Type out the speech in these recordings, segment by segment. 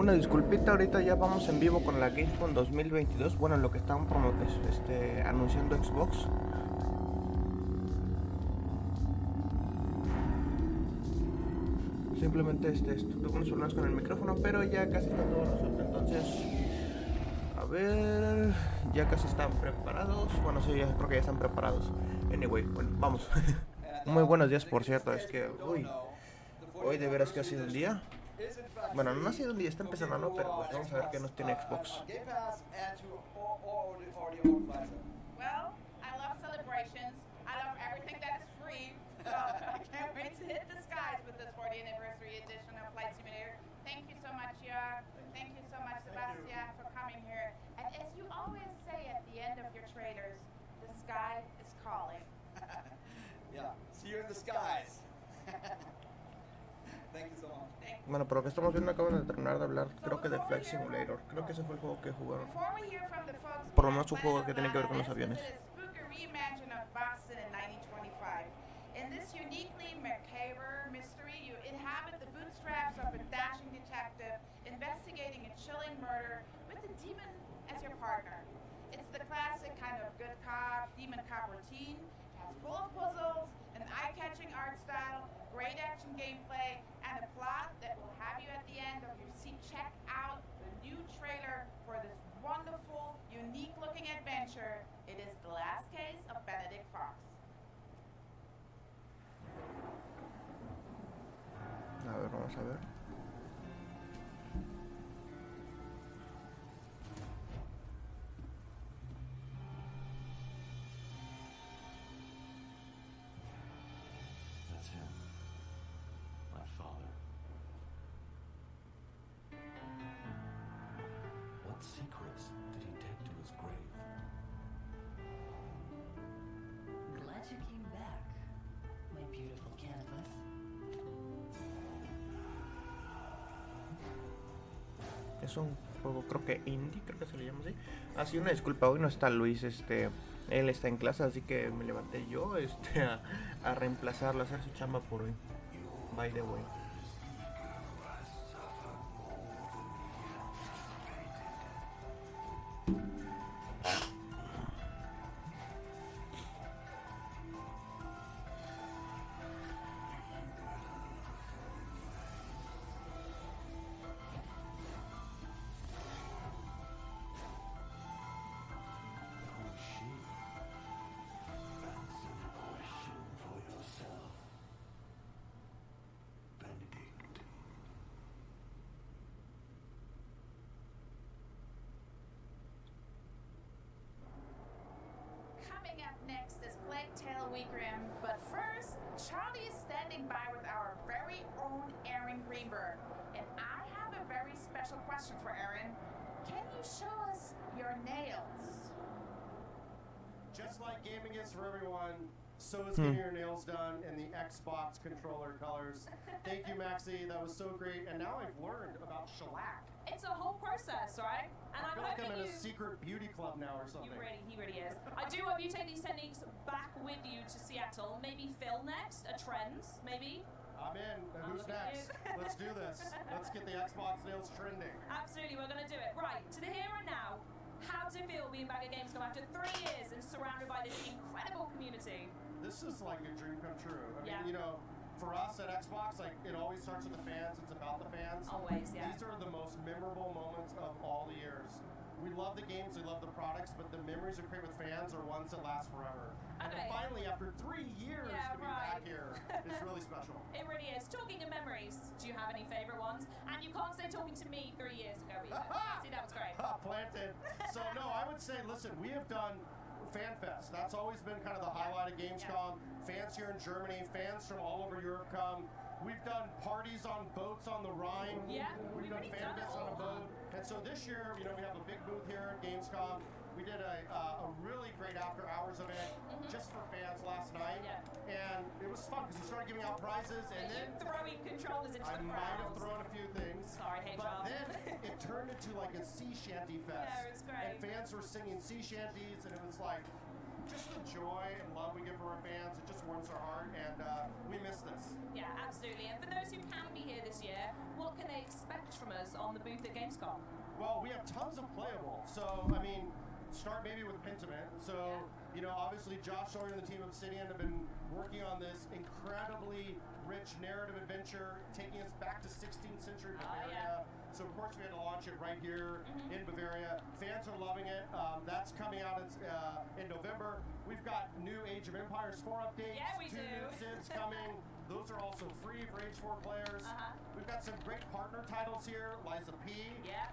Una disculpita, ahorita ya vamos en vivo con la Gamescom 2022. Bueno, lo que están anunciando Xbox. Simplemente tuve unos problemas con el micrófono, pero ya casi está todo resuelto. Entonces, a ver, ya casi están preparados. Bueno, sí, ya creo que ya están preparados. Anyway, bueno, vamos. Muy buenos días, por cierto. Es que, hoy de veras que ha sido un día. Bueno, no ha sido un día, está empezando, ¿no? Pero pues vamos a ver qué nos tiene Xbox. Well, I love celebrations. I love everything that is free. So I can't wait to hit the skies with this 40th anniversary edition of Flight Simulator. Thank you so much, Jörg. Thank you so much, Sebastian, for coming here. And as you always say at the end of your trailers, the sky is calling. Yeah, see you in the skies. Thank you so much. Bueno, por lo que estamos viendo acaban de terminar de hablar, creo que de Flight Simulator. Creo que ese fue el juego que jugaron. Por lo menos un juego que tiene que ver con los aviones. In this uniquely macabre mystery, you inhabit the bootstraps of a dashing detective investigating a chilling murder with a demon as your partner. It's the classic kind of good cop, demon cop routine. It has full of puzzles, an eye-catching art style, great action gameplay, and a plot that will have you at the end of your seat check out the new trailer for this wonderful, unique-looking adventure. It is the last case of Benedict Fox. A ver, vamos a ver. That's him. My father. What secrets did he take to his grave? Glad you came back, my beautiful canvas. Es un juego, creo que indie, creo que se le llama así. Así, una disculpa, hoy no está Luis, él está en clase, así que me levanté yo, a reemplazarlo, a hacer su chamba por hoy. By the way. Who's she? Answer the question for yourself. Benedict. Coming up next is Plague Tale Weekrim, but first, Charlie is standing by with our very own Aaron Greenberg. And I have a very special question for Aaron. Can you show us your nails? Just like gaming is for everyone, so is getting your nails done in the Xbox controller colors. Thank you, Maxie. That was so great. And now I've learned about shellac. It's a whole process, right? And I feel I'm like I'm hoping in a secret beauty club now or something. He really is. I do hope you take these techniques back with you to Seattle. Maybe Phil next, a Trends, maybe. I'm in. And who's next? Let's do this. Let's get the Xbox nails trending. Absolutely, we're going to do it. Right, to the here and now. How does it feel being back at Gamescom after 3 years and surrounded by this incredible community? This is like a dream come true. I mean, Yeah. you know, for us at Xbox, like it always starts with the fans. It's about the fans. Always, yeah. These are the most memorable moments of all the years. We love the games, we love the products, but the memories we create with fans are ones that last forever. And Okay. finally, after 3 years Yeah, to be back right. here, it's really special. It really is. Talking of memories, do you have any favourite ones? And you can't say talking to me 3 years ago either. See, that was great. Planted. So no, I would say, listen, we have done FanFest. That's always been kind of the highlight of Gamescom. Fans here in Germany, fans from all over Europe come. We've done parties on boats on the Rhine. Yeah, We've done we've fan done it fests on a all. boat. And so this year, you know, we have a big booth here at Gamescom. We did a really great after hours event just for fans last night. Yeah. And it was fun because we started giving out prizes and then Throwing controllers into I the might have crowd. thrown a few things. Sorry, But HR. then it turned into like a sea shanty fest. Yeah, it was great. And fans were singing sea shanties, and it was like just the joy and love we give for our fans. It just warms warms our heart, and we miss this. Yeah, absolutely. And for those who can be here this year, what can they expect from us on the booth at Gamescom? Well, we have tons of playable. So, I mean, start maybe with Pentiment. So, you know, obviously Josh Sawyer and the team of Obsidian have been working on this incredibly rich narrative adventure, taking us back to 16th century Bavaria. So, of course, we had to launch it right here in Bavaria. Fans are loving it. That's coming out in November. We've got new Age of Empires 4 updates. Yeah, we 2 do. new Cids coming. Those are also free for Age 4 players. We've got some great partner titles here. Liza P. Yeah.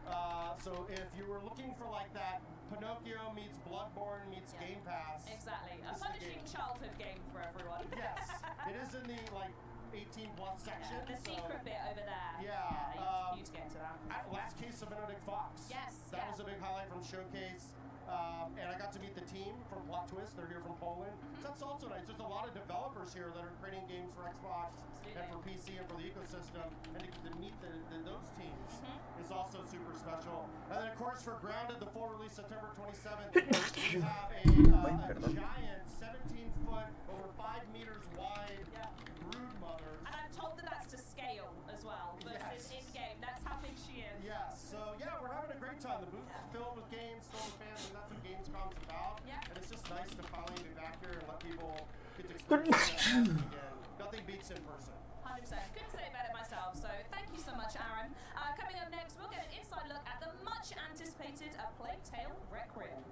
So if you were looking for like that Pinocchio meets Bloodborne meets Game Pass. Exactly. A this is the punishing game. childhood game for everyone. Yes. It is in the like 18 plus section. The so- secret bit over there. Yeah, you need to get into that. Last case of Benedict Fox. Yes, That yeah. was a big highlight from Showcase. And I got to meet the team from Plot Twist. They're here from Poland. So that's also nice. There's a lot of developers here that are creating games for Xbox and for PC and for the ecosystem. And to get to meet those teams is also super special. And then, of course, for Grounded, the full release September 27th, we have a giant 17-foot, over 5 meters wide brood mothers. And I'm told that that's to scale as well versus Yes. in-game. That's how big she is. Yes, so yeah, we're having a great time. The booth is filled with games, filled with fans, and that's what Gamescom's about. Yeah. And it's just nice to finally be back here and let people get to experience that again. Nothing beats in person. 100%. Couldn't say it better myself. So thank you so much, Aaron. Coming up next, we'll get an inside look at the much anticipated A Plague Tale Requiem.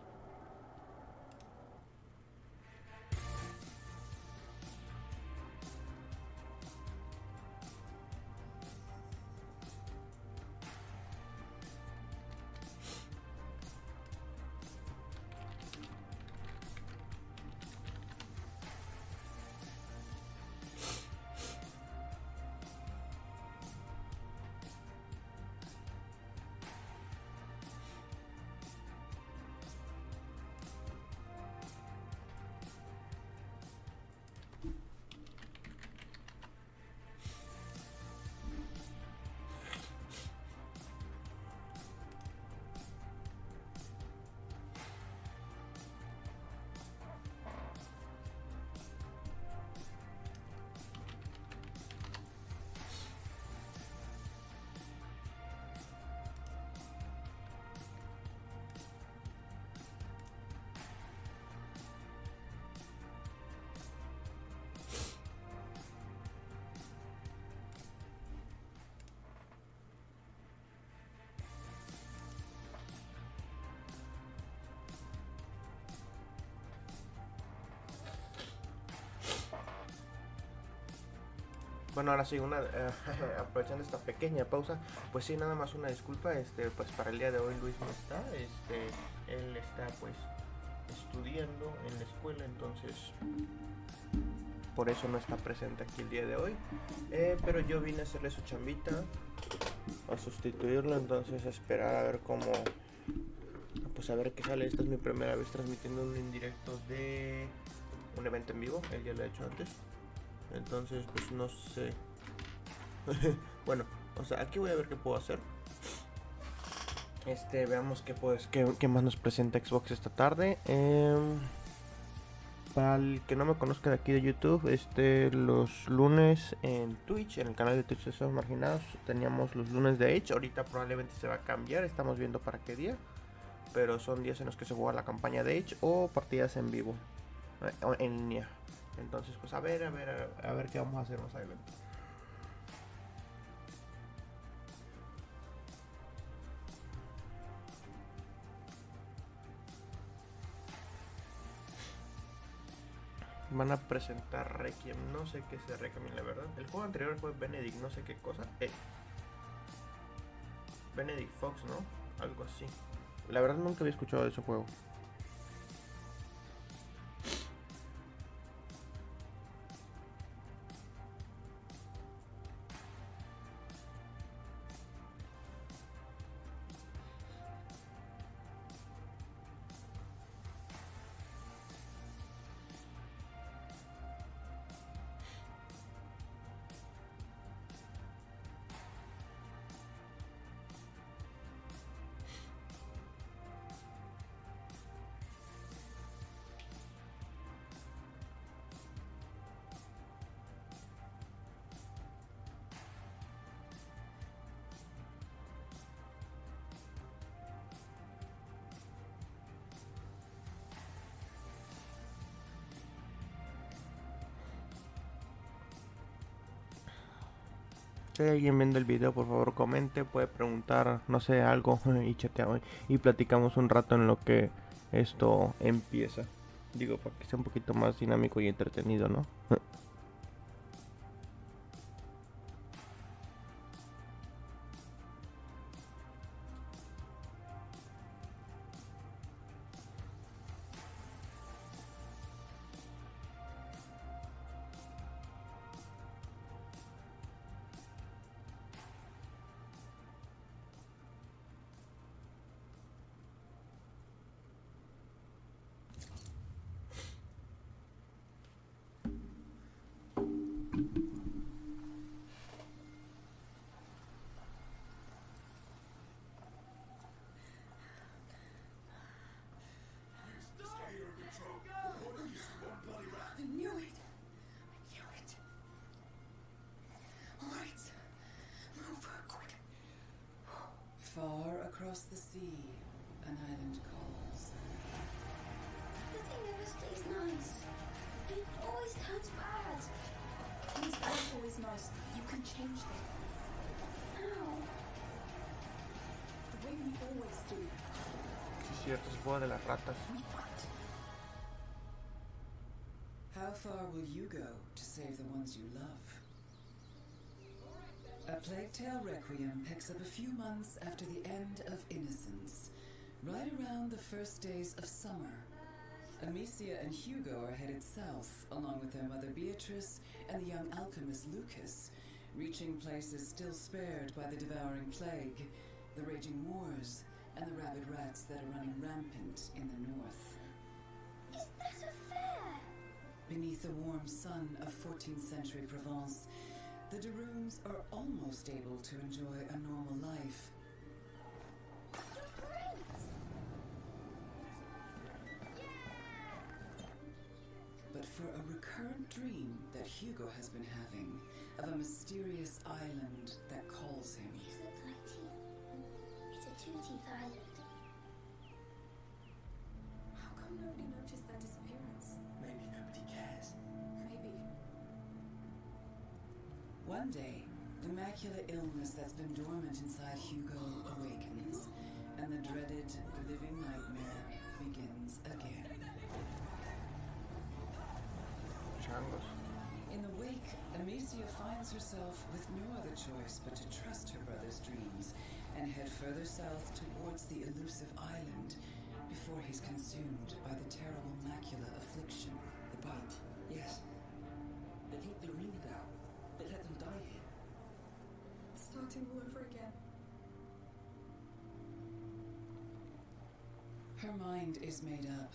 Bueno, ahora sí, aprovechando esta pequeña pausa, pues sí, nada más una disculpa, pues para el día de hoy Luis no está, él está pues estudiando en la escuela, entonces por eso no está presente aquí el día de hoy, pero yo vine a hacerle su chambita, a sustituirlo, entonces a esperar a ver cómo, pues a ver qué sale. Esta es mi primera vez transmitiendo un indirecto de un evento en vivo, él ya lo ha hecho antes. Entonces, pues no sé. Bueno, o sea, aquí voy a ver qué puedo hacer. Veamos qué más nos presenta Xbox esta tarde. Para el que no me conozca de aquí de YouTube, los lunes en Twitch, en el canal de Twitch de Esos Marginados, teníamos los lunes de Age. Ahorita probablemente se va a cambiar, estamos viendo para qué día. Pero son días en los que se juega la campaña de Age o partidas en vivo, en línea. Entonces, pues a ver qué vamos a hacer más adelante. Van a presentar Requiem, no sé qué es Requiem, la verdad. El juego anterior fue Benedict, no sé qué cosa. Benedict Fox, ¿no? Algo así. La verdad nunca había escuchado de ese juego. Si hay alguien viendo el video, por favor comente, puede preguntar, no sé, algo y chateamos y platicamos un rato en lo que esto empieza. Digo, para que sea un poquito más dinámico y entretenido, ¿no? I knew it. I knew it. All right. Move, quick. Far across the sea, an island calls. Nothing ever stays nice. It always turns bad. Things aren't always nice. You can change them. How? The way we always do. Sí, es cierto, se juega de las ratas. We fight. How far will you go to save the ones you love? A Plague Tale Requiem picks up a few months after the end of Innocence, right around the first days of summer. Amicia and Hugo are headed south, along with their mother Beatrice and the young alchemist Lucas, reaching places still spared by the devouring plague, the raging wars, and the rabid rats that are running rampant in the north. Is that a fair? Beneath the warm sun of 14th century Provence, the de Rooms are almost able to enjoy a normal life. But for a recurrent dream that Hugo has been having of a mysterious island that calls him. These look like teeth. It's a two-teeth island. How come nobody noticed that disappearance? Maybe nobody cares. Maybe. One day, the macular illness that's been dormant inside Hugo awakens, and the dreaded living nightmare begins again. Changos. In the wake, Amicia finds herself with no other choice but to trust her brother's dreams and head further south towards the elusive island before he's consumed by the terrible macular affliction. The bite, yes. They take the ring down. They let them die here. Starting all over again. Her mind is made up.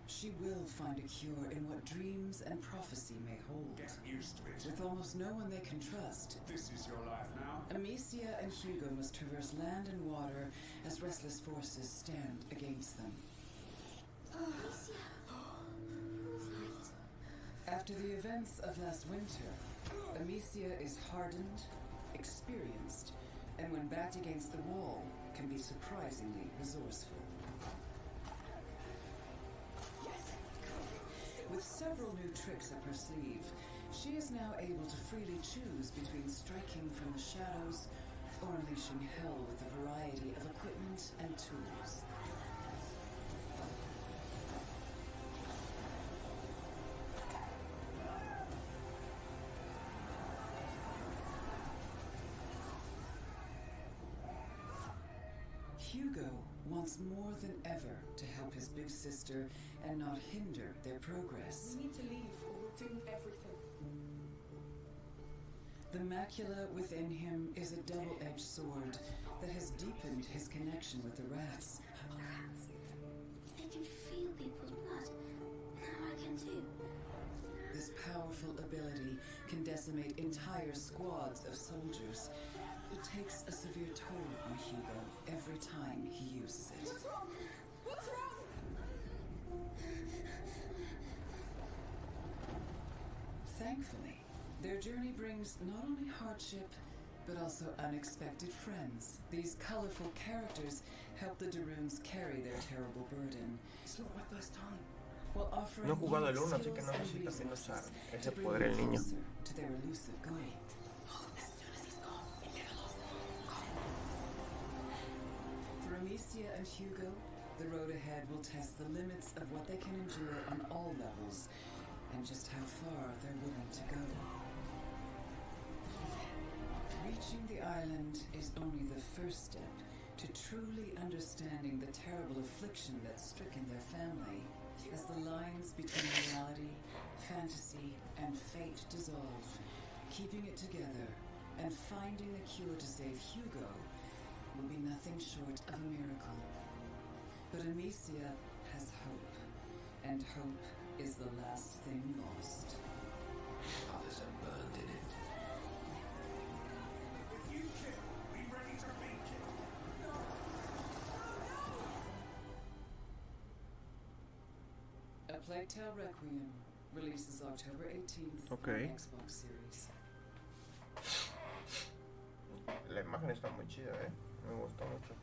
She will find a cure in what dreams and prophecy may hold. Get used to it. With almost no one they can trust, This is your life now. Amicia and Hugo must traverse land and water as restless forces stand against them. Alicia. Right. After the events of last winter, Amicia is hardened, experienced, and when backed against the wall, can be surprisingly resourceful. With several new tricks up her sleeve, she is now able to freely choose between striking from the shadows or unleashing hell with a variety of equipment and tools. Hugo wants more than ever to help his big sister and not hinder their progress. We need to leave or we'll doom everything. The macula within him is a double-edged sword that has deepened his connection with the rats. Rats. They can feel people's blood. Now I can too. This powerful ability can decimate entire squads of soldiers. It takes a severe toll on Hugo every time he uses it. What's wrong? What's wrong? Thankfully, their journey brings not only hardship, but also unexpected friends. These colorful characters help the Daruns carry their terrible burden. It's not my first time. While offering No he jugado el unique 1, así que no skills sé si and también usar resources ese to bring poder el them niño. closer to their elusive goal. As soon as he's gone, Amicia and Hugo, the road ahead will test the limits of what they can endure on all levels, and just how far they're willing to go. Reaching the island is only the first step to truly understanding the terrible affliction that's stricken their family, as the lines between reality, fantasy, and fate dissolve. Keeping it together and finding a cure to save Hugo will be nothing short of a miracle. But Amicia has hope, and hope is the last thing lost. Others are burned in it. If you kill, be ready to be killed. A Plague Tale Requiem releases October 18th Okay. on Xbox Series. La imagen está muy chida, me gustó mucho.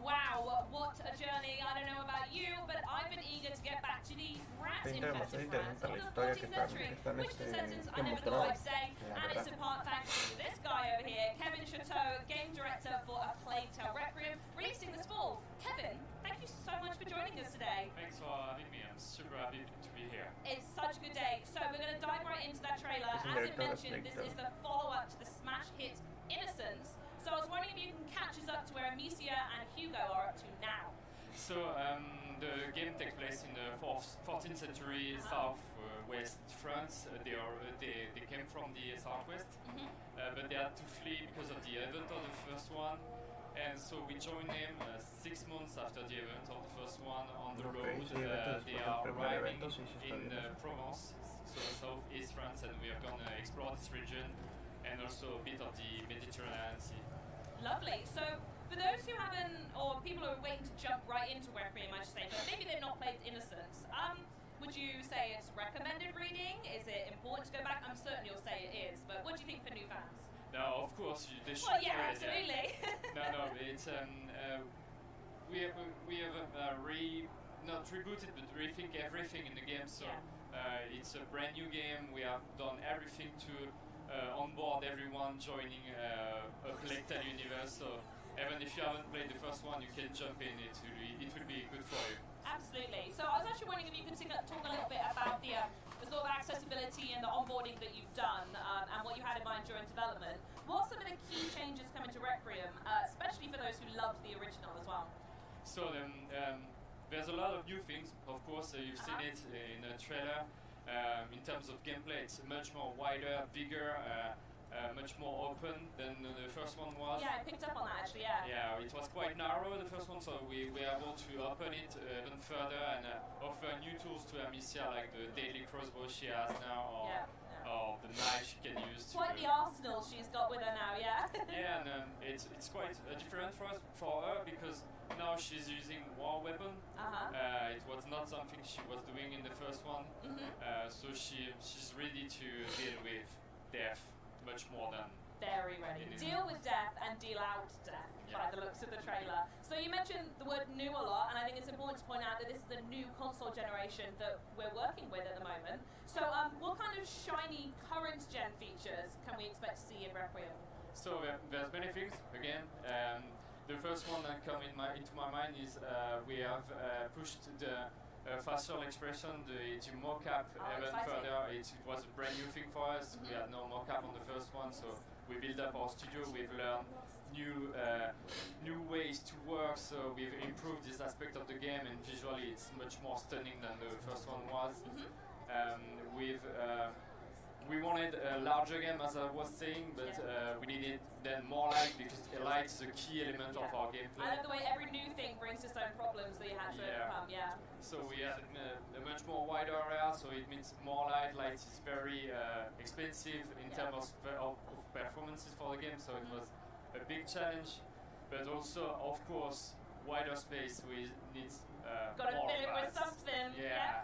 Wow, what a journey. I don't know about you, but I've been eager to get back to the rat-infested France of the 14th century, which is a sentence I never thought I'd say, and it's in part thanks to this guy over here, Kevin Chateau, game director for A Plague Tale Requiem, releasing this fall. Kevin, thank you so much for joining us today. Thanks for having me. I'm super happy to be here. It's such a good day. So we're going to dive right into that trailer. As it mentioned, this is the follow-up to the smash hit Innocence. So I was wondering if you can catch us up to where Amicia and Hugo are up to now. So the game takes place in the 14th century south-west France. They came from the southwest, but they had to flee because of the event of the first one. And so we joined them 6 months after the event of the first one on the road. They are arriving in Provence, so southeast France, and we are going to explore this region and also a bit of the Mediterranean Sea. Lovely. So for those who haven't, or people who are waiting to jump right into Requiem, I should say, but maybe they've not played Innocence, would you say it's recommended reading? Is it important to go back? I'm certain you'll say it is, but what do you think for new fans? No, of course, they should. Well, yeah, read it, absolutely. No, it's we have not rebooted, but rethink everything in the game. So it's a brand new game. We have done everything to onboard everyone joining a Plague Tale universe. So even if you haven't played the first one, you can jump in. It will be good for you. Absolutely. So I was actually wondering if you could talk a little bit about the sort of accessibility and the onboarding that you've done and what you had in mind during development. What are some of the key changes coming to Requiem, especially for those who loved the original as well? So there's a lot of new things. Of course, you've seen it in the trailer. In terms of gameplay, it's much more wider, bigger, much more open than the first one was. Yeah, I picked up on that actually, yeah. Yeah, it was quite narrow, the first one, so we were able to open it even further and offer new tools to Amicia, like the deadly crossbow she has now, or the knife she can use. Quite the arsenal she's got with her now, yeah. Yeah, and it's quite different for her because now she's using war weapon. It was not something she was doing in the first one, so she's ready to deal with death much more than. Very ready. Deal with death and deal out death by the looks of the trailer. So you mentioned the word new a lot, and I think it's important to point out that this is the new console generation that we're working with at the moment. So what kind of shiny current gen features can we expect to see in Requiem? So there's many things. Again, the first one that come into my mind is we have pushed the facial expression, the mocap even further. It was a brand new thing for us. We had no mocap on the first one, so we built up our studio. We've learned new ways to work, so we've improved this aspect of the game, and visually it's much more stunning than the first one was. We wanted a larger game, as I was saying, but we needed then more light, because light is a key element of our gameplay. I love the way every new thing brings its own problems that you had to overcome, So we had a much more wider area, so it means more light. Light is very expensive in terms of performances for the game, so it was a big challenge, but also, of course, wider space needs Gotta more fill it with rats. something. Yeah.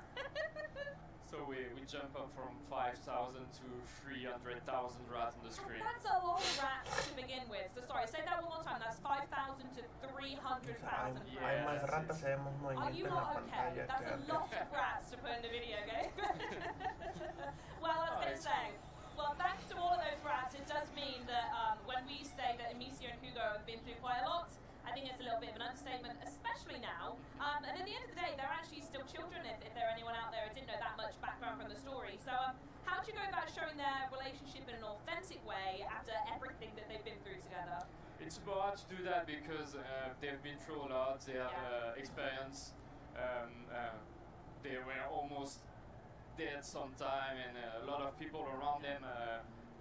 So we jump up from 5,000 to 300,000 rats on the screen. That's a lot of rats to begin with. So sorry, say that one more time. That's 5,000 to 300,000 rats. Hay más ratas, vemos Are movimiento you en la not okay? pantalla. That's a lot of rats to put in a video game. Well, I was going to say, well, thanks to all of those rats, it does mean that when we say that Amicia and Hugo have been through quite a lot, especially now. And at the end of the day, they're actually still children. If there are anyone out there who didn't know that much background from the story. So how do you go about showing their relationship in an authentic way after everything that they've been through together? It's super hard to do that because they've been through a lot. They have experience. They were almost dead sometime, and a lot of people around them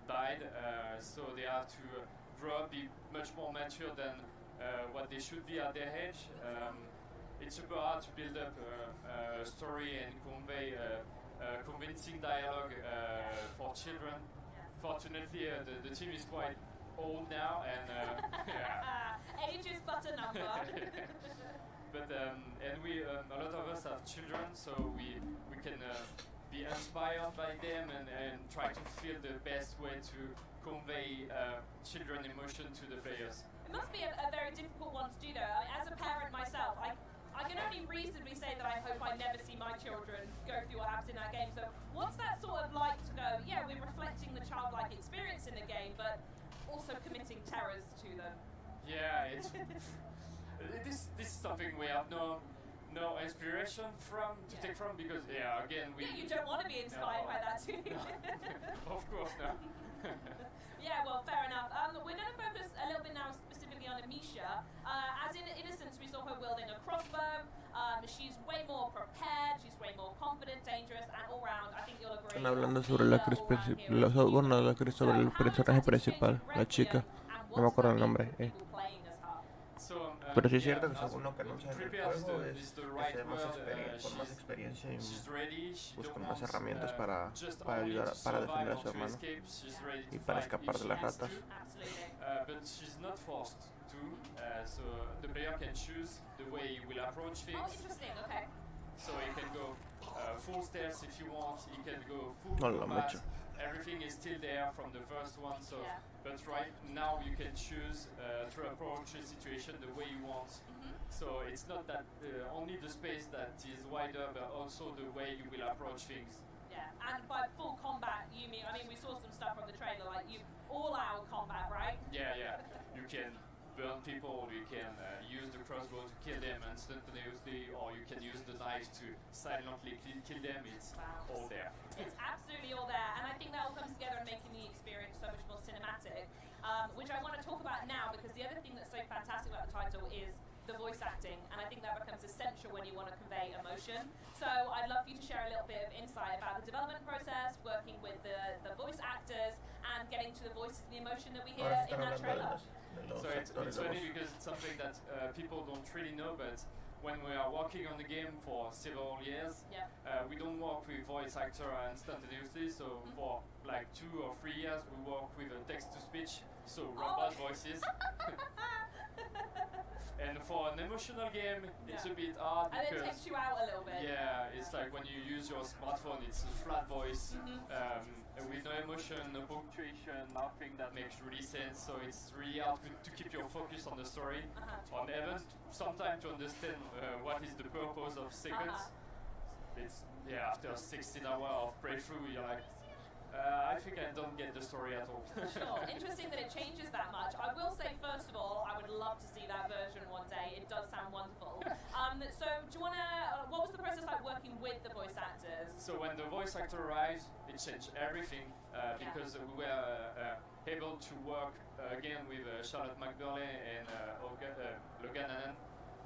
died. So they have to grow up, be much more mature than what they should be at their age. It's super hard to build up a story and convey convincing dialogue for children. Fortunately, the team is quite old now, and age is but a number. But and we a lot of us have children, so we can be inspired by them and try to feel the best way to convey children emotion to the players. It must be a very difficult one to do though. As a parent myself, I can only reasonably say that I hope I never see my children go through what happens in that game. So what's that sort of like to go, yeah, we're reflecting the childlike experience in the game, but also committing terrors to them? Yeah, it's this is something we have no inspiration from to take from, because again we you don't want to be inspired by that too. Of course not. Yeah, well, fair enough. We're going to focus a little bit now specifically on Amicia. As in Innocence, we saw her wielding a crossbow. She's way more prepared, she's way more confident, dangerous, and all round. I think you'll agree. Están hablando sobre la sobre el personaje principal, la chica. No me acuerdo el nombre. Pero sí es cierto que según lo que anuncian en el juego es que se con más experiencia y pues con más herramientas para ayudar, para defender a su hermano y para escapar de las ratas. But she's not forced to, so the player can choose the way he will approach things. Oh, interesting, okay. So he can go full stealth if you want, he can go full combat. Everything is still there from the first one, so but right now you can choose to approach a situation the way you want. So it's not that only the space that is wider, but also the way you will approach things. Yeah, and by full combat you mean, I mean we saw some stuff from the trailer, like you all-out combat, right? Yeah, you can burn people, you can use the crossbow to kill them instantaneously, or you can use the knife to silently kill them. It's all there. It's absolutely all there, and I think that all comes together and making the experience so much more cinematic, which I want to talk about now, because the other thing that's so fantastic about the title is the voice acting, and I think that becomes essential when you want to convey emotion. So I'd love for you to share a little bit of insight about the development process, working with the voice actors, and getting to the voices and the emotion that we hear in that trailer. So it's funny because it's something that people don't really know, but when we are working on the game for several years, we don't work with voice actor instantaneously, so for like 2 or 3 years we work with a text-to-speech, so robot voices. And for an emotional game, it's a bit hard because... And it takes you out a little bit. Yeah, it's like when you use your smartphone, it's a flat voice, with no emotion, no punctuation, nothing that makes really sense, so it's really hard to keep your focus on the story, or even sometimes to understand what is the purpose of seconds. It's, after 16 hours of playthrough, you're like, I think I don't get the story at all. Sure, interesting that it changes that much. I will say, first of all, I would love to see that version one day. It does sound wonderful. So, do you want to, what was the process like working with the voice actors? So when the voice actor arrived, it changed everything, because we were able to work again with Charlotte McBurley and Logan Hannon,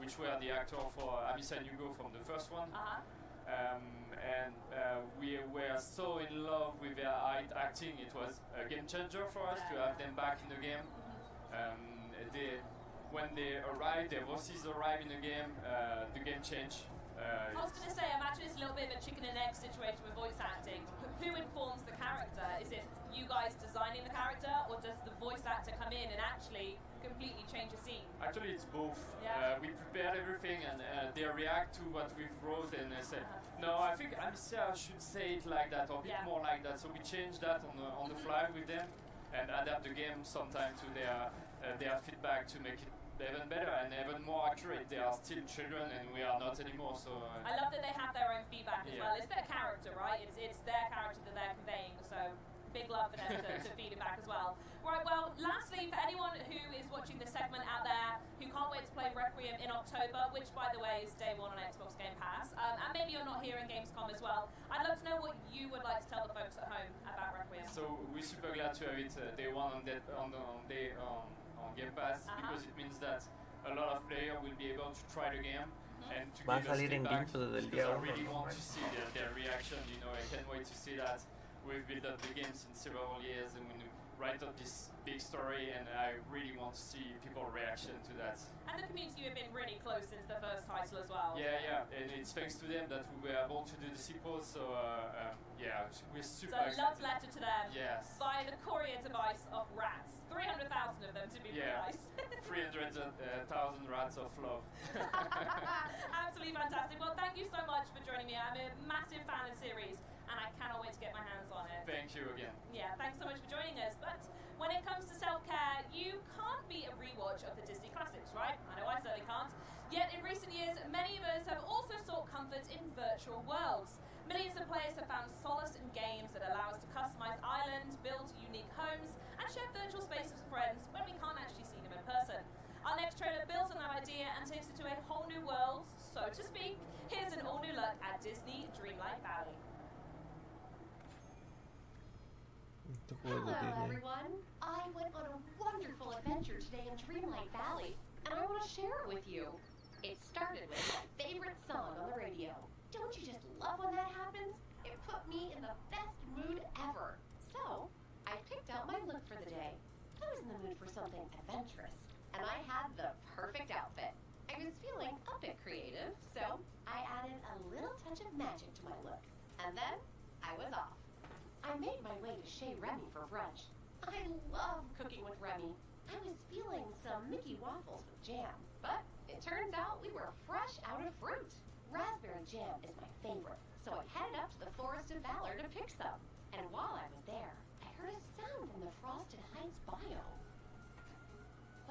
which were the actor for Amicia and Hugo from the first one. And we were so in love with their acting. It was a game changer for us to have them back in the game. When they arrived, their voices arrived in the game changed. I was going to say, I imagine it's a little bit of a chicken and egg situation with voice acting. Who informs the character? Is it you guys designing the character, or does the voice actor come in and actually completely change a scene? Actually, it's both. We prepared everything, and they react to what we've wrote, and they say, no, I think Amicia should say it like that, or a bit more like that. So we change that on the fly with them, and adapt the game sometimes to their feedback to make it even better and even more accurate. They are still children, and we are not anymore. So I love that they have their own feedback as well. It's their character, right? It's their character that they're conveying. So big love for them to feed it back as well. Right, well, lastly, for anyone who is watching this segment out there who can't wait to play Requiem in October, which, by the way, is day one on Xbox Game Pass. And maybe you're not here in Gamescom as well. I'd love to know what you would like to tell the folks at home about Requiem. So we're super glad to have it day one on Game Pass, because it means that a lot of players will be able to try the game and to Va a give us salir en feedback, Games desde el because día I 1. really want to see their reaction. I can't wait to see that. We've built up the games in several years, and we write up this big story, and I really want to see people's reaction to that. And the community have been really close since the first title as well. Yeah, and it's thanks to them that we were able to do the sequel, so yeah, we're super So excited. love letter to them Yes. via the courier device of rats. 300,000 of them to be precise. 300,000 rats of love. Absolutely fantastic. Well, thank you so much for joining me. I'm a massive fan of the series, and I cannot wait to get my hands on it. Thank you again. Yeah, thanks so much for joining us. But when it comes to self-care, you can't beat a rewatch of the Disney classics, right? I know I certainly can't. Yet in recent years, many of us have also sought comfort in virtual worlds. Millions of players have found solace in games that allow us to customize islands, build unique homes, and share virtual spaces with friends when we can't actually see them in person. Our next trailer builds on that idea and takes it to a whole new world, so to speak. Here's an all-new look at Disney Dreamlight Valley. Hello, everyone. I went on a wonderful adventure today in Dreamlight Valley, and I want to share it with you. It started with my favorite song on the radio. Don't you just love when that happens? It put me in the best mood ever. So, I picked out my look for the day. I was in the mood for something adventurous, and I had the perfect outfit. I was feeling a bit creative, so I added a little touch of magic to my look, and then I was off. I made my way to Chez Remy for brunch. I love cooking with Remy. I was feeling some Mickey waffles with jam, but it turns out we were fresh out of fruit. Raspberry jam is my favorite, so I headed up to the Forest of Valor to pick some. And while I was there, I heard a sound from the Frosted Heights biome.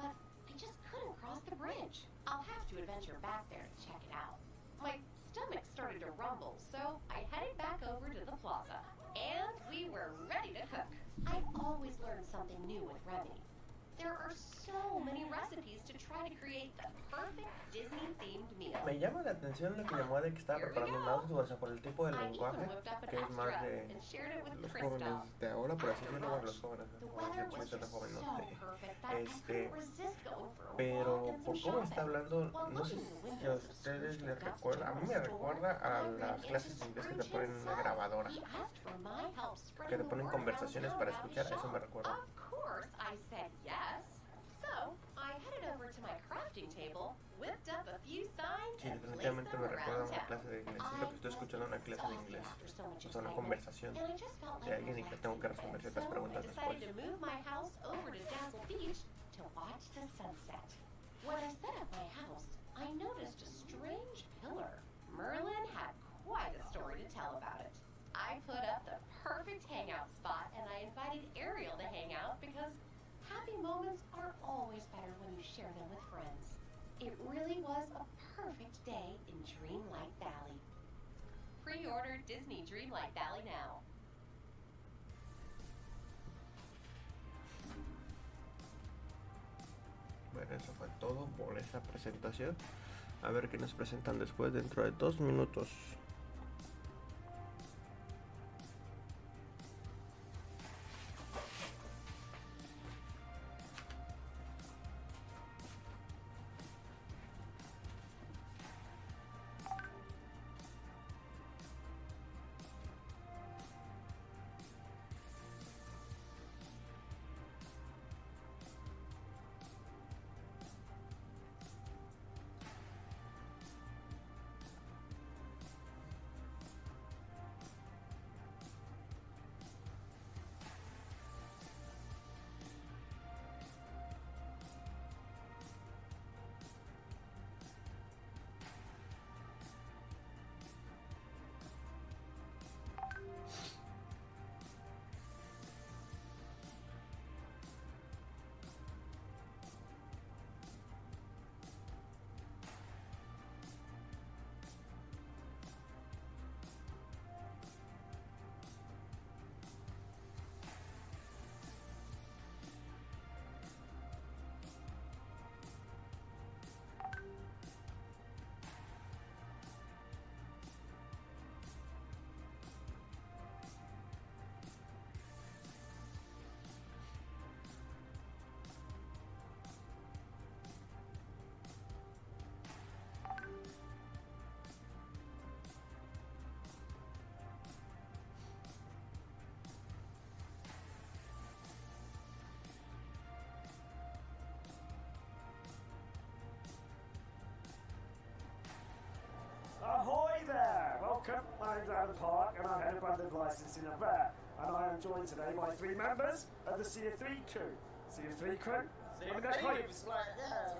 But I just couldn't cross the bridge. I'll have to adventure back there to check it out. My stomach started to rumble, so I headed back over to the plaza. And we were ready to cook. I've always learned something new with Remy. There are so many recipes to try to create the perfect Disney-themed meal. Me llama la atención lo que llamó de que estaba preparando un audio, o sea, por el tipo de lenguaje, que es más de los jóvenes de ahora, por así decirlo, bueno, los jóvenes, los jóvenes, pero por cómo está hablando, no sé si a ustedes les recuerda, a mí me recuerda a las clases de inglés que te ponen en una grabadora, que te ponen conversaciones para escuchar, a eso me recuerda. I said yes. So, I headed over to my crafting table, whipped up a few signs, Sí, and placed definitivamente them me recuerda a around una town. clase de inglés, siento que estoy escuchando una clase de inglés, o sea, una conversación de alguien y que tengo que responder ciertas preguntas después. I decided to move my house over to Dazzle Beach to watch the sunset. When I set up my house, I noticed a strange pillar. Merlin had quite a story to tell about it. I put up the perfect hangout spot, and I invited Ariel to hang out because happy moments are always better when you share them with friends. It really was a perfect day in Dreamlight Valley. Pre-order Disney Dreamlight Valley now. Bueno, eso fue todo por esta presentación. A ver qué nos presentan después dentro de 2 minutos. welcome. My name's Adam Park, and I'm head of branded licensing at Rare. And I am joined today by 3 members of the Sea of 3 crew. Sea of 3 crew? That's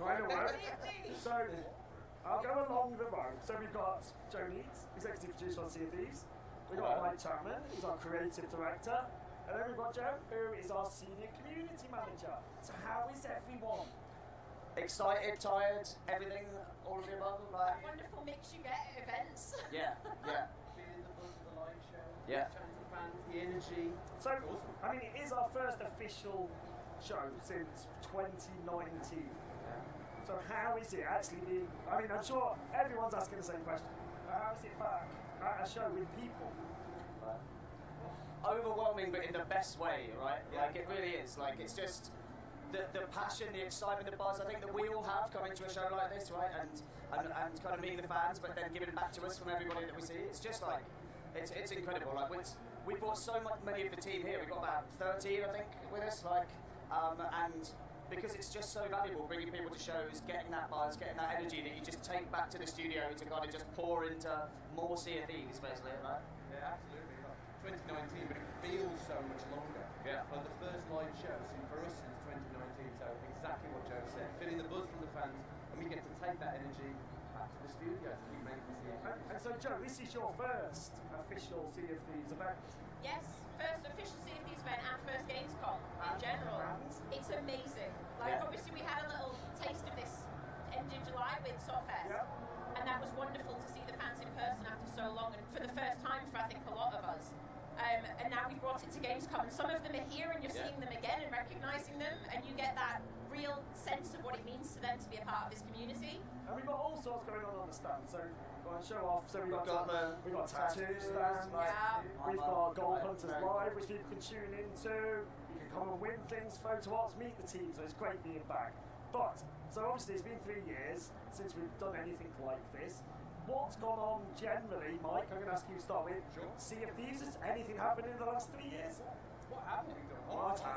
quite a word. So, I'll go along the road. So we've got Joe Needs, executive producer on Sea of Thieves. We've got Mike Chapman, who's our creative director. And then we've got Joe, who is our senior community manager. So how is everyone? Excited, tired, everything, all of the above. Like Wonderful mix you get at events. Yeah. Feeling the buzz of the live show. Yeah. Chatting to fans, the energy. So, I mean, it is our first official show since 2019. So how is it actually being, I mean, I'm sure everyone's asking the same question. How is it back at a show with people? Overwhelming, but in the best way, right? Like, it really is. Like, it's just the passion, the excitement, the buzz, I think that we all have coming to a show like this, right? And kind of meeting the fans, but then giving it back to us from everybody that we see. It's just like, it's incredible. Like, we brought so many of the team here. We've got about 13, I think, with us. Like, and because it's just so valuable bringing people to shows, getting that buzz, getting that energy that you just take back to the studio to kind of just pour into more Sea of Thieves, basically, right? Yeah, absolutely. 2019, but it feels so much longer. Yeah. Like the first live show for us since 2019, so exactly what Joe said, feeling the buzz from the fans, and we get to take that energy back to the studio to keep making Sea of Thieves. And so, Joe, this is your first official Sea of Thieves event. Yes, first official Sea of Thieves event and first Gamescom in general. It's amazing. Like, obviously we had a little taste of this end of July with Sawfest. And that was wonderful to see the fans in person after so long, and for the first time for I think a lot of us. And now we've brought it to Gamescom, and some of them are here and you're seeing them again and recognising them, and you get that real sense of what it means to them to be a part of this community. And we've got all sorts going on the stand, so go and show off. So we've got tattoo stands, we've got Gold Hunters Live, which people can tune into. You can come and win things, photo ops, meet the team, so it's great being back. But, so obviously it's been 3 years since we've done anything like this. What's gone on generally, Mike? I'm going to ask you to start with. Sure. Sea of Thieves, has anything happened in the last 3 years? What haven't we done? What I think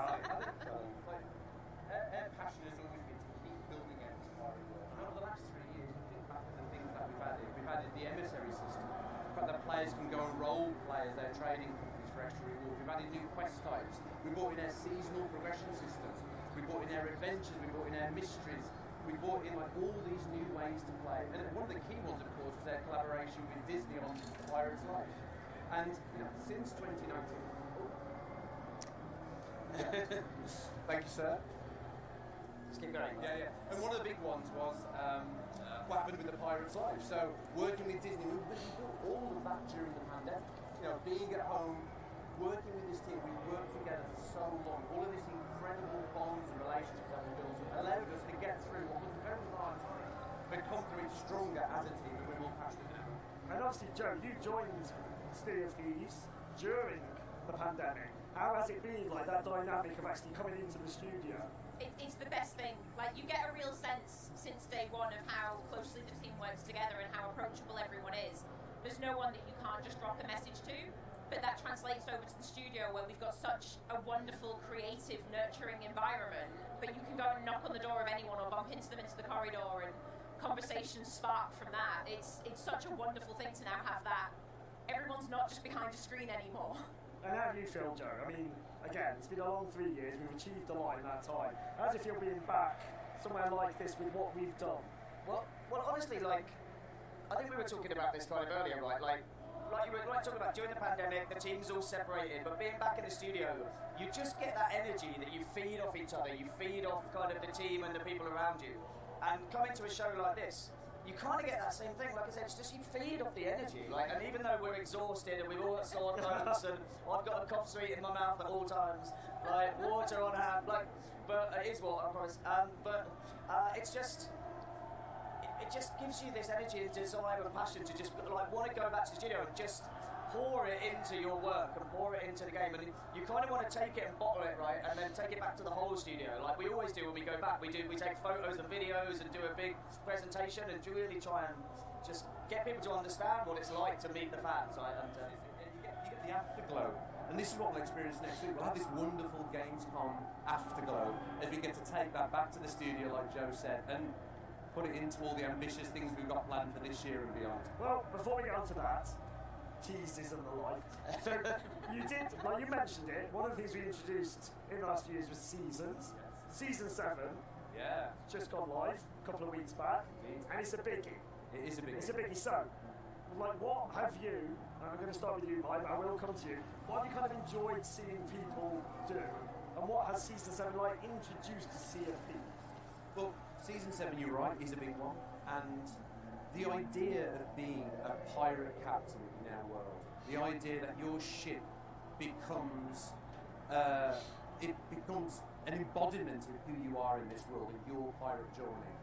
our passion has always been to keep building out this pirate world. And over the last 3 years, you think back to the things that we've added the emissary system. The fact that players can go and role play as their trading companies for extra rewards. We've added new quest types. We brought in our seasonal progression systems. We brought in our adventures. We brought in our mysteries. We brought in like all these new ways to play. And one of the key ones, of course, was their collaboration with Disney on Pirates Life. And since 2019. Thank you, sir. Just keep going. Yeah. And one of the big ones was what happened with the Pirates Life. So working with Disney, we built all of that during the pandemic. Being at home, working with this team, we worked together for so long. All of this incredible bonds and relationships that we built allowed us to get through what was a very hard time, but come through it stronger as a team, and we're more passionate than ever. And obviously, Joe, you joined Sea of Thieves during the pandemic. How has it been, like that dynamic of actually coming into the studio? It's the best thing. Like, you get a real sense since day one of how closely the team works together and how approachable everyone is. There's no one that you can't just drop a message to, but that translates over to the studio where we've got such a wonderful, creative, nurturing environment, but you can go and knock on the door of anyone or bump into them into the corridor and conversations spark from that. It's such a wonderful thing to now have that. Everyone's not just behind a screen anymore. And how do you feel, Joe? I mean, again, it's been a long 3 years, we've achieved a lot in that time. How does it feel being back somewhere like this with what we've done? Well, honestly, like, I think we were talking about this kind of earlier, right? Like you were talking about during the pandemic, the team's all separated, but being back in the studio, you just get that energy that you feed off each other, you feed off kind of the team and the people around you. And coming to a show like this, you kind of get that same thing. Like I said, it's just you feed off the energy. Like, and even though we're exhausted and we've all got sore throats and I've got a cough sweet in my mouth at all times, like water on hand, like, but it is water, I promise. It's just. It just gives you this energy and desire and passion to just like want to go back to the studio and just pour it into your work and pour it into the game, and you kind of want to take it and bottle it, right, and then take it back to the whole studio like we always do when we go back. We take photos and videos and do a big presentation and really try and just get people to understand what it's like to meet the fans, right? And you get the afterglow. And this is what we'll experience next week. We'll have this wonderful Gamescom afterglow as we get to take that back to the studio, like Joe said, and put it into all the ambitious things we've got planned for this year and beyond. Well, before we get on to that, teases and the like. So you did, like you mentioned it, one of the things we introduced in the last few years was seasons. Season 7, just gone live a couple of weeks back, and it's a biggie. It is a biggie. It's a biggie. So, like, what have you, and I'm going to start with you, Mike, I will come to you, what have you kind of enjoyed seeing people do, and what has Season 7, like, introduced to Sea of Thieves? Well, Season 7, you're right, is a big one, and the idea of being a pirate captain in our world, the idea that your ship becomes an embodiment of who you are in this world, in your pirate journey.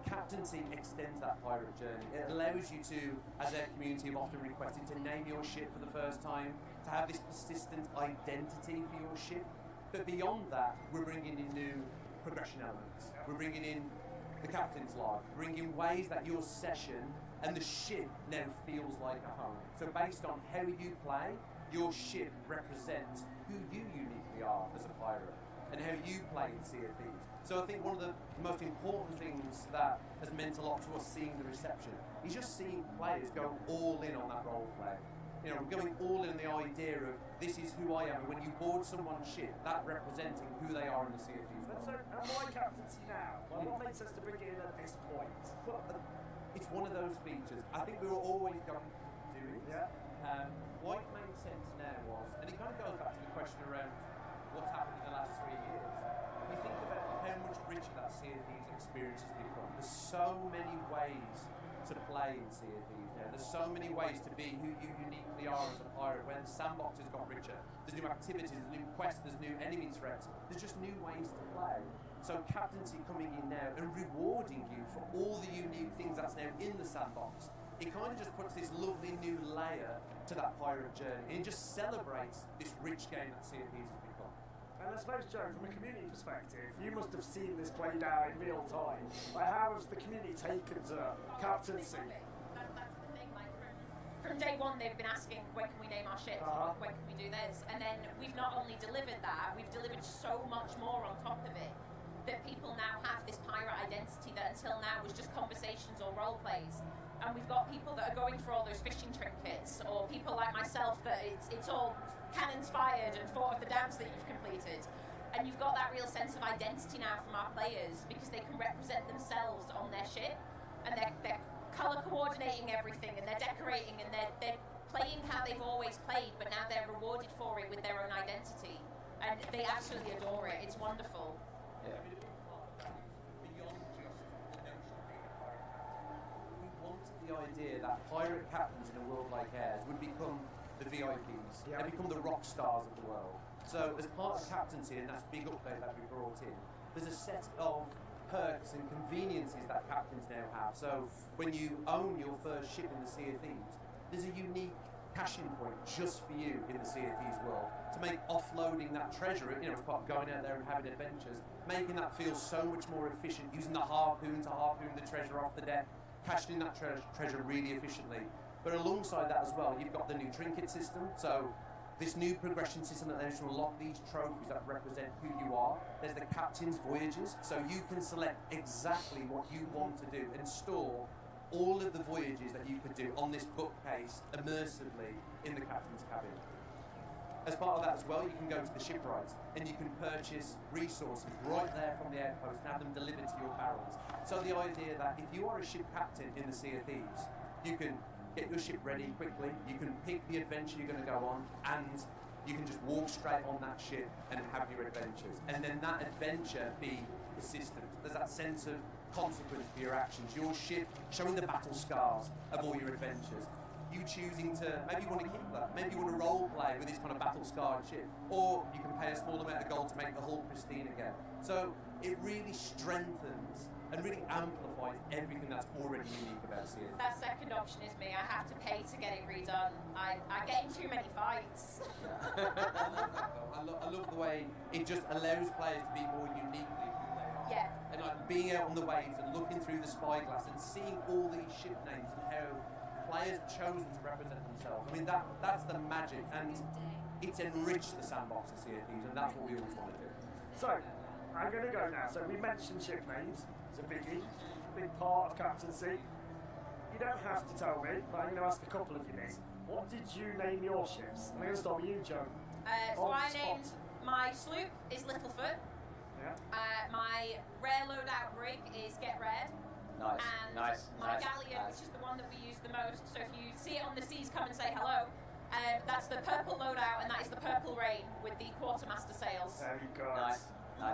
Captaincy extends that pirate journey. It allows you to, as our community have often requested, to name your ship for the first time, to have this persistent identity for your ship. But beyond that, we're bringing in new progression elements. We're bringing in the captain's log, bringing ways that your session and the ship now feels like a home. So based on how you play, your ship represents who you uniquely are as a pirate and how you play in Sea of Thieves. So I think one of the most important things that has meant a lot to us seeing the reception is just seeing players go all in on that role play. You know, going all in the idea of this is who I am, and when you board someone's ship, that representing who they are in the Sea of Thieves. So, and why captaincy now? Like, what makes sense to bring it in at this point? Well, it's one of those features. I think we were always going to do it. Why it made sense now was, and it kind of goes back to the question around what's happened in the last 3 years. You think about how much richer that Sea of Thieves experience has become. There's so many ways to play in Sea of Thieves now. There's so many ways to be who you uniquely are as a pirate. When the sandbox has got richer, there's new activities, there's new quests, there's new enemy threats. There's just new ways to play. So captaincy coming in now and rewarding you for all the unique things that's now in the sandbox, it kind of just puts this lovely new layer to that pirate journey. And it just celebrates this rich game that Sea of Thieves has become. And I suppose, Joe, from a community perspective, you must have seen this played out in real time. Like, how has the community taken to captaincy? That's the thing, like, from day one they've been asking, when can we name our ship? When can we do this? And then we've not only delivered that, we've delivered so much more on top of it, that people now have this pirate identity that until now was just conversations or role plays. And we've got people that are going for all those fishing trinkets, or people like myself that it's all cannons fired and fought of the dams that you've completed. And you've got that real sense of identity now from our players because they can represent themselves on their ship, and they're colour coordinating everything, and they're decorating, and they're playing how they've always played, but now they're rewarded for it with their own identity. And they absolutely adore it. It's wonderful. Yeah. The idea that pirate captains in a world like ours would become the VIPs. They become the rock stars of the world. So as part of captaincy, and that's a big update that we brought in, there's a set of perks and conveniences that captains now have. So when you own your first ship in the Sea of Thieves, there's a unique cashing point just for you in the Sea of Thieves world to make offloading that treasure, you know, as part of going out there and having adventures, making that feel so much more efficient, using the harpoon to harpoon the treasure off the deck, cashing in that treasure really efficiently. But alongside that as well, you've got the new trinket system. So this new progression system that allows you to unlock these trophies that represent who you are. There's the captain's voyages, so you can select exactly what you want to do and store all of the voyages that you could do on this bookcase immersively in the captain's cabin. As part of that as well, you can go to the shipwrights and you can purchase resources right there from the outpost and have them delivered to your barrels. So the idea that if you are a ship captain in the Sea of Thieves, you can get your ship ready quickly, you can pick the adventure you're going to go on, and you can just walk straight on that ship and have your adventures. And then that adventure be persistent. There's that sense of consequence for your actions. Your ship showing the battle scars of all your adventures. You choosing to, maybe you want to keep that, maybe you want to role play with this kind of battle scarred ship, or you can pay a small amount of gold to make the hull pristine again. So it really strengthens and really amplifies everything that's already unique about Sea of Thieves. That second option is me. I have to pay to get it redone. I get in too many fights. I love that though. I love the way it just allows players to be more uniquely who they are. Yeah. And like being out on the waves and looking through the spyglass and seeing all these ship names and how players have chosen to represent themselves. I mean, that's the magic, and it's enriched the sandbox of Sea of Thieves, and that's what we always want to do. So, I'm going to go now. So we mentioned ship names. It's a biggie, a big part of captaincy. You don't have to tell me, but I'm going to ask a couple of you this. what did you name your ships? I'm going to start with you, Joe. So I named my sloop is Littlefoot. Yeah. My rare loadout brig is Get Red. Nice. And my galleon, which is the one that we use the most. So if you see it on the seas, come and say hello. That's the purple loadout, and that is the Purple Rain with the quartermaster sails. There you go. Nice.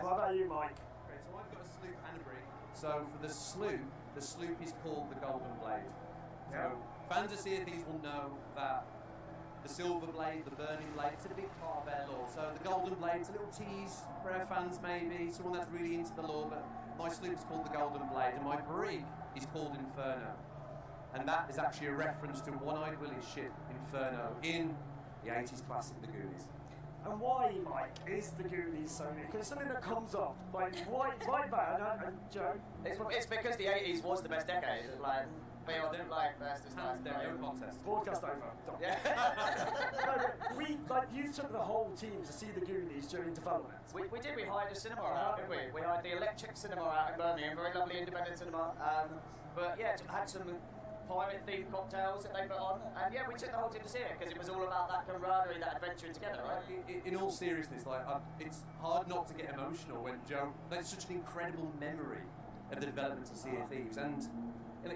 What about you, Mike? Okay, so I've got a sloop and a brig. So for the sloop is called the Golden Blade. Yeah. So fans of Sea of Thieves will know that the Silver Blade, the Burning Blade, it's a big part of their lore. So the Golden Blade's a little tease for our fans maybe, someone that's really into the lore, but my sloop is called the Golden Blade and my brig is called Inferno. And that is actually a reference to One-Eyed Willie's ship, Inferno, in the 80s classic The Goonies. And why, Mike, is the Goonies so new? Because it's something that comes up, like, why bad? And Joe? It's because the 80s was the best decade. Like, people didn't like that's just nice. No contest. Broadcast over. Yeah. You took the whole team to see the Goonies during development. We did. We hired a cinema out, didn't we? We hired the Electric Cinema out in Birmingham, very lovely independent cinema. But yeah, had some pirate-themed cocktails that they put on, and yeah, we took the whole team to see it because it was all about that camaraderie, that adventure together, right? In all seriousness, like it's hard not to get emotional when Joe. That's such an incredible memory of the development of Sea of Thieves, and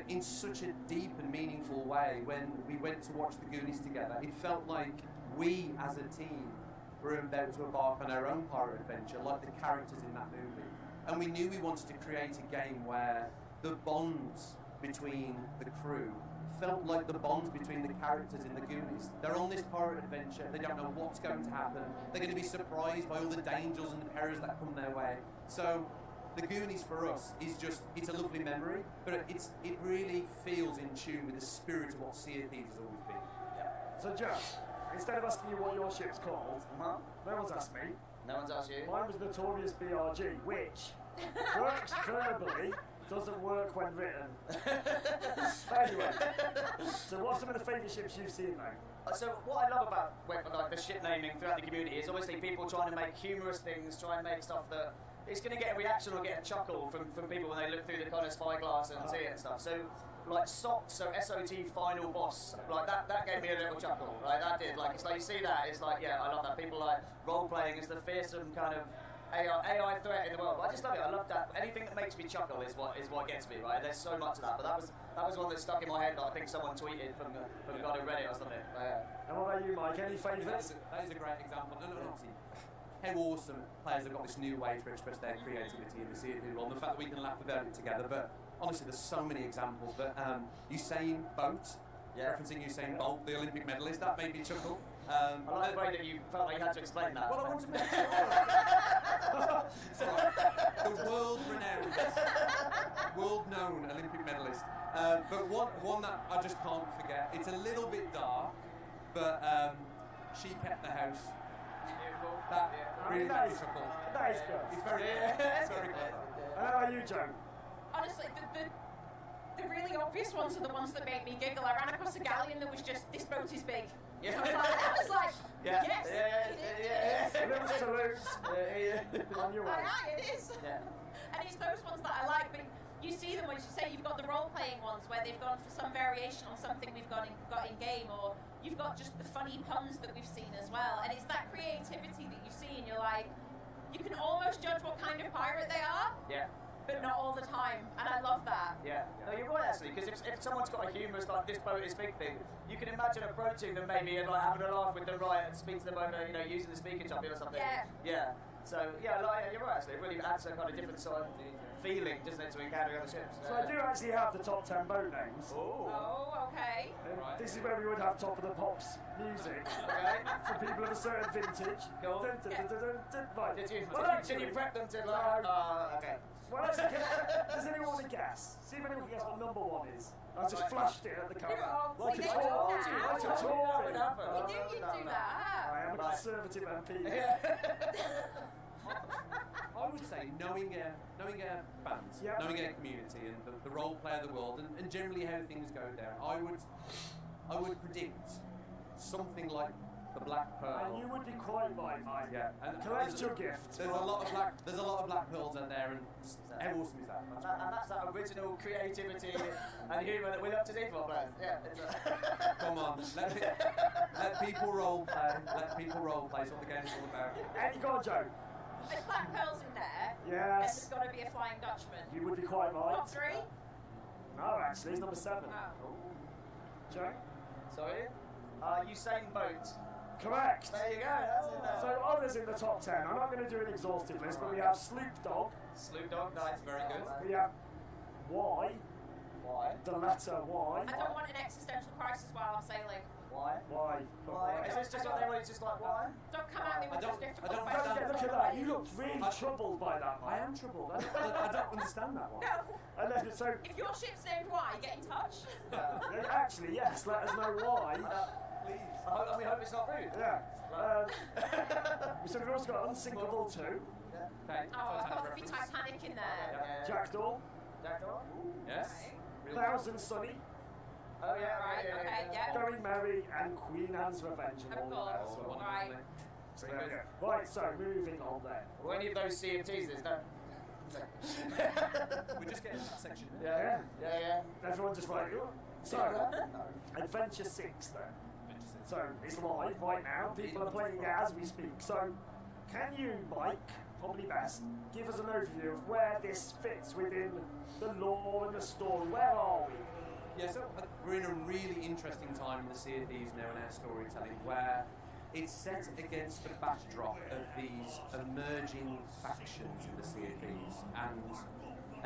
in such a deep and meaningful way, when we went to watch the Goonies together, it felt like we as a team were about to embark on our own pirate adventure, like the characters in that movie. And we knew we wanted to create a game where the bonds between the crew felt like the bonds between the characters in the Goonies. They're on this pirate adventure, they don't know what's going to happen, they're going to be surprised by all the dangers and the perils that come their way. So the Goonies for us is just, it's a lovely memory, but it really feels in tune with the spirit of what Sea of Thieves has always been. Yeah. So Joe, instead of asking you what your ship's called, no one's asked me. No one's asked you. Mine was Notorious BRG, which works verbally, doesn't work when written. Anyway, so what are some of the favourite ships you've seen though? So what I love about like the ship naming throughout the community is obviously people trying to make humorous things, try and make stuff that it's going to get a reaction or get a chuckle from people when they look through the kind of spyglass and see it and stuff. So like SOT, so SOT Final Boss, like that gave me a little chuckle. Like that did. Like it's like you see that, it's like yeah, I love that. People like role playing as the fearsome kind of AI threat in the world. I just love it. I love that. Anything that makes me chuckle is what gets me, right? There's so much of that. But that was one that stuck in my head that I think someone tweeted from the guy who read it or something. And what about you, Mike? Any favourites? That is a great example. No, obviously, how awesome players have got this new way to express their creativity in the Sea of Thieves world, and the fact that we can laugh about it together. But honestly, there's so many examples. But Usain Bolt, referencing Usain Bolt, the Olympic medalist, that made me chuckle. I like the way that you felt like you had to explain that. Well, I want to make sure. The world-renowned, world-known Olympic medalist. But one that I just can't forget. It's a little bit dark, but she kept the house. Beautiful. That really that is chuckle. That is good. It's very good. Very good. And how about you, Joe? Honestly, the really obvious ones are the ones that make me giggle. I ran across a galleon that was just, this boat is big. Yeah. I was like, yeah. yes, A little salute. On your way. It is. Yeah. And it's those ones that I like, but you see them when you say you've got the role-playing ones where they've gone for some variation on something we've got in game, or you've got just the funny puns that we've seen as well. And it's that creativity that you see, and you're like, you can almost judge what kind of pirate they are. Yeah. But not all the time, and I love that. Yeah, no, you're right actually, because if someone's got a humorous like this boat is big thing, you can imagine approaching them maybe and like having a laugh with them, right, and speak to them over, using the speaker choppy or something. Yeah. Yeah. So yeah, you're right actually. It really adds a kind of different sort of feeling, doesn't it, to encountering other ships. So I do actually have the top 10 boat names. Oh, okay. This is where we would have Top of the Pops music. Okay. For people of a certain vintage. Go on. Right. Did you actually, prep them to like? Okay. Well, actually, does anyone want to guess? See if anyone can guess what number one is. I just flashed it at the camera. Like a Tory. You do that. I am a conservative MP. I would say knowing our fans, knowing our community, and the role play of the world, and generally how things go down, I would predict something like The Black Pearl. And you would be quite right, mate. Yeah. And collect your gift. There's a lot of black pearls out there, and how awesome is that? And that's that original creativity and humour that we love to see for players. Yeah. Come on, let people role play. Let people role play. Is what the game's all about. Any go on, Joe. There's black pearls in there. Yes. There's got to be a Flying Dutchman. You would be quite right. Top 3? No, actually, it's number 7. Oh. Joe? Sorry? Usain Bolt. Correct. There you go, that's in there. So others in the top 10. I'm not going to do an exhaustive list, but we have Sloop Dog. Sloop Dog, nice, very good. We have Y. Why? The letter Y. I don't want an existential crisis while I'm sailing. Why? Why? Is this just what they want? Just like why? Don't come at me with those difficult questions. Yeah, look at that. You look really troubled by that. I am troubled. I don't understand that one. No. And then, so, If your ship's named Y, get in touch. actually, yes, let us know why. Please. We hope it's not rude. Yeah. So we've also got Unsinkable 2. Okay. Oh, I've got to be Titanic in there. Jackdaw. Jackdaw? Yes. Thousand Sunny. Oh yeah, Right, okay, yeah. Going Merry and Queen Anne's Revenge. Of course. Right. So, yeah. Right, so moving on then. Well, any of those CFTs, there's no. We're just getting to that section. Yeah. Yeah. Everyone just like, "Ooh." So, Adventure 6 then. So, it's live right now. People are playing it as we speak. So, can you, Mike, probably best, give us an overview of where this fits within the lore and the story? Where are we? Yeah, so we're in a really interesting time in the Sea of Thieves now in our storytelling, where it's set against the backdrop of these emerging factions in the Sea of Thieves. And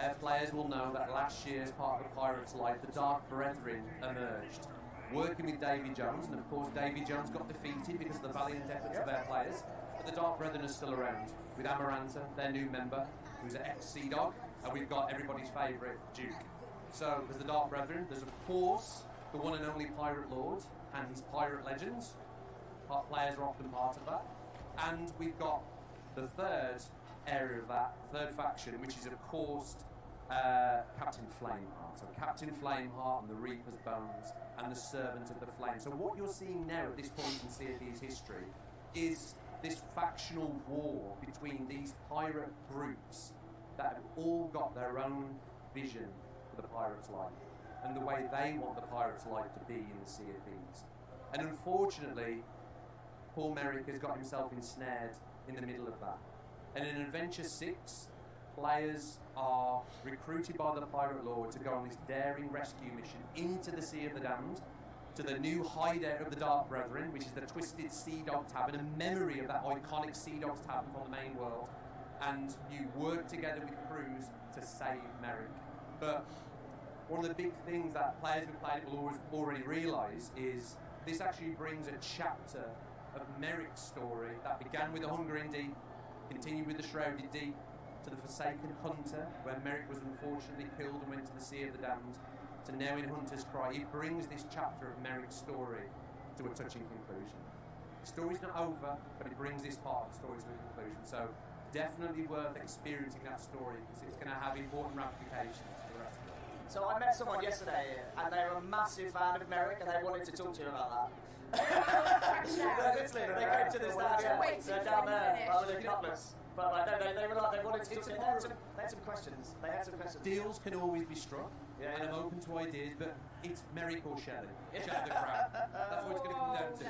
our players will know that last year, as part of the Pirates' Life, the Dark Brethren emerged, working with Davy Jones, and of course Davy Jones got defeated because of the valiant efforts of our players, but the Dark Brethren are still around, with Amaranta, their new member, who's an ex-Sea Dog, and we've got everybody's favourite, Duke. So there's the Dark Brethren, there's of course the one and only Pirate Lord and his pirate legends. Our players are often part of that. And we've got the third area of that, third faction, which is of course Captain Flameheart. So Captain Flameheart and the Reaper's Bones and the Servant of the Flame. So what you're seeing now at this point in Sea of Thieves history is this factional war between these pirate groups that have all got their own vision for the pirate's life and the way they want the pirate's life to be in the Sea of Thieves. And unfortunately, Paul Merrick has got himself ensnared in the middle of that. And in Adventure 6, players are recruited by the Pirate Lord to go on this daring rescue mission into the Sea of the Damned, to the new hideout of the Dark Brethren, which is the Twisted Sea Dog Tavern, a memory of that iconic Sea Dogs Tavern from the main world. And you work together with crews to save Merrick. But one of the big things that players who played it will already realise is this actually brings a chapter of Merrick's story that began with the Hungering Deep, continued with the Shrouded Deep, to the Forsaken Hunter, where Merrick was unfortunately killed and went to the Sea of the Damned, to now in Hunter's Cry. It brings this chapter of Merrick's story to a touching conclusion. The story's not over, but it brings this part of the story to a conclusion. So definitely worth experiencing that story, because it's going to have important ramifications for the rest of it. So I met someone yesterday, and they were a massive fan of Merrick, and they wanted to talk to you about that. Literally, they came to this down there, with the cutlass. But like, they were like, they wanted to talk to you. They had some questions. Deals can always be struck, and I'm open to ideas, but it's Merrick or Shelley. Shelley the Crown. That's what it's going to come down to.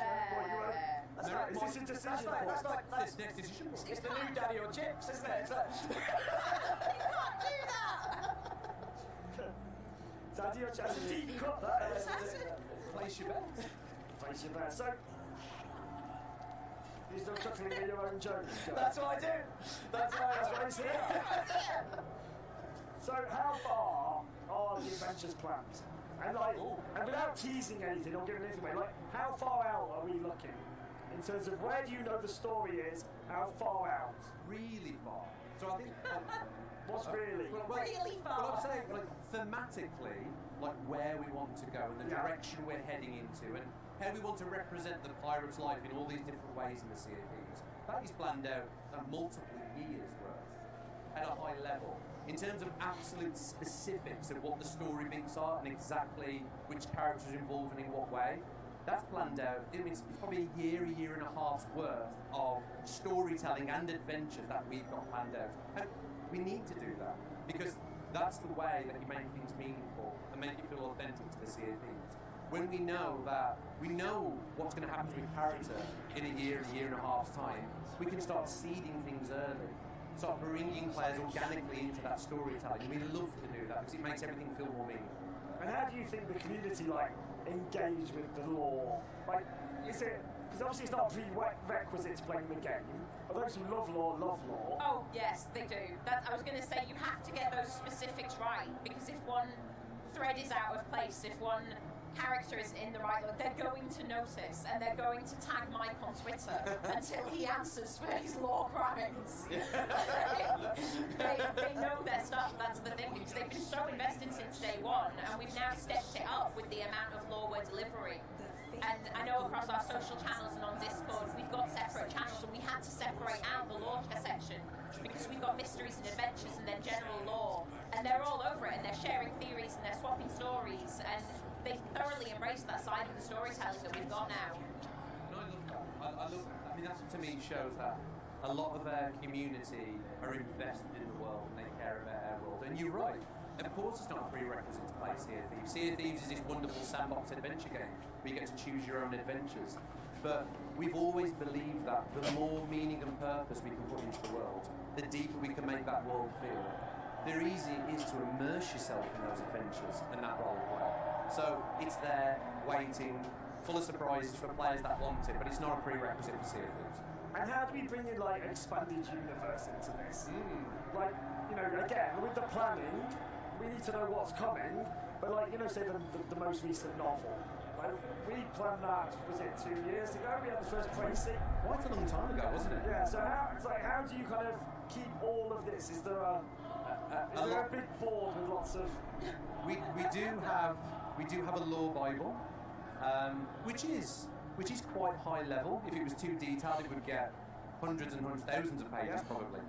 Is this a decision? That's next decision. It's the new Daddy or Chips, isn't it? It's like, You can't do that! Daddy or Chips? It's a deep cut, that is. Place your bet. Place your bet. So, you're still chuckling at your own jokes, Joe? that's what I do. That's what I see. So, how far are the adventures planned? And like, and without teasing anything or giving anything away, like, how far out are we looking? In terms of where do you know the story is, how far out? Really far. So I think... What's really? Really far. Well, I'm saying, like, thematically, like, where we want to go and the direction we're heading into and how we want to represent the pirate's life in all these different ways in the Sea of Thieves. That is planned out multiple years' worth at a high level. In terms of absolute specifics of what the story beats are and exactly which characters are involved and in what way, That's planned out. I mean, it's probably a year and a half's worth of storytelling and adventures that we've got planned out. And we need to do that because that's the way that you make things meaningful and make it feel authentic to the Sea of Thieves. When we know what's going to happen to a character in a year and a half's time, we can start seeding things early. Start bringing players organically into that storytelling. We love to do that because it makes everything feel more meaningful. And how do you think the community engage with the lore? Is it, because obviously it's not a prerequisite to playing the game, but those who love lore. Oh yes, they do. I was going to say you have to get those specifics right, because if one thread is out of place, if one character is in the right look, they're going to notice, and they're going to tag Mike on Twitter until he answers for his lore crimes. they know their stuff, that's the thing, because they've been so invested since day one, and we've now stepped it up with the amount of lore we're delivering. And I know across our social channels and on Discord, we've got separate channels, and we had to separate out the lore section, because we've got mysteries and adventures and then general lore, and they're all over it, and they're sharing theories, and they're swapping stories, and they thoroughly embrace that side of the storytelling that we've got now. No, I love that. I mean, that to me shows that a lot of our community are invested in the world and they care about our world. And you're right. Of course, it's not a prerequisite to play Sea of Thieves. Sea of Thieves is this wonderful sandbox adventure game where you get to choose your own adventures. But we've always believed that the more meaning and purpose we can put into the world, the deeper we can make that world feel. The easier it is to immerse yourself in those adventures and that role play. So it's there, waiting, full of surprises for players that want it, but it's not a prerequisite for Sea of Thieves. And how do we bring in an expanded universe into this? Again, with the planning, we need to know what's coming, but say the most recent novel. We planned that, was it 2 years ago? We had the first pricing. Quite a long time ago, wasn't it? Yeah, so how do you kind of keep all of this? Is there a big board with lots of... We do have a lore Bible, which is quite high level. If it was too detailed, it would get hundreds, thousands of pages probably.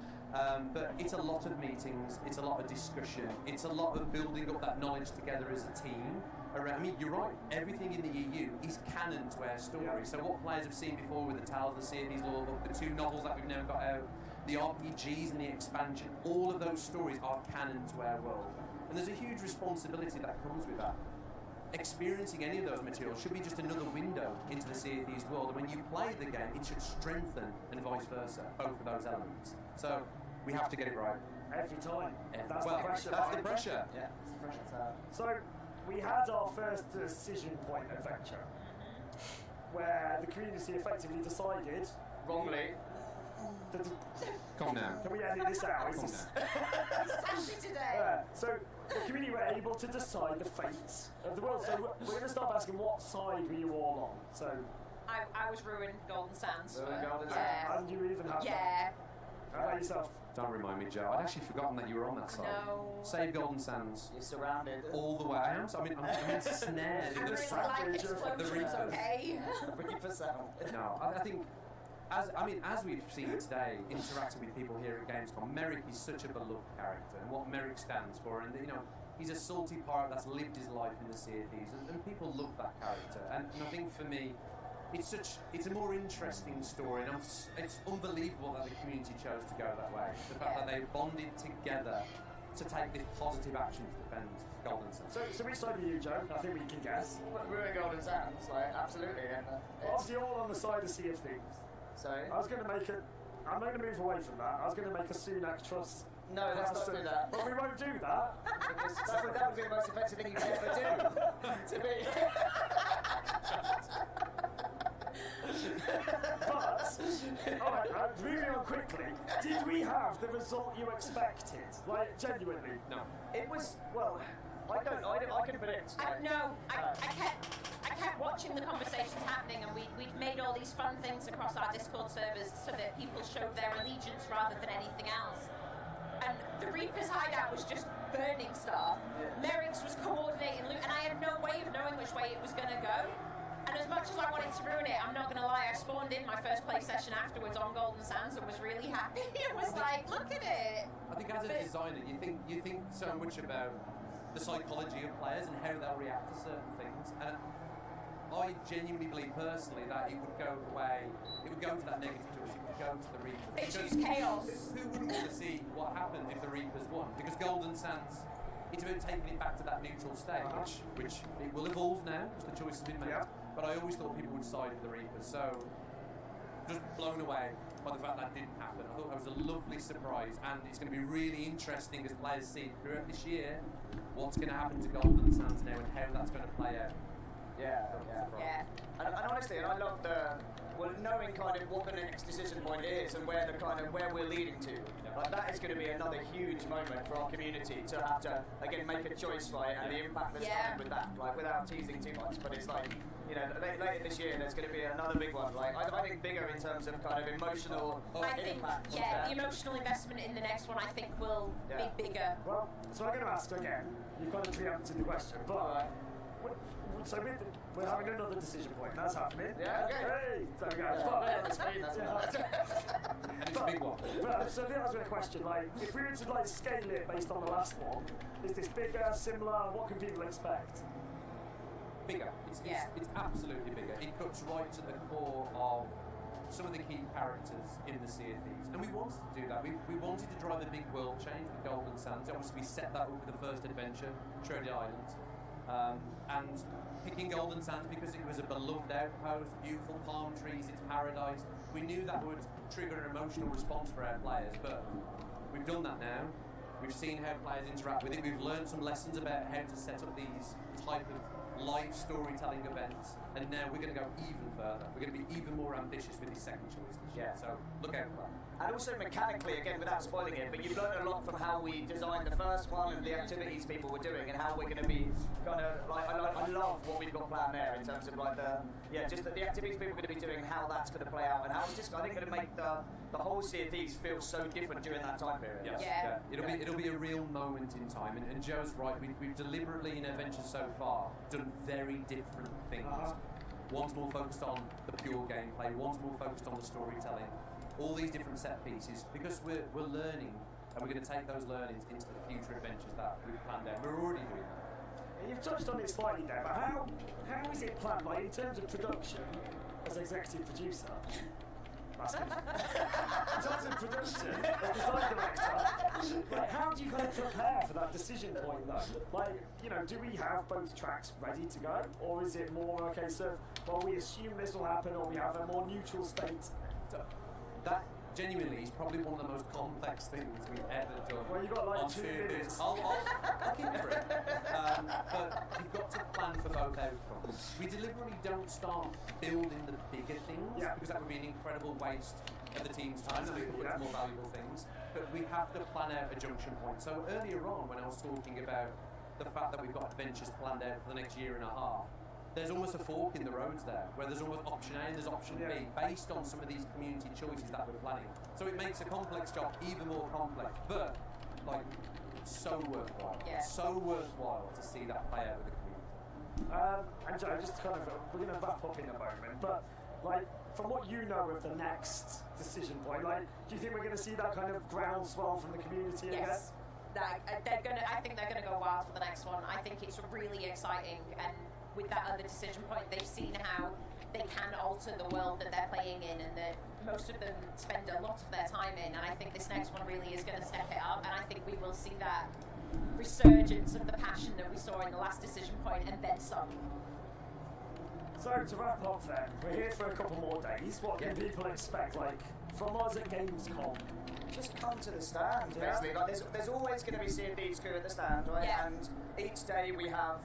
But it's a lot of meetings, it's a lot of discussion, it's a lot of building up that knowledge together as a team. I mean, you're right, everything in the EU is canon to our story. So what players have seen before with the Tales of the Sea of Thieves lore book, the 2 novels that we've now got out, the RPGs and the expansion, all of those stories are canon to our world. And there's a huge responsibility that comes with that. Experiencing any of those materials should be just another window into the Sea of Thieves world, and when you play the game, it should strengthen and vice versa, both of those elements. So we have to get it right. Every time. That's the pressure. That's the pressure. Yeah, it's the pressure. So we had our first decision point adventure, where the community effectively decided... Wrongly. Come on now. Can we edit this out? It's actually today. So the community were able to decide the fates of the world. So we're going to start asking, what side were you all on? So I was ruined Golden Sands. And you even have that? How about yourself? Don't remind me, Joe. I'd actually forgotten that you were on that side. No. Save Golden Sands. You're surrounded. All the way. I'm snared in the savage of the reefs. Okay. Ready for sound. No, I think... As we've seen today, interacting with people here at Gamescom, Merrick is such a beloved character, and what Merrick stands for, and he's a salty pirate that's lived his life in the Sea of Thieves, and people love that character. And I think for me, it's a more interesting story, and it's unbelievable that the community chose to go that way. The fact that they bonded together to take this positive action to defend Golden Sands. So which side are you, Joe? I think we can guess. We're in Golden Sands, absolutely. And obviously all on the side of Sea of Thieves. So I'm going to move away from that. I was going to make a Sunak trust. No, let's not do that. But we won't do that. that would be the most effective thing you could ever do. To me. But, alright, moving on quickly, did we have the result you expected? Genuinely? No. It was, I couldn't predict. I kept watching the conversations happening, and we'd made all these fun things across our Discord servers so that people showed their allegiance rather than anything else. And the Reaper's hideout was just burning stuff. Yeah. Merrick's was coordinating loot, and I had no way of knowing which way it was going to go. And as much as I wanted to ruin it, I'm not going to lie, I spawned in my first play session afterwards on Golden Sands and was really happy. It was like, look at it. I think as a designer, you think so much about the psychology of players and how they'll react to certain things. And I genuinely believe personally that it would go away, it would go to that negative choice, it would go to the Reapers. They choose chaos. Who wouldn't want to see what happened if the Reapers won? Because Golden Sands, it's about taking it back to that neutral state, which it will evolve now, because the choice has been made. But I always thought people would side with the Reapers, so just blown away by the fact that didn't happen. I thought that was a lovely surprise, and it's going to be really interesting as players see throughout this year what's going to happen to Golden Sands now and how that's going to play out. And honestly, I love knowing kind of what the next decision point is and where we're leading to. Like that is going to be another huge moment for our community to have to again make a choice, right? And the impact that's coming with that, like without teasing too much. But it's like, you know, later this year there's going to be another big one. Like I think bigger in terms of kind of emotional impact. The emotional investment in the next one I think will be bigger. Well, so I'm going to ask again. You've kind of preempted the question, but so we're having another decision point. That's happening. Yeah, okay. Hey, there we go. And it's a big one. But, so the answer to the question, like, if we were to like scale it based on the last one, is this bigger, similar? What can people expect? Bigger. It's absolutely bigger. It cuts right to the core of some of the key characters in the Sea of Thieves. And we wanted to do that. We wanted to drive a big world change with Golden Sands. Obviously, we set that up with the first adventure, Treasure Island. And picking Golden Sands because it was a beloved outpost, beautiful palm trees, it's paradise. We knew that would trigger an emotional response for our players, but we've done that now. We've seen how players interact with it. We've learned some lessons about how to set up these type of live storytelling events, and now we're going to go even further. We're going to be even more ambitious with the second choice this year, so look out for that. And also mechanically, again, without spoiling it, but you've learned a lot from how we designed the first one and the activities people were doing, and how we're going to be kind of like, I love what we've got planned there in terms of like just the activities people are going to be doing, and how that's going to play out, and how it's just, I think, going to make the whole Sea of Thieves feel so different during that time period. Yes. It'll be a real moment in time, and Joe's right. We've deliberately in Adventures so far done very different things. One's more focused on the pure gameplay, one's more focused on the storytelling. All these different set pieces, because we're learning, and we're going to take those learnings into the future adventures that we've planned out. We're already doing that. You've touched on it slightly there, but how is it planned? Like in terms of production, as executive producer. In terms of production, as design director, like how do you kind of prepare for that decision point though? Like, you know, do we have both tracks ready to go, or is it more a case of, well, we assume this will happen, or we have a more neutral state? That genuinely is probably one of the most complex things we've ever done. Well, you've got like on 2 minutes. I'll keep it brief. But you've got to plan for both outcomes. We deliberately don't start building the bigger things, because that would be an incredible waste of the team's time, and we could put more valuable things. But we have to plan out a junction point. So earlier on, when I was talking about the fact that we've got adventures planned out for the next year and a half, there's almost a fork in the roads there, where there's almost option A and there's option B, based on some of these community choices that we're planning. So it makes a complex job even more complex, but like so worthwhile. So worthwhile to see that play out with the community. And Joe, just kind of, we're going to wrap up in a moment, but like from what you know of the next decision point, like do you think we're going to see that kind of groundswell from the community? Yes. I think they're going to go wild for the next one. I think it's really exciting, and with that other decision point, they've seen how they can alter the world that they're playing in, and that most of them spend a lot of their time in, and I think this next one really is going to step it up, and I think we will see that resurgence of the passion that we saw in the last decision point, and then some. So to wrap up then, we're here for a couple more days. What can people expect, like, from us at Gamescom? Just come to the stand, basically. Like, there's always going to be Sea of Thieves crew at the stand, right? And each day we have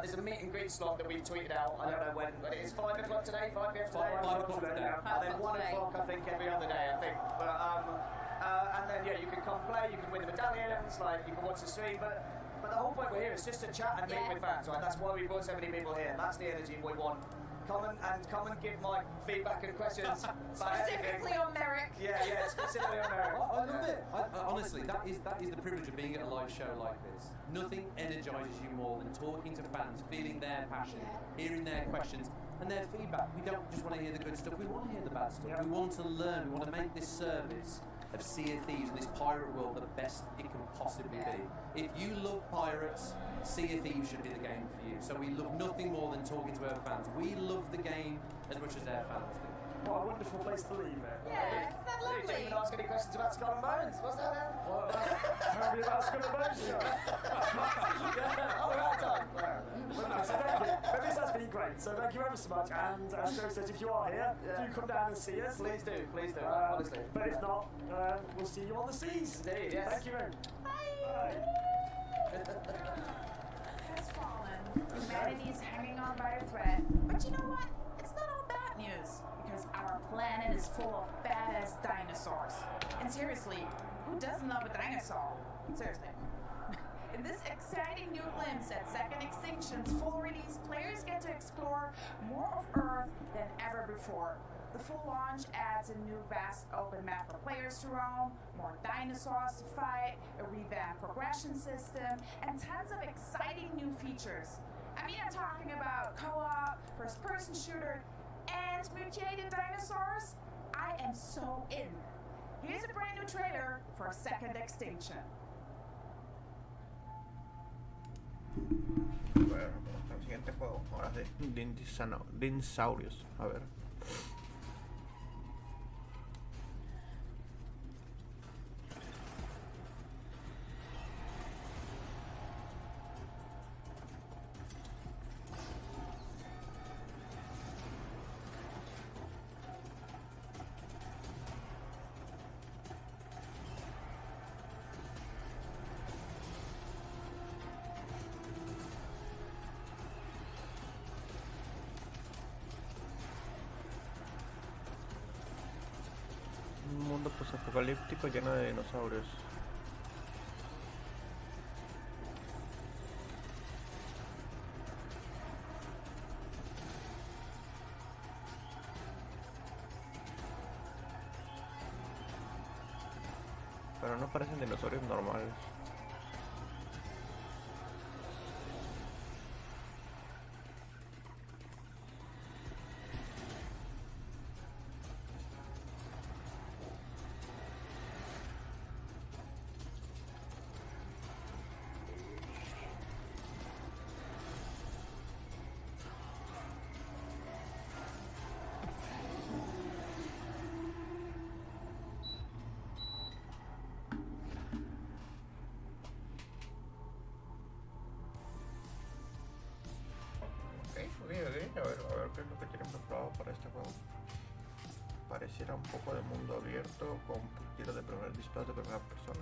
there's a meet and greet slot that we've tweeted out. I don't know when, but it's 5 o'clock today, 5 p.m. today? 5 o'clock today. And then 1 o'clock, I think, every other day, I think. But, and then, you can come play, you can win the medallions, like, you can watch the stream, but the whole point we're here is just to chat and meet with fans, right? That's why we brought so many people here. That's the energy we want. Come and give my feedback and questions. Specifically on Merrick. Yeah, specifically on Merrick. I love it. Honestly, that is the privilege of being at a live show like this. Nothing energises you more than talking to fans, feeling their passion, hearing their questions and their feedback. We don't just want to hear the good stuff, we want to hear the bad stuff. We want to learn, we want to make this service of Sea of Thieves and this pirate world the best it can possibly be. If you love pirates, Sea of Thieves should be the game for you. So we love nothing more than talking to our fans. We love the game as much as our fans do. What a wonderful place to leave it. Yeah, isn't that You lovely? didn't even ask any questions about Skull and Bones. What's that then? Tell me about Skull and Bones show. Oh, we're out of time. Well, no, so thank you. But this has been great. So thank you ever so much. And as Joe says, if you are here, do come down and see us. Please do, honestly. But if not, we'll see you on the seas. Indeed, yes. Thank you very much. Bye. Has fallen. Humanity is hanging on by a thread. But you know what? It's not all bad news. Because our planet is full of badass dinosaurs. And seriously, who doesn't love a dinosaur? Seriously. In this exciting new glimpse at Second Extinction's full release, players get to explore more of Earth than ever before. The full launch adds a new vast open map for players to roam, more dinosaurs to fight, a revamped progression system, and tons of exciting new features. I mean, I'm talking about co-op, first-person shooter, and mutated dinosaurs. I am so in. Here's a brand new trailer for Second Extinction. Bueno, vamos al siguiente juego. Ahora sí, Dinosaurios. A ver. Un mundo posapocalíptico lleno de dinosaurios. Pero no parecen dinosaurios normales. A ver qué es lo que tienen preparado para este juego. Pareciera un poco de mundo abierto con tiros de disparos de primera persona.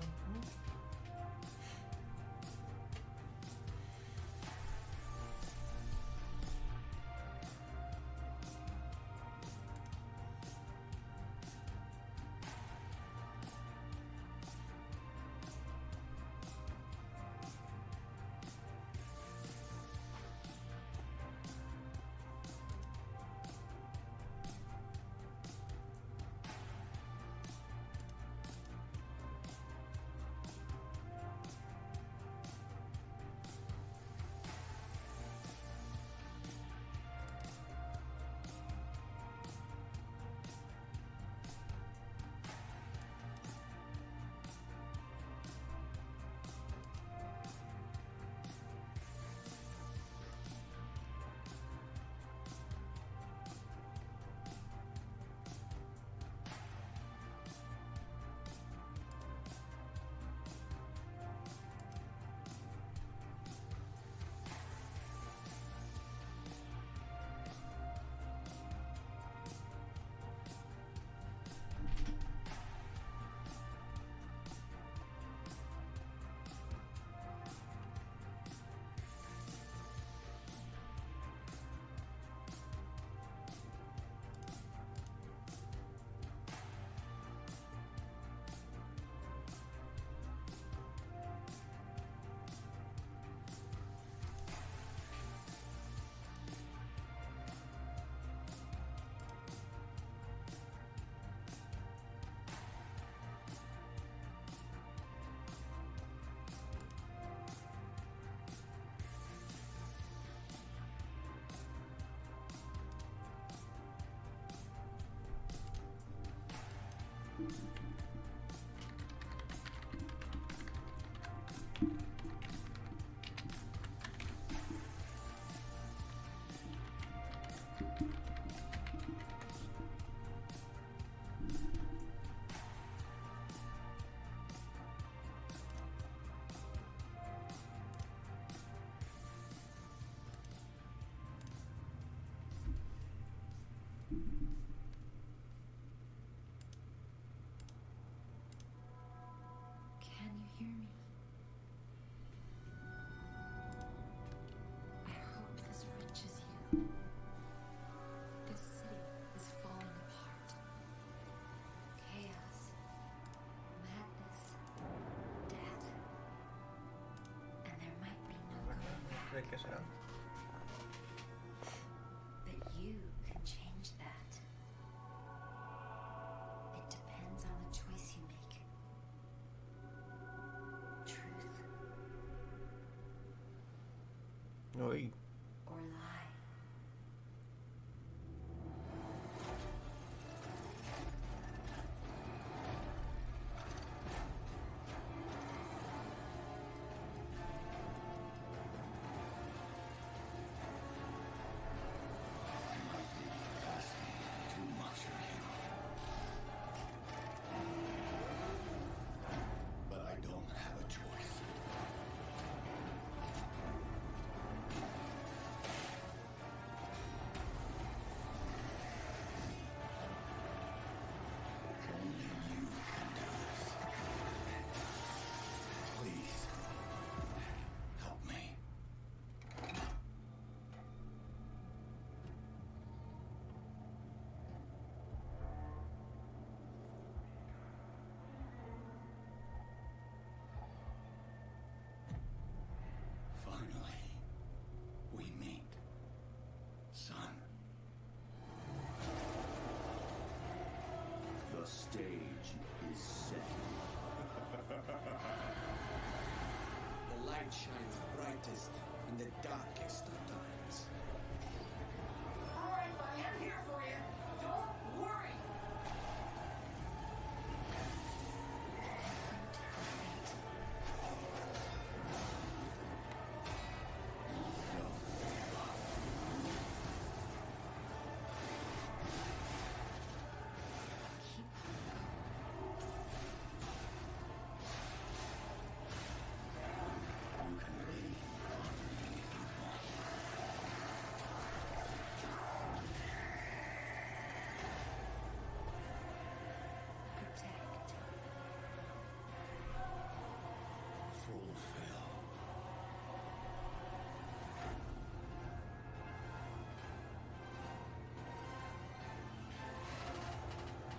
¿De qué será? But you can change that. It depends on the choice you make. Truth Uy. or lie. Too much of you. But I don't have a choice. Only you can do this. Please, help me. Finally, we meet, son. The stage is set. The light shines brightest in the darkest of times. All right, buddy, I'm here for you. Don't worry. You can leave on me if you want. Protect. Fulfill.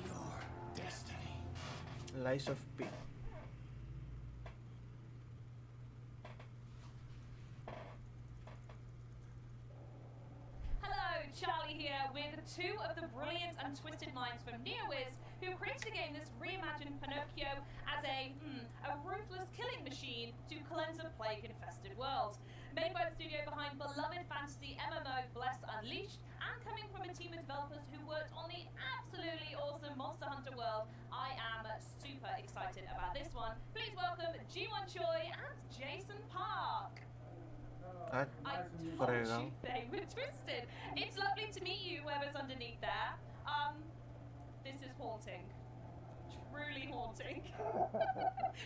Your destiny. Lies of P. Hello, Charlie here with two of the brilliant and twisted minds from NeoWiz who created a game that's reimagined Pinocchio as a ruthless killing machine to cleanse a plague-infested world. Made by the studio behind beloved fantasy MMO Blessed Unleashed and coming from a team of developers who worked on the absolutely awesome Monster Hunter world, I am super excited about this one. Please welcome Ji-won Choi and Jason Park. I told you they were twisted. It's lovely to meet you, whoever's underneath there. This is haunting. Truly haunting.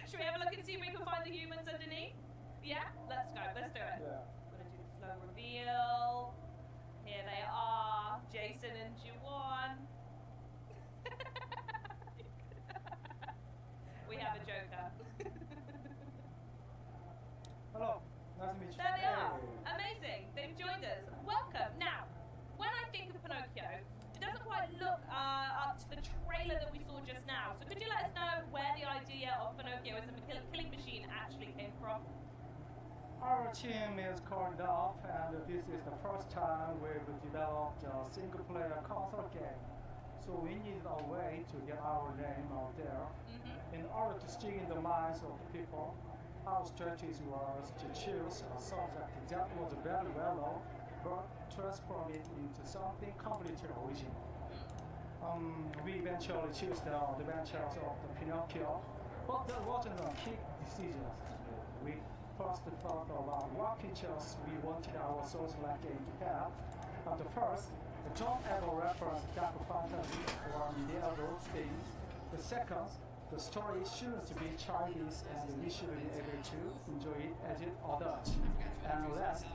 Should we have a look and see if we can find the humans underneath? Yeah? Let's go. Let's do it. Yeah. Gonna do the slow reveal. Here they are. Jason and Ji-won. We have a joker. Hello. Nice to meet you. There they are. Amazing. They've joined us. Welcome. Now, when I think of Pinocchio, it doesn't quite look up to the trailer that we saw just now. So could you let us know where the idea of Pinocchio as a killing machine actually came from? Our team is called off, and this is the first time we've developed a single-player console game. So we needed a way to get our name out there. In order to stick in the minds of the people, our strategy was to choose a subject that was very well known, but transform it into something completely original. We eventually chose the adventures of the Pinocchio, but there wasn't a quick decision. We first thought about what features we wanted our Souls-like game to have. And the first, don't ever reference dark fantasy or medieval themes. The second, the story shouldn't be childish and we should be able to enjoy it as an adult. And last,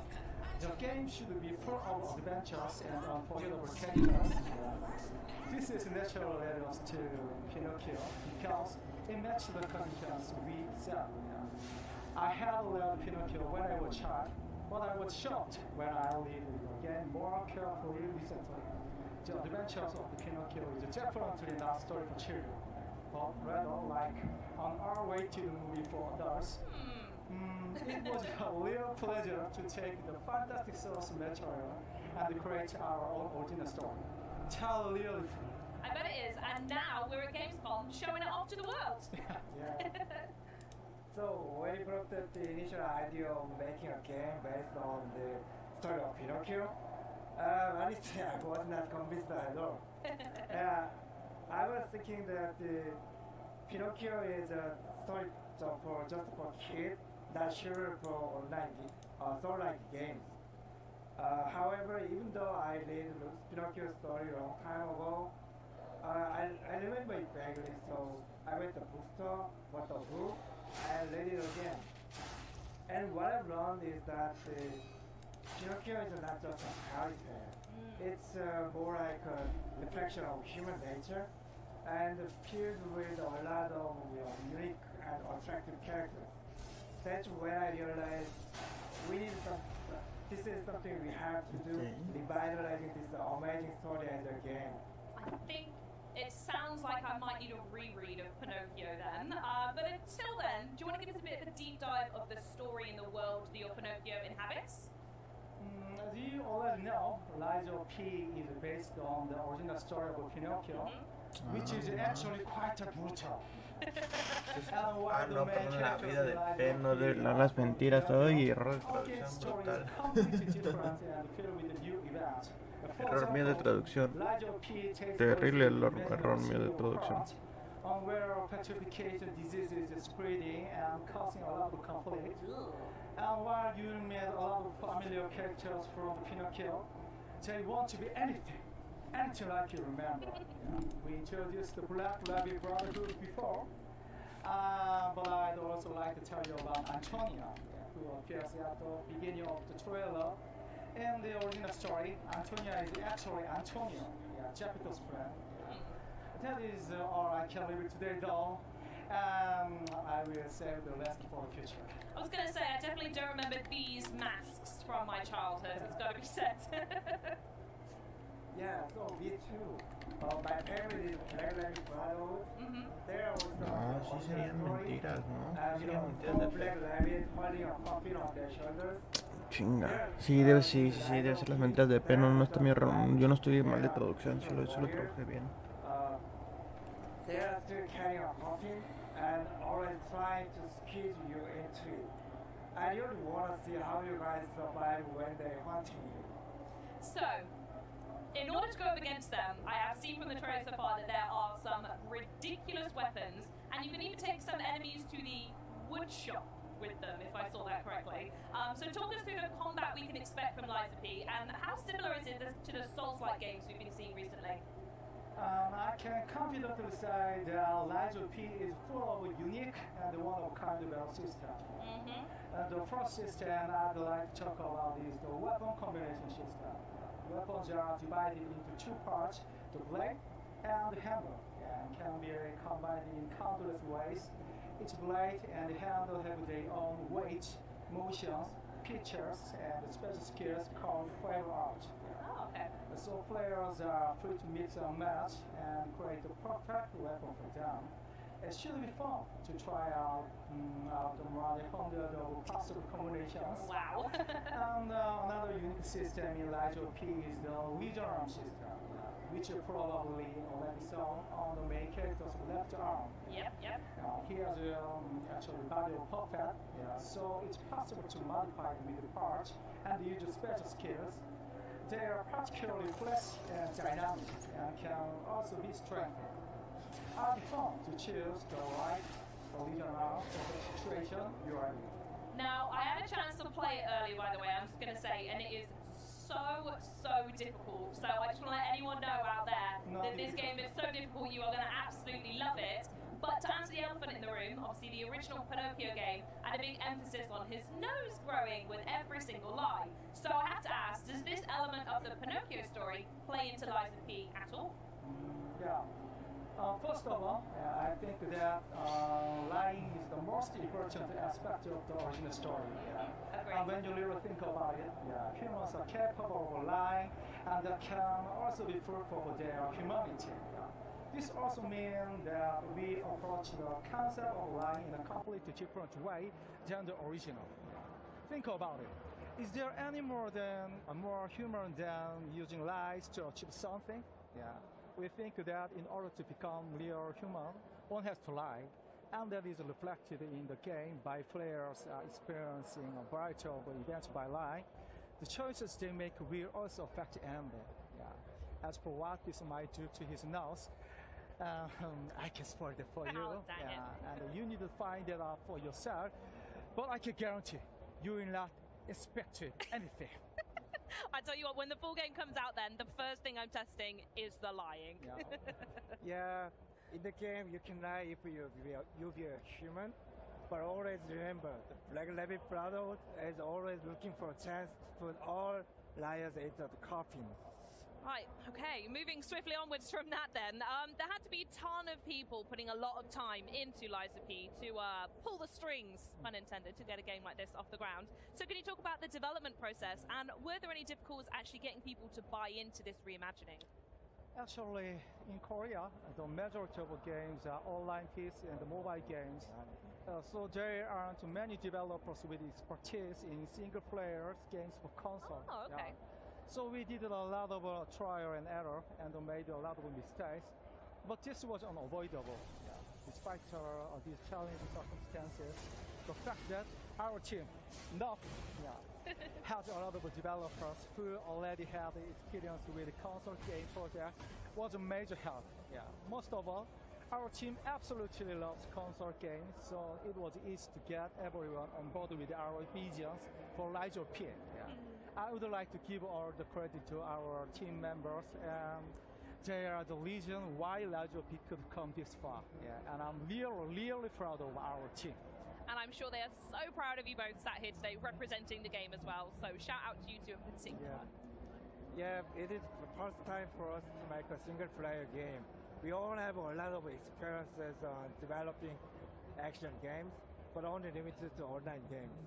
the game should be full of adventures and unforgettable characters. This is natural led us to Pinocchio because it matched the conditions we set. I had learned Pinocchio when I was a child, but I was shocked when I read it again more carefully recently. The adventures of the Pinocchio is definitely not a story for children, but rather like on our way to the movie for adults. It was a real pleasure to take the fantastic source material and create our own original story. Totally free. I bet it is, and now we're at Gamescom showing it off to the world. Yeah. So when you brought up the initial idea of making a game based on the story of Pinocchio, honestly, I was not convinced at all. I was thinking that Pinocchio is a story just for kids, not sure for online like games. However, even though I read Pinocchio story a long time ago, I remember it vaguely, so I went to the bookstore, bought the book, and read it again. And what I've learned is that Pinocchio is not just a fairy tale. It's more like a reflection of human nature, and filled with a lot of unique and attractive characters. That's when I realized this is something we have to do, revitalizing this amazing story as a game. I think it sounds like I might need a reread of Pinocchio then. But until then, do you want to give us a bit of a deep dive of the story and the world that your Pinocchio inhabits? As you already know, Lies of P is based on the original story of Pinocchio, which is actually quite brutal. No, perdón, la vida de Peno, de las mentiras, todo y error de traducción brutal. Error mío de traducción. Terrible error mío de traducción. Where petrification disease is spreading and causing a lot of conflict. And while you met a lot of familiar characters from Pinocchio, they want to be anything like you remember. We introduced the Black Rabbit Brotherhood before, but I'd also like to tell you about Antonia, who appears at the beginning of the trailer. In the original story, Antonia is actually Antonio, Geppetto's friend. That is all I can leave it today, though. I will save the rest for the future. I was going to say, I definitely don't remember these masks from my childhood, it's got to be said. Yeah, so me too. My parents is Black Rabbit Brotherhood. There was sí serían mentiras, ¿no? Serían mentiras de Black Rabbit holding a puppy on their shoulders. Chinga. Sí, debe ser las mentiras de Peno. No está mi error. Yo no estoy mal de traducción, solo trabajé bien. They are still carrying a coffin and always trying to squeeze you into it. I really want to see how you guys survive when they're hunting you. So, in order to go up against them, I have seen from the trailer so far that there are some ridiculous weapons, and you can even take some enemies to the wood shop with them, if I saw that correctly. So talk us through the combat we can expect from Lies of P, and how similar is it to the Souls-like games we've been seeing recently? I can confidently say that Lies of P is full of unique and one-of-a-kind battle system. The first system I'd like to talk about is the weapon combination system. Weapons are divided into two parts, the blade and the handle, and can be combined in countless ways. Each blade and handle have their own weight, motions, pictures, and special skills called flavor art. So players are free to mix and match and create the perfect weapon for them. It should be fun to try out the more than 100 of possible combinations. Wow. And another unique system in Lies of P is the Legion arm system, which you probably already saw on the main character's left arm. Yep. Here's actually body of perfect, so it's possible to modify it with the parts and use your special skills. They are particularly flex and dynamic and can also be strengthened. It'll be fun to choose the right Legion arm for the situation you are in. Now, I had a chance to play it earlier, by the way, I'm just going to say, and it is so difficult. So I just want to let anyone know out there that this game is so difficult, you are going to absolutely love it. But to answer the elephant in the room, obviously the original Pinocchio game had a big emphasis on his nose growing with every single line. So I have to ask, does this element of the Pinocchio story play into Lies of P at all? Yeah. First of all, I think that lying is the most important aspect of the original story. When you really think about it, humans are capable of lying, and that can also be fruitful for their humanity. This also means that we approach the concept of line in a completely different way than the original. Think about it. Is there any more human than using lies to achieve something? Yeah. We think that in order to become real human, one has to lie, and that is reflected in the game by players experiencing a variety of events by lie. The choices they make will also affect the ending. Yeah. As for what this might do to his nose, I can spoil it for you. And you need to find it out for yourself. But I can guarantee you will not expect anything. I tell you what, when the full game comes out, then the first thing I'm testing is the lying. Yeah, in the game you can lie if you're a human, but always remember the Black Rabbit Brotherhood is always looking for a chance to put all liars into the coffin. Right, okay, moving swiftly onwards from that then. There had to be a ton of people putting a lot of time into Liza P to pull the strings, pun intended, to get a game like this off the ground. So can you talk about the development process, and were there any difficulties actually getting people to buy into this reimagining? Actually, in Korea, the majority of games are online PC and mobile games. So there aren't many developers with expertise in single-player games for console. Oh, okay. Yeah. So we did a lot of trial and error and made a lot of mistakes, but this was unavoidable. Yeah. Despite these challenging circumstances, the fact that our team had a lot of developers who already had experience with console game projects was a major help. Yeah. Most of all, our team absolutely loves console games, so it was easy to get everyone on board with our visions for Liza P. Yeah. I would like to give all the credit to our team members, and they are the reason why Liza P could come this far. Yeah, and I'm really proud of our team. And I'm sure they are so proud of you both sat here today representing the game as well. So shout out to you two in particular. Yeah, it is the first time for us to make a single-player game. We all have a lot of experiences on developing action games, but only limited to online games.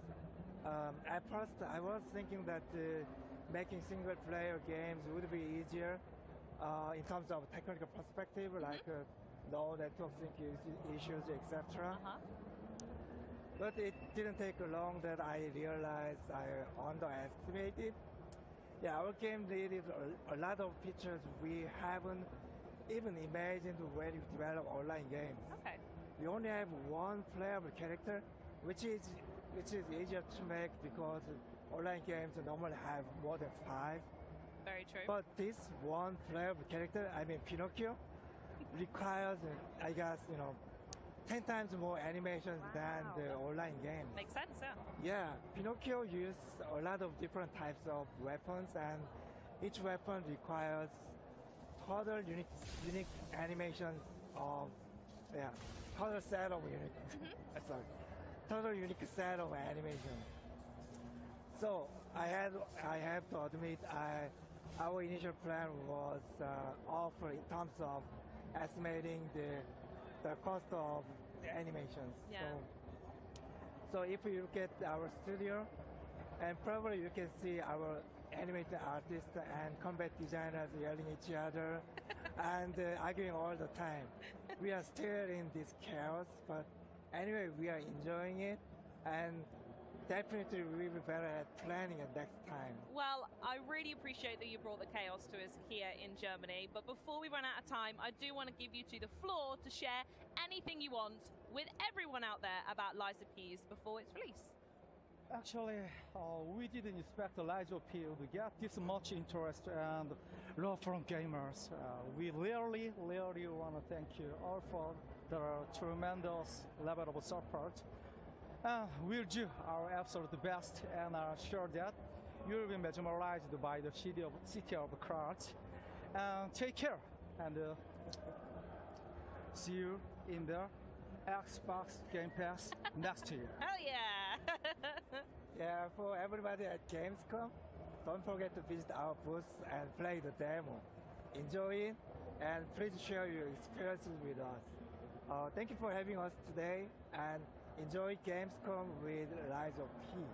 At first, I was thinking that making single-player games would be easier in terms of technical perspective, like no network sync issues, etc. But it didn't take long that I realized I underestimated. Yeah, our game needed a lot of features we haven't even imagined when we develop online games. Okay. We only have one playable character, which is easier to make because online games normally have more than 5. Very true. But this one playable character, I mean Pinocchio, requires, I guess, 10 times more animations than the online games. Makes sense, yeah. Yeah, Pinocchio uses a lot of different types of weapons, and each weapon requires total unique animations of, total set of total unique set of animations. So I have to admit, our initial plan was off in terms of estimating the cost of the animations. Yeah. So if you look at our studio, and probably you can see our animator artists and combat designers yelling at each other and arguing all the time. We are still in this chaos, but anyway, we are enjoying it, and definitely we will be better at planning it next time. Well, I really appreciate that you brought the chaos to us here in Germany, but before we run out of time, I do want to give you the floor to share anything you want with everyone out there about Liza P's before its release. Actually, we didn't expect Liza P to get this much interest and love from gamers. We really want to thank you all for the tremendous level of support. We'll do our absolute best, and are sure that you will be mesmerized by the city of cards. Take care, and see you in the Xbox Game Pass next year. Hell yeah! Yeah, for everybody at Gamescom, don't forget to visit our booth and play the demo. Enjoy it, and please share your experiences with us. Thank you for having us today, and enjoy Gamescom with Liza P.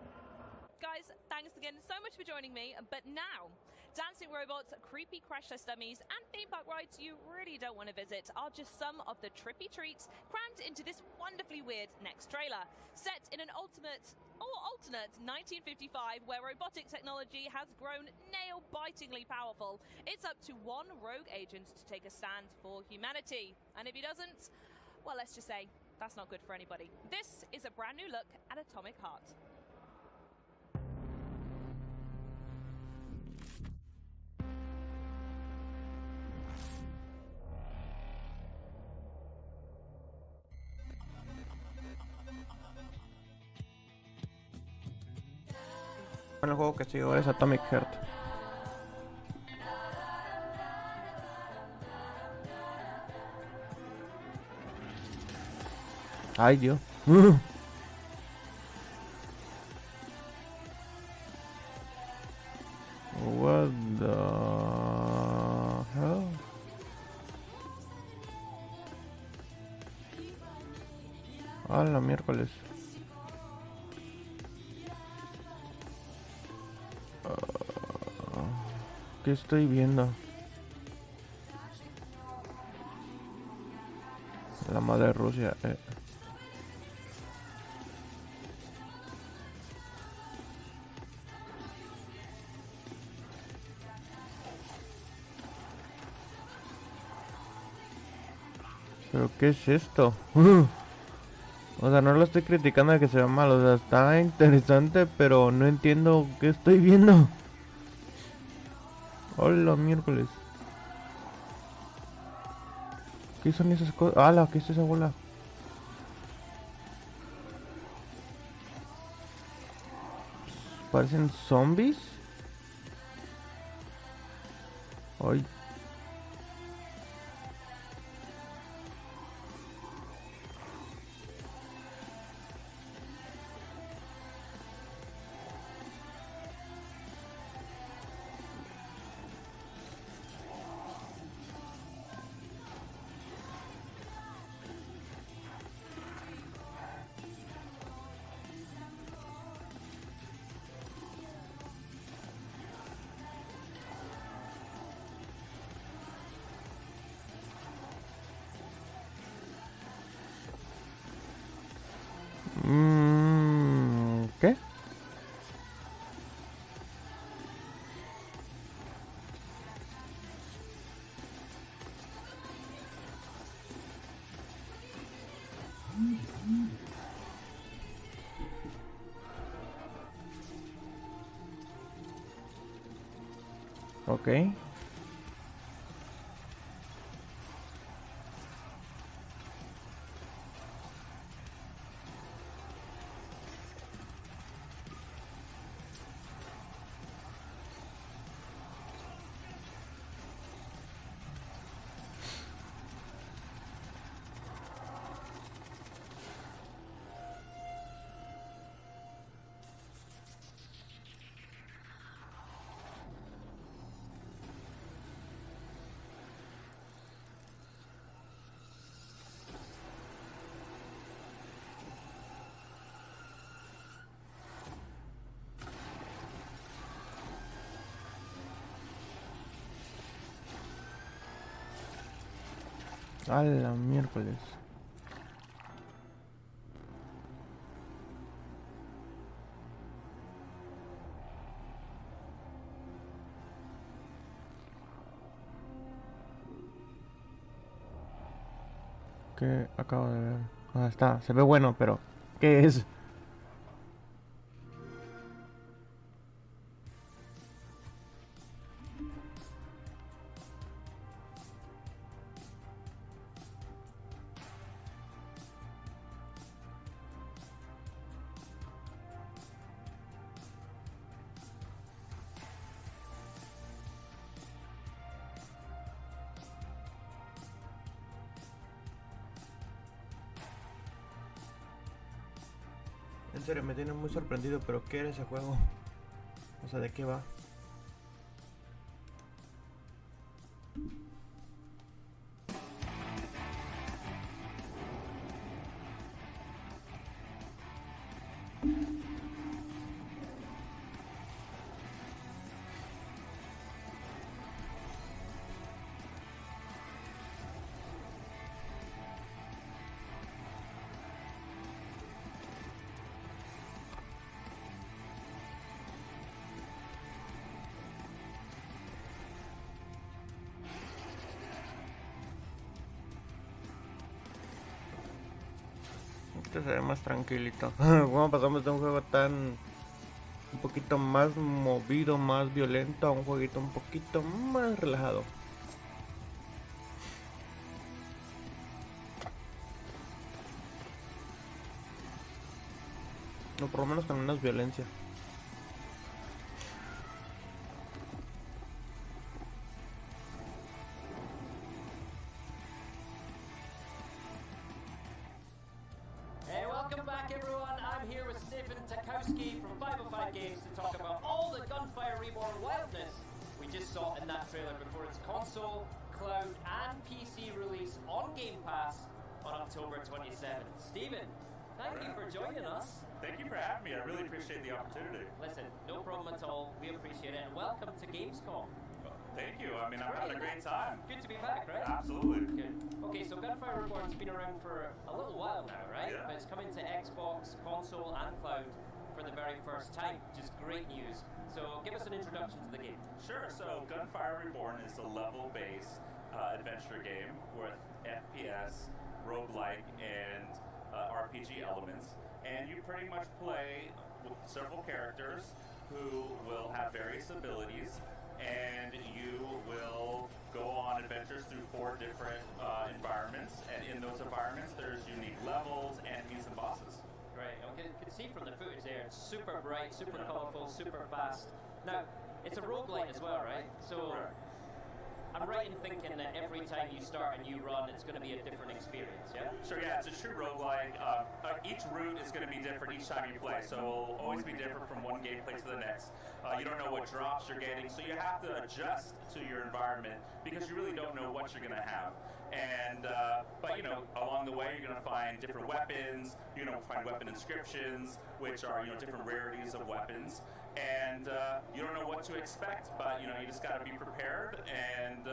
Guys, thanks again so much for joining me, but now, Dancing robots, creepy crash test dummies, and theme park rides you really don't want to visit are just some of the trippy treats crammed into this wonderfully weird next trailer. Set in an alternate 1955 where robotic technology has grown nail-bitingly powerful, it's up to one rogue agent to take a stand for humanity. And if he doesn't, well, let's just say that's not good for anybody. This is a brand new look at Atomic Heart. Bueno, el juego que sigo es Atomic Heart. Ay, Dios. What the hell? A la miércoles. ¿Qué estoy viendo? La madre Rusia. ¿Pero qué es esto? O sea, no lo estoy criticando de que sea malo. O sea, está interesante, pero no entiendo qué estoy viendo. Hola, miércoles. ¿Qué son esas cosas? ¡Hala! ¿Qué es esa bola? ¿Parecen zombies? ¡Ay! ¿Qué? Ok. A la miércoles. ¿Qué acabo de ver? Ah, está, se ve bueno, pero ¿qué es? En serio, me tiene muy sorprendido, pero ¿qué era ese juego? O sea, ¿de qué va? Este se ve más tranquilito. ¿Cómo pasamos de un juego tan... un poquito más movido, más violento, a un jueguito un poquito más relajado? No, por lo menos con menos violencia. Hey, welcome back everyone. I'm here with Stephen Takowski from 505 Games to talk about all the Gunfire Reborn wildness we just saw in that trailer before its console, cloud and PC release on Game Pass on October 27th. Stephen, thank you for joining us. Thank you for having me. I really appreciate the opportunity. Listen, no problem at all. We appreciate it. And welcome to Gamescom. Thank you. I mean, I'm having a great time. Good to be back, right? Absolutely. Good. Okay, so Gunfire Reborn's been around for a little while now, right? Yeah. But it's coming to Xbox, console, and cloud for the very first time, which is great news. So give us an introduction to the game. Sure. So Gunfire Reborn is a level-based adventure game with FPS, roguelike, and RPG elements. And you pretty much play with several characters who will have various abilities, and you will go on adventures through 4 different environments, and in those environments there's unique levels, enemies, and bosses. Right, okay, you can see from the footage there, it's super bright, super colourful, super fast. Now, it's a roguelite as well, right? So, I'm right in thinking that every time you start a new run, it's going to be a different experience, yeah? Sure, yeah, it's a true roguelike. Each route is going to be different each time you play, so it'll always be different from one gameplay to the next. You don't know what drops you're getting, so you have to adjust to your environment because you really don't know what you're going to have. And, but you know, along the way you're going to find different weapons, you're going to find weapon inscriptions, which are, you know, different rarities of weapons. And you don't know what to expect, but, you know, you just got to be prepared, and,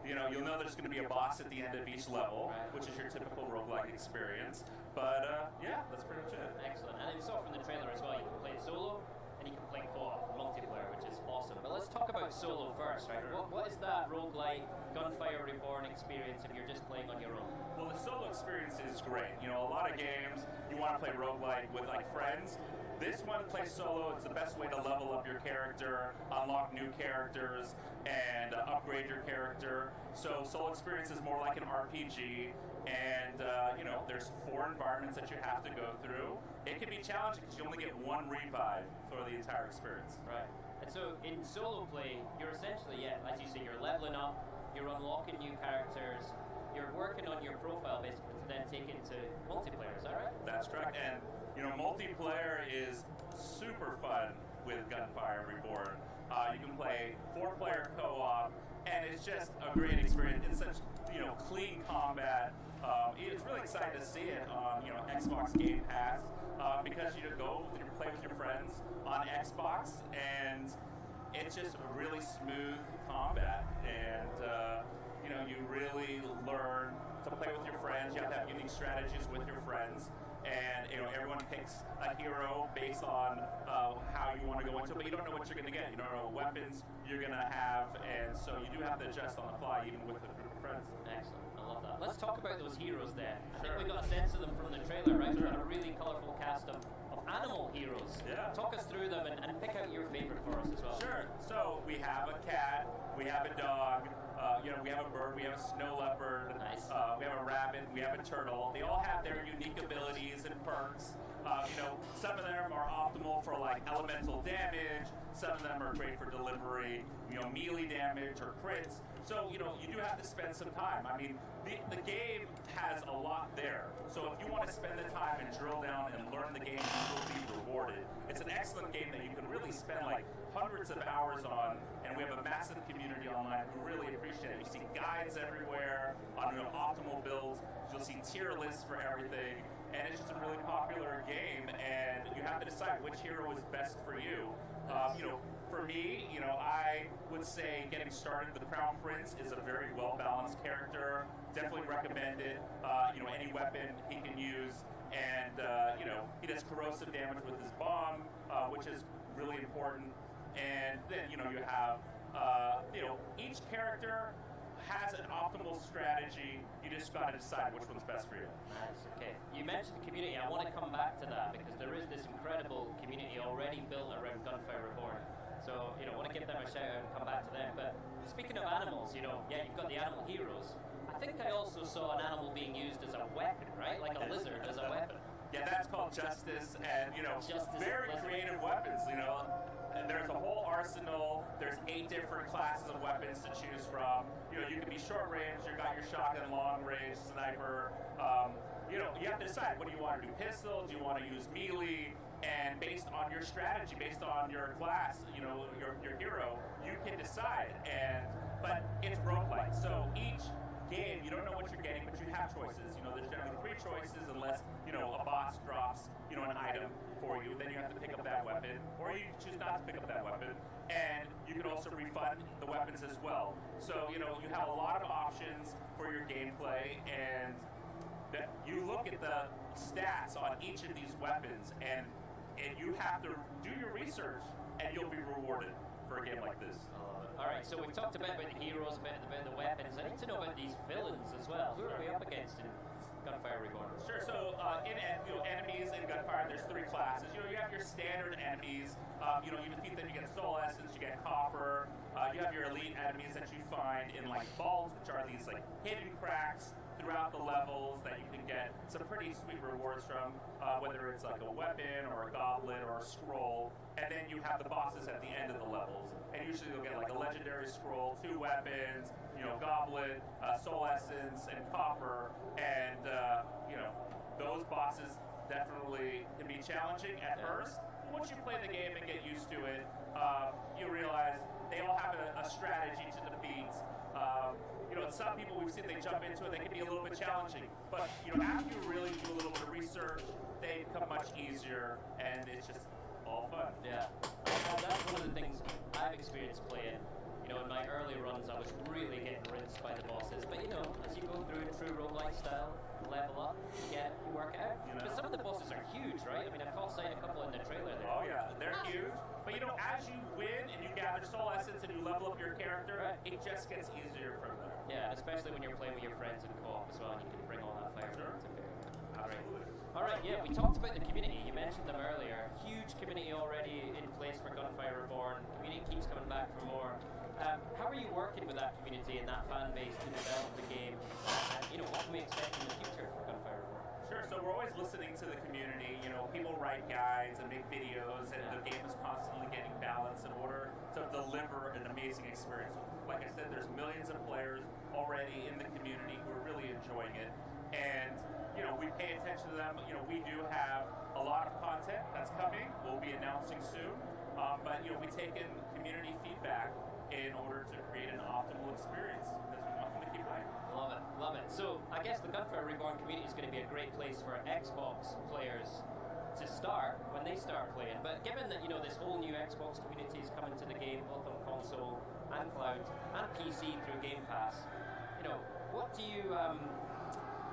you know, you'll know there's going to be a boss at the end of each level, which is your typical roguelike experience. But, yeah, that's pretty much it. Excellent. And you saw from the trailer as well, you can play it solo, and you can play co-op, multiplayer, which is awesome. But let's talk about solo first, right? What is that roguelike Gunfire Reborn experience if you're just playing on your own? Well, the solo experience is great. You know, a lot of games, you want to play roguelike with, like, friends. This one, play solo. It's the best way to level up your character, unlock new characters, and upgrade your character. So solo experience is more like an RPG, and you know, there's 4 environments that you have to go through. It can be challenging because you only get 1 revive for the entire experience. Right. And so in solo play, you're essentially, yeah, as you say, you're leveling up, you're unlocking new characters, you're working on your profile basically to then take it to multiplayer. Is that right? That's correct. And you know, multiplayer is super fun with Gunfire Reborn. You can play 4-player co-op, and it's just a great experience. It's such, you know, clean combat. It's really exciting to see it on, you know, Xbox Game Pass because you go play with your friends on Xbox, and it's just a really smooth combat, and you know, you really learn to play with your friends. You have to have unique strategies with your friends. And, you know, everyone picks a hero based on how you want to go into it, but you don't know what you're going to get. You don't know what weapons you're going to have, and so you do have to adjust on the fly, even with a group of friends. Excellent. I love that. Let's talk about those heroes then. I think we got a sense of them from the trailer, right? We've got a really colourful cast of animal heroes. Yeah. Talk us through them and pick out your favourite for us as well. Sure. So we have a cat, we have a dog, you know, we have a bird, we have a snow leopard, we have a rabbit, we have a turtle. They all have their unique abilities and perks. You know, some of them are optimal for like elemental damage, some of them are great for delivery, you know, melee damage or crits. So, you know, you do have to spend some time. I mean, the game has a lot there. So if you want to spend the time and drill down and learn the game, you will be rewarded. It's an excellent game that you can really spend like hundreds of hours on, and we have a massive community online who really appreciate it. You see guides everywhere on, you know, optimal builds. You'll see tier lists for everything, and it's just a really popular game, and you have to decide which hero is best for you. You know, for me, you know, I would say getting started, the Crown Prince is a very well-balanced character. Definitely recommend it. You know, any weapon he can use, and you know, he does corrosive damage with his bomb, which is really important. And then, you know, you have, you know, each character has an optimal strategy. You just got to decide which one's best for you. Nice, okay. You mentioned the community. I want to come back to that because there is this incredible community already built around Gunfire Reborn. So, I want to give them a shout out and come back to them. But speaking of animals, yeah, you've got the animal heroes. I think I also saw an animal being used as a weapon, right? Like a lizard as a weapon. Yeah, that's called Justice, and very creative weapons. There's a whole arsenal. There's 8 different classes of weapons to choose from. You can be short range. You got your shotgun, long range, sniper. You have to decide, what do you want to do? Pistol? Do you want to use melee? And based on your strategy, based on your class, your hero, you can decide. But it's roguelike, so each game, you don't know what you're getting, but you have choices. There's generally 3 choices unless, a boss drops, an item for you. Then you have to pick up that weapon, or you choose not to pick up that weapon. And you can also refund the weapons as well. So, you have a lot of options for your gameplay, and you look at the stats on each of these weapons, and you have to do your research, and you'll be rewarded for a game like this. All right, so we've talked about the heroes, about the weapons. I need to know about these villains as well. Who are we up against in Gunfire Reborn? Sure. So enemies in Gunfire, there's 3 classes. You have your standard enemies. You defeat them. You get soul essence. You get copper. You have your elite enemies that you find in vaults, which are these hidden cracks throughout the levels that you can get some pretty sweet rewards from, whether it's a weapon or a goblet or a scroll. And then you have the bosses at the end of the levels. And usually you'll get a legendary scroll, 2 weapons, goblet, soul essence, and copper. And, those bosses definitely can be challenging at first. But once you play the game and get used to it, you realize they all have a strategy to defeat. Some people we've seen, they jump into it, they can be a little bit challenging. But, after you really do a little bit of research, they become much easier, and it's just all fun. Yeah. That's one of the things I've experienced playing. In my early runs, I was really getting rinsed by the bosses. But, as you go through true roguelike style, level up, you work out. But some of the bosses are huge, right? I mean, I caught sight a couple in the trailer there. Oh, yeah, they're huge. But, as you win and you gather soul essence and you level up your character, it just gets easier from there. Yeah, especially when you're playing with your friends in co-op as well, and you can bring all that fire to bear. Absolutely. All right, yeah, we talked about the community. You mentioned them earlier. Huge community already in place for Gunfire Reborn. Community keeps coming back for more. How are you working with that community and that fan base to develop the game? And, what can we expect in the future for Gunfire Reborn? Sure, so we're always listening to the community. People write guides and make videos, and the game is constantly getting balanced in order to deliver an amazing experience. Like I said, there's millions of players already in the community who are really enjoying it. And, we pay attention to them. We do have a lot of content that's coming. We'll be announcing soon. But, we take in community feedback in order to create an optimal experience, because we want them to keep playing. Love it. So I guess the Gunfire Reborn community is going to be a great place for Xbox players to start when they start playing. But given that this whole new Xbox community is coming to the game, both on console and cloud and PC through Game Pass, what do you?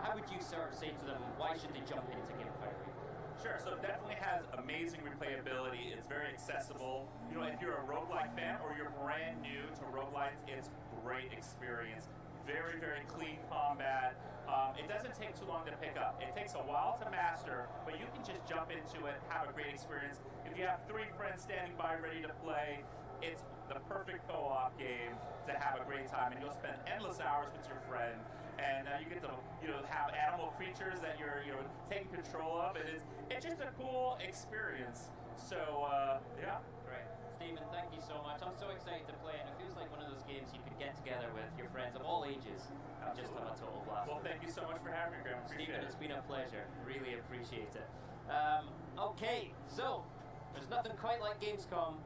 How would you sort of say to them? Why should they jump into Gunfire Reborn? Sure, so it definitely has amazing replayability. It's very accessible. If you're a roguelike fan or you're brand new to roguelikes, it's great experience. Very, very clean combat. It doesn't take too long to pick up. It takes a while to master, but you can just jump into it, have a great experience. If you have 3 friends standing by ready to play, it's the perfect co-op game to have a great time, and you'll spend endless hours with your friend. And you get to have animal creatures that you're taking control of, and it's just a cool experience. So yeah. Great. Stephen, thank you so much. I'm so excited to play, and it feels like one of those games you could get together with your friends of all ages and just have a total blast. Well, thank you so much for having me, Graham. Stephen, it's been a pleasure. Really appreciate it. Okay, so there's nothing quite like Gamescom,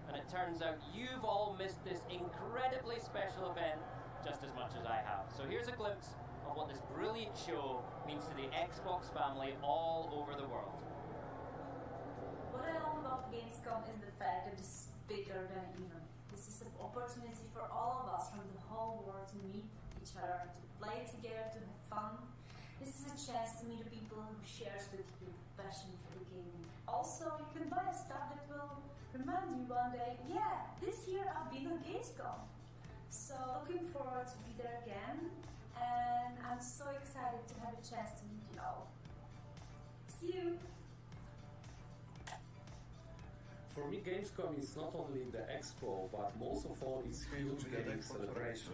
and it turns out you've all missed this incredibly special event just as much as I have. So here's a glimpse of what this brilliant show means to the Xbox family all over the world. What I love about Gamescom is the fact that it's bigger than an event. This is an opportunity for all of us from the whole world to meet each other, to play together, to have fun. This is a chance to meet the people who shares with you passion for the gaming. Also, you can buy stuff that will remind you one day, yeah, this year I've been on Gamescom. So looking forward to be there again, and I'm so excited to have a chance to meet you all. See you! For me, Gamescom is not only the expo, but most of all, it's huge gaming celebration.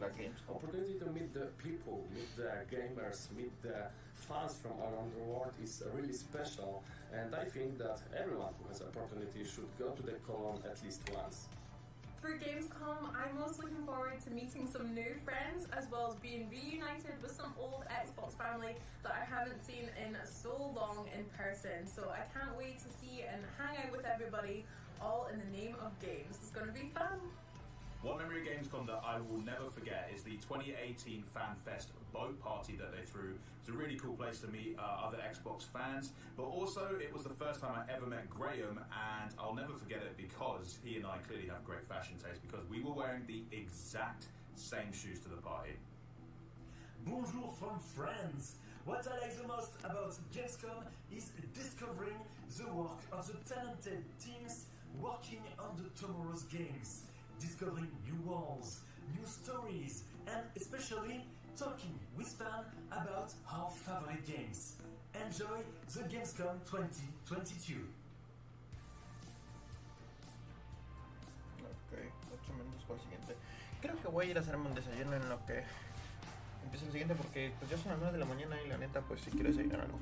Opportunity to meet the people, meet the gamers, meet the fans from around the world is really special. And I think that everyone who has opportunity should go to the Cologne at least once. For Gamescom, I'm most looking forward to meeting some new friends, as well as being reunited with some old Xbox family that I haven't seen in so long in person. So I can't wait to see and hang out with everybody, all in the name of games. It's going to be fun. One memory of Gamescom that I will never forget is the 2018 Fan Fest boat party that they threw. It's a really cool place to meet other Xbox fans, but also it was the first time I ever met Graham, and I'll never forget it because he and I clearly have great fashion taste, because we were wearing the exact same shoes to the party. Bonjour from France. What I like the most about Gamescom is discovering the work of the talented teams working on the tomorrow's games, discovering new worlds, new stories, and especially talking with fans about our favorite games. Enjoy the Gamescom 2022. Ok, 8 minutos para el siguiente. Creo que voy a ir a hacerme un desayuno en lo que empieza el siguiente, porque pues ya son las 9 de la mañana y la neta pues si quiero desayunar algo.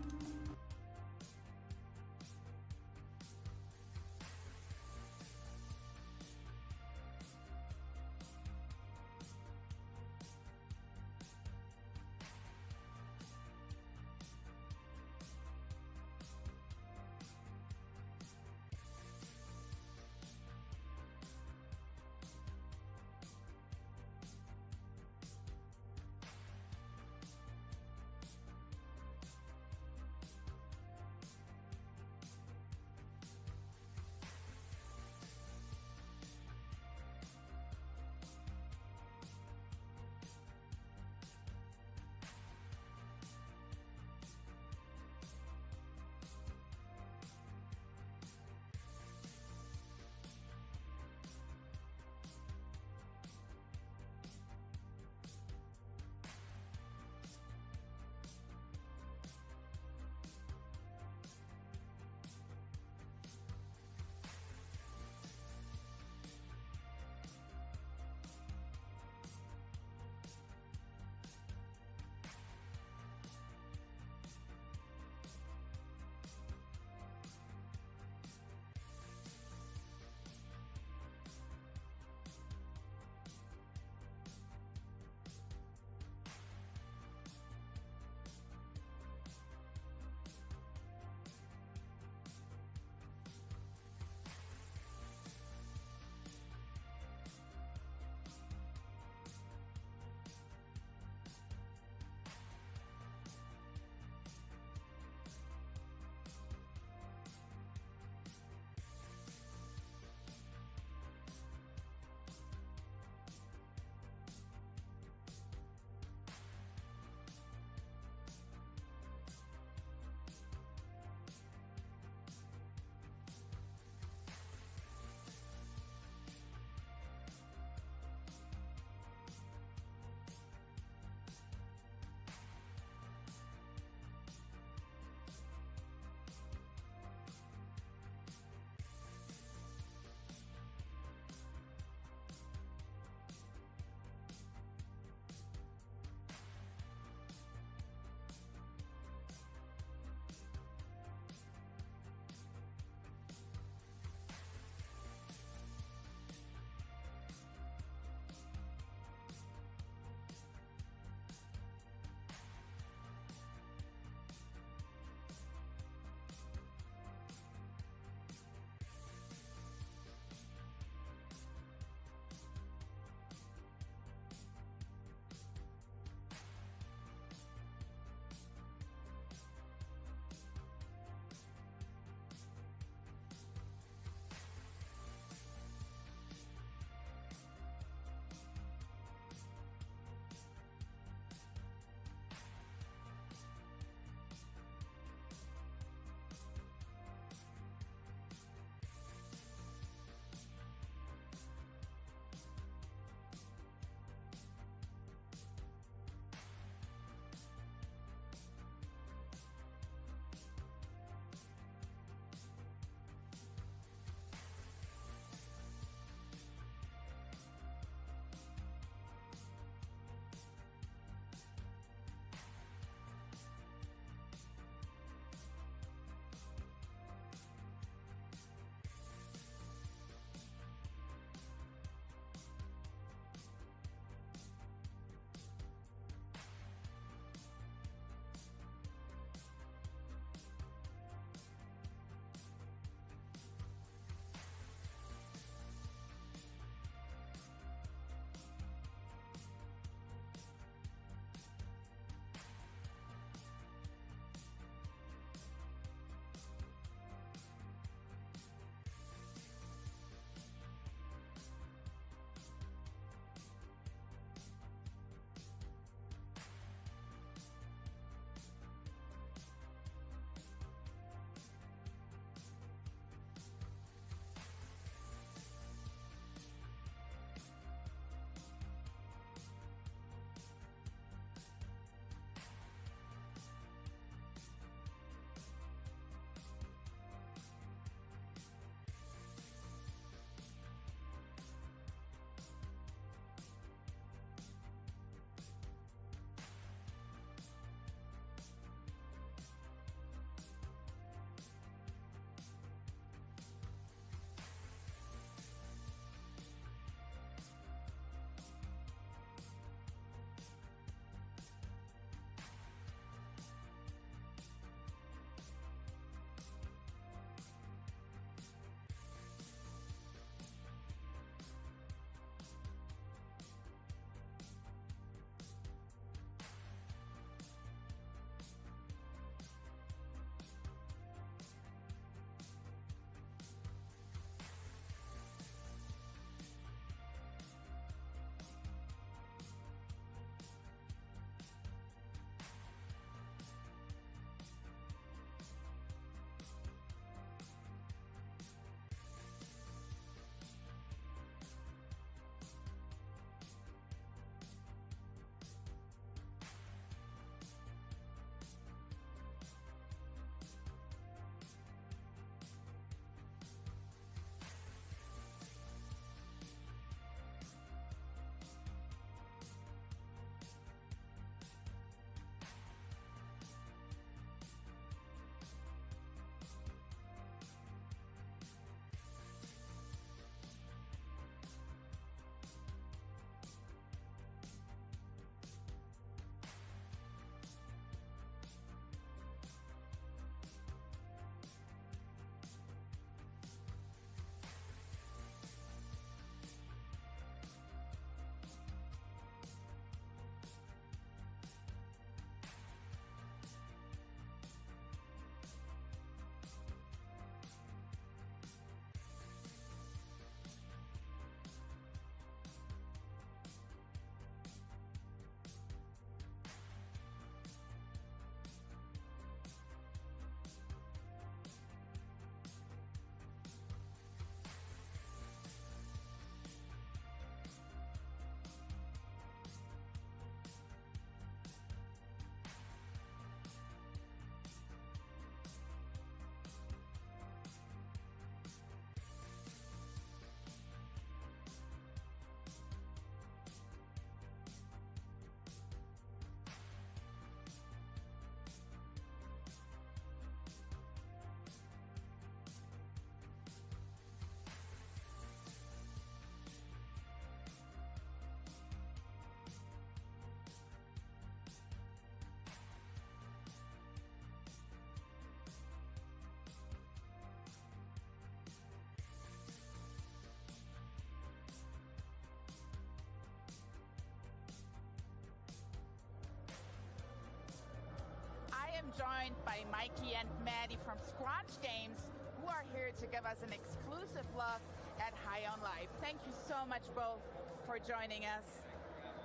I'm joined by Mikey and Maddie from Squanch Games, who are here to give us an exclusive look at High on Life. Thank you so much both for joining us.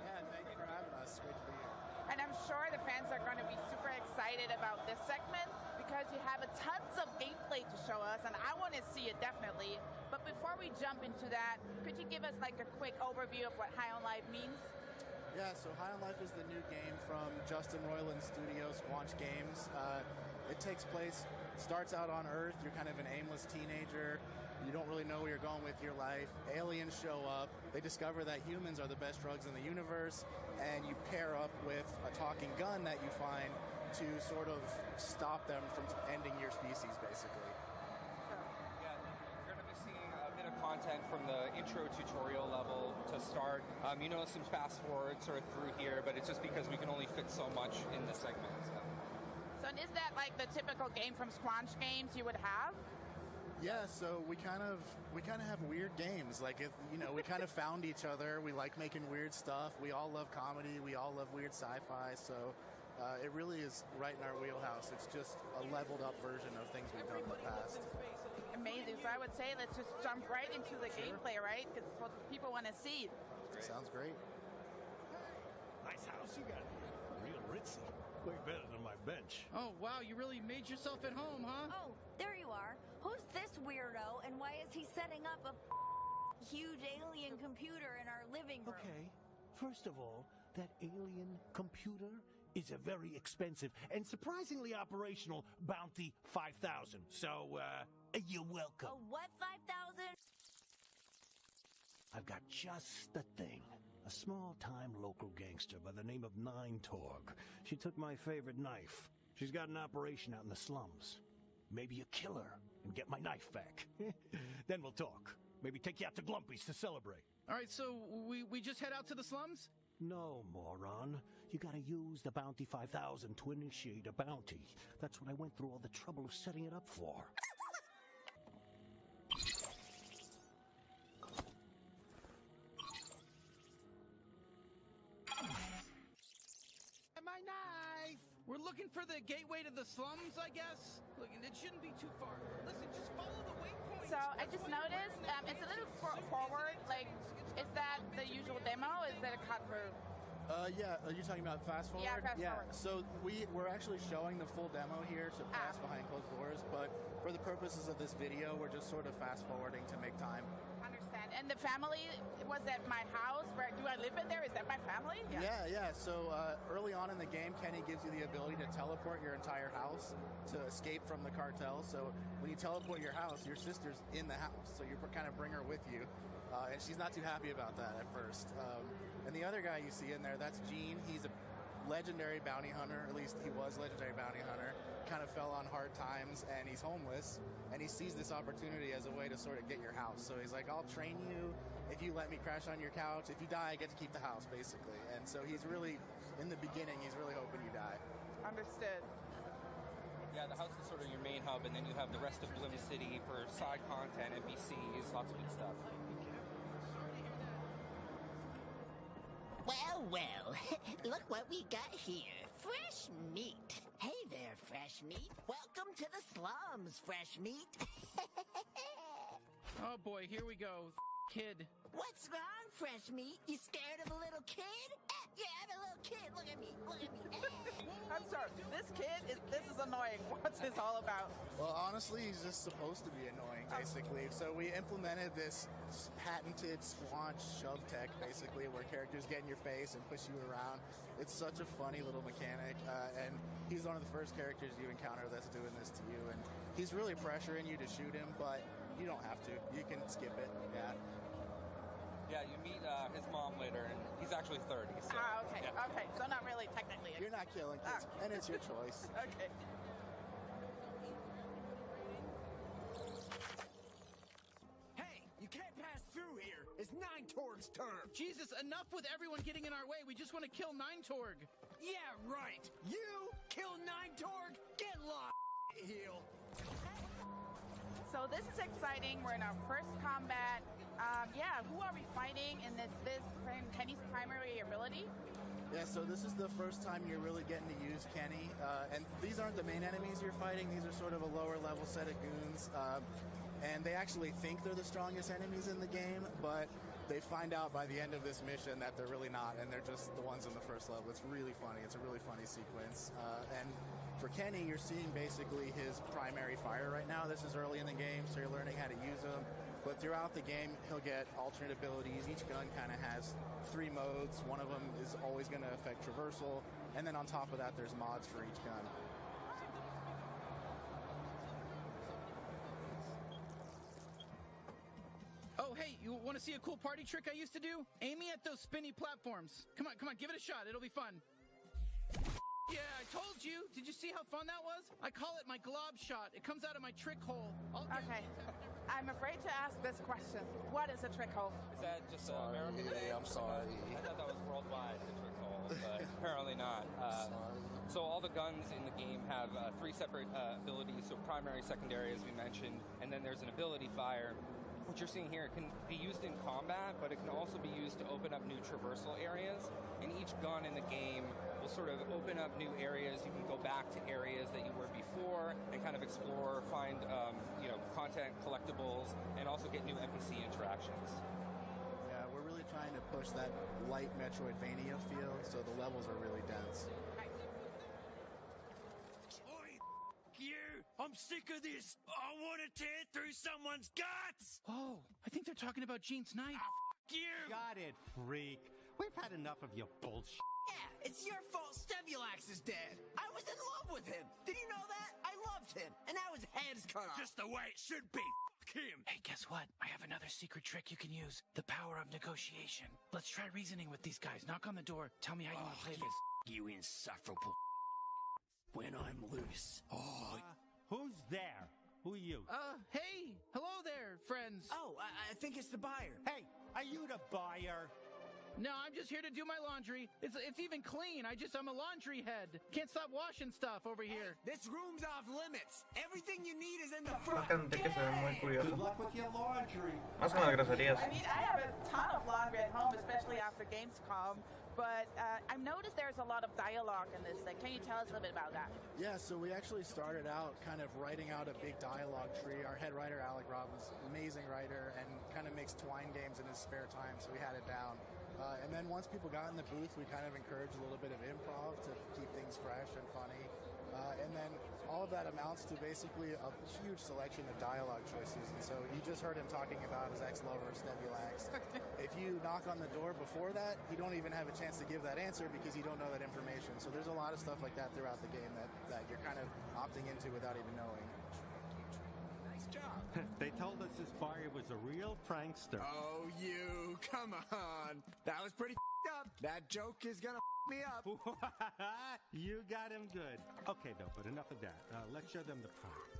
Yeah, thank you for having us. Great to be here. And I'm sure the fans are going to be super excited about this segment because you have tons of gameplay to show us, and I want to see it definitely. But before we jump into that, could you give us like a quick overview of what High on Life means? Yeah, so High on Life is the new game from Justin Roiland's studio, Squanch Games. It takes place, starts out on Earth. You're kind of an aimless teenager. You don't really know where you're going with your life. Aliens show up. They discover that humans are the best drugs in the universe, and you pair up with a talking gun that you find to sort of stop them from ending your species, basically. Yeah, you're going to be seeing a bit of content from the intro tutorial level to start. You know, some fast forward sort of through here, but it's just because we can only fit so much in the segment. So is that like the typical game from Squanch Games you would have? Yeah, so we kind of have weird games. Like, we kind of found each other. We like making weird stuff. We all love comedy. We all love weird sci-fi. So it really is right in our wheelhouse. It's just a leveled up version of things we've done in the past. Amazing. So I would say let's just jump right into the gameplay, right? Because it's what people want to see. Sounds great. Nice house you got here. Real ritzy. Way better than my bench. Oh, wow, you really made yourself at home, huh? Oh, there you are. Who's this weirdo, and why is he setting up a huge alien computer in our living room? Okay, first of all, that alien computer is a very expensive and surprisingly operational Bounty 5000. So, you're welcome. A what 5,000? I've got just the thing. A small-time local gangster by the name of Nine Torg. She took my favorite knife. She's got an operation out in the slums. Maybe you kill her and get my knife back. Then we'll talk. Maybe take you out to Glumpy's to celebrate. All right, so we just head out to the slums? No, moron. You gotta use the Bounty 5000 to initiate a bounty. That's what I went through all the trouble of setting it up for. My knife! We're looking for the gateway to the slums, I guess? Look, it shouldn't be too far. Listen, just follow the waypoint. So I just noticed it's a little forward. Like, is that the usual demo? Is that a cut through? Yeah, are you talking about fast forward? Yeah, fast forward. So we're actually showing the full demo here to pass behind closed doors, but for the purposes of this video, we're just sort of fast forwarding to make time. Understand. And the family was at my house. Where do I live in there? Is that my family? Yeah. So early on in the game, Kenny gives you the ability to teleport your entire house to escape from the cartel. So when you teleport your house, your sister's in the house. So you kind of bring her with you. And she's not too happy about that at first. And the other guy you see in there, that's Gene. He's a legendary bounty hunter. At least he was legendary bounty hunter. Kind of fell on hard times, and he's homeless. And he sees this opportunity as a way to sort of get your house. So he's like, I'll train you if you let me crash on your couch. If you die, I get to keep the house, basically. And so he's really, in the beginning, he's really hoping you die. Understood. Yeah, the house is sort of your main hub, and then you have the rest of Bloom City for side content, NPCs, lots of good stuff. Well, look what we got here. Fresh meat. Hey there, fresh meat. Welcome to the slums, fresh meat. Oh boy, here we go. Kid. What's wrong, fresh meat? You scared of a little kid? Yeah, I'm a little kid. Look at me. I'm sorry. This is annoying. What's this all about? Well, honestly, he's just supposed to be annoying, basically. So we implemented this patented Squanch shove tech, basically, where characters get in your face and push you around. It's such a funny little mechanic, and he's one of the first characters you encounter that's doing this to you. And he's really pressuring you to shoot him, but you don't have to. You can skip it. Yeah. Yeah, you meet his mom later, and he's actually 30. So, okay. Yeah. Okay, so not really technically. You're not killing kids, and it's your choice. Okay. Hey, you can't pass through here. It's Nine Torg's turn. Jesus, enough with everyone getting in our way. We just want to kill Nine Torg. Yeah, right. You kill Nine Torg, get lost, heel. So this is exciting. We're in our first combat. Yeah, who are we fighting? And this Kenny's primary ability? Yeah, so this is the first time you're really getting to use Kenny. And these aren't the main enemies you're fighting. These are sort of a lower level set of goons. And they actually think they're the strongest enemies in the game, but they find out by the end of this mission that they're really not, and they're just the ones in the first level. It's really funny. It's a really funny sequence. And for Kenny, you're seeing basically his primary fire right now. This is early in the game, so you're learning how to use them. But throughout the game, he'll get alternate abilities. Each gun kind of has 3 modes. One of them is always going to affect traversal. And then on top of that, there's mods for each gun. Oh, hey, you want to see a cool party trick I used to do? Aim me at those spinny platforms. Come on, give it a shot. It'll be fun. Yeah, I told you. Did you see how fun that was? I call it my glob shot. It comes out of my trick hole. Okay. I'm afraid to ask this question. What is a trick hole? Is that just an American thing? I'm sorry. I thought that was worldwide, the trick hole, but apparently not. So all the guns in the game have 3 separate abilities, so primary, secondary, as we mentioned, and then there's an ability fire. What you're seeing here, it can be used in combat, but it can also be used to open up new traversal areas. And each gun in the game will sort of open up new areas. You can go back to areas that you were before and kind of explore, find content, collectibles, and also get new NPC interactions. Yeah, we're really trying to push that light Metroidvania feel, so the levels are really dense. You! I'm sick of this! I want to tear through someone's guts! Oh, I think they're talking about Gene's knife. You! Got it, freak. We've had enough of your bullshit. Yeah, it's your fault Stebulax is dead. I was in love with him. Did you know that? I loved him. And now his head's cut off. Just the way it should be. F*** him. Hey, guess what? I have another secret trick you can use. The power of negotiation. Let's try reasoning with these guys. Knock on the door. Tell me how you want to play this. You insufferable when I'm loose. Who's there? Who are you? Hey. Hello there, friends. Oh, I think it's the buyer. Hey, are you the buyer? No, I'm just here to do my laundry. It's even clean. I'm a laundry head. Can't stop washing stuff over here. This room's off limits. Everything you need is in the front. La gente que se ve muy curiosa. Good luck with your laundry. Más con las groserías. I mean, I have a ton of laundry at home, especially after Gamescom. But I've noticed there's a lot of dialogue in this thing. Can you tell us a little bit about that? Yeah, so we actually started out kind of writing out a big dialogue tree. Our head writer, Alec Robbins, amazing writer, and kind of makes twine games in his spare time, so we had it down. And then once people got in the booth, we kind of encouraged a little bit of improv to keep things fresh and funny. And then all of that amounts to basically a huge selection of dialogue choices. And so you just heard him talking about his ex-lover, Stebulax. If you knock on the door before that, you don't even have a chance to give that answer because you don't know that information. So there's a lot of stuff like that throughout the game that you're kind of opting into without even knowing. Nice job. They told us this buyer was a real prankster. Oh, you. Come on. That was pretty up. That joke is gonna me up. You got him good. Okay, though, but enough of that. Let's show them the product.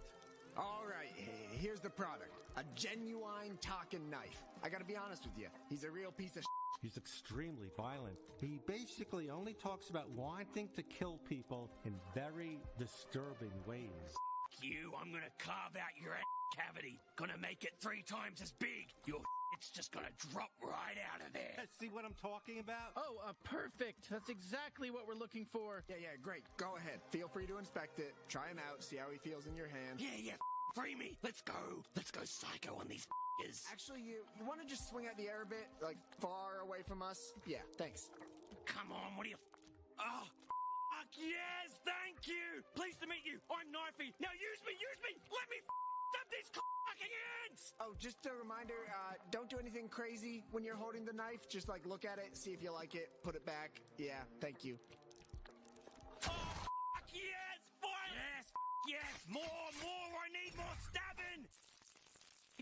All right, here's the product. A genuine talking knife. I gotta be honest with you. He's a real piece of He's extremely violent. He basically only talks about wanting to kill people in very disturbing ways. You, I'm gonna carve out your cavity. Gonna make it 3 times as big. Your it's just gonna drop right out of there. See what I'm talking about? Oh, perfect. That's exactly what we're looking for. Yeah, great. Go ahead. Feel free to inspect it. Try him out. See how he feels in your hand. Yeah, free me. Let's go. Let's go psycho on these f***ers. Actually, you want to just swing out the air a bit? Like, far away from us? Yeah, thanks. Come on, what do you... Oh, fuck yes, thank you. Pleased to meet you. I'm Knifey. Now use me. Let me up these fucking ends. Oh, just a reminder, don't do anything crazy when you're holding the knife. Just, like, look at it, see if you like it, put it back. Yeah, thank you. Oh, fuck yes, fire! Yes, more, I need more stabbing!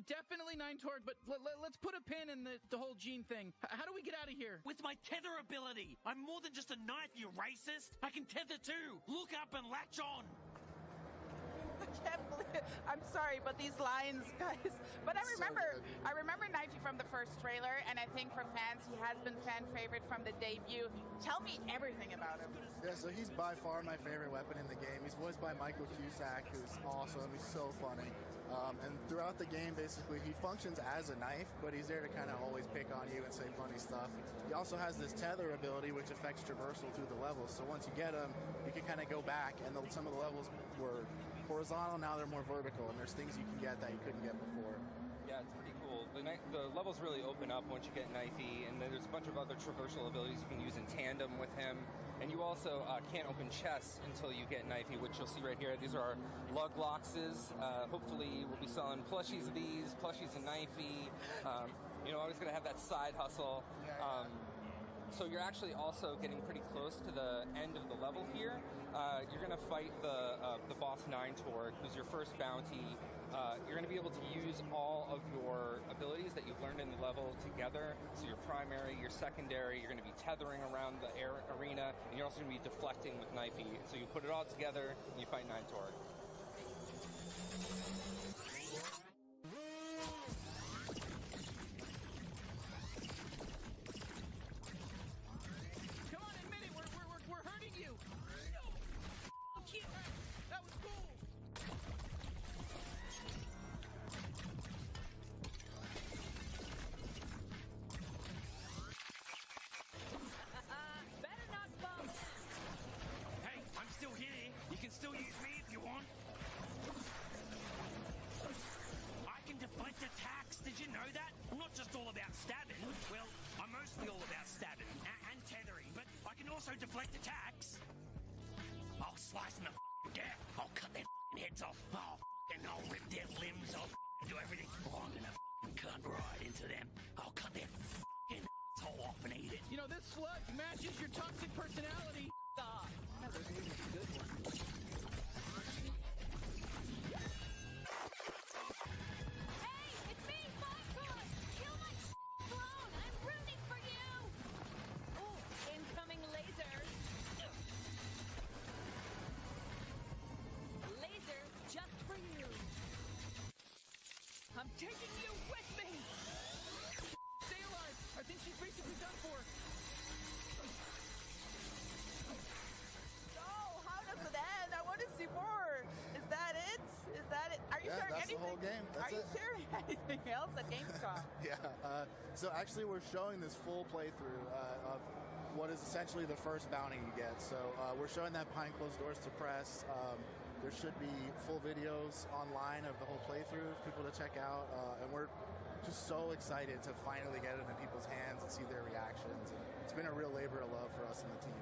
Definitely 9-Torg, but let's put a pin in the whole Gene thing. How do we get out of here? With my tether ability! I'm more than just a knife, you racist! I can tether too! Look up and latch on! can't believe it. I'm sorry, but these lines, guys. But I remember Knifey from the first trailer, and I think for fans, he has been fan favorite from the debut. Tell me everything about him. Yeah, so he's by far my favorite weapon in the game. He's voiced by Michael Cusack, who's awesome. He's so funny. And throughout the game, basically, he functions as a knife, but he's there to kind of always pick on you and say funny stuff. He also has this tether ability, which affects traversal through the levels. So once you get him, you can kind of go back, and some of the levels were horizontal, now they're more vertical, and there's things you can get that you couldn't get before. Yeah, it's pretty cool. The levels really open up once you get Knifey, and then there's a bunch of other traversal abilities you can use in tandem with him. And you also can't open chests until you get Knifey, which you'll see right here. These are our lug loxes. Hopefully we'll be selling plushies of these, plushies of Knifey. Always going to have that side hustle. So you're actually also getting pretty close to the end of the level here. You're going to fight the boss 9-Torg, who's your first bounty. You're going to be able to use all of your abilities that you've learned in the level together. So your primary, your secondary, you're going to be tethering around the arena, and you're also going to be deflecting with Knifey. So you put it all together, and you fight 9-Torg. Come on, admit it, we're hurting you. No, f*** you. That was cool. Better not bump. Hey, I'm still here. You can still use me if you want. I can deflect attacks. Did you know that? I'm not just all about stabbing. Well, I'm mostly all about stabbing and tethering, but I can also deflect attacks. I'll slice them the gap. I'll cut their heads off. I'll rip their limbs off. Do everything. I'm gonna cut right into them. I'll cut their asshole off and eat it. You know, this slug matches your toxic personality. Ah, that was a good one. Hey, it's me, Montour! Kill my clone! I'm rooting for you! Oh, incoming laser! Laser just for you! I'm taking you with me! Stay alive! I think she's basically done for. Oh, how does it end? I want to see more. Is that it? Is that it? Are you sharing that's anything? the whole game. Are you sharing anything else at Gamescom? Yeah. So actually, we're showing this full playthrough of what is essentially the first bounty you get. So we're showing that behind closed doors to press. There should be full videos online of the whole playthrough for people to check out, and we're just so excited to finally get it in people's hands and see their reactions. And it's been a real labor of love for us and the team.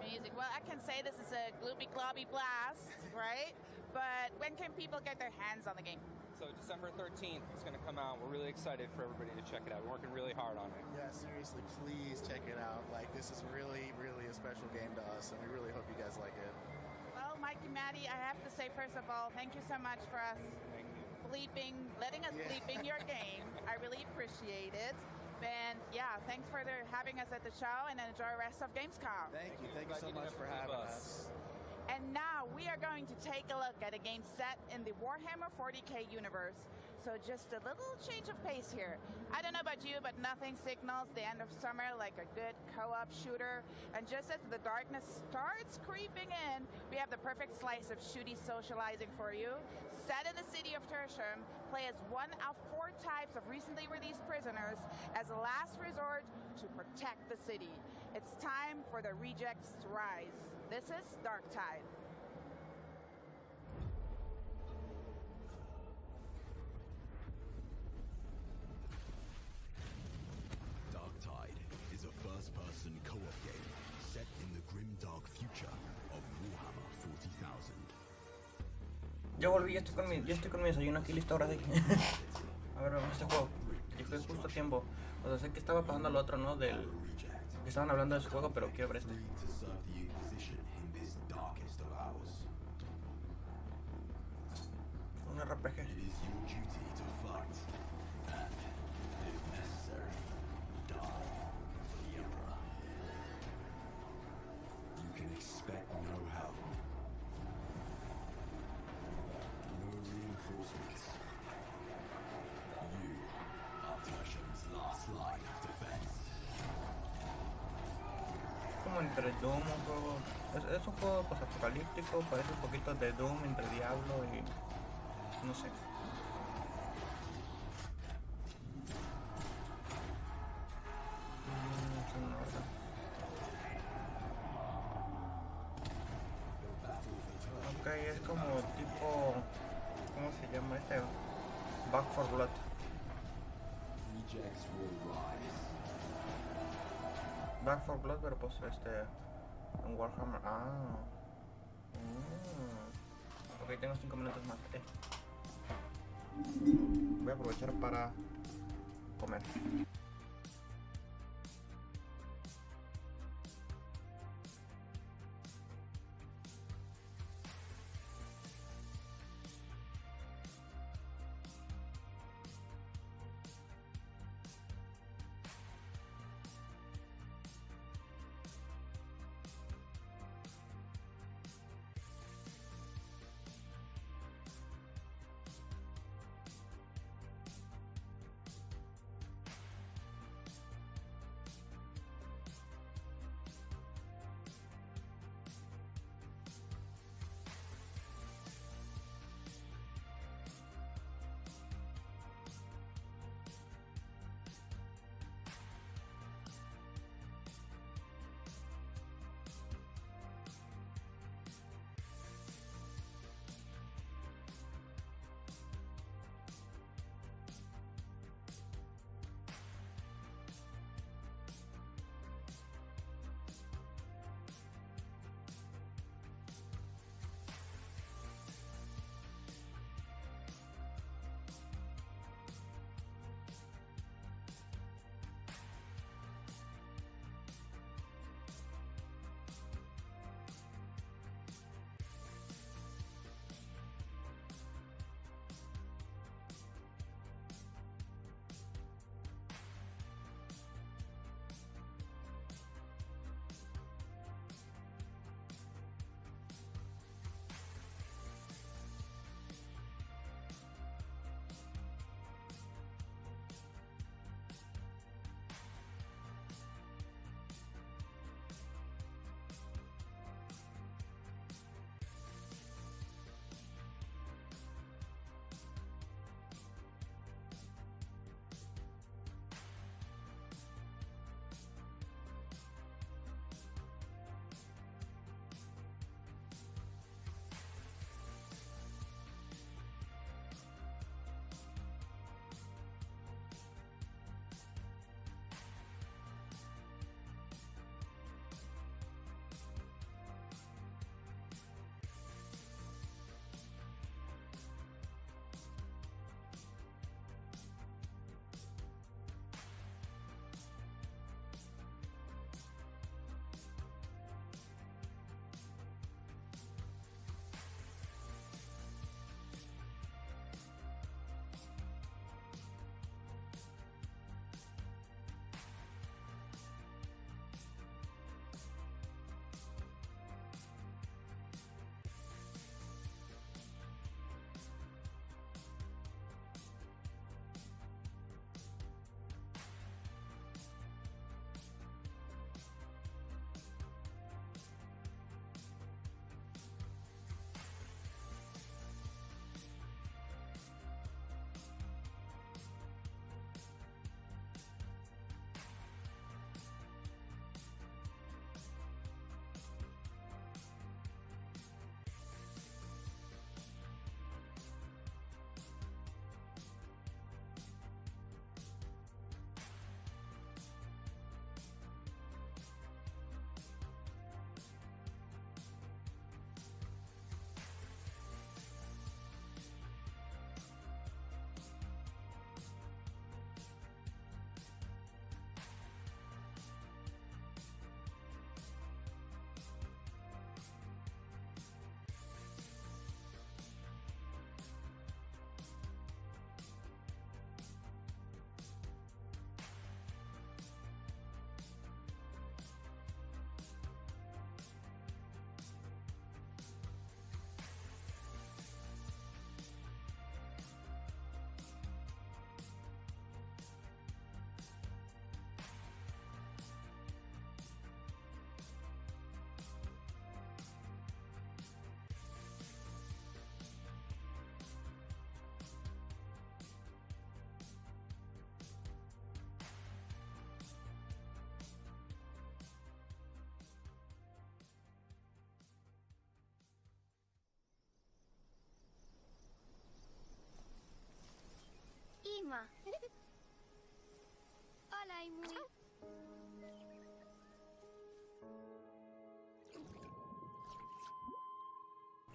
Amazing. Well, I can say this is a glooby globby blast, right? But when can people get their hands on the game? So December 13th, it's going to come out. We're really excited for everybody to check it out. We're working really hard on it. Yeah, seriously, please check it out. Like, this is really, really a special game to us, and we really hope you guys like it. Well, Mikey, Maddie, I have to say, first of all, thank you so much for us letting us bleep in your game. I really appreciate it. And yeah, thanks for having us at the show, and enjoy the rest of Gamescom. Thank you so much for having us. And now we are going to take a look at a game set in the Warhammer 40k universe. So just a little change of pace here. I don't know about you, but nothing signals the end of summer like a good co-op shooter. And just as the darkness starts creeping in, we have the perfect slice of shooty socializing for you. Set in the city of Tertium, play as one of 4 types of recently released prisoners as a last resort to protect the city. It's time for the rejects to rise. This is Darktide. Darktide is a first-person co-op game set in the grim-dark future of Warhammer 40,000. Ya volví, ya estoy con mi desayuno aquí listo ahora sí. A ver, vamos a este juego. Llegué justo a tiempo. O sea, sé que estaba pasando lo otro, ¿no? Que estaban hablando de su juego, pero quiero ver este. Un RPG. entre Doom, un juego... Es un juego posapocalíptico, parece un poquito de Doom entre Diablo y... no sé. Ok, es como tipo... ¿cómo se llama este? Back 4 Blood. Back 4 Blood, pero pues un Warhammer. Ok, tengo 5 minutos más. Voy a aprovechar para comer.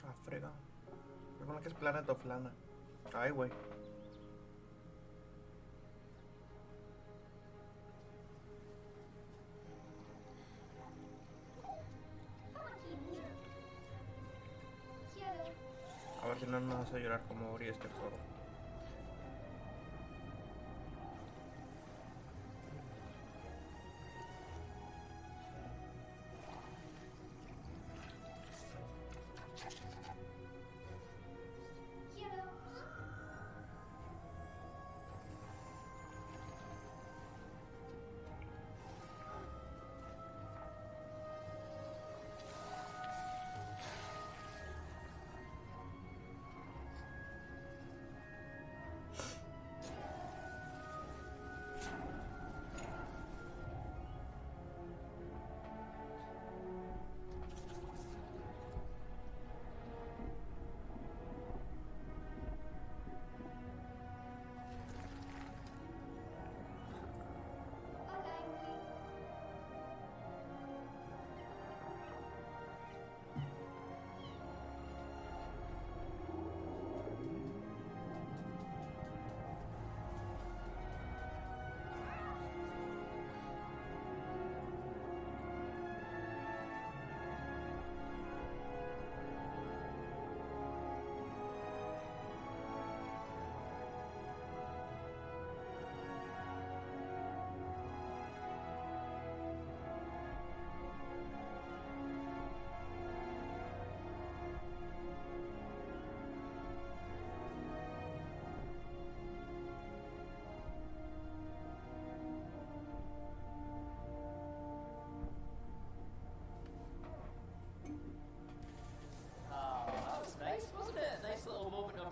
Ah, frega. Recuerda que es Planet of Lana. Ay, güey. A ver si no nos hace llorar como Ori este juego.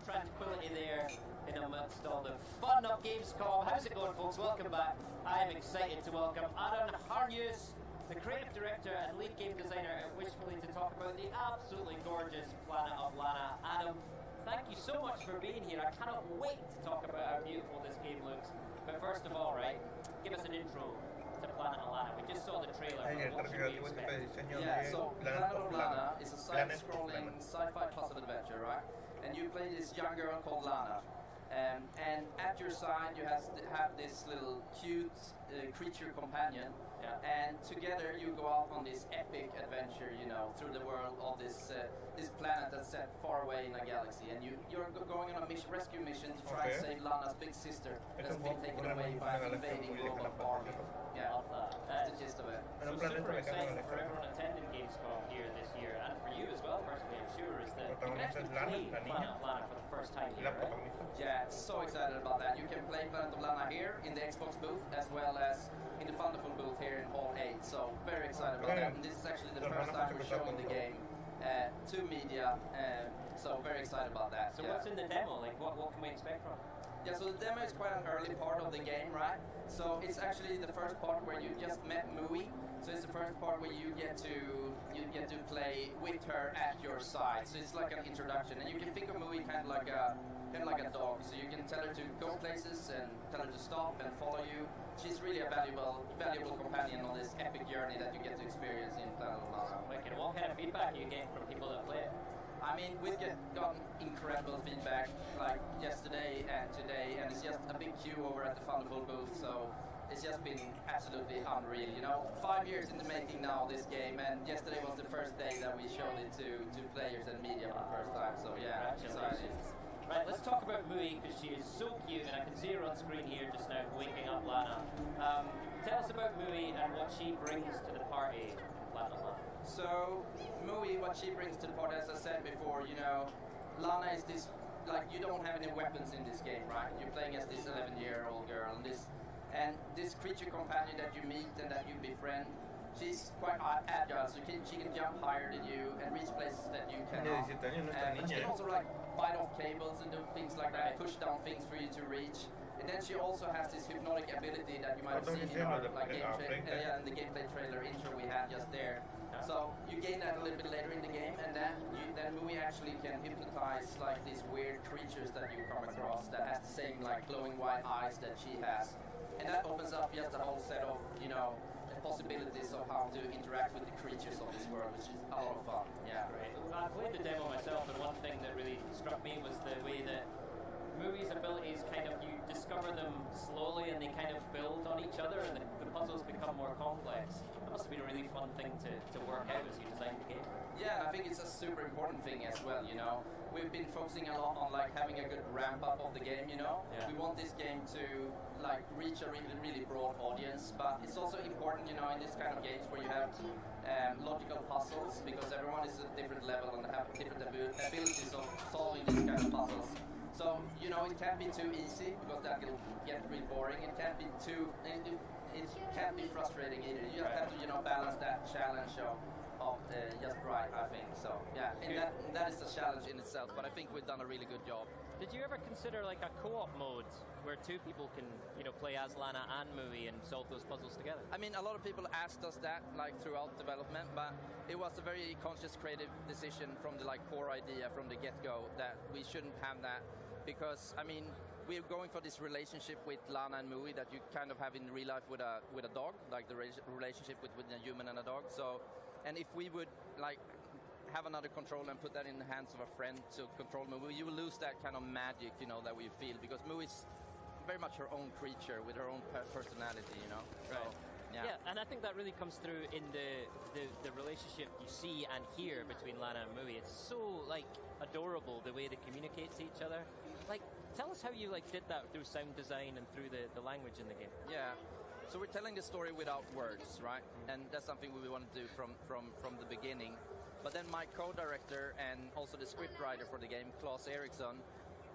Tranquility there in amongst all the fun of Gamescom. How's it going, folks? Welcome back. I am excited to welcome Aaron Harnius, the creative director and lead game designer at Wishfully, to talk about the absolutely gorgeous Planet of Lana. Adam, thank you so much for being here. I cannot wait to talk about how beautiful this game looks. But first of all, right, give us an intro to Planet of Lana. We just saw the trailer. What should we expect? Yeah, so Planet of Lana is a side-scrolling sci-fi puzzle adventure, right? And you play this young girl called Lana. And at your side you have this little cute creature companion. Yeah. And together you go out on this epic adventure, you know, through the world of this planet that's set far away in a galaxy. And you're going on a rescue mission to try and save Lana's big sister that's been taken away by an invading global army. Yeah, that's the gist of it. So super exciting for everyone attending Gamescom here this year, and for you as well, personally, I'm sure, is that you can actually play Planet of Lana for the first time here, right? Yeah, so excited about that. You can play Planet of Lana here in the Xbox booth, as well as in the Thunderful booth here in Hall 8. So very excited about that. And this is actually the first time we're showing the game to media. So very excited about that. So what's in the demo? Like, what can we expect from it? Yeah, so the demo is quite an early part of the game, right? So it's actually the first part where you just met Mui. So it's the first part where you get to play with her at your side. So it's like an introduction, and you can think of Mui kind of like a dog. So you can tell her to go places and tell her to stop and follow you. She's really a valuable companion on this epic journey that you get to experience in Planet of Lana. Wicked. What kind of feedback are you getting from people that play it? I mean, we've gotten incredible feedback like yesterday and today, and it's just a big queue over at the Thunderful booth, so it's just been absolutely unreal. You know, 5 years in the making now, this game, and yesterday was the first day that we showed it to players and media for the first time, so yeah, excited. Right, let's talk about Mui, because she is so cute, and I can see her on screen here just now, waking up Lana. Tell us about Mui and what she brings to the party, Planet of Lana. So, Mui, what she brings to the party, as I said before, you know, Lana is this, like, you don't have any weapons in this game, right? You're playing as this 11-year-old girl, and this creature companion that you meet and that you befriend, she's quite agile, so she can jump higher than you and reach places that you cannot. But she can also, like, bite off cables and do things like that, push down things for you to reach. And then she also has this hypnotic ability that you might have seen in our in the gameplay trailer intro we had just there. So you gain that a little bit later in the game, and then Mui actually can hypnotize like these weird creatures that you come across that has the same like glowing white eyes that she has, and that opens up just a whole set of possibilities of how to interact with the creatures of this world, which is a lot of fun. Yeah, great. I played the demo myself, and one thing that really struck me was the way that Mui's abilities kind of, you discover them slowly and they kind of build on each other, and the puzzles become more complex. That must have been a really fun thing to work out as you designed the game. Yeah, I think it's a super important thing as well, you know. We've been focusing a lot on like having a good ramp up of the game, you know. Yeah. We want this game to like reach a really, really broad audience, but it's also important, you know, in this kind of games where you have logical puzzles, because everyone is at a different level and have different abilities of solving these kind of puzzles. So, you know, it can't be too easy, because that will get really boring. It can't be it can't be frustrating either. You just have to, you know, balance that challenge of just right, I think. So, yeah, and that is a challenge in itself, but I think we've done a really good job. Did you ever consider like a co-op mode where two people can, you know, play as Lana and Mui and solve those puzzles together? I mean, a lot of people asked us that, like, throughout development, but it was a very conscious, creative decision from the, like, core idea from the get-go that we shouldn't have that, because, I mean, we're going for this relationship with Lana and Mui that you kind of have in real life with a dog, like the relationship with a human and a dog. So, and if we would, like, have another controller and put that in the hands of a friend to control Mui, you will lose that kind of magic, you know, that we feel, because Mui is very much her own creature with her own personality, you know. So, yeah, and I think that really comes through in the relationship you see and hear between Lana and Mui. It's so like adorable the way they communicate to each other. Like, tell us how you like did that through sound design and through the language in the game. Yeah. So we're telling the story without words, right? And that's something we want to do from the beginning. But then my co-director and also the scriptwriter for the game, Claes Eriksson,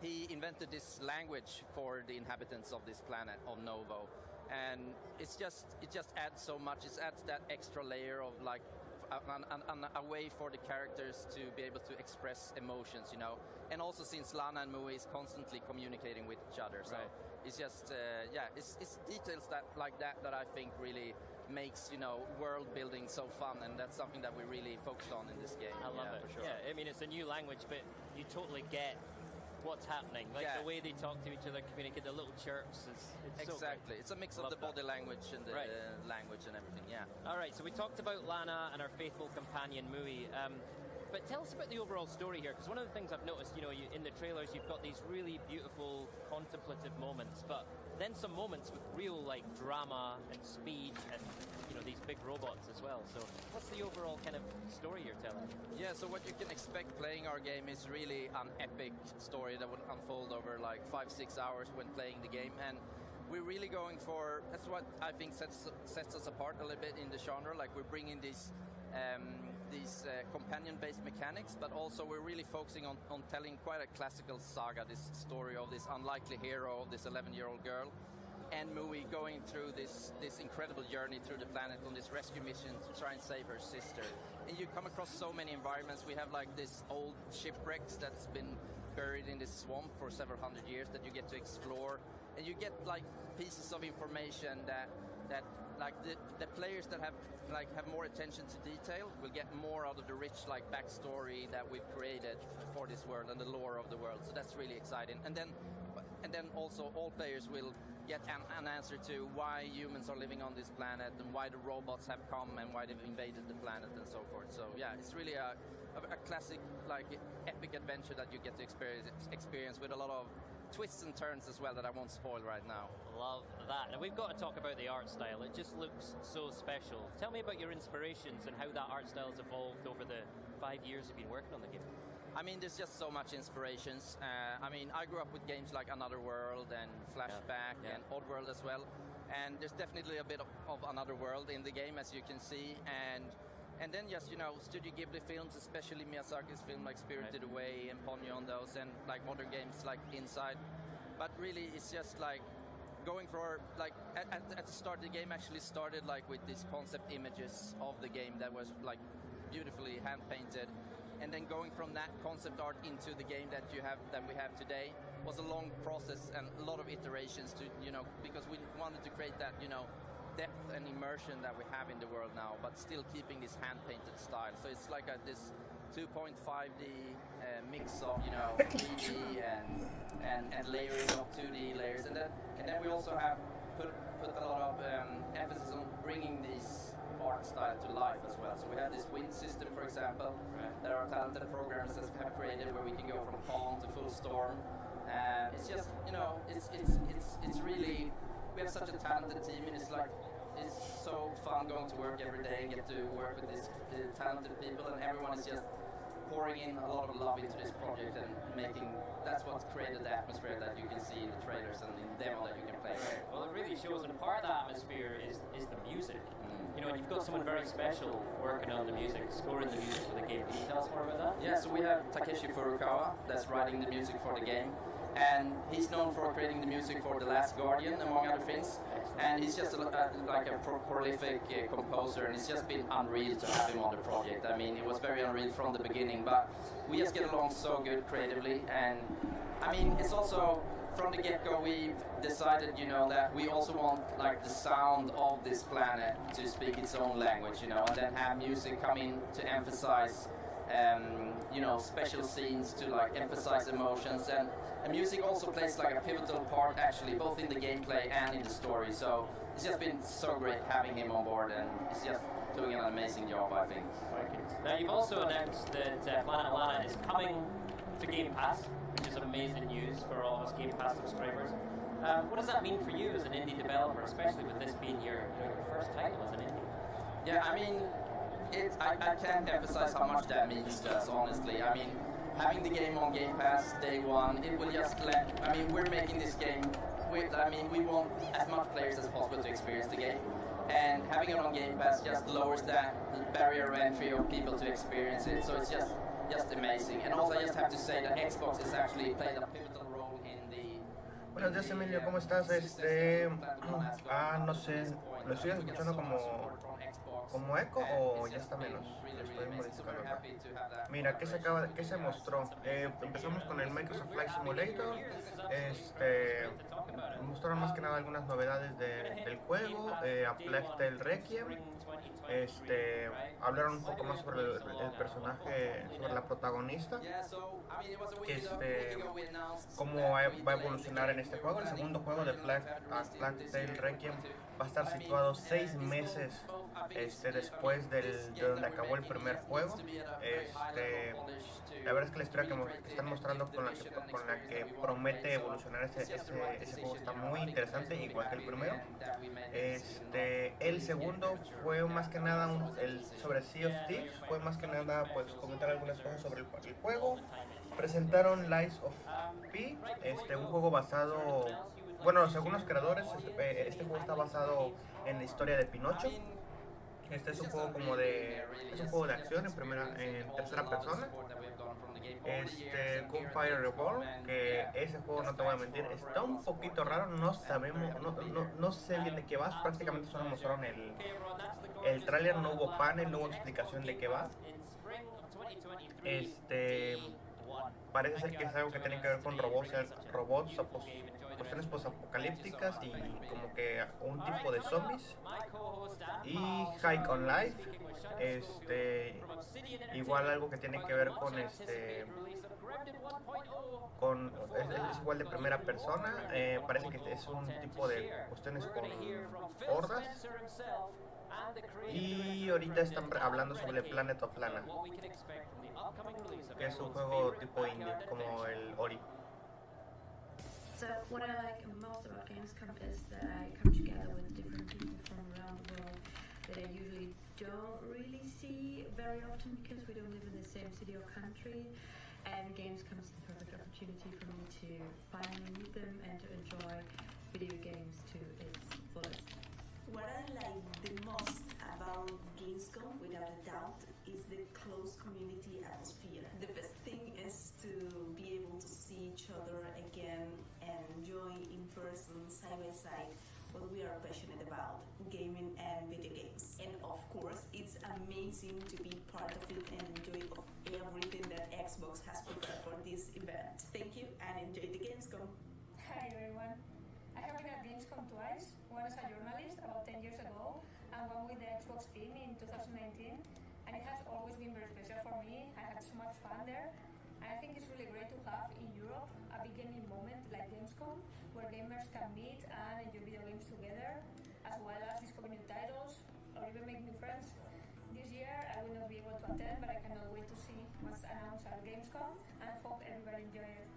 he invented this language for the inhabitants of this planet, of Novo. And it just adds so much. It adds that extra layer of like a way for the characters to be able to express emotions, you know. And also since Lana and Mui is constantly communicating with each other, so it's just it's details that I think really makes, you know, world building so fun, and that's something that we really focused on in this game. I love it. For sure. Yeah, I mean, it's a new language, but you totally get what's happening. Like the way they talk to each other, communicate, the little chirps. It's exactly. So it's a mix of the body language and the language and everything. Yeah. All right. So we talked about Lana and our faithful companion Mui. But tell us about the overall story here, because one of the things I've noticed, you know, in the trailers, you've got these really beautiful contemplative moments, but then some moments with real like drama and speed and, you know, these big robots as well. So what's the overall kind of story you're telling? Yeah, so what you can expect playing our game is really an epic story that would unfold over like 5-6 hours when playing the game, and we're really going for, that's what I think sets us apart a little bit in the genre. Like, we're bringing these companion-based mechanics, but also we're really focusing on telling quite a classical saga, this story of this unlikely hero, of this 11-year-old girl, and Mui going through this incredible journey through the planet on this rescue mission to try and save her sister. And you come across so many environments. We have like this old shipwrecks that's been buried in this swamp for several hundred years that you get to explore, and you get like pieces of information that like the players that have more attention to detail will get more out of the rich like backstory that we've created for this world and the lore of the world. So that's really exciting. And then also all players will get an answer to why humans are living on this planet and why the robots have come and why they've invaded the planet and so forth. So yeah, it's really a classic like epic adventure that you get to experience with a lot of twists and turns as well that I won't spoil right now. Love that. And we've got to talk about the art style. It just looks so special. Tell me about your inspirations and how that art style has evolved over the 5 years you've been working on the game. I mean, there's just so much inspirations. I mean, I grew up with games like Another World and Flashback and Oddworld as well. And there's definitely a bit of Another World in the game, as you can see. And then just, you know, Studio Ghibli films, especially Miyazaki's film like Spirited Away and Ponyo on those, and like modern games like Inside. But really, it's just like going for, like, at the start, the game actually started like with these concept images of the game that was like beautifully hand-painted. and then going from that concept art into the game that we have today was a long process and a lot of iterations to, because we wanted to create that, depth and immersion that we have in the world now, but still keeping this hand-painted style. So it's like this 2.5D mix of, 3D and layering of 2D layers, and then we also have put a lot of emphasis on bringing these art style to life as well. So we have this wind system, for example, that our talented programmers have created, where we can go from calm to full storm. It's just, it's really, we have such a talented team, and it's so fun going to work every day and get to work with these talented people, and everyone is just pouring in a lot of love into this project and that's what's created the atmosphere that you can see in the trailers and in the demo that you can play. Well, it really shows, and part of the atmosphere is the music. You've got someone very special working on the music, scoring the music for the game. Can you tell us more about that? Yeah, so we have Takeshi Furukawa that's writing the music for the game. And he's known for creating the music for The Last Guardian, among other things. And he's just like a prolific composer, and it's just been unreal to have him on the project. I mean, it was very unreal from the beginning, but we just get along so good creatively. And I mean, it's also, from the get-go, we've decided, that we also want the sound of this planet to speak its own language, and then have music come in to emphasize special scenes to emphasize emotions, and music also plays a pivotal part, actually, both in the gameplay and in the story. So it's just been so great having him on board, and he's just doing an amazing job, I think. Now, you've also announced that Planet Lana is coming to Game Pass, which is amazing news for all of us Game Pass subscribers. What does that mean for you as an indie developer, especially with this being your first title as an indie? Yeah, I mean, I can't emphasize how much that means to us, honestly. I mean, having the game on Game Pass day one, it will just we're making this game we want as much players as possible to experience the game. And having it on Game Pass just lowers that barrier of entry of people to experience it. So it's just amazing. And also I just have to say that Xbox has actually played a pivotal role in the... Buenos días, Emilio, ¿cómo estás? No sé, ¿lo estoy escuchando como eco o ya está menos? Lo estoy modificando acá. Mira, ¿qué se mostró? Empezamos con el Microsoft Flight Simulator. Mostraron más que nada algunas novedades del juego, a Plague Tale Requiem. Hablaron un poco más sobre el personaje, sobre la protagonista, cómo va a evolucionar en este juego. El segundo juego de Plague Tale Requiem va a estar situado 6 meses después de donde acabó el primer juego. La verdad es que la historia que están mostrando con la que promete evolucionar ese juego está muy interesante, igual que el primero. El segundo fue más que nada sobre Sea of Thieves, fue más que nada pues comentar algunas cosas sobre el juego. Presentaron Lies of P, un juego basado, bueno, según los creadores, este juego está basado en la historia de Pinocho. Es un juego es un juego de acción en tercera persona. Gunfire Reborn, que ese juego, no te voy a mentir, está un poquito raro, no sé bien de qué va, prácticamente solo mostraron el tráiler, no hubo panel, no hubo explicación de qué va. Parece ser que es algo que tiene que ver con robots, cuestiones posapocalípticas y como que un tipo de zombies. Y Hike on Life, igual algo que tiene que ver con es igual de primera persona. Parece que es un tipo de cuestiones con hordas. Y ahorita están hablando sobre Planet of Lana, que es un juego tipo indie, como el Ori. So what I like most about Gamescom is that I come together with different people from around the world that I usually don't really see very often because we don't live in the same city or country, and Gamescom is the perfect opportunity for me to finally meet them and to enjoy video games to its fullest. What I like the most about Gamescom, without a doubt, is the close community atmosphere. The best thing is to be able to see each other again and enjoy in person, side by side, what we are passionate about, gaming and video games. And of course, it's amazing to be part of it and enjoy everything that Xbox has prepared for this event. Thank you and enjoy the Gamescom. Hi everyone. I have been at Gamescom twice, one as a journalist about 10 years ago, and one with the Xbox team in 2019. And it has always been very special for me. I had so much fun there. And I think it's really great to have in Europe a beginning moment like Gamescom, where gamers can meet and enjoy video games together, as well as discover new titles or even make new friends. This year I will not be able to attend, but I cannot wait to see what's announced at Gamescom and hope everybody enjoy it.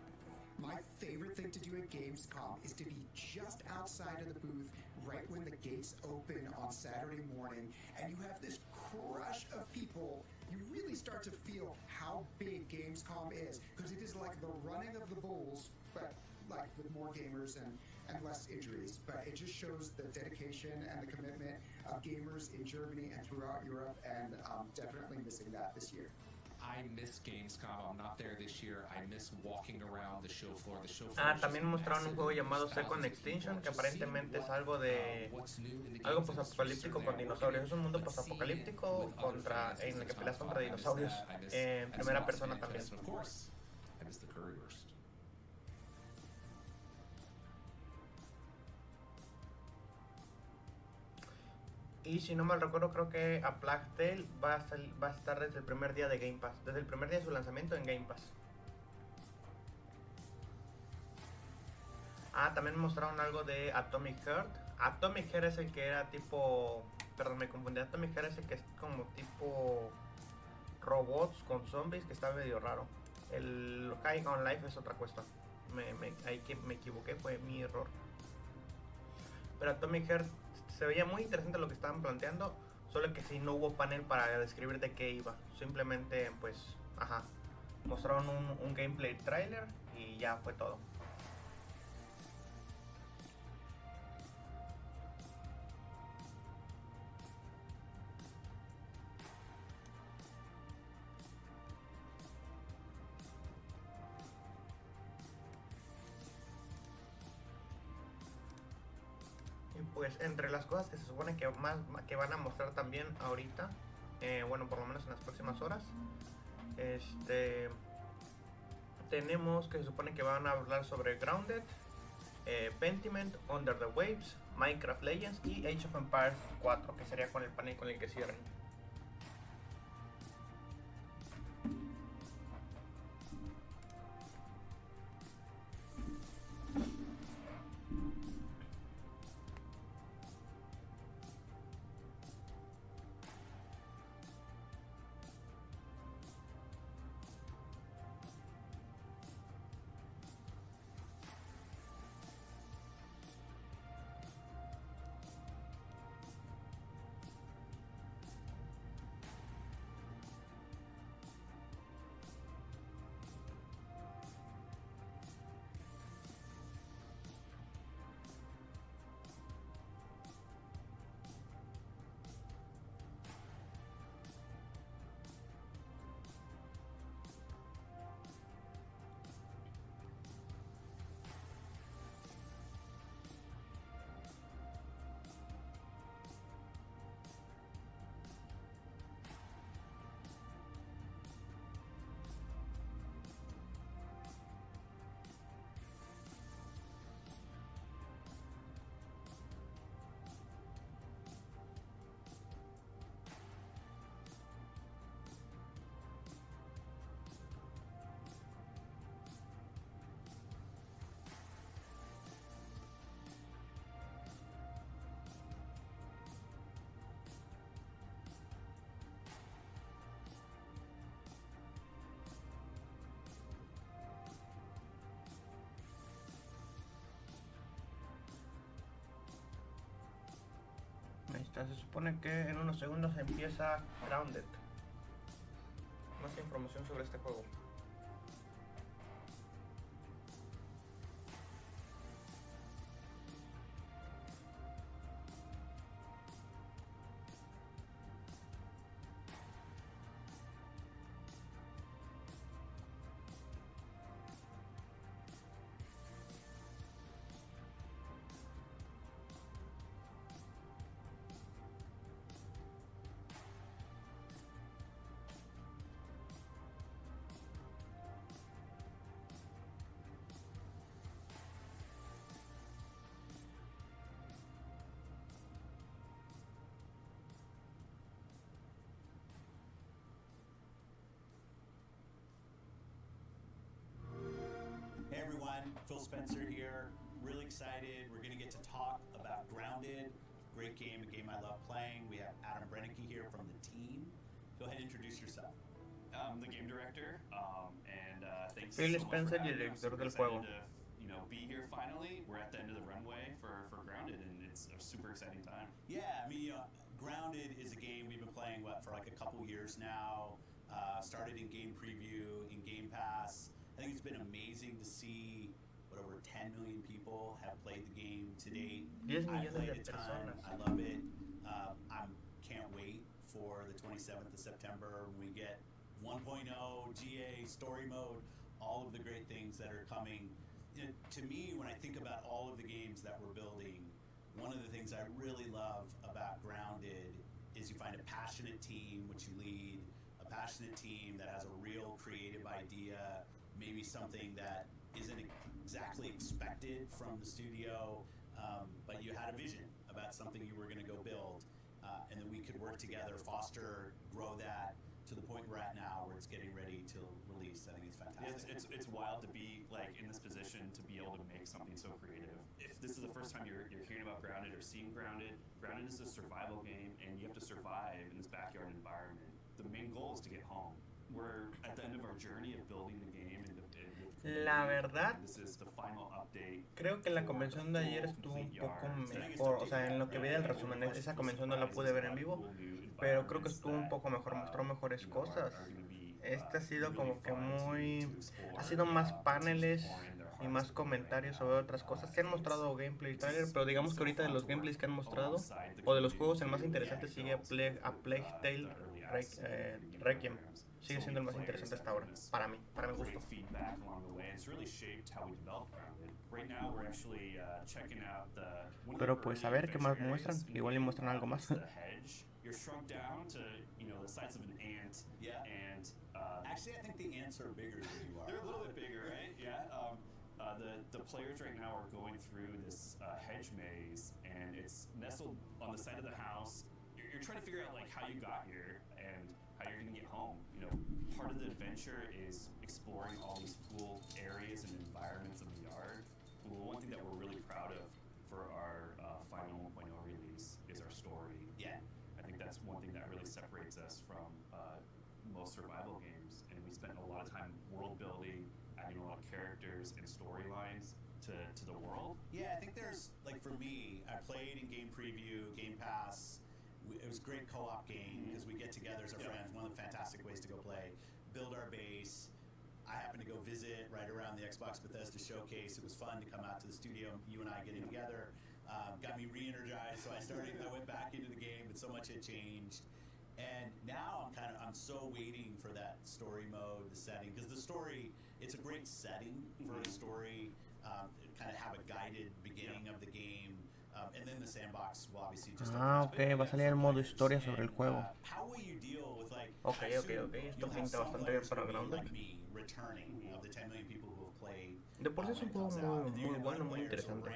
My favorite thing to do at Gamescom is to be just outside of the booth right when the gates open on Saturday morning, and you have this crush of people. You really start to feel how big Gamescom is, because it is like the running of the bulls, but like with more gamers and less injuries. But it just shows the dedication and the commitment of gamers in Germany and throughout Europe, and definitely missing that this year. I miss Gamescom. I'm not there this year. I miss walking around the show floor. The show floor. También mostraron un juego llamado Second Extinction, que aparentemente es algo de algo posapocalíptico con dinosaurios. Es un mundo posapocalíptico en el que peleas contra dinosaurios en primera persona también. I miss the Currywurst. Y si no mal recuerdo, creo que a Plague Tale va a estar desde el primer día de Game Pass, desde el primer día de su lanzamiento en Game Pass. También mostraron algo de Atomic Heart. Atomic Heart es el que era tipo... Perdón, me confundí. Atomic Heart es el que es como tipo robots con zombies, que está medio raro. El High on Life es otra cuestión. Ahí que me equivoqué, fue mi error. Pero Atomic Heart se veía muy interesante lo que estaban planteando, solo que sí no hubo panel para describir de qué iba. Simplemente, pues, mostraron un gameplay trailer y ya fue todo. Pues entre las cosas que se supone que van a mostrar también ahorita, bueno, por lo menos en las próximas horas, tenemos que se supone que van a hablar sobre Grounded, Pentiment, Under the Waves, Minecraft Legends y Age of Empires 4, que sería con el panel con el que cierren. Ahí está, se supone que en unos segundos empieza Grounded. Más información sobre este juego. everyone. Phil Spencer here. Really excited. We're going to get to talk about Grounded. Great game, a game I love playing. We have Adam Brennicke here from the team. Go ahead and introduce yourself. I'm the game director, and thanks Phil so much Spencer, for having me. I'm director super del excited juego. to, be here finally. We're at the end of the runway for Grounded, and it's a super exciting time. Yeah, I mean, Grounded is a game we've been playing for like a couple years now. Started in game preview, in Game Pass. I think it's been amazing to see what over 10 million people have played the game to date. 10 I millones played de a ton. personas. I love it. I can't wait for the 27th of September when we get 1.0, GA, story mode, all of the great things that are coming. To me, when I think about all of the games that we're building, one of the things I really love about Grounded is you find a passionate team which you lead, a passionate team that has a real creative idea, maybe something that isn't exactly expected from the studio, but you had a vision about something you were going to go build, and that we could work together, foster, grow that to the point we're at now, where it's getting ready to release. I think it's fantastic. Yeah, it's wild to be in this position to be able to make something so creative. If this is the first time you're hearing about Grounded or seeing Grounded, Grounded is a survival game, and you have to survive in this backyard environment. The main goal is to get home. We're at the end of our journey of building the game, and La verdad, this is the final update. creo que la convención de ayer estuvo un poco mejor, o sea, en lo que vi del resumen, esa convención no la pude ver en vivo, pero creo que estuvo un poco mejor, mostró mejores cosas. Este ha sido como que ha sido más paneles y más comentarios sobre otras cosas. Se han mostrado gameplay trailer, pero digamos que ahorita de los gameplays que han mostrado, o de los juegos, el más interesante sigue a Plague Tale Requiem. Sigue siendo el más interesante hasta ahora, para mi gusto. Pero pues a ver qué más muestran, igual y muestran algo más. You're shrunk down to, the size of an ant. Yeah. And actually, I think the ants are bigger than you are. They're a little bit bigger, right? Yeah. The players right now are going through this hedge maze, and it's nestled on the side of the house. You're trying to figure out how you got here and how you're going to get home. Part of the adventure is exploring all these cool areas and environments of the yard. Well, one thing that we're really proud of for our final 1.0 release is our story. Yeah. I think that's one thing that really separates us from most survival games, and we spent a lot of time world building, adding a lot of characters and storylines to the world. Yeah, I think there's, for me, I played in game preview, Game Pass. It was a great co-op game because we get together as our friends. One of the fantastic ways to go play, build our base. I happened to go visit right around the Xbox Bethesda showcase. It was fun to come out to the studio, you and I getting together. Got me re-energized, so I went back into the game, but so much had changed. And now I'm so waiting for that story mode, the setting, because the story, it's a great setting for a story, kind of have a guided beginning of the game, and then the sandbox will obviously just... Ok, va a salir el modo historia sobre el juego. How will you deal with Ok, esto pinta bastante bien para Grounded. Returning of the 10 million people who have played. De por sí es un juego muy bueno, muy interesante.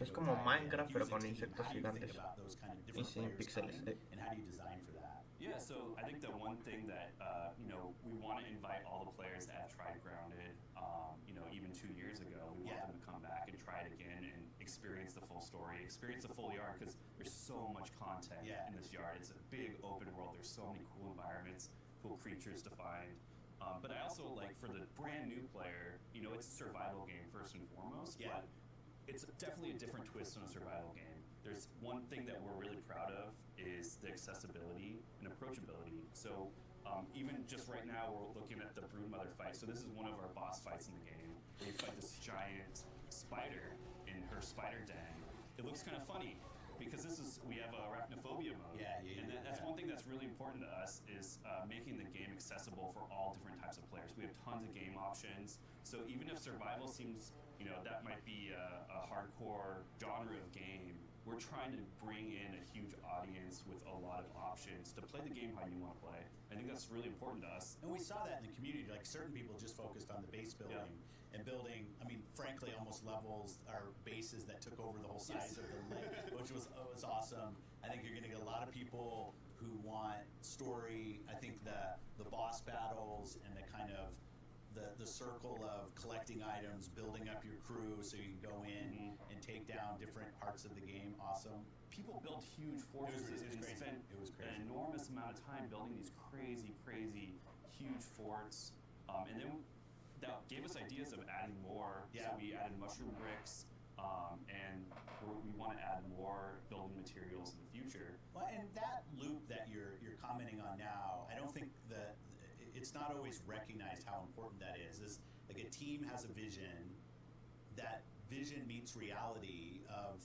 Es como Minecraft pero con insectos gigantes y sin píxeles. Yeah, so I think the one thing that we want to invite all the players that have tried Grounded, even 2 years ago, we want them to come back and try it again and experience the full story, experience the full yard, because there's so much content in this yard. It's a big open world. There's so many cool environments, cool creatures to find. But I also for the brand new player, it's a survival game first and foremost, but it's definitely a different twist on a survival game. There's one thing that we're really proud of is the accessibility and approachability. So even just right now, we're looking at the Broodmother fight. So this is one of our boss fights in the game. We fight this giant spider in her spider den. It looks kind of funny because we have arachnophobia mode. And that's one thing that's really important to us is making the game accessible for all different types of players. We have tons of game options. So even if survival seems, that might be a hardcore genre of game, we're trying to bring in a huge audience with a lot of options to play the game how you want to play. I think that's really important to us. And we saw that in the community. Certain people just focused on the base building and building, frankly, almost levels or bases that took over the whole size of the lake, which was awesome. I think you're going to get a lot of people who want story. I think the boss battles and the kind of the circle of collecting items, building up your crew so you can go in and take down different parts of the game. Awesome. People built huge fortresses and spent an enormous amount of time building these crazy, huge forts. And then that gave us ideas of adding more. Yeah. So we added mushroom bricks, and we want to add more building materials in the future. Well, and that loop that you're commenting on now, I don't think that it's not always recognized how important that is. Is like a team has a vision, that vision meets reality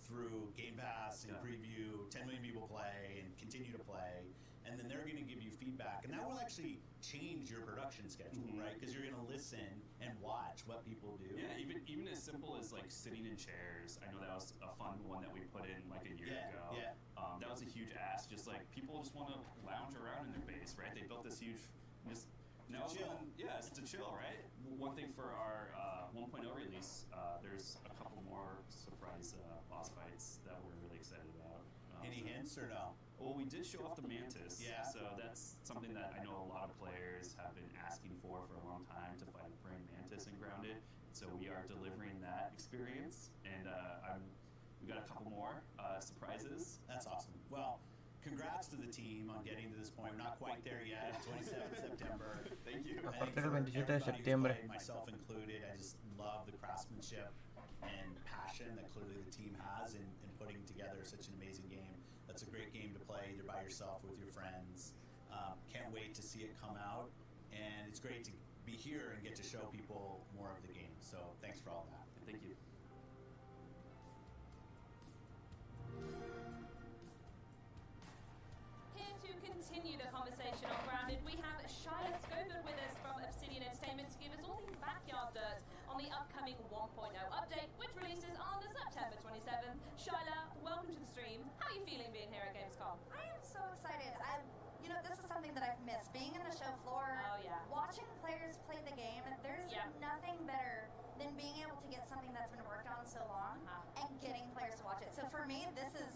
through Game Pass and preview, 10 million people play and continue to play, and then they're going to give you feedback, and that will actually change your production schedule, right? Because you're going to listen and watch what people do. Yeah, even as simple as like sitting in chairs. I know that was a fun one that we put in like a year ago. Yeah. That was a huge ask. Just like people just want to lounge around in their base, right? They built this huge, chill. Yeah, it's to chill, right? One thing for our 1.0 release, there's a couple more surprise boss fights that we're really excited about. Any hints or no? Well, we did show off the Mantis. Yeah. So that's something that I know a lot of players have been asking for a long time, to fight a praying Mantis in Grounded. So we are delivering that experience, and we got a couple more surprises. That's awesome. Well, congrats to the team on getting to this point. We're not quite there yet. 27th September. Thank you. A partir del 27 de septiembre. Myself included, I just love the craftsmanship and passion that clearly the team has in putting together such an amazing game. That's a great game to play either by yourself or with your friends. Can't wait to see it come out, and it's great to be here and get to show people more of the game. So thanks for all that. Thank you. Here to continue the conversation on Grounded, we have Shyla Scoburn with us from Obsidian Entertainment to give us all the backyard dirt on the upcoming 1.0 update, which releases on September 27th. Shyla, welcome to the stream. How are you feeling being here at Gamescom? I am so excited. This is something that I've missed. Being in the show floor, watching players play the game, there's nothing better than being able to get something that's been worked on so long and getting players to watch it. So for me, this is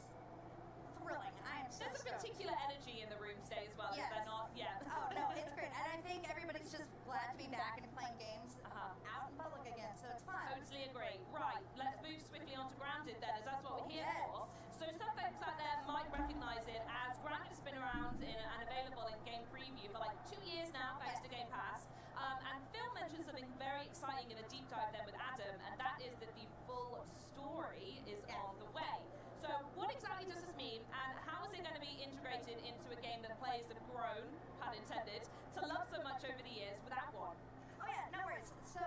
thrilling. I am so There's a particular energy in the room today as well, is there not? Yeah. Oh, no, it's great. And I think everybody's just glad to be back and playing games out in public again, so it's fun. Totally agree. Right, let's move swiftly on to Grounded then, as that's what we're here for. So some folks out there might recognise it as Grounded has been around and available in game preview for like 2 years now, thanks to Game Pass. And Phil mentioned something very exciting in a deep dive then with Adam, and that is that the full story is on the way. So what exactly does this mean, and how is it going to be integrated into a game that players have grown, pun intended, to love so much over the years without one? Oh yeah, no worries. So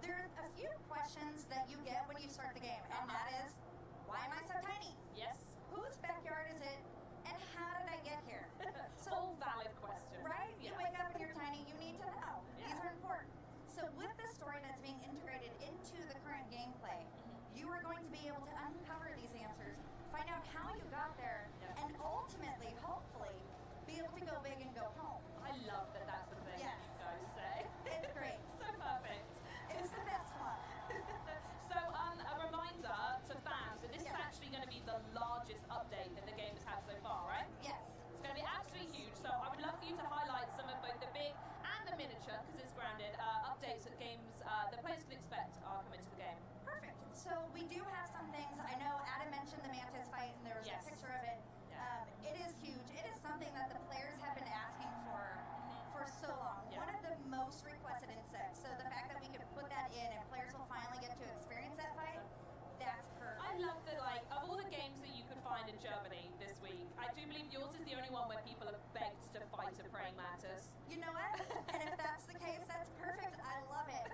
there are a few questions that you get when you start the game, and that is, why am I so tiny? Yes. Whose backyard is it, and how did I get here? So, all valid questions. Right? You wake up and you're tiny, you need to know. These are important. So with this story that's being integrated into the current gameplay, you are going to be able to uncover these answers, find out how you got there, and ultimately, hopefully, be able to go big and go home. I love that that's the thing you guys say. It's great. So perfect. It's the best one. So a reminder to fans that this is actually going to be the largest update that the game has had so far, right? Yes. It's going to be absolutely huge. So I would love for you to highlight some of both the big and the miniature, because it's Grounded, updates that the players can expect are coming to the game. Perfect. So we do have some things. I know Adam mentioned the Mantis fight, and there was a picture of it. It is huge. It is something that the players have been asking for so long. One of the most requested insects. So the fact that we can put that in and players will finally get to experience that fight, that's perfect. I love that, like, of all the games that you could find in Germany this week, I do believe yours is the only one where people have begged to fight a praying mantis. You know what? And if that's the case, that's perfect. I love it.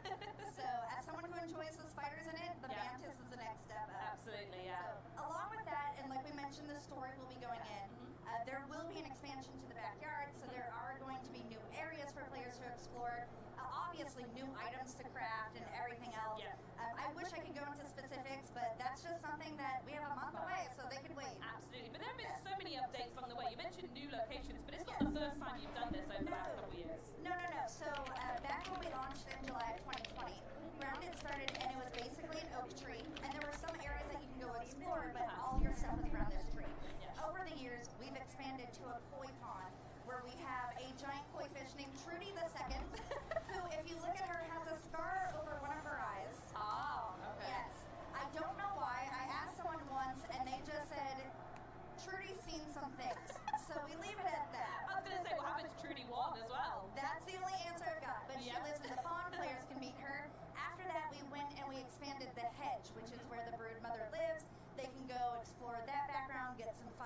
So as someone who enjoys the spiders in it, the mantis is the next step up. Absolutely, yeah. So along with that, and like we mentioned, the story will be going in. There will be an expansion to the backyard, so there are going to be new areas for players to explore. Obviously, new items to craft and everything else. I wish I could go into specifics, but that's just something that we have a month away, so they could wait. Absolutely, but there have been so many updates along the way. You mentioned new locations, but it's not the first time you've done this over the last couple of years. No. So back when we launched in July of 2020, Grounded started, and it was basically an oak tree, and there were some areas that you can go explore, but all your stuff was around this tree. Over the years, we've expanded to a koi pond, where we have a giant koi fish named Trudy II, who, if you look at her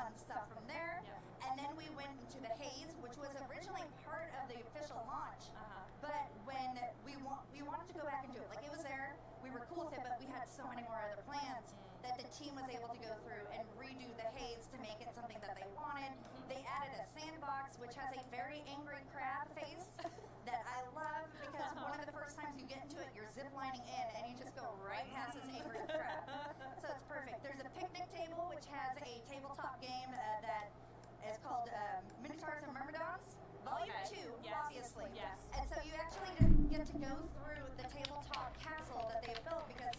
fun stuff from there. And then we went into the Haze, which was originally part of the official launch. But when we wanted to go back and do it, like it was there, we were cool with it, but we had so many more other plans that the team was able to go through and redo the Haze to make it something that they wanted. They added a sandbox, which has a very angry crab face that I love, because one of the first times you get into it, you're ziplining in and you just go right past this angry crab. So it's perfect. There's a picnic table, which has a tabletop game that is called Minotaurs and Myrmidons, Volume 2, obviously. And so you actually get to go through the tabletop castle that they've built, because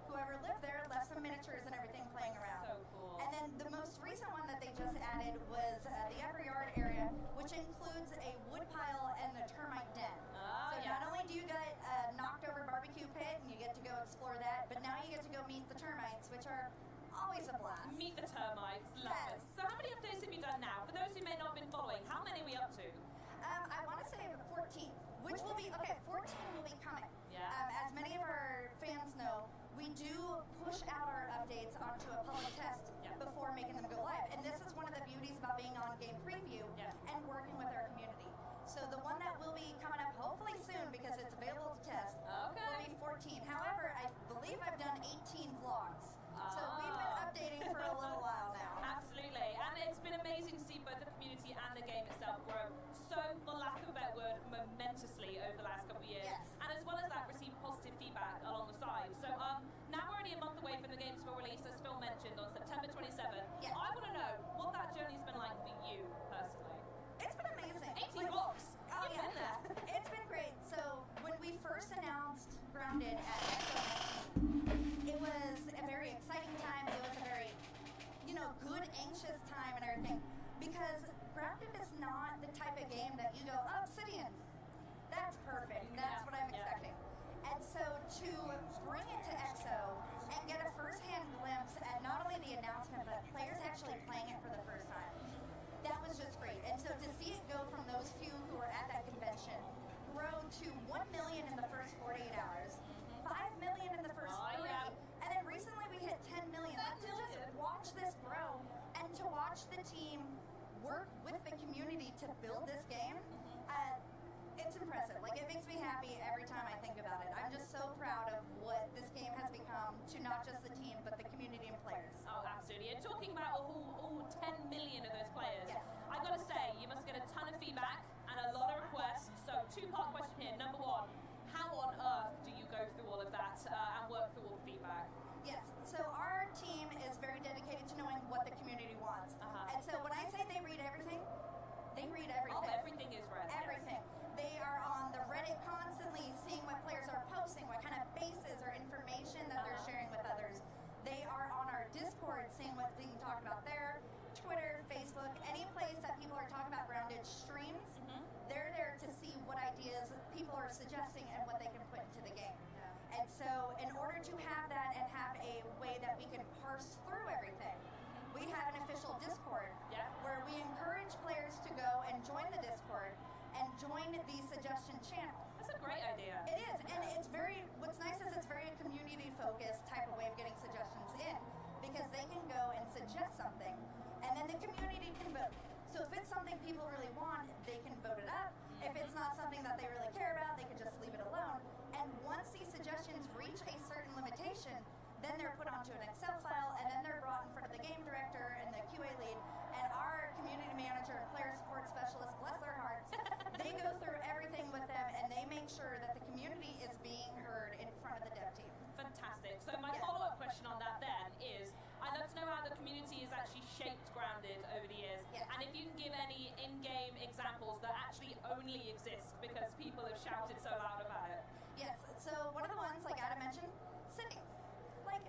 whoever lived there left some miniatures and everything playing around. So cool. And then the most recent one that they just added was the upper yard area, which includes a woodpile and a termite den. So not only do you get a knocked over barbecue pit and you get to go explore that, but now you get to go meet the termites, which are always a blast. Meet the termites, love it. So how many updates have you done now? For those who may not have been following, how many are we up to? I want to say 14, which will be, 14 will be coming. As many of our fans know, we do push out our updates onto a public test before making them go live. And this is one of the beauties about being on Game Preview and working with our community. So the one that will be coming up hopefully soon, because it's available to test, will be 14. However, I believe I've done 18 vlogs. So we've been updating for a little while now. Absolutely. And it's been amazing to see both the community and the game itself grow so, for lack of a better word, momentously over the last couple of years. And as well as that, receive positive feedback along the side. So now we're only a month away from the game's full release, as Phil mentioned, on September 27th. I want to know what that journey's been like for you, personally. It's been amazing. 18 vlogs. Oh, yeah. Been there. It's been great. So when we first announced Grounded at Expo, it was a very exciting time. It was a very, good, anxious time and everything. Because Grounded is not the type of game that you go, oh, Obsidian, that's perfect. That's what I'm expecting. And so to bring it to EXO and get a first-hand glimpse at not only the announcement, but players actually playing it for the first time, that was just great. And so to see it go from those few who were at that convention, grow to 1 million in the first 48 hours, 5 million in the first 3, and then recently we hit 10 million. To just watch this grow and to watch the team work with the community to build this game, it's impressive. Like, it makes me happy every time I think about it. I'm just so proud of what this game has become to not just the team, but the community and players. Oh, absolutely. And talking about all 10 million of those players, I've got to say, you must get a ton of feedback and a lot of requests. So, two-part question here. Number one, how on earth do you go through all of that and work through all the feedback? Yes, so our team is very dedicated to knowing what the community wants. And so when I say they read everything, they read everything. Oh, everything is read. Everything. They are on the Reddit constantly, seeing what players are posting, what kind of bases or information that they're sharing with others. They are on our Discord, seeing what's being talked about there. Twitter, Facebook, any place that people are talking about Grounded streams, they're there to see what ideas people are suggesting and what they can put into the game. And so in order to have that and have a way that we can parse through everything, we have an official Discord where we encourage players to go and join the Discord and join the suggestion channel. That's a great idea. It is, and it's very, what's nice is it's very community-focused type of way of getting suggestions in, because they can go and suggest something, and then the community can vote. So if it's something people really want, they can vote it up. If it's not something that they really care about, they can just leave it alone. And once these suggestions reach a certain limitation, then they're put onto an Excel file, and then they're brought in front of the game director and the QA lead, and our community manager and player support specialist, bless their hearts, they go through everything with them, and they make sure that the community is being heard in front of the dev team. Fantastic. So my follow-up question on that then is, I'd love to know how the community has actually shaped Grounded over the years, and if you can give any in-game examples that actually only exist because people have shouted so loud about it. Yes, so one of the ones, like Adam mentioned, sitting.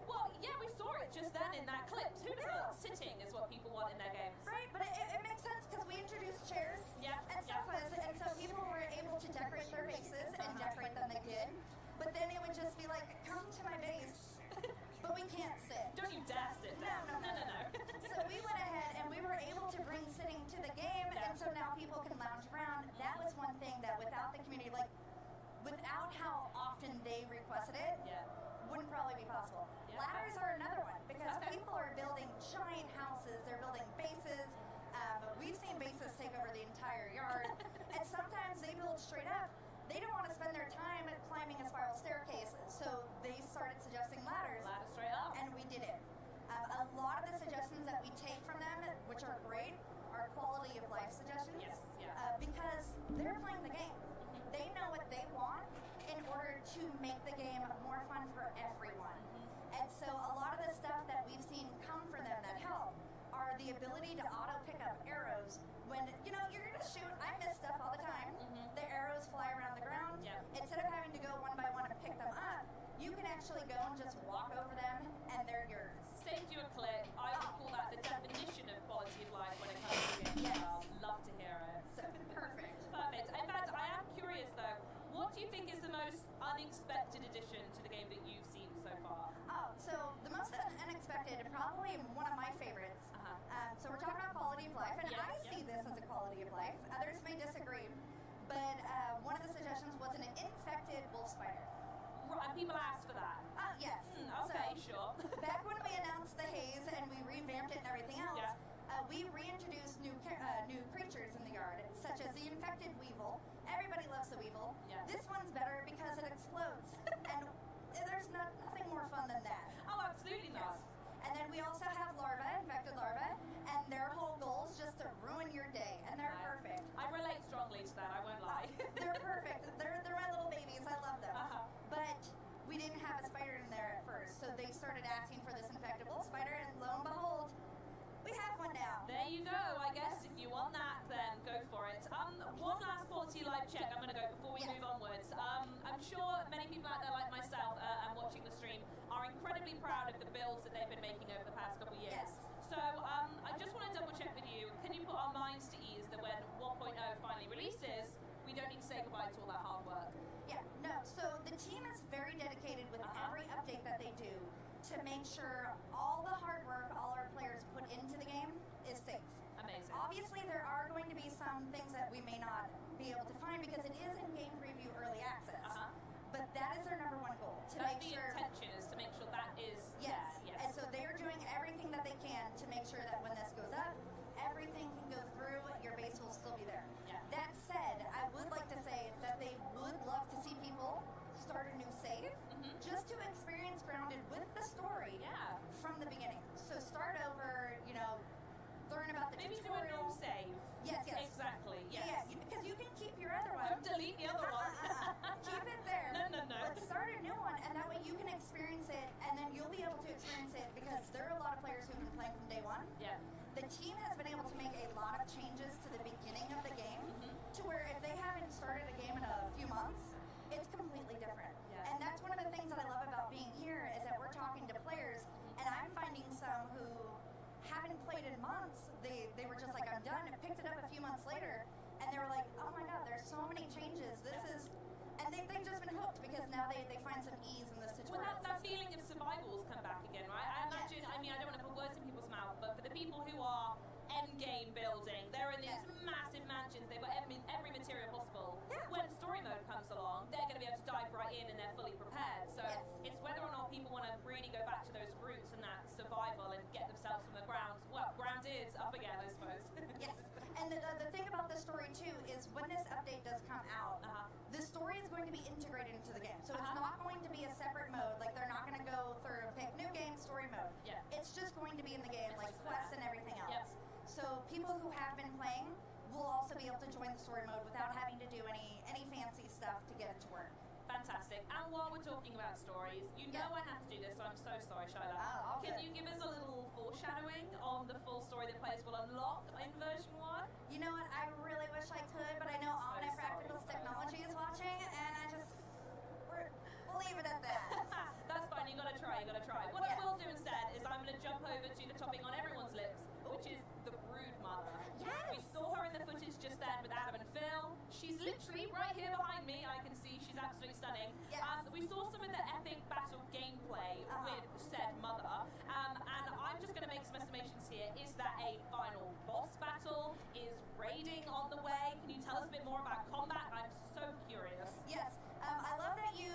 Well, yeah, we saw it just then in that clip. Who'd have thought sitting is what people want in their games? Right, but it makes sense because we introduced chairs and stuff, and so people were able to decorate their bases and decorate them they did. But then it would just be like, come to my base, but we can't sit. Don't you dare sit down. No. So we went ahead and we were able to bring sitting to the game, and so now people can lounge around. That was one thing that without the community, without how often they requested it, wouldn't probably be possible. Ladders are another one, because people are building giant houses, they're building bases, actually go and just walk over them, and they're yours. Saved you a click. I would call that the definition of quality of life when it comes to games. Yes. Love to hear it. So, perfect. Perfect. In fact, I am curious though, what do you think is the most unexpected addition to the game that you've seen so far? Oh, so the most unexpected, and probably one of my favorites. So we're talking about quality of life, and I see this as a quality of life. Others may disagree, but one of the suggestions was an infected wolf spider. Right, people asked for that. Yes. Okay, so, sure. Back when we announced the haze and we revamped it and everything else, we reintroduced new creatures in the yard, such as the infected weevil. Everybody loves the weevil. Yeah. This one's better because it explodes, and there's nothing more fun than that. Oh, absolutely not. And then we also have infected larvae, and their whole goal is just to ruin your day, and they're perfect. I relate strongly to that, I won't lie. They're perfect. They're my little babies. I love them. But we didn't have a spider in there at first, so they started asking for this infected wolf spider, and lo and behold, we have one now. There you go. I guess if you want that, then go for it. One last quality life check I'm going to go before we move onwards. I'm sure many people out there like myself and watching the stream are incredibly proud of the builds that they've been making over the past couple of years. Yes. So I just want to double check with you. Can you put our minds to ease that when 1.0 finally releases, we don't need to say goodbye to all that hard work? Yeah, no. So the team is very dedicated with every update that they do to make sure all the hard work all our players put into the game is safe. Amazing. Obviously, there are going to be some things that we may not be able to find because it is in game preview early access. But that is their number one goal, to That's make the sure intention is to make sure that is yes. there. Yes. And so they are doing everything that they can to make sure that when this goes up, everything can go through, your base will still be there. Yeah. That said, I would like to say that they would love to see people start a new save just to experience Grounded with the story from the beginning. So start over, learn about the Maybe tutorial. do a new save. Yes. Exactly, yes. Yeah, because you can keep your other one. Don't delete the other one. Keep it there. No. But start a new one, and that way you can experience it, and then you'll be able to experience it because there are a lot of players who've been playing from day one. Yeah. The team has been able to make a lot of changes to the beginning of the game to where if they haven't started a game in a few months, it's completely different. Yeah. And that's one of the things that I love about being here is that we're talking to players, and I'm finding some who haven't played in months. They were just like, I'm done, and picked it up a few months later, and they were like, oh my god, there's so many changes. And they've just been hooked because now they find some ease in this tutorial. Well, that feeling of survival's come back again, right? I imagine, I don't want to put words in people's mouth, but for the people who are endgame building, they're in these massive mansions, they've got every material possible. When story mode comes along, they're going to be able to dive right in and they're fully prepared. So it's whether or not people want to really go back to those roots and that survival and get themselves from the ground. Well, ground is up again, I suppose. Yes. And the thing about this story too is when this update does come out, the story is going to be integrated into the game. So it's not going to be a separate mode. Like they're not going to go through pick new game story mode. Yeah. It's just going to be in the game, like quests and everything else. So people who have been playing will also be able to join the story mode without having to do any fancy stuff to get it to work. Fantastic. And while we're talking about stories, you know I have to do this, so I'm so sorry, Shyla. Can you give us a little foreshadowing on the full story that players will unlock in version 1? You know what? I really wish I could, but I know Omni Practicals Technology is watching, and we'll leave it at that. That's fine, you gotta try. What I will do instead is I'm gonna jump over to the topic on everyone's lips, which is the Brood Mother. Yes! We saw her in the footage just then with Adam and Phil. She's literally right here behind me. I can see she's absolutely stunning. Yes. We saw some of the epic battle gameplay with said mother. And I'm just going to make some estimations here. Is that a final boss battle? Is raiding on the way? Can you tell us a bit more about combat? I'm so curious. Yes. I love that you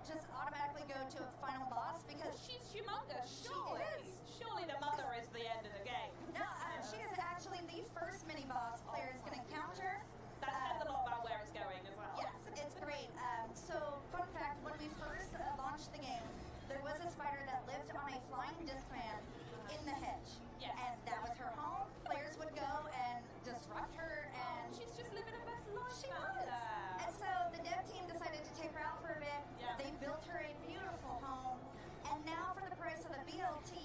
just automatically go to a final boss because she's humongous. Surely. Surely the mother is the end of the game. No, she is actually the first mini boss players can encounter. That says a lot about where it's going as well. Yes, it's great. So, fun fact, when we first launched the game, there was a spider that lived on a flying disc fan in the hedge. Yes. And that was her home. Players would go and disrupt her, and she's just living her best life. She was. And so the dev team decided to take her out for a bit. Yeah. They built her a beautiful home, and now for the price of a BLT,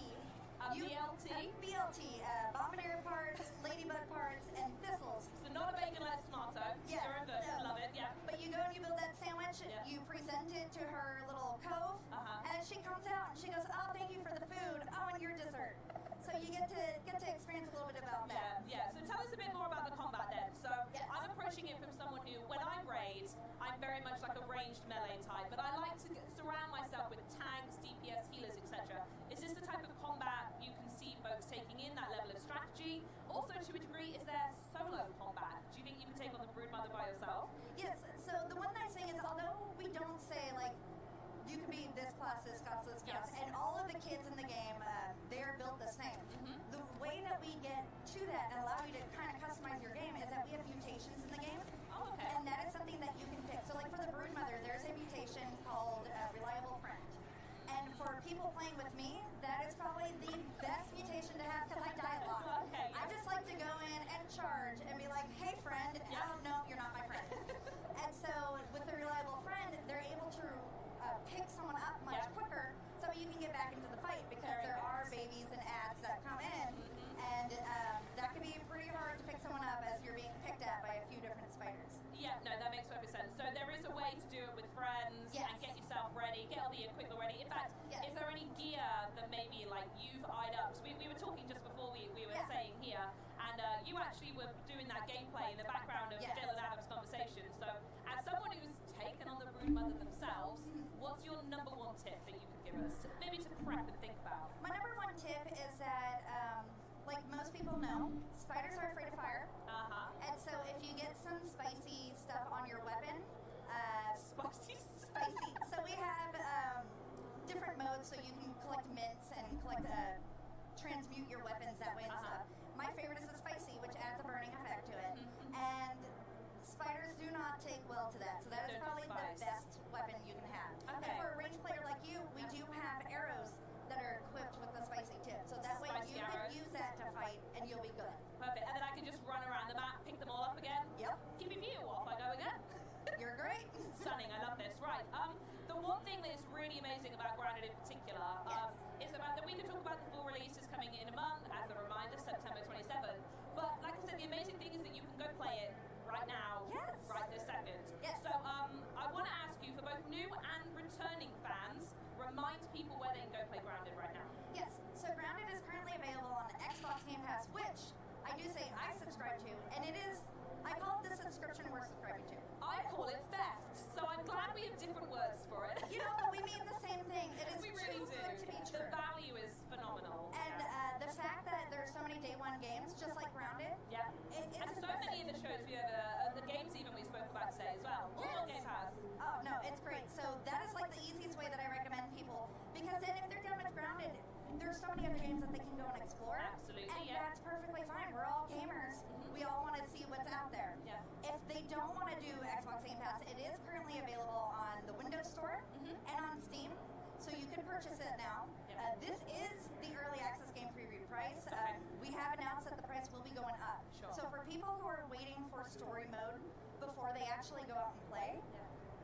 bombardier parts, ladybug parts, and thistles. So not a bacon-less tomato. Yeah. Love it. Yeah. But you go and you build that sandwich. Yeah. You present it to her little cove, you get to experience a little bit about that. Yeah. So tell us a bit more about the combat then. So I'm approaching it from someone who, when I raid, I'm very much like a ranged melee type, but I like to surround myself with tanks, DPS, healers, etc. Is this the type of combat you can see folks taking in, that level of strategy? Also, to a degree, is there solo combat? Do you think you can take on the Broodmother by yourself? Yes, so the one nice thing is, although we don't say, like, you can be this class, this class, this class, and all of the kids in the game, they're built the same. The way that we get to that and allow you to kind of customize your game is that we have mutations in the game. Oh, okay. And that is something that you can pick. So, like, for the Broodmother, there's a mutation called Reliable Friend. And for people playing with me, that is probably the best mutation to have because I die a lot. Okay. I just like to go in and charge and be like, hey, friend. Oh, no, you're not my friend. And so with the Reliable Friend, they're able to pick someone up much quicker so you can get back into the fight because there are babies and ads that come in. And that can be pretty hard to pick someone up as you're being picked at by a few different spiders. Yeah, no, that makes perfect sense. So there is a way to do it with friends and get yourself ready, get all the equipment ready. In fact, is there any gear that maybe like you've eyed up? So we were talking just before we were saying here, and you actually were doing that gameplay in the background of Dale and Adam's conversation. So as someone who's taken on the Broodmother themselves, what's your number one tip that you could give us, maybe to prep and think about? My number one tip is that, like most people know, spiders are afraid of fire. And so if you get some spicy stuff on your weapon, spicy. So we have different modes, so you can collect mints and transmute your weapons that way and stuff. My favorite is the spicy, which adds a burning effect to it. And spiders do not take well to that, so that is probably the best weapon you can have. And for a ranged player like you, we do have arrows that are equipped with the spicy tip, so that way you can use that to fight and you'll be good. Perfect, and then I can just run around the map, pick them all up again? Yep. Keep your view, off I go again. You're great. Stunning, I love this. Right, the one thing that is really amazing about Grounded in particular is about that we can talk about the full release is coming in a month, as a reminder, September 27th. But like I said, the amazing thing is that you can go play it right now, right this second. So I want to ask you, for both new and returning fans, remind people where they can go play Grounded right now. Yes, so Grounded is currently available on the Xbox Game Pass, which I do say I subscribe to, and it is, I call it the subscription we're subscribing to. I call it theft, so I'm glad we have different words for it. You know, but we mean the same thing. It is we really too good to be true. The value is phenomenal. And the fact that there are so many day one games, just like Grounded. Yeah. And so many of the shows we have, the games even we spoke about today as well. What more Game Pass? Oh, no, it's great. So that is like the easiest way that I recommend people, because then if they're done with Grounded, there's so many other games that they can go and explore. Absolutely, and that's perfectly fine. We're all gamers. We all want to see what's out there. If they don't want to do Xbox Game Pass, it is currently available on the Windows Store and on Steam, so you can purchase it now. This is the early access game preview price. We have announced that the price will be going up. So for people who are waiting for story mode before they actually go out and play,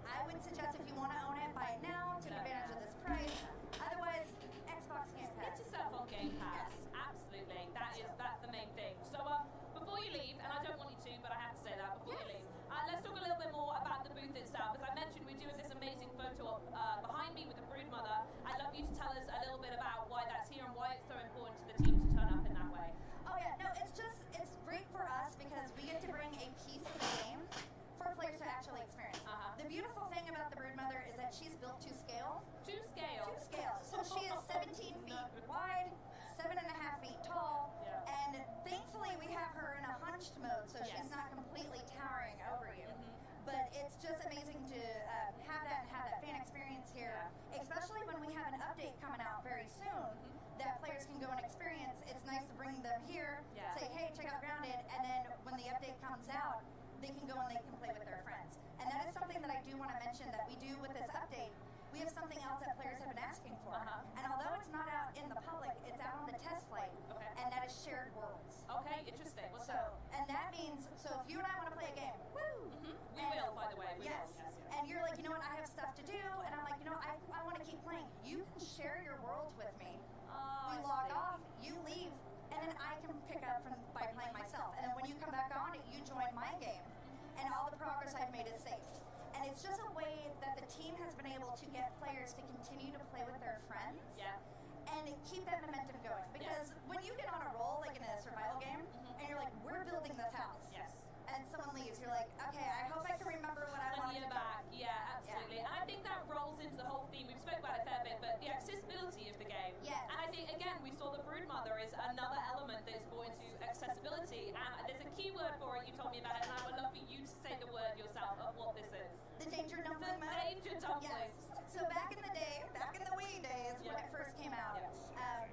I would suggest if you want to own it, buy it now, take advantage of this price. Otherwise, Xbox Game Pass. Get yourself on Game Pass. Absolutely. That's the main thing. So before you leave, and I don't want you to, but I have to say that before you leave, let's talk a little bit more about the booth itself. As I mentioned, we're doing this amazing photo op behind me with the Broodmother. I'd love you to tell us a little bit about why that's here and why it's so important to the team to turn up in that way. Oh yeah, no, it's great for us because we get to bring a piece of the game for players to actually experience. The beautiful thing about the Broodmother is that she's built to scale. To scale? To scale. So she is 17 feet wide, 7.5 feet tall, and thankfully we have her in a hunched mode, so she's not completely towering over you. But it's just amazing to have that fan experience here, especially when we have an update coming out very soon that players can go and experience. It's nice to bring them here, say, hey, check out Grounded, and then when the update comes out, they can go and they can play with their friends. And that is something that I do want to mention that we do with this update. We have something else that players have been asking for. And although it's not out in the public, it's out on the test flight, and that is shared worlds. Okay, interesting. What's and that means, so if you and I want to play a game, woo! We will, by the way. We will. Yes. And you're like, you know what, I have stuff to do, and I'm like, you know, I want to keep playing. You can share your world with me. We log off, you leave, and then I can pick up by playing myself. And then when you come back on, you join my game. And all the progress I've made is saved. And it's just a way that the team has been able to get players to continue to play with their friends and keep that momentum going. Because when you get you're like, okay, I hope I can remember what I wanted to back. Yeah, absolutely. And I think that rolls into the whole theme. We've spoke about it a fair bit, but the accessibility of the game. Yes. And I think, again, we saw the Broodmother is another element that's brought into accessibility. And there's a key word for it. You told me about it, and I would love for you to say the word yourself of what this is. The Danger Dumpling mode? Danger Dumpling. Yes. So back in the day, back in the Wii days when it first came out,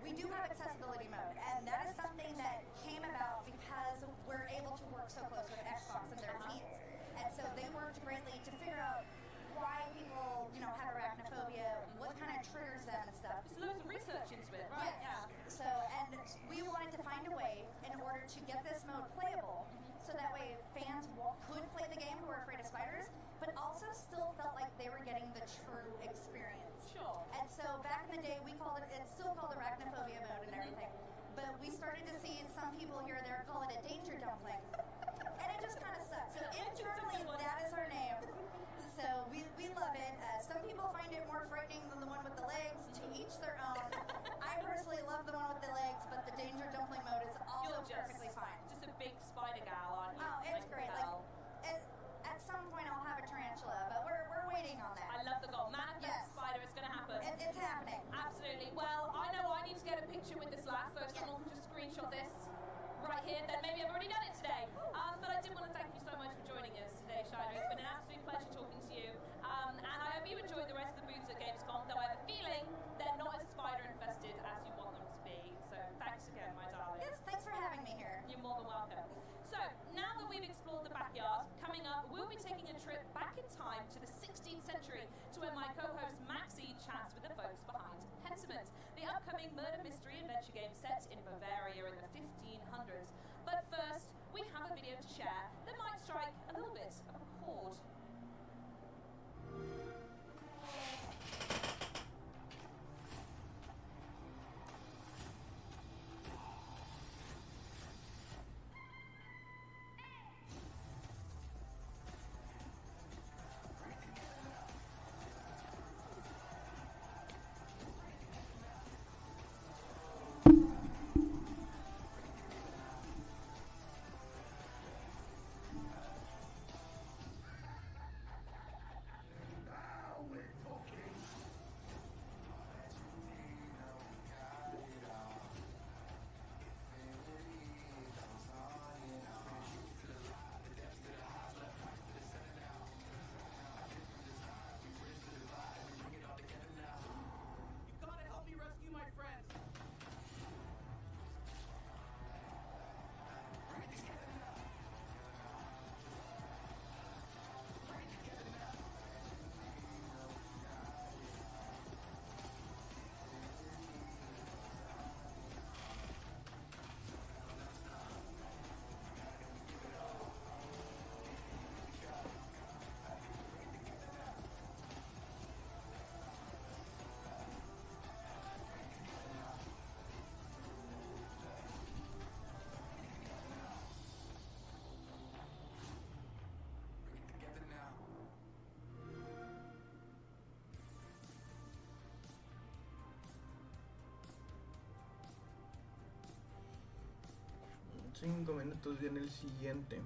we do have accessibility mode, and that is something that came about because we're able to work so close with Xbox and their teams. And so they worked greatly to figure out why people, have arachnophobia, what kind of triggers them and stuff. There's loads of research into it, right? Yes. Yeah. So, and we wanted to find a way in order to get this mode playable, so that way fans could play the game who are afraid of spiders, but also still felt like they were getting the true experience. Sure. And so back in the day, it's still called arachnophobia mode and everything, but we started to see some people here or there call it a danger dumpling, and it just kind of stuck. So internally, that is our name. So we love it. Some people find it more frightening than the one with the legs. To each their own. I personally love the one with the legs, but the danger dumpling mode is also perfectly fine. Just a big spider gal, aren't you? Oh, it's great. At some point I'll have a tarantula, but we're waiting on that. I love the goal. Manifest spider, it's going to happen. It's happening. Absolutely. Well, I know I need to get a picture with this lass, so if someone can just screenshot this right here, then maybe I've already done it today. But I did want to thank you so much for joining us today, Shiloh. It's been an absolute pleasure talking to you. And I hope you enjoyed the rest of the booths at Gamescom, though I have a feeling they're not as spider-infested as you want them to be. So thanks again, my darling. Yes, thanks for having me here. You're more than welcome. So, now that we've explored the backyard, coming up, we'll be taking a trip back in time to the 16th century to where my co-host Maxie chats with the folks behind Pentiment, the upcoming murder mystery adventure game set in Bavaria in the 1500s. But first, we have a video to share that might strike a little bit of a chord. Cinco minutos viene el siguiente,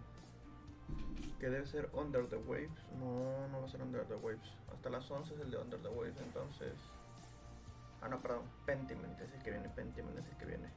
que debe ser Under the Waves. No va a ser Under the Waves. Hasta las 11 es el de Under the Waves, entonces... Ah, no, perdón, Pentiment es el que viene, Pentiment es el que viene.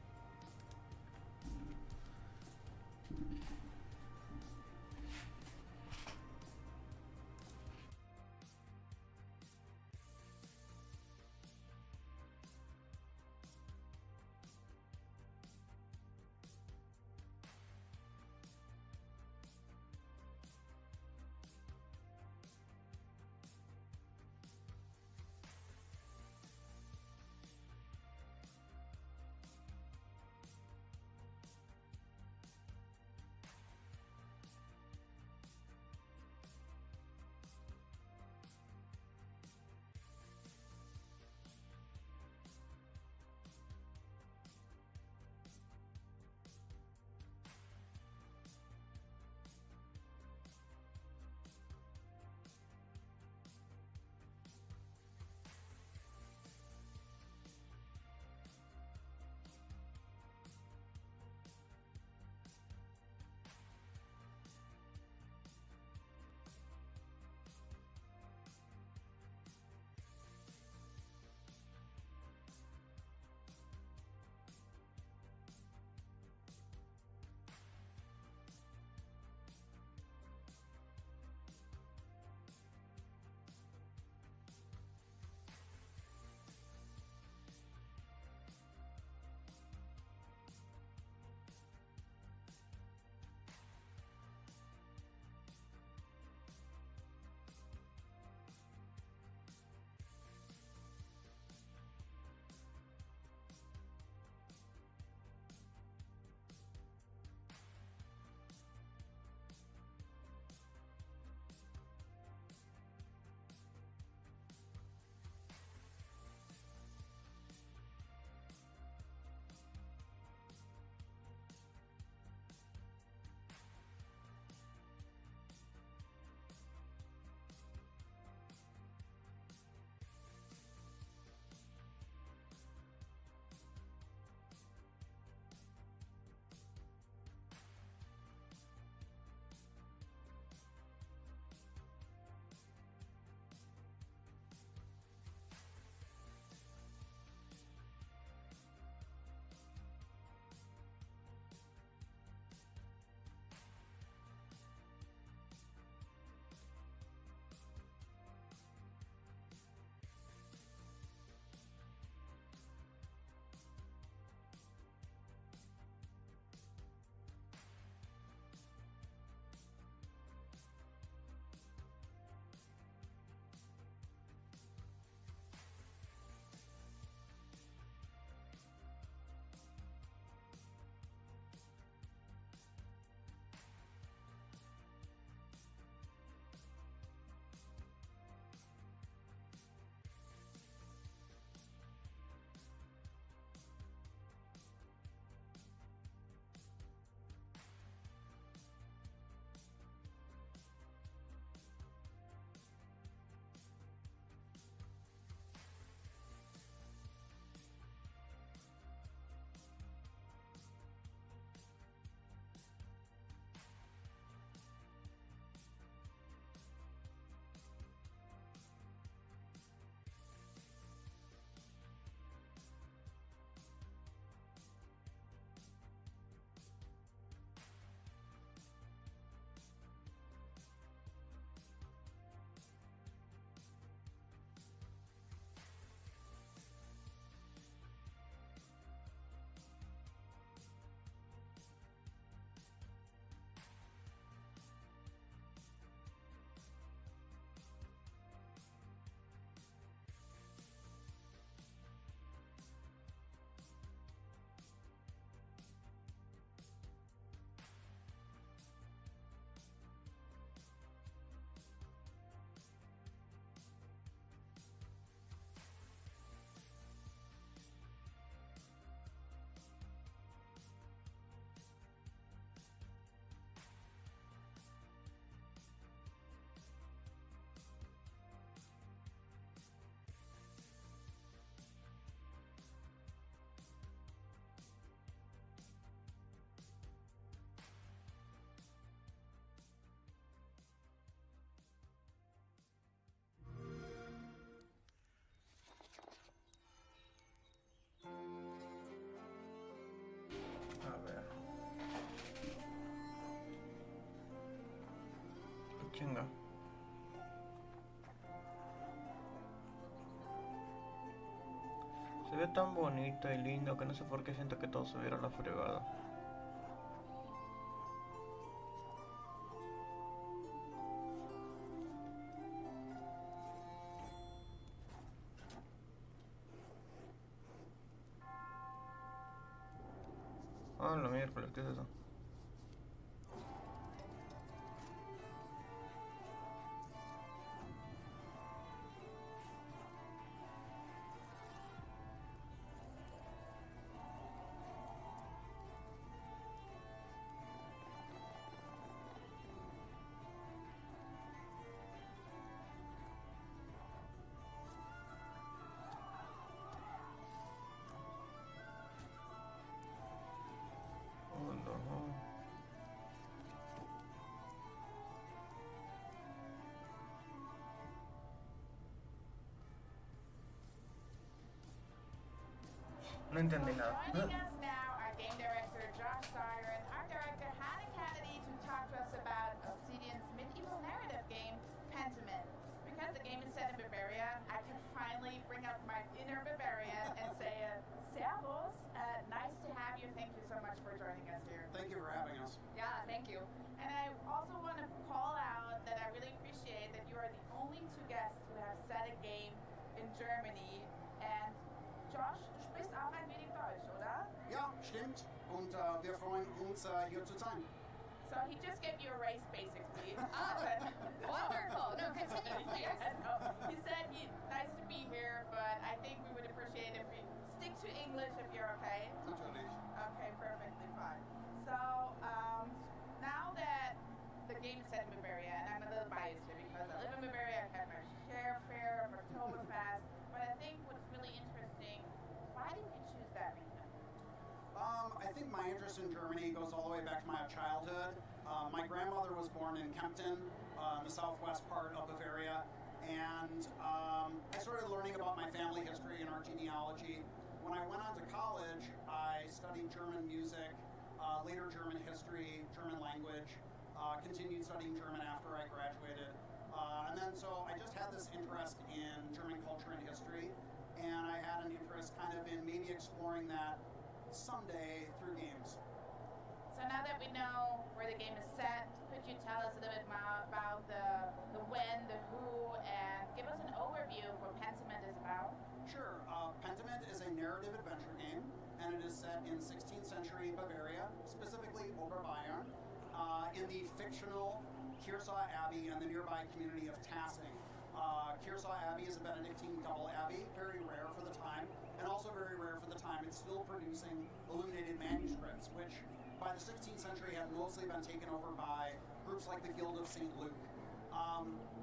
Chinga. Se ve tan bonito y lindo que no sé por qué siento que todo se viera a la fregada. Ah, la miércoles, ¿qué es eso? No entendí nada. Joining us now are game director Josh Sire and art director Hannah Kennedy to talk to us about Obsidian's medieval narrative game, Pentiment. Because the game is set in Bavaria, I can finally bring out my inner Bavarian and say, Servus, nice to have you. Thank you so much for joining us here. Thank you for having us. Yeah, thank you. And I also want to call out that I really appreciate that you are the only two guests who have set a game in Germany. And Josh, du sprichst auch ein wenig Deutsch, oder? Ja, stimmt. Und wir freuen uns, hier zu sein. So he just gave you a race, basically. Wonderful. No, continue, please. He said nice to be here, but I think we would appreciate if we stick to English if you're okay. Natürlich. Okay, perfectly fine. So, now that the game is set in Bavaria, and I'm a little biased here because I live in Bavaria, I've had my share of Oktoberfest, but I think what's really interesting, why did you choose that region? I think my interest in Germany goes all the way back to my childhood. My grandmother was born in Kempten, the southwest part of Bavaria, and I started learning about my family history and our genealogy. When I went on to college, I studied German music, later German history, German language, continued studying German after I graduated. And then so I just had this interest in German culture and history, and I had an interest kind of in maybe exploring that someday through games. So now that we know where the game is set, could you tell us a little bit more about the when, the who, and give us an overview of what Pentiment is about? Sure. Pentiment is a narrative adventure game, and it is set in 16th century Bavaria, specifically Oberbayern, in the fictional Kearsau Abbey and the nearby community of Tassing. Kearsau Abbey is a Benedictine double abbey, very rare for the time, and also very rare for the time it's still producing illuminated manuscripts, which by the 16th century had mostly been taken over by groups like the Guild of St. Luke.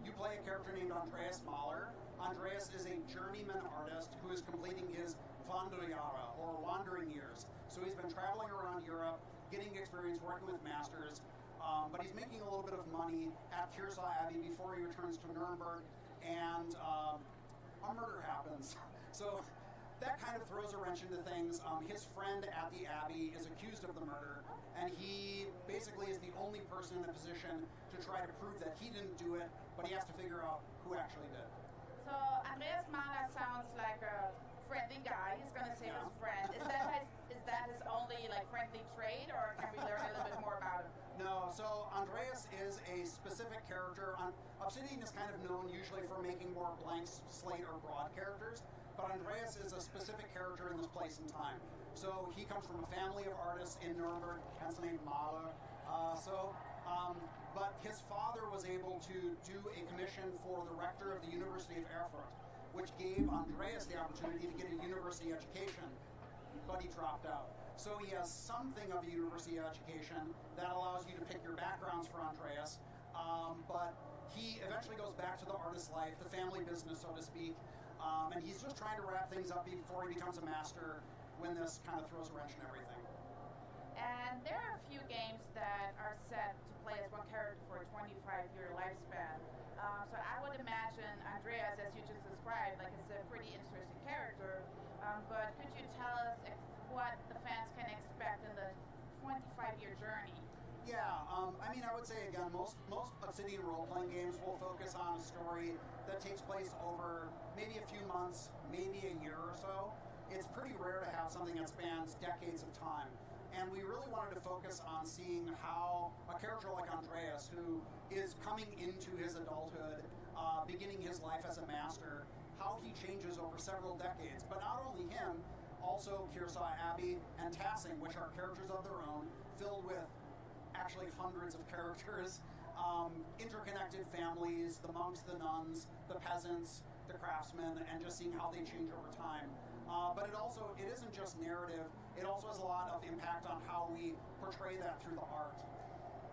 You play a character named Andreas Mahler. Andreas is a journeyman artist who is completing his Wanderjahre, or wandering years. So he's been traveling around Europe, getting experience working with masters, but he's making a little bit of money at Kearsau Abbey before he returns to Nuremberg, and a murder happens. So that kind of throws a wrench into things. His friend at the Abbey is accused of the murder, and he basically is the only person in the position to try to prove that he didn't do it, but he has to figure out who actually did. So Andreas Mahler sounds like a friendly guy. He's going to save his friend. Is that his only like friendly trait, or can we learn a little bit more about him? No, so Andreas is a specific character. Obsidian is kind of known usually for making more blank slate or broad characters, but Andreas is a specific character in this place and time. So he comes from a family of artists in Nuremberg, hence the name Mahler. But his father was able to do a commission for the rector of the University of Erfurt, which gave Andreas the opportunity to get a university education, but he dropped out. So he has something of a university education that allows you to pick your backgrounds for Andreas, but he eventually goes back to the artist life, the family business, so to speak, and he's just trying to wrap things up before he becomes a master when this kind of throws a wrench in everything. And there are a few games that are set to play as one character for a 25-year lifespan. So I would imagine Andreas, as you just described, like it's a pretty interesting character, but could you tell us what the fans can expect in the 25-year journey? Yeah, I mean, I would say again, most Obsidian role-playing games will focus on a story that takes place over maybe a few months, maybe a year or so. It's pretty rare to have something that spans decades of time. And we really wanted to focus on seeing how a character like Andreas, who is coming into his adulthood, beginning his life as a master, how he changes over several decades. But not only him, also Kearsarge Abbey and Tassing, which are characters of their own, filled with actually hundreds of characters, interconnected families, the monks, the nuns, the peasants, the craftsmen, and just seeing how they change over time. But it isn't just narrative, it also has a lot of impact on how we portray that through the art.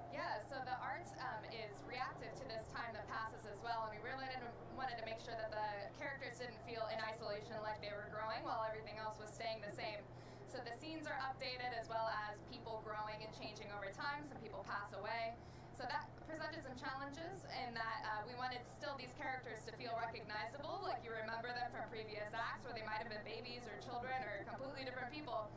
Yeah, so the art is reactive to this time that passes as well, and we really wanted to make sure that the characters didn't feel in isolation like they were growing while everything else was staying the same. So the scenes are updated as well as people growing and changing over time. Some people pass away. So that presented some challenges in that we wanted still these characters to feel recognizable, like you remember them from previous acts where they might have been babies or children or completely different people,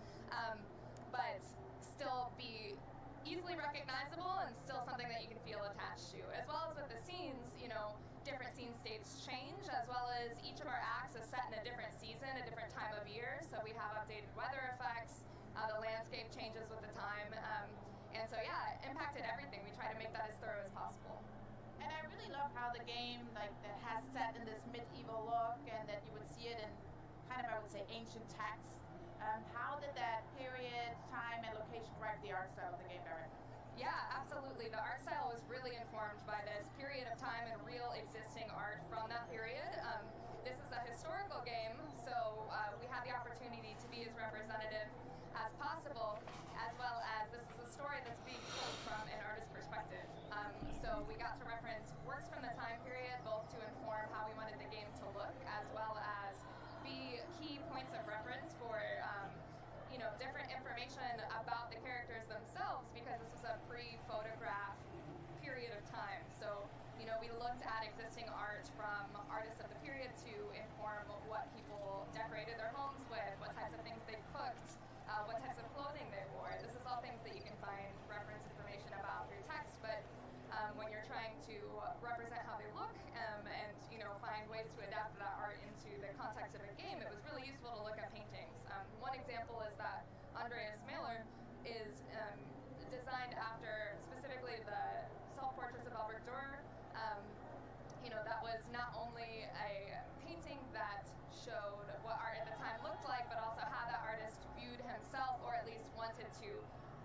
but still be easily recognizable and still something that you can feel attached to. As well as with the scenes, different scene states change, as well as each of our acts is set in a different season, a different time of year. So we have updated weather effects, the landscape changes with the time, and so yeah, it impacted everything. We try to make that as thorough as possible. And I really love how the game that has set in this medieval look, and that you would see it in kind of, I would say, ancient text. How did that period, time, and location drive the art style of the game directly? Yeah, absolutely. The art style was really informed by this period of time and real existing art from that period. This is a historical game, so we had the opportunity to be as representative as possible, as well as this is a story that's being told from an artist's perspective. So we got to reference works from the time period, both to inform how we wanted the game to look, as well as be key points of reference for different information about the characters themselves, because this was a pre-photograph period of time. So, we looked at existing art from artists of the period to inform what people decorated their homes with, what types of things they cooked, what types of clothing they wore. This is all things that you can find reference information about through text, but when you're trying to represent how they look and find ways to adapt that art into the context of a game, it was really useful to look at paintings. One example is that Andreas Mailer is designed after specifically the self-portraits of Albert Dürer. That was not only a painting that showed what art at the time looked like, but also how the artist viewed himself, or at least wanted to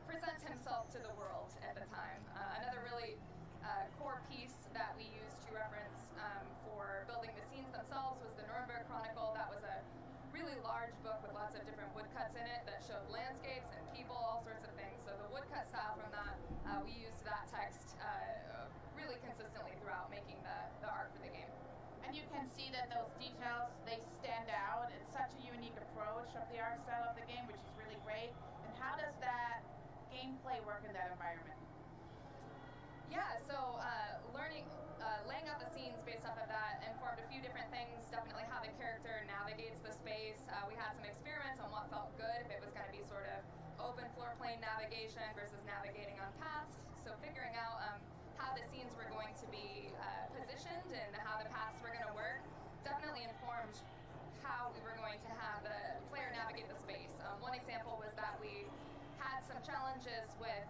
present himself to the world at the time. Another really core piece that we used to reference for building the scenes themselves was the Nuremberg Chronicle. That was a really large book with lots of different woodcuts in it that showed landscapes and people, all sorts of things. So the woodcut style from that, we used that text really consistently throughout making the art for the game. And you can see that those details, they stand out. It's such a unique approach of the art style of the game, which is really great. And how does that gameplay work in that environment? Yeah, so laying out the scenes based off of that informed a few different things. Definitely how the character navigates the space. We had some experiments on what felt good, if it was going to be sort of open floor plane navigation versus navigating on paths. So figuring out how the scenes were going to be positioned and how the paths were going to work definitely informed how we were going to have the player navigate the space. One example was that we had some challenges with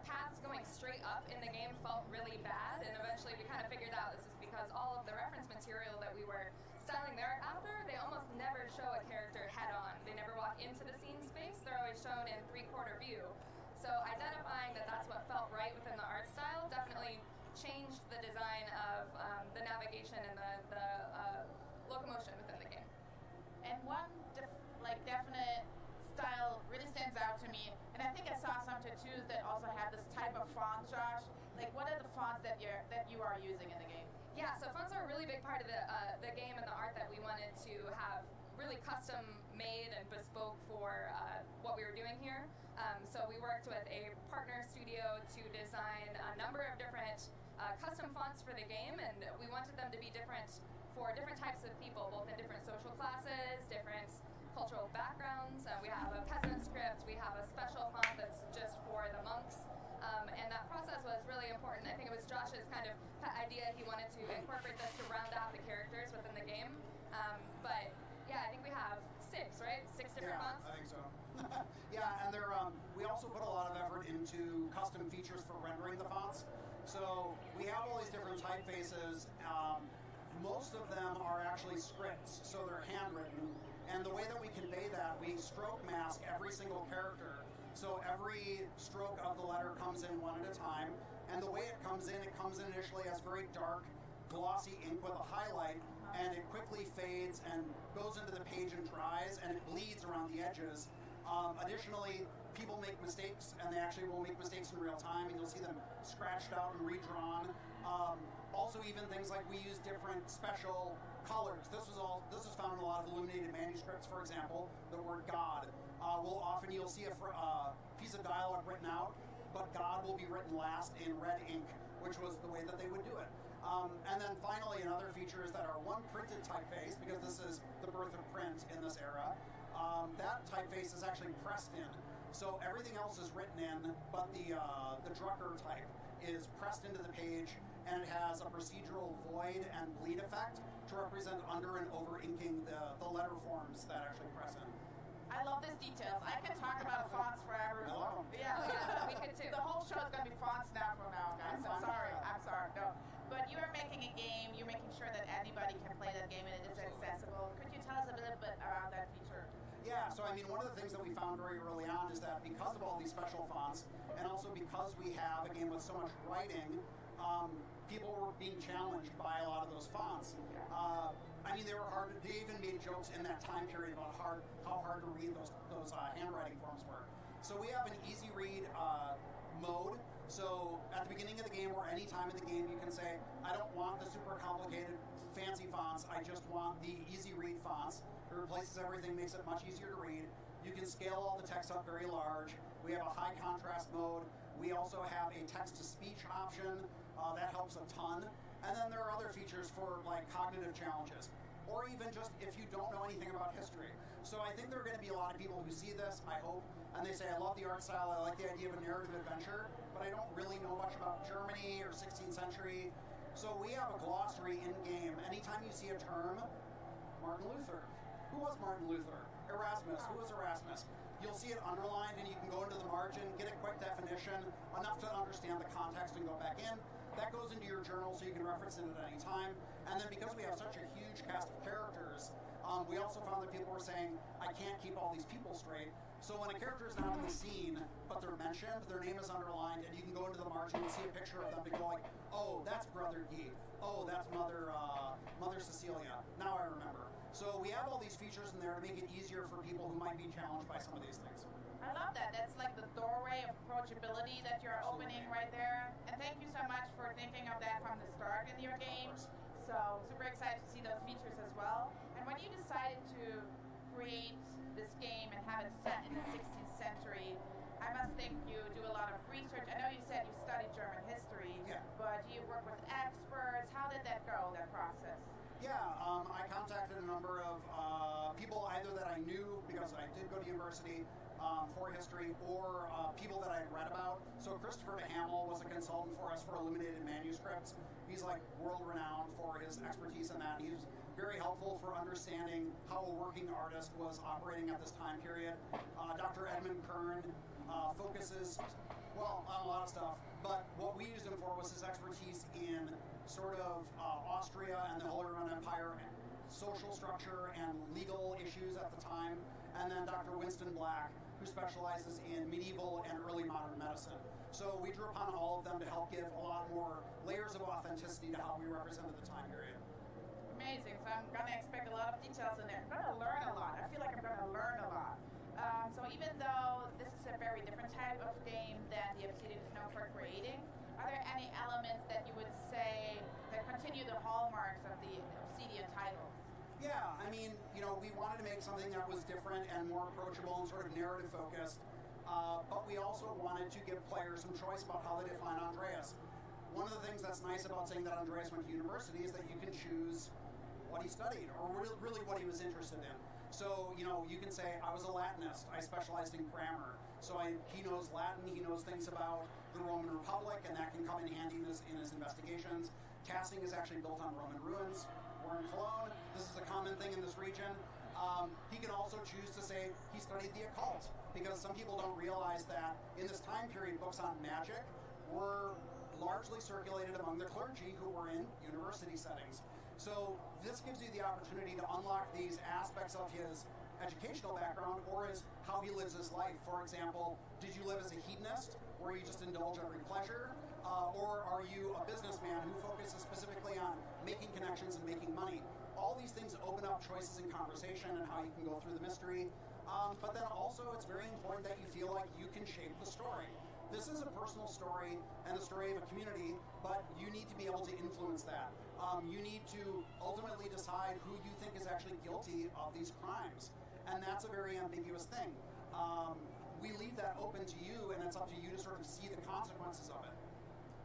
paths going straight up in the game felt really bad, and eventually we kind of figured out this is because all of the reference material that we were styling there after, they almost never show a character head on. They never walk into the scene space, they're always shown in three-quarter view. So identifying that that's what felt right within the art style definitely changed the design of the navigation and the locomotion within the game. And one definite style really stands out to me, and I think I saw some tattoos that also have this type of font, Josh. Like, what are the fonts that you are using in the game? Yeah, so fonts are a really big part of the game and the art that we wanted to have really custom made and bespoke for what we were doing here. So we worked with a partner studio to design a number of different custom fonts for the game, and we wanted them to be different for different types of people, both in different social classes, different cultural backgrounds. We have a peasant script, we have a special font that's just for the monks, also put a lot of effort into custom features for rendering the fonts. So we have all these different typefaces. Most of them are actually scripts, so they're handwritten. And the way that we convey that, we stroke mask every single character. So every stroke of the letter comes in one at a time. And the way it comes in initially as very dark, glossy ink with a highlight, and it quickly fades and goes into the page and dries, and it bleeds around the edges. Additionally, people make mistakes, and they actually will make mistakes in real time, and you'll see them scratched out and redrawn. Also, even things like we use different special colors. This is found in a lot of illuminated manuscripts, for example. The word God. You'll see a piece of dialogue written out, but God will be written last in red ink, which was the way that they would do it. And then finally, another feature is that our one printed typeface, because this is the birth of print in this era, that typeface is actually pressed in. So everything else is written in, but the Drucker type is pressed into the page, and it has a procedural void and bleed effect to represent under and over inking the letter forms that actually press in. I love this details. I can talk about fonts forever. Hello. Yeah, we could too. The whole show is going to be fonts now from now, guys. I'm sorry. No. But you are making a game. You're making sure that anybody can play that game and it is accessible. Could you tell us a little bit about that feature? Yeah, so I mean, one of the things that we found very early on is that because of all these special fonts, and also because we have a game with so much writing, people were being challenged by a lot of those fonts. I mean, they were hard. They even made jokes in that time period about how hard to read those handwriting forms were. So we have an easy read mode. So at the beginning of the game or any time in the game, you can say, I don't want the super complicated fancy fonts. I just want the easy read fonts. It replaces everything, makes it much easier to read. You can scale all the text up very large. We have a high contrast mode. We also have a text-to-speech option. That helps a ton. And then there are other features for like cognitive challenges, or even just if you don't know anything about history. So I think there are going to be a lot of people who see this, I hope, and they say, I love the art style, I like the idea of a narrative adventure, but I don't really know much about Germany or 16th century. So we have a glossary in-game. Anytime you see a term, Martin Luther. Who was Martin Luther? Erasmus. Who was Erasmus? You'll see it underlined, and you can go into the margin, get a quick definition, enough to understand the context and go back in. That goes into your journal so you can reference it at any time. And then because we have such a huge cast of characters, we also found that people were saying, I can't keep all these people straight. So when a character is not in the scene, but they're mentioned, their name is underlined, and you can go into the margin and see a picture of them and go like, oh, that's Brother Guy. Oh, that's Mother Cecilia. Now I remember. So we have all these features in there to make it easier for people who might be challenged by some of these things. I love that. That's like the doorway of approachability that you're opening right there. And thank you so much for thinking of that from the start in your games. So super excited to see those features as well. And when you decided to create this game and have it set in the 16th century, I must think you do a lot of research. I know you said you studied German history, but do you work with experts? How did that go, that process? Yeah, I contacted a number of people either that I knew because I did go to university for history, or people that I had read about. So Christopher DeHamel was a consultant for us for illuminated manuscripts. He's like world-renowned for his expertise in that. He was very helpful for understanding how a working artist was operating at this time period. Dr. Edmund Kern focuses, well, on a lot of stuff, but what we used him for was his expertise in sort of Austria and the Holy Roman Empire, and social structure and legal issues at the time. And then Dr. Winston Black, who specializes in medieval and early modern medicine. So we drew upon all of them to help give a lot more layers of authenticity to how we represented the time period. Amazing. So I'm going to expect a lot of details in there. I'm going to learn a lot. I feel like I'm going to learn a lot. So even though this is a very different type of game than the Obsidian is known for creating, are there any elements that you would say that continue the hallmarks of the Obsidian titles? Yeah, I mean, you know, we wanted to make something that was different and more approachable and sort of narrative focused, but we also wanted to give players some choice about how they define Andreas. One of the things that's nice about saying that Andreas went to university is that you can choose what he studied, or really what he was interested in. So, you know, you can say, I was a Latinist, I specialized in grammar. So he knows Latin, he knows things about the Roman Republic, and that can come in handy in his investigations. Casting is actually built on Roman ruins. We're in Cologne. This is a common thing in this region. He can also choose to say he studied the occult, because some people don't realize that in this time period, books on magic were largely circulated among the clergy who were in university settings. So this gives you the opportunity to unlock these aspects of his educational background or how he lives his life. For example, did you live as a hedonist, where you just indulge every pleasure? Or are you a businessman who focuses specifically on making connections and making money? All these things open up choices in conversation and how you can go through the mystery. But then also it's very important that you feel like you can shape the story. This is a personal story and the story of a community, but you need to be able to influence that. You need to ultimately decide who you think is actually guilty of these crimes. And that's a very ambiguous thing. We leave that open to you, and it's up to you to sort of see the consequences of it.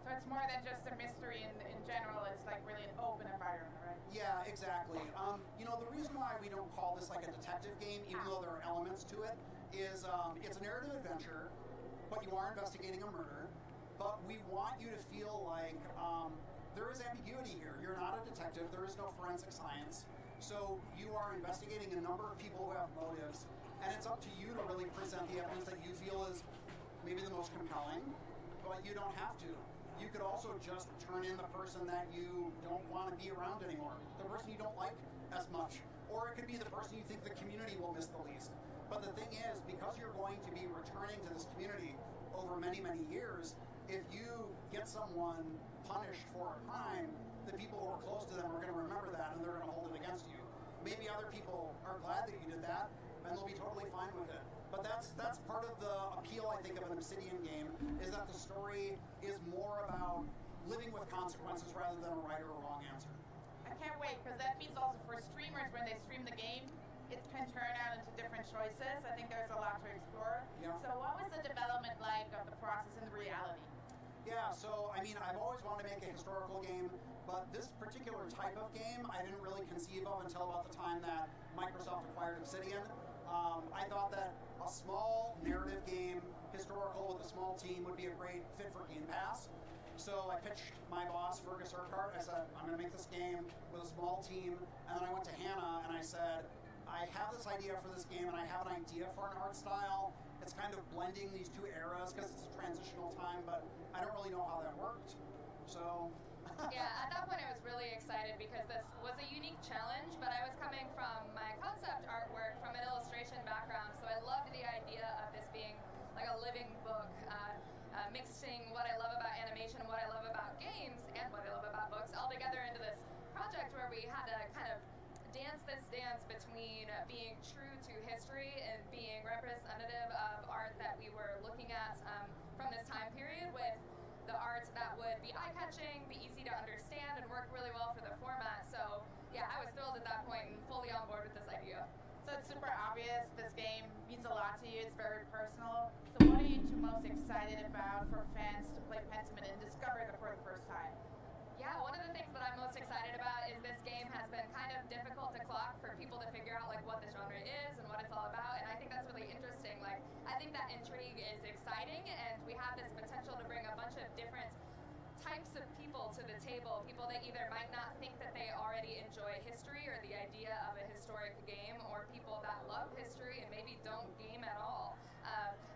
So it's more than just a mystery in general, it's like really an open environment, right? Yeah, exactly. The reason why we don't call this like a detective game, even though there are elements to it, is it's a narrative adventure, but you are investigating a murder, but we want you to feel like there is ambiguity here. You're not a detective, there is no forensic science, so you are investigating a number of people who have motives, and it's up to you to really present the evidence that you feel is maybe the most compelling, but you don't have to. You could also just turn in the person that you don't want to be around anymore, the person you don't like as much, or it could be the person you think the community will miss the least. But the thing is, because you're going to be returning to this community over many, many years, if you get someone punished for a crime, the people who are close to them are going to remember that and they're going to hold it against you. Maybe other people are glad that you did that and they'll be totally fine with it. But that's part of the appeal, I think, of an Obsidian game, is that the story is more about living with consequences rather than a right or a wrong answer. I can't wait, because that means also for streamers, when they stream the game, it can turn out into different choices. I think there's a lot to explore. Yeah. So what was the development like of the process in reality? Yeah, so, I've always wanted to make a historical game, but this particular type of game I didn't really conceive of until about the time that Microsoft acquired Obsidian. I thought that a small narrative game, historical with a small team, would be a great fit for Game Pass. So I pitched my boss, Fergus Urquhart. I said, I'm going to make this game with a small team. And then I went to Hannah and I said, I have this idea for this game and I have an idea for an art style. It's kind of blending these two eras because it's a transitional time, but I don't really know how that worked. So... Yeah, at that point I was really excited because this was a unique challenge, but I was coming from my concept artwork from an illustration background, so I loved the idea of this being like a living book, mixing what I love about animation, what I love about games, and what I love about books all together into this project where we had to kind of dance this dance between being true to history and being representative of art that we were looking at from this time period, with the art that would be eye-catching, be easy to understand, and work really well for the format. So yeah, I was thrilled at that point and fully on board with this idea. So it's super obvious, this game means a lot to you, it's very personal. So what are you two most excited about for fans to play Pentiment and discover it for the first time? Yeah, one of the things that I'm most excited about is this game has been kind of difficult to clock for people to figure out like what the genre is and what it's all about, and I think that's really interesting. Like, I think that intrigue is exciting, and we have this potential to bring a bunch of different types of people to the table, people that either might not think that they already enjoy history or the idea of a historic game, or people that love history and maybe don't game at all.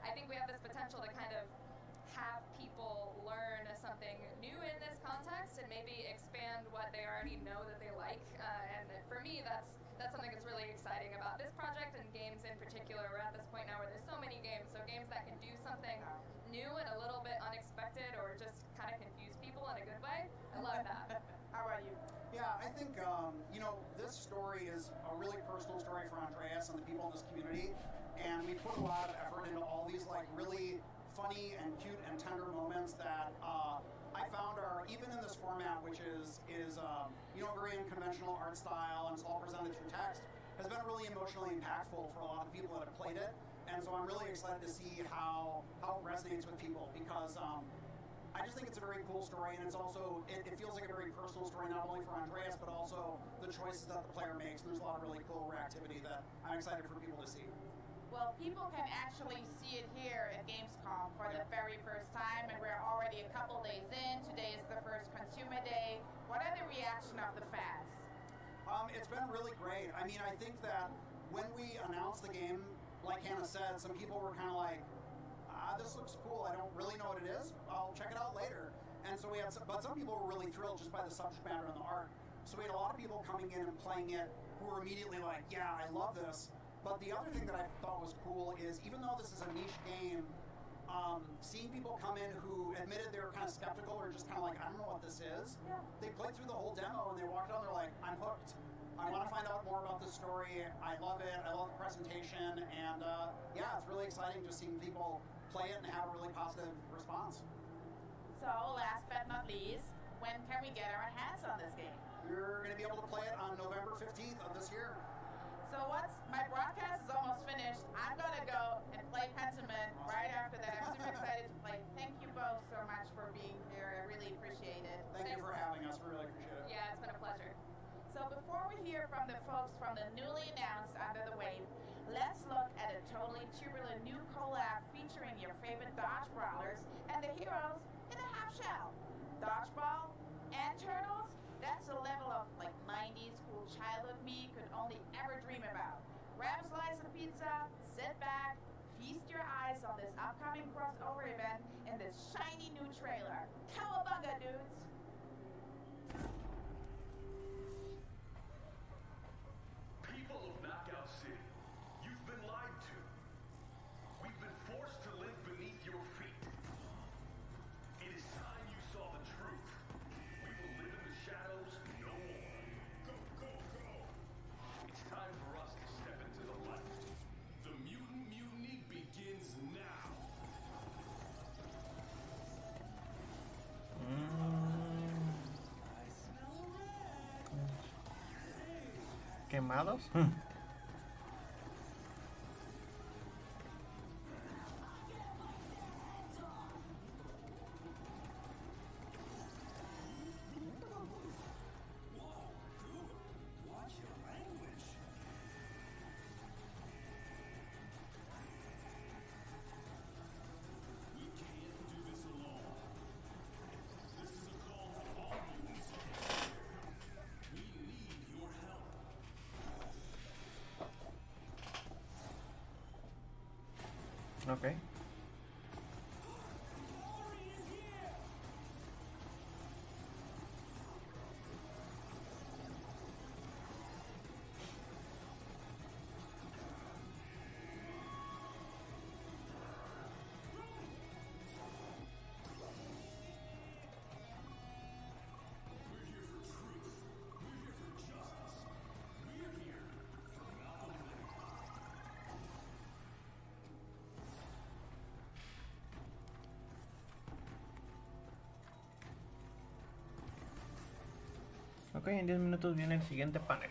I think we have this potential to kind of have people learn something new in this context and maybe expand what they already know that they like. And for me, that's something that's really exciting about this project and games in particular. We're at this point now where there's so many games, so games that can do something new and a little bit unexpected or just kind of confuse people in a good way. I love that. How about you? Yeah, I think, this story is a really personal story for Andreas and the people in this community, and we put a lot of effort into all these, like, really funny and cute and tender moments that I found are, even in this format, which is very unconventional art style and it's all presented through text, has been really emotionally impactful for a lot of the people that have played it. And so I'm really excited to see how it resonates with people, because I just think it's a very cool story, and it's also, it feels like a very personal story, not only for Andreas, but also the choices that the player makes. And there's a lot of really cool reactivity that I'm excited for people to see. Well, people can actually see it here at Gamescom for the very first time, and we're already a couple days in. Today is the first consumer day. What are the reaction of the fans? It's been really great. I mean, I think that when we announced the game, like Hannah said, some people were kind of like, this looks cool. I don't really know what it is. I'll check it out later. And so we had but some people were really thrilled just by the subject matter and the art. So we had a lot of people coming in and playing it who were immediately like, yeah, I love this. But the other thing that I thought was cool is even though this is a niche game, seeing people come in who admitted they were kind of skeptical or just kind of like, I don't know what this is. Yeah. They played through the whole demo and they walked out and they're like, I'm hooked. I want to find out more about the story. I love it. I love the presentation. And yeah, it's really exciting just seeing people play it and have a really positive response. So last but not least, when can we get our hands on this game? You're going to be able to play it on November 15th of this year. So my broadcast is almost finished. I'm going to go and play Pentiment right after that. I'm super excited to play. Thank you both so much for being here. I really appreciate it. Thank you for having us. We really appreciate it. Yeah, it's been a pleasure. So before we hear from the folks from the newly announced Under the Wave, let's look at a totally turbulent new collab featuring your favorite dodge brawlers and the heroes in a half shell. Dodgeball and turtles, that's a level of like 90s cool childhood me could only ever dream about. Grab a slice of pizza, sit back, feast your eyes on this upcoming crossover event and this shiny new trailer. Cowabunga, dudes! People of Knockout City, you've been lied to. We've been forced to live beneath your feet. It is time you saw the truth. We will live in the shadows no more. Go, go, go! It's time for us to step into the light. The Mutant Mutiny begins now. ¿Quemados? Okay. Ok, en 10 minutos viene el siguiente panel.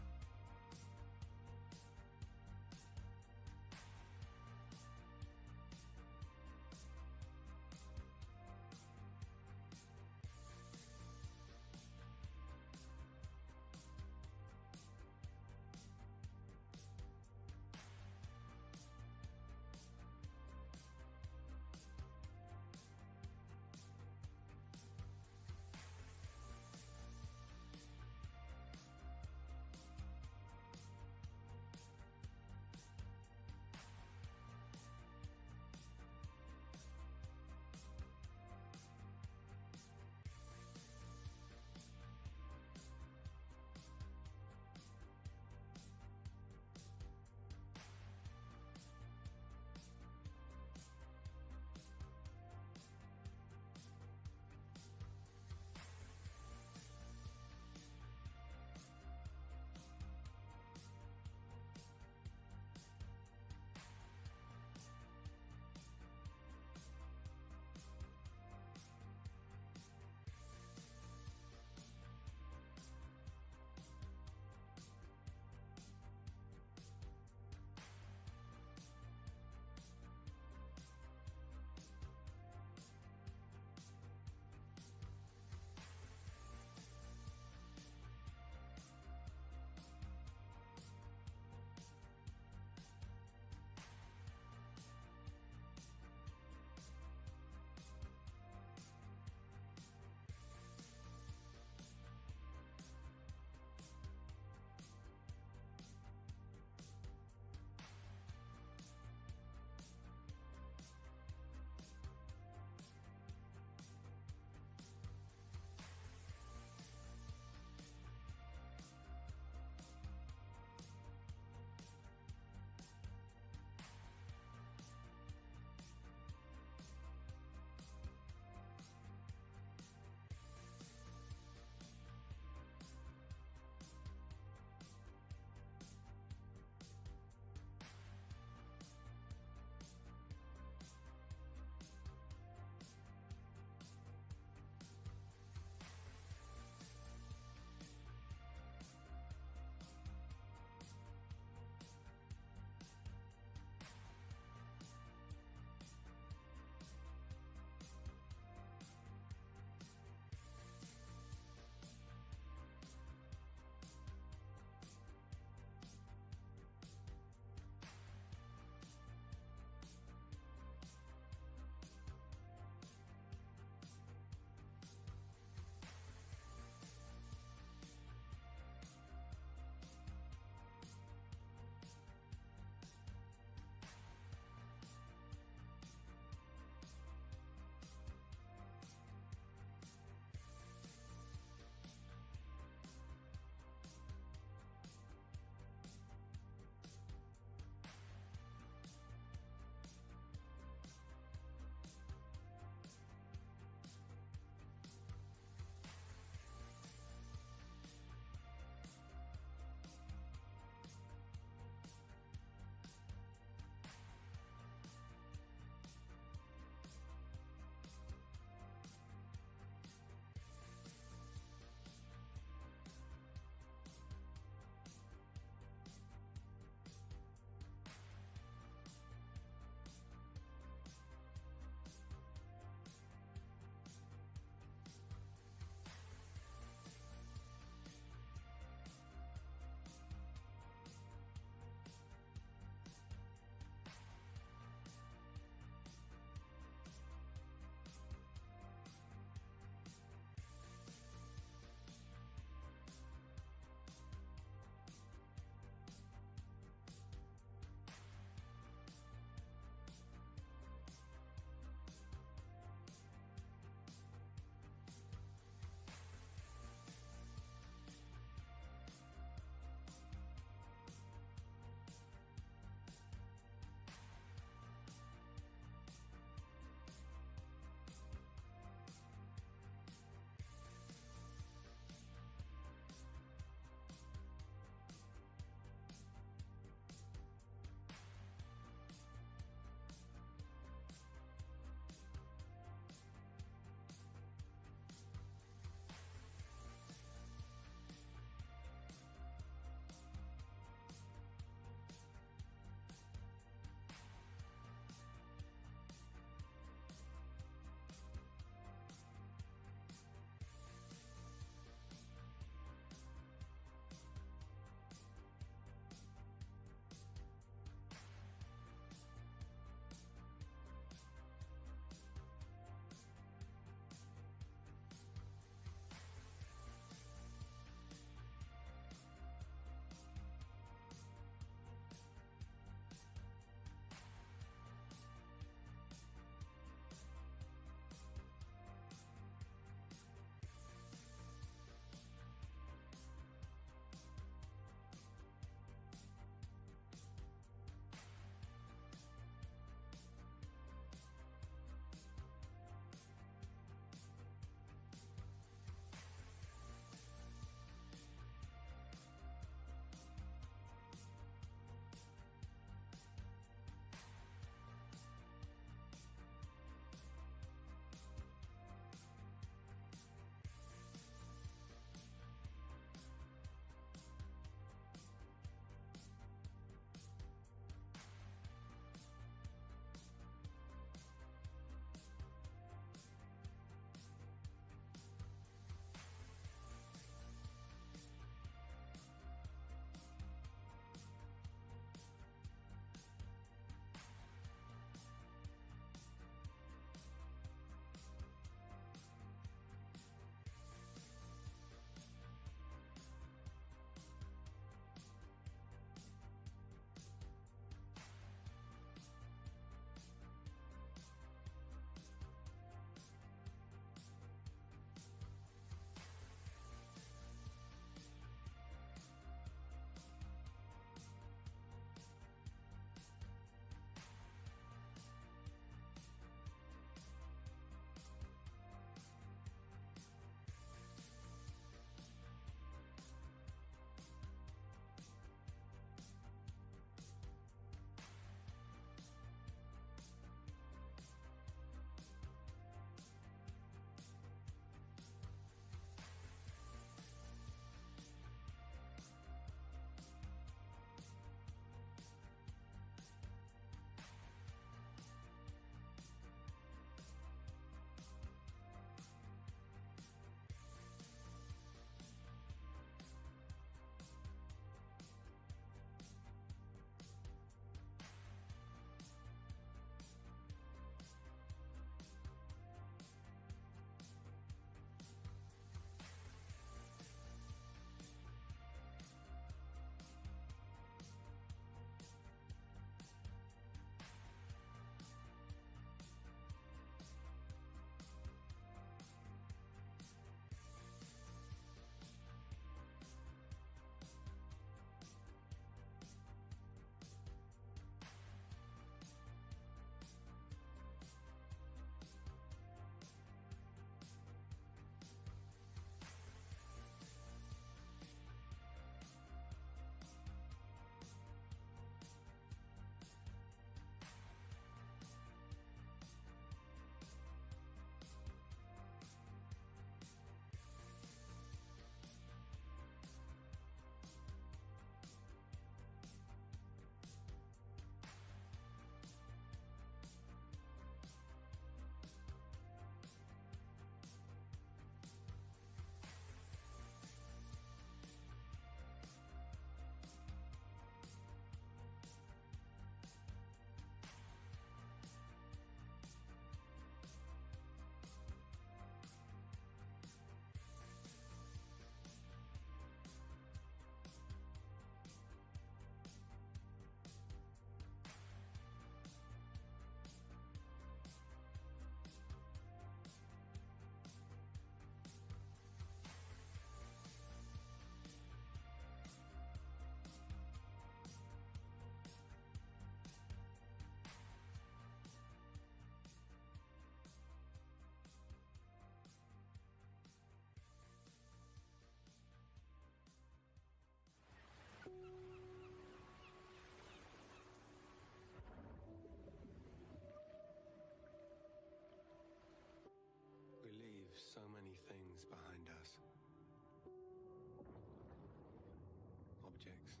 Objects,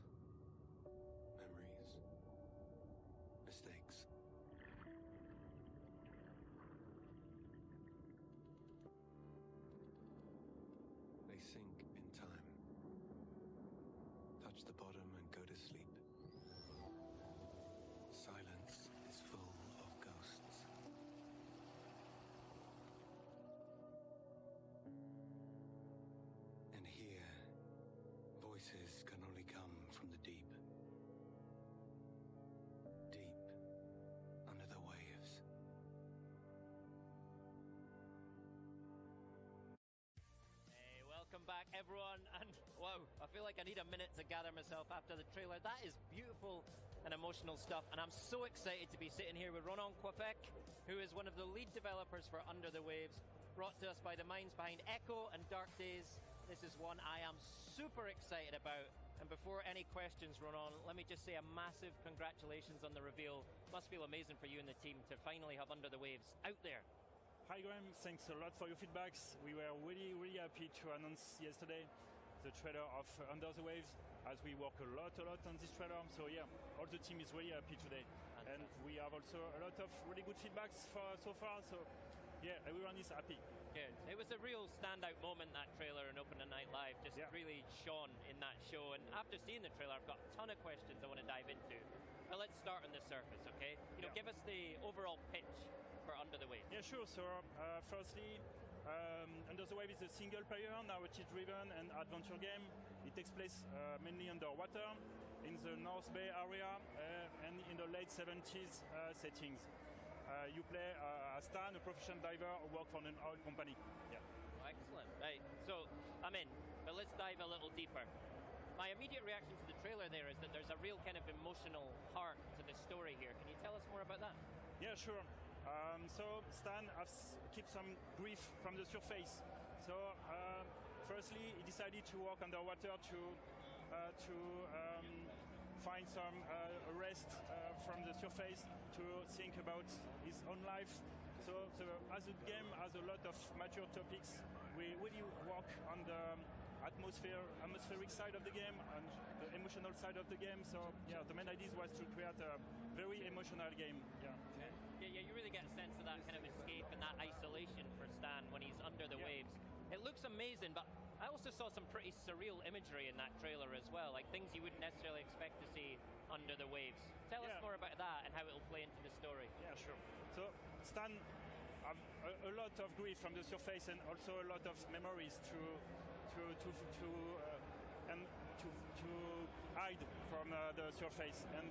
memories, mistakes. They sink in time, touch the bottom and go to sleep. Silence is full of ghosts. And here, voices can only come from the deep. Deep under the waves. Hey, welcome back everyone, and wow, I feel like I need a minute to gather myself after the trailer. That is beautiful and emotional stuff, and I'm so excited to be sitting here with Ronan Quafec, who is one of the lead developers for Under the Waves, brought to us by the minds behind Echo and Dark Days. This is one I am super excited about. And before any questions, Ronan, let me just say a massive congratulations on the reveal. Must feel amazing for you and the team to finally have Under the Waves out there. Hi Graham, thanks a lot for your feedbacks. We were really happy to announce yesterday the trailer of Under the Waves, as we work a lot on this trailer. So yeah, all the team is really happy today. Fantastic. And we have also a lot of really good feedbacks so far. So yeah, everyone is happy. Good. It was a real standout moment, that trailer in Open Night Live, just really shone in that show. And after seeing the trailer, I've got a ton of questions I want to dive into. But let's start on the surface, okay? Give us the overall pitch for Under the Waves. Yeah, sure. So firstly, Under the Waves is a single-player, narrative-driven and adventure game. It takes place mainly underwater in the North Bay area and in the late 70s settings. You play as Stan, a professional diver who works for an oil company. Yeah. Excellent. Right. So I'm in, but let's dive a little deeper. My immediate reaction to the trailer there is that there's a real kind of emotional heart to the story here. Can you tell us more about that? Yeah, sure. So Stan has kept some grief from the surface. So firstly, he decided to walk underwater to find some rest from the surface, to think about his own life. So as the game has a lot of mature topics, we really work on the atmospheric side of the game and the emotional side of the game. So yeah, the main idea was to create a very emotional game. Yeah. Yeah, you really get a sense of that kind of escape and that isolation for Stan when he's under the waves. It looks amazing, but I also saw some pretty surreal imagery in that trailer as well, like things you wouldn't necessarily expect to see under the waves. Tell us more about that and how it'll play into the story. Yeah, sure. So Stan have a lot of grief from the surface and also a lot of memories to hide from the surface. And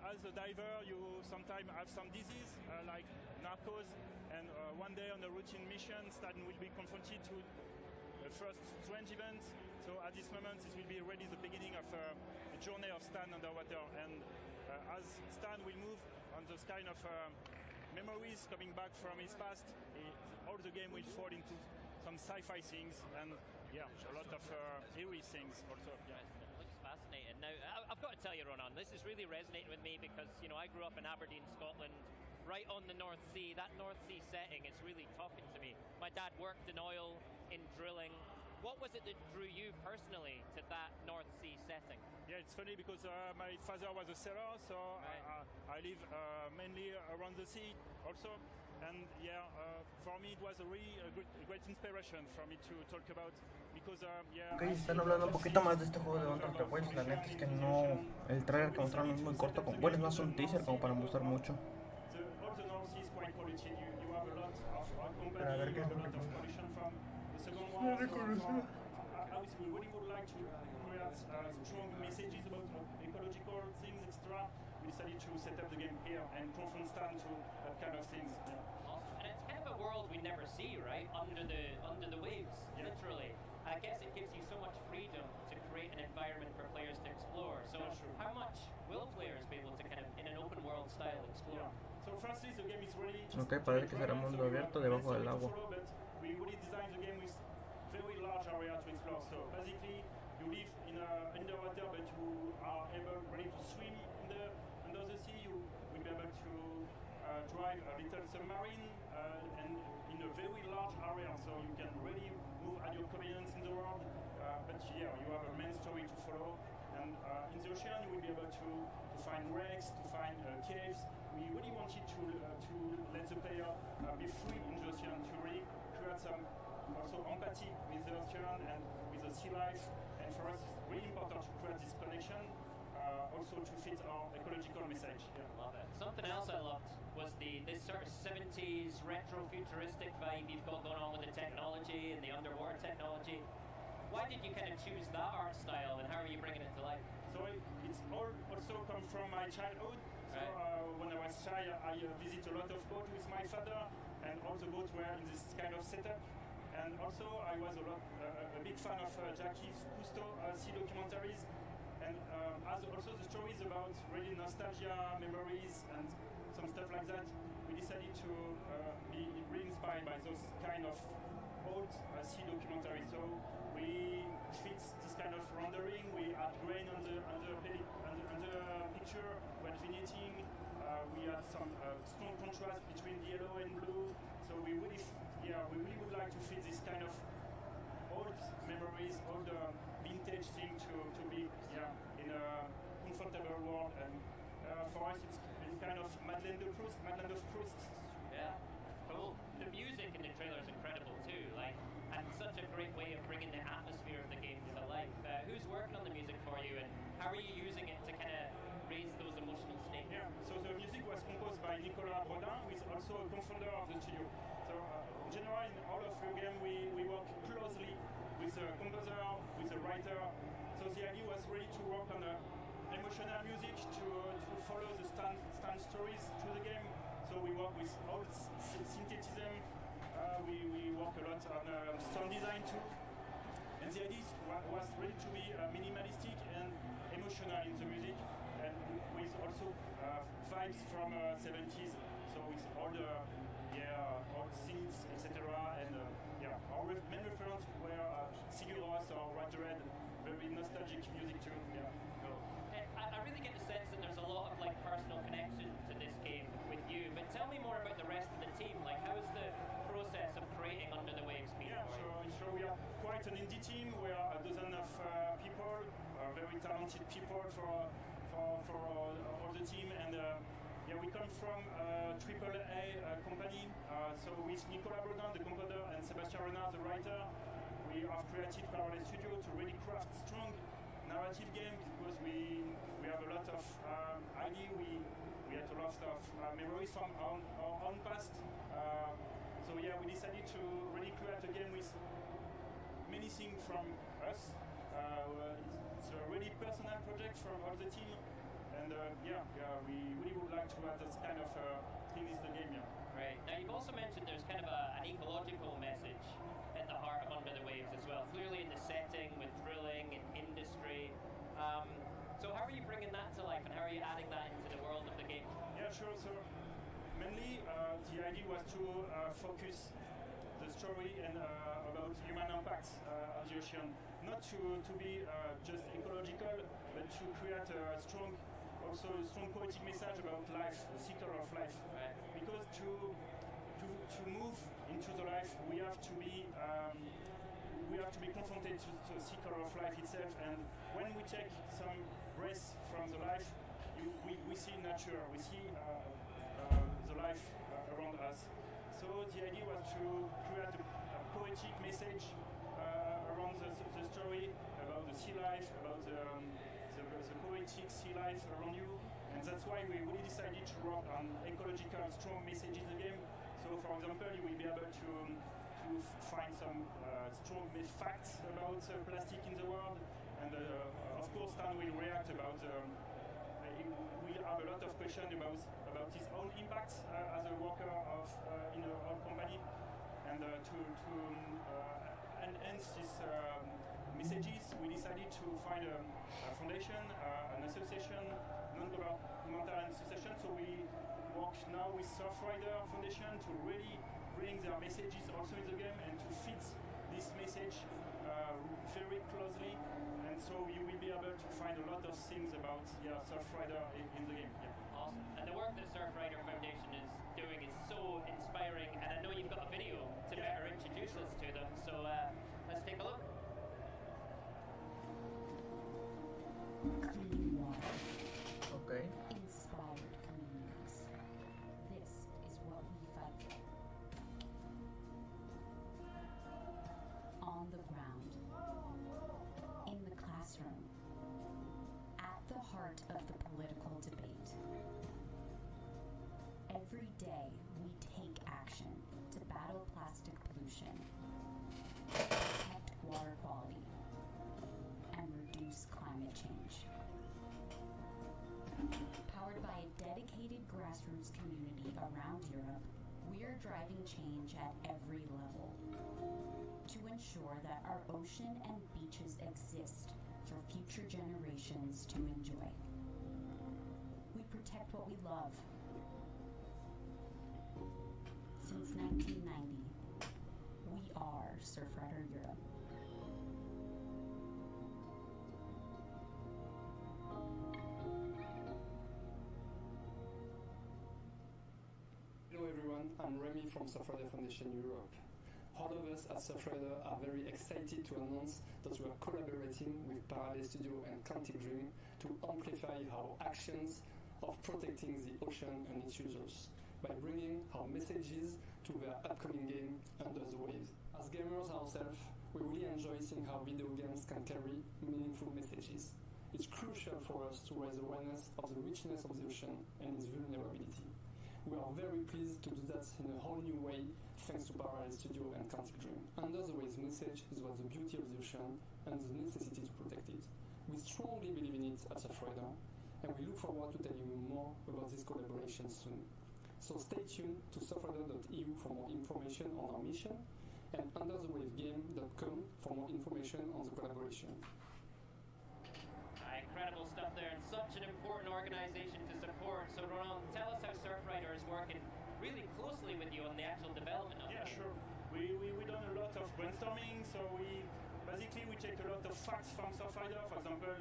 as a diver, you sometimes have some disease like narcose. And one day on a routine mission, Stan will be confronted to the first strange event. So at this moment, this will be already the beginning of a journey of Stan underwater. And as Stan will move on those kind of memories coming back from his past, all the game will fall into some sci-fi things and a lot of eerie things also. Yeah. It looks fascinating. Now, I've got to tell you, Ronan, this is really resonating with me because, I grew up in Aberdeen, Scotland, right on the North Sea. That North Sea setting is really talking to me. My dad worked in oil, in drilling. What was it that drew you personally to that North Sea setting? Yeah, it's funny because my father was a sailor, so I live mainly around the sea also. And for me it was a really great inspiration for me to talk about because Ok, están hablando un poquito más de este juego de Under the Waves. La neta es que no, el trailer que mostraron es muy corto, bueno, es más un teaser como para mostrar mucho. Para ver qué es lo que pasa. No reconocer. We really would like to create strong messages about ecological things, etc. We decided to set up the game here and confront Stan to that kind of things. Yeah. Awesome. And it's kind of a world we never see, right? Under the waves, literally. And I guess it gives you so much freedom to create an environment for players to explore. So how much will players be able to kind of, in an open world style, explore? So firstly, the game is really... Ok, parece que será mundo abierto debajo del agua. We really designed the game with very large area to explore. So basically, you live in underwater, but you are ready to swim under the sea. You will be able to drive a little submarine and in a very large area. So you can really move at your convenience in the world. but yeah, you have a main story to follow. And in the ocean, you will be able to find wrecks, to find caves. We really wanted to let the player be free in the ocean, to really create some also empathy with the ocean and with the sea life. And for us, it's really important to create this connection, also to fit our ecological message. Yeah. Love it. Something else I loved was this sort of 70s retro futuristic vibe you've got going on with the technology and the underwater technology. Why did you kind of choose that art style, and how are you bringing it to life? So it's all also come from my childhood. So when I was child, I visit a lot of boats with my father, and all the boats were in this kind of setup. And also I was a big fan of Jacques Cousteau sea documentaries, and as also the stories about really nostalgia, memories, and some stuff like that. We decided to be really inspired by those kind of old sea documentaries. So we fit this kind of rendering. We add grain on the picture when vignetting. We had some strong contrast between yellow and blue. So we really would like to fit this kind of old memories, old vintage thing to be in a comfortable world. And for us, it's kind of Madeleine of Proust. Yeah, cool. The music in the trailer is incredible too. And such a great way of bringing the atmosphere of the game to life. Who's working on the music for you, and how are you using it to kind of raise those emotional states? Yeah, so the music was composed by Nicolas Rodin, who is also a co-founder of the studio. So in general, in all of your game, we work closely with a composer, with a writer. So the idea was really to work on emotional music to follow the stand stories through the game. So we work with all synthetism. We work a lot on sound design too. And the idea was really to be minimalistic and emotional in the music, and with also vibes from 70s. So with all the old scenes, etc. And our main reference were Sigur Rós or Radiohead, very nostalgic music too. Yeah. Cool. I really get the sense that there's a lot of personal connection to this game with you. But tell me more about the rest of the team. How is the process of creating Under the Waves been? Yeah, sure. We are quite an indie team. We are a dozen of people, very talented people for all the team. And we come from a AAA company. So with Nicolas Rodin, the composer, and Sébastien Renard, the writer, we have created Parallel Studio to really craft strong narrative games, because we have a lot of ideas. We had a lot of memories from our own past. So we decided to really create a game with many things from us. It's a really personal project from all the team, and we really would like to have this kind of thing in the game. Right. Now you've also mentioned there's kind of an ecological message at the heart of Under the Waves as well. Clearly in the setting with drilling and industry. So how are you bringing that to life, and how are you adding that into the world of the game? Yeah, sure. So mainly the idea was to focus the story and about human impact of the ocean, not to be just ecological, but to create a strong poetic message about life, the cycle of life. Right. Because to move into the life, we have to be confronted to the cycle of life itself. And when we take some breath from the life, we see nature, we see the life around us. So the idea was to create a poetic message around the story, about the sea life, about the poetic sea life around you. And that's why we really decided to work on ecological strong messages in the game. So for example, you will be able to find some strong facts about plastic in the world. And of course, Stan will react about we have a lot of questions about his own impact as a worker in our company, and to enhance these messages, we decided to find a foundation, an association, non-governmental association. So we work now with Surfrider Foundation to really bring their messages also in the game and to fit this message very closely. And so you will be able to find a lot of things about Surfrider in the game. Yeah. Awesome. And the work that Surfrider Foundation is doing is so inspiring, and I know you've got a video to better introduce us to them, so let's take a look. pollution, protect water quality, and reduce climate change. Powered by a dedicated grassroots community around Europe, we are driving change at every level to ensure that our ocean and beaches exist for future generations to enjoy. We protect what we love. Since 1990, we are Surfrider Europe. Hello everyone, I'm Remy from Surfrider Foundation Europe. All of us at Surfrider are very excited to announce that we are collaborating with Parallel Studio and Quantic Dream to amplify our actions of protecting the ocean and its users by bringing our messages to their upcoming game Under the Waves. As gamers ourselves, we really enjoy seeing how video games can carry meaningful messages. It's crucial for us to raise awareness of the richness of the ocean and its vulnerability. We are very pleased to do that in a whole new way thanks to Parallel Studio and Quantic Dream. Under the Waves message is about the beauty of the ocean and the necessity to protect it. We strongly believe in it at Surfrider, and we look forward to telling you more about this collaboration soon. So stay tuned to surfrider.eu for more information on our mission and underthewavegame.com for more information on the collaboration. Incredible stuff there, and such an important organization to support. So Ronald, tell us how Surfrider is working really closely with you on the actual development of the game. Sure. We done a lot of brainstorming, so we take a lot of facts from Surfrider, for example,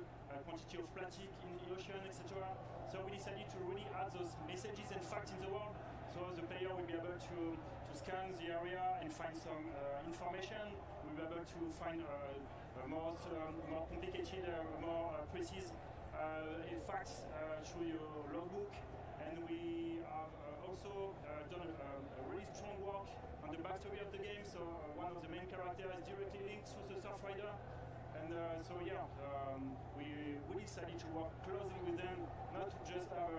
quantity of plastic in the ocean, etc. So we decided to really add those messages and facts in the world, so the player will be able to scan the area and find some information. We'll be able to find more complicated, more precise facts through your logbook, and we have also done a really strong work on the backstory of the game. So one of the main characters is directly linked to the Surfrider, and we decided to work closely with them, not to just have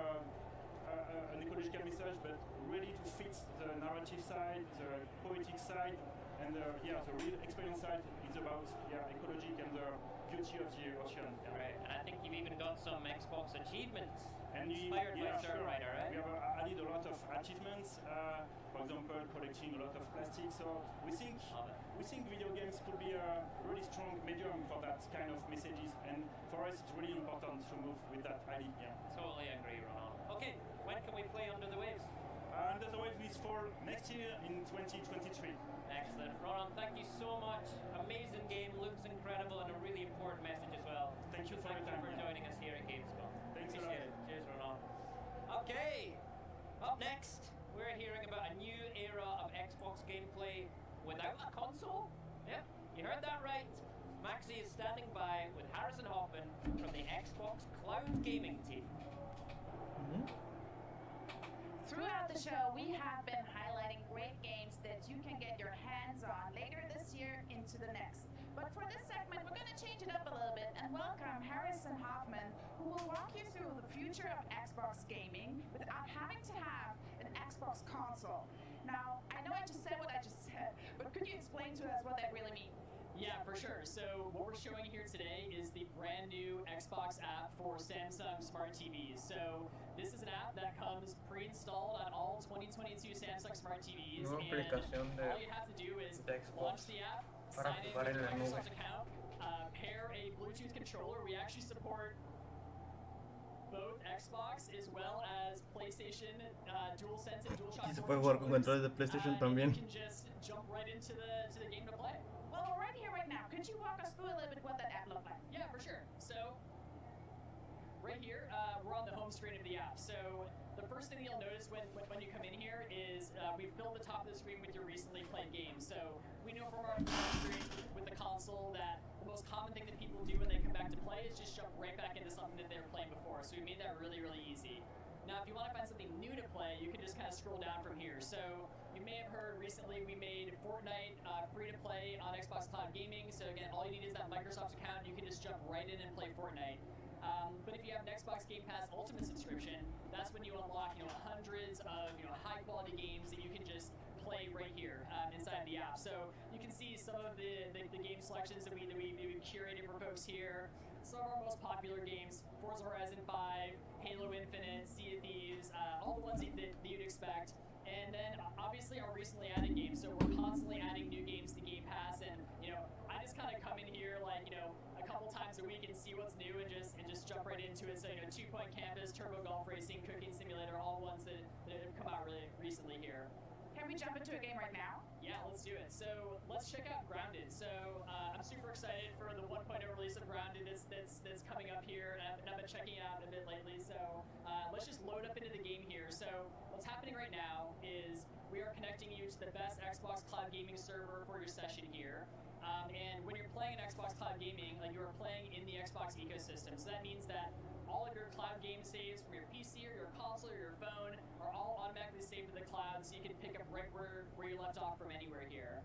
an ecological message, but really to fit the narrative side, the poetic side, and the real experience side is about ecology and the beauty of the ocean. Right, and I think you've even got some Xbox achievements inspired by Surfrider, right? We have added a lot of achievements, for example, collecting a lot of plastic. So we think video games could be a really strong medium for that kind of messages, and for us it's really important to move with that idea. Totally agree, Ronald. Okay, when can we play Under the Waves? Under the Waves is for next year in 2023. Excellent. Ronald, thank you so much. Amazing game, looks incredible, and a really important message as well. Thank you for your time. Thank you for joining us here at Gamescom. Thanks a Appreciate lot. it. Cheers, Ronald. Okay, up next, we're hearing about a new era of Xbox gameplay without a console. Yep, you heard that right. Maxi is standing by with Harrison Hoffman from the Xbox Cloud Gaming team. Throughout the show, we have been highlighting great games that you can get your hands on later this year into the next. But for this segment, we're going to change it up a little bit and welcome Harrison Hoffman, who will walk you through the future of Xbox gaming without having to have an Xbox console. Now, I know I just said what I just said, but could you explain to us what that really means? Yeah, for sure. So what we're showing here today is the brand new Xbox app for Samsung Smart TVs. So this is an app that comes pre-installed on all 2022 Samsung Smart TVs. Nueva And aplicación all you have to do is de Xbox launch the app, para sign in jugar with en your la nube. Microsoft account, pair a Bluetooth controller. We actually support both Xbox as well as PlayStation, DualSense and DualShock 4 Y se puede jugar con controles de PlayStation también. You can just jump right into the game to play. Well, we're right here, right now. Could you walk us through a little bit what that app looks like? Yeah, for sure. So, right here, we're on the home screen of the app. So, the first thing that you'll notice when you come in here is we've filled the top of the screen with your recently played games. So, we know from our history with the console that the most common thing that people do when they come back to play is just jump right back into something that they were playing before. So, we made that really, really easy. Now, if you want to find something new to play, you can just kind of scroll down from here. So, you may have heard recently we made Fortnite free to play on Xbox Cloud Gaming. So again, all you need is that Microsoft account. You can just jump right in and play Fortnite. But if you have an Xbox Game Pass Ultimate subscription, that's when you unlock hundreds of high quality games that you can just play right here inside the app. So you can see some of the game selections that we curated for folks here. Some of our most popular games: Forza Horizon 5, Halo Infinite, Sea of Thieves, all the ones that you'd expect. And then obviously our recently added games. So we're constantly adding new games to Game Pass, and I just kind of come in here like a couple times a week and see what's new and just jump right into it. So 2 Point Campus, Turbo Golf Racing, Cooking Simulator, all ones that have come out really recently here. Can we jump into a game right now? Yeah, let's do it. So let's check out Grounded. So I'm super excited for the 1.0 release of Grounded that's coming up here, and I've been checking it out a bit lately. So let's just load up into the game here. So what's happening right now is we are connecting you to the best Xbox Cloud Gaming server for your session here. And when you're playing in Xbox Cloud Gaming, you are playing in the Xbox ecosystem. So that means that all of your cloud game saves from your PC or your console or your phone are all automatically saved to the cloud, so you can pick up right where you left off from anywhere here.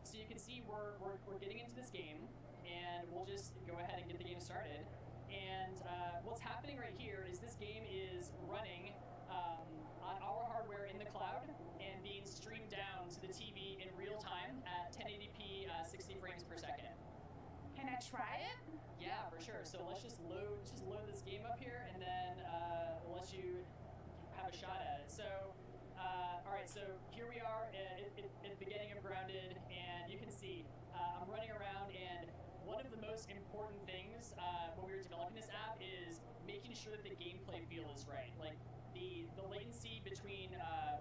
So you can see we're getting into this game, and we'll just go ahead and get the game started. And what's happening right here is this game is running on our hardware in the cloud and being streamed down to the TV in real time at 1080p 60 frames per second. Can I try it? Yeah, for sure. So let's just load this game up here, and then we'll let you have a shot at it. So, all right. So here we are at the beginning of Grounded, and you can see I'm running around. And one of the most important things when we were developing this app is making sure that the gameplay feel is right. Like the latency between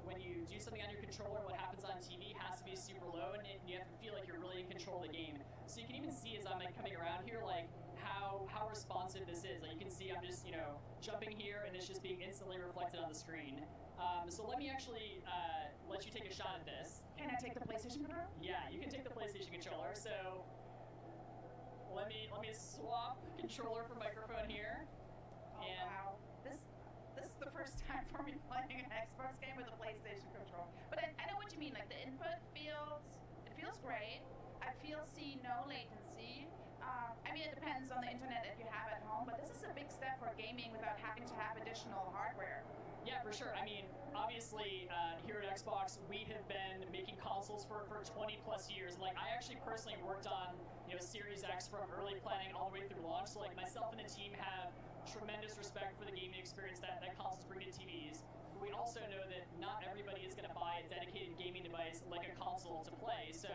when you do something on your controller and what happens on TV has to be super low, and you have to feel like you're really in control of the game. So you can even see as I'm coming around here, like how responsive this is. Like you can see I'm just jumping here, and it's just being instantly reflected on the screen. So let me actually let you take a shot at this. Can I take the PlayStation controller? Yeah, you can take the PlayStation controller. So let me swap controller for microphone here. Oh, wow. This is the first time for me playing an Xbox game with a PlayStation controller. But I know what you mean. Like the input feels great. I see no latency. I mean, it depends on the internet that you have at home, but this is a big step for gaming without having to have additional hardware. Yeah, for sure. I mean, obviously, here at Xbox, we have been making consoles for 20 plus years. Like, I actually personally worked on, Series X from early planning all the way through launch. So, like, myself and the team have tremendous respect for the gaming experience that consoles bring to TVs. But we also know that not everybody is going to buy a dedicated gaming device like a console to play. So,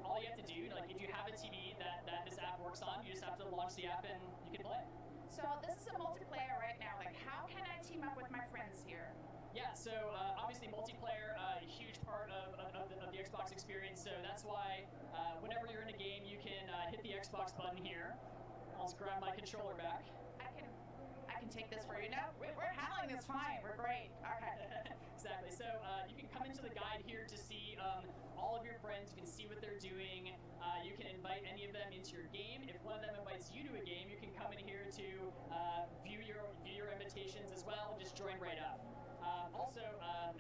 all you have to do, like, if you have a TV that this app works on, you just have to launch the app and you can play. So this is a multiplayer right now. Like, how can I team up with my friends here? Yeah, so obviously multiplayer, a huge part of the Xbox experience. So that's why whenever you're in a game, you can hit the Xbox button here. I'll just grab my controller back. I can take this for you. No, we're handling this fine. We're great. Okay. Exactly. So you can come into the guide here to see all of your friends. You can see what they're doing. You can invite any of them into your game. If one of them invites you to a game, you can come in here to view your invitations as well and just join right up. Also,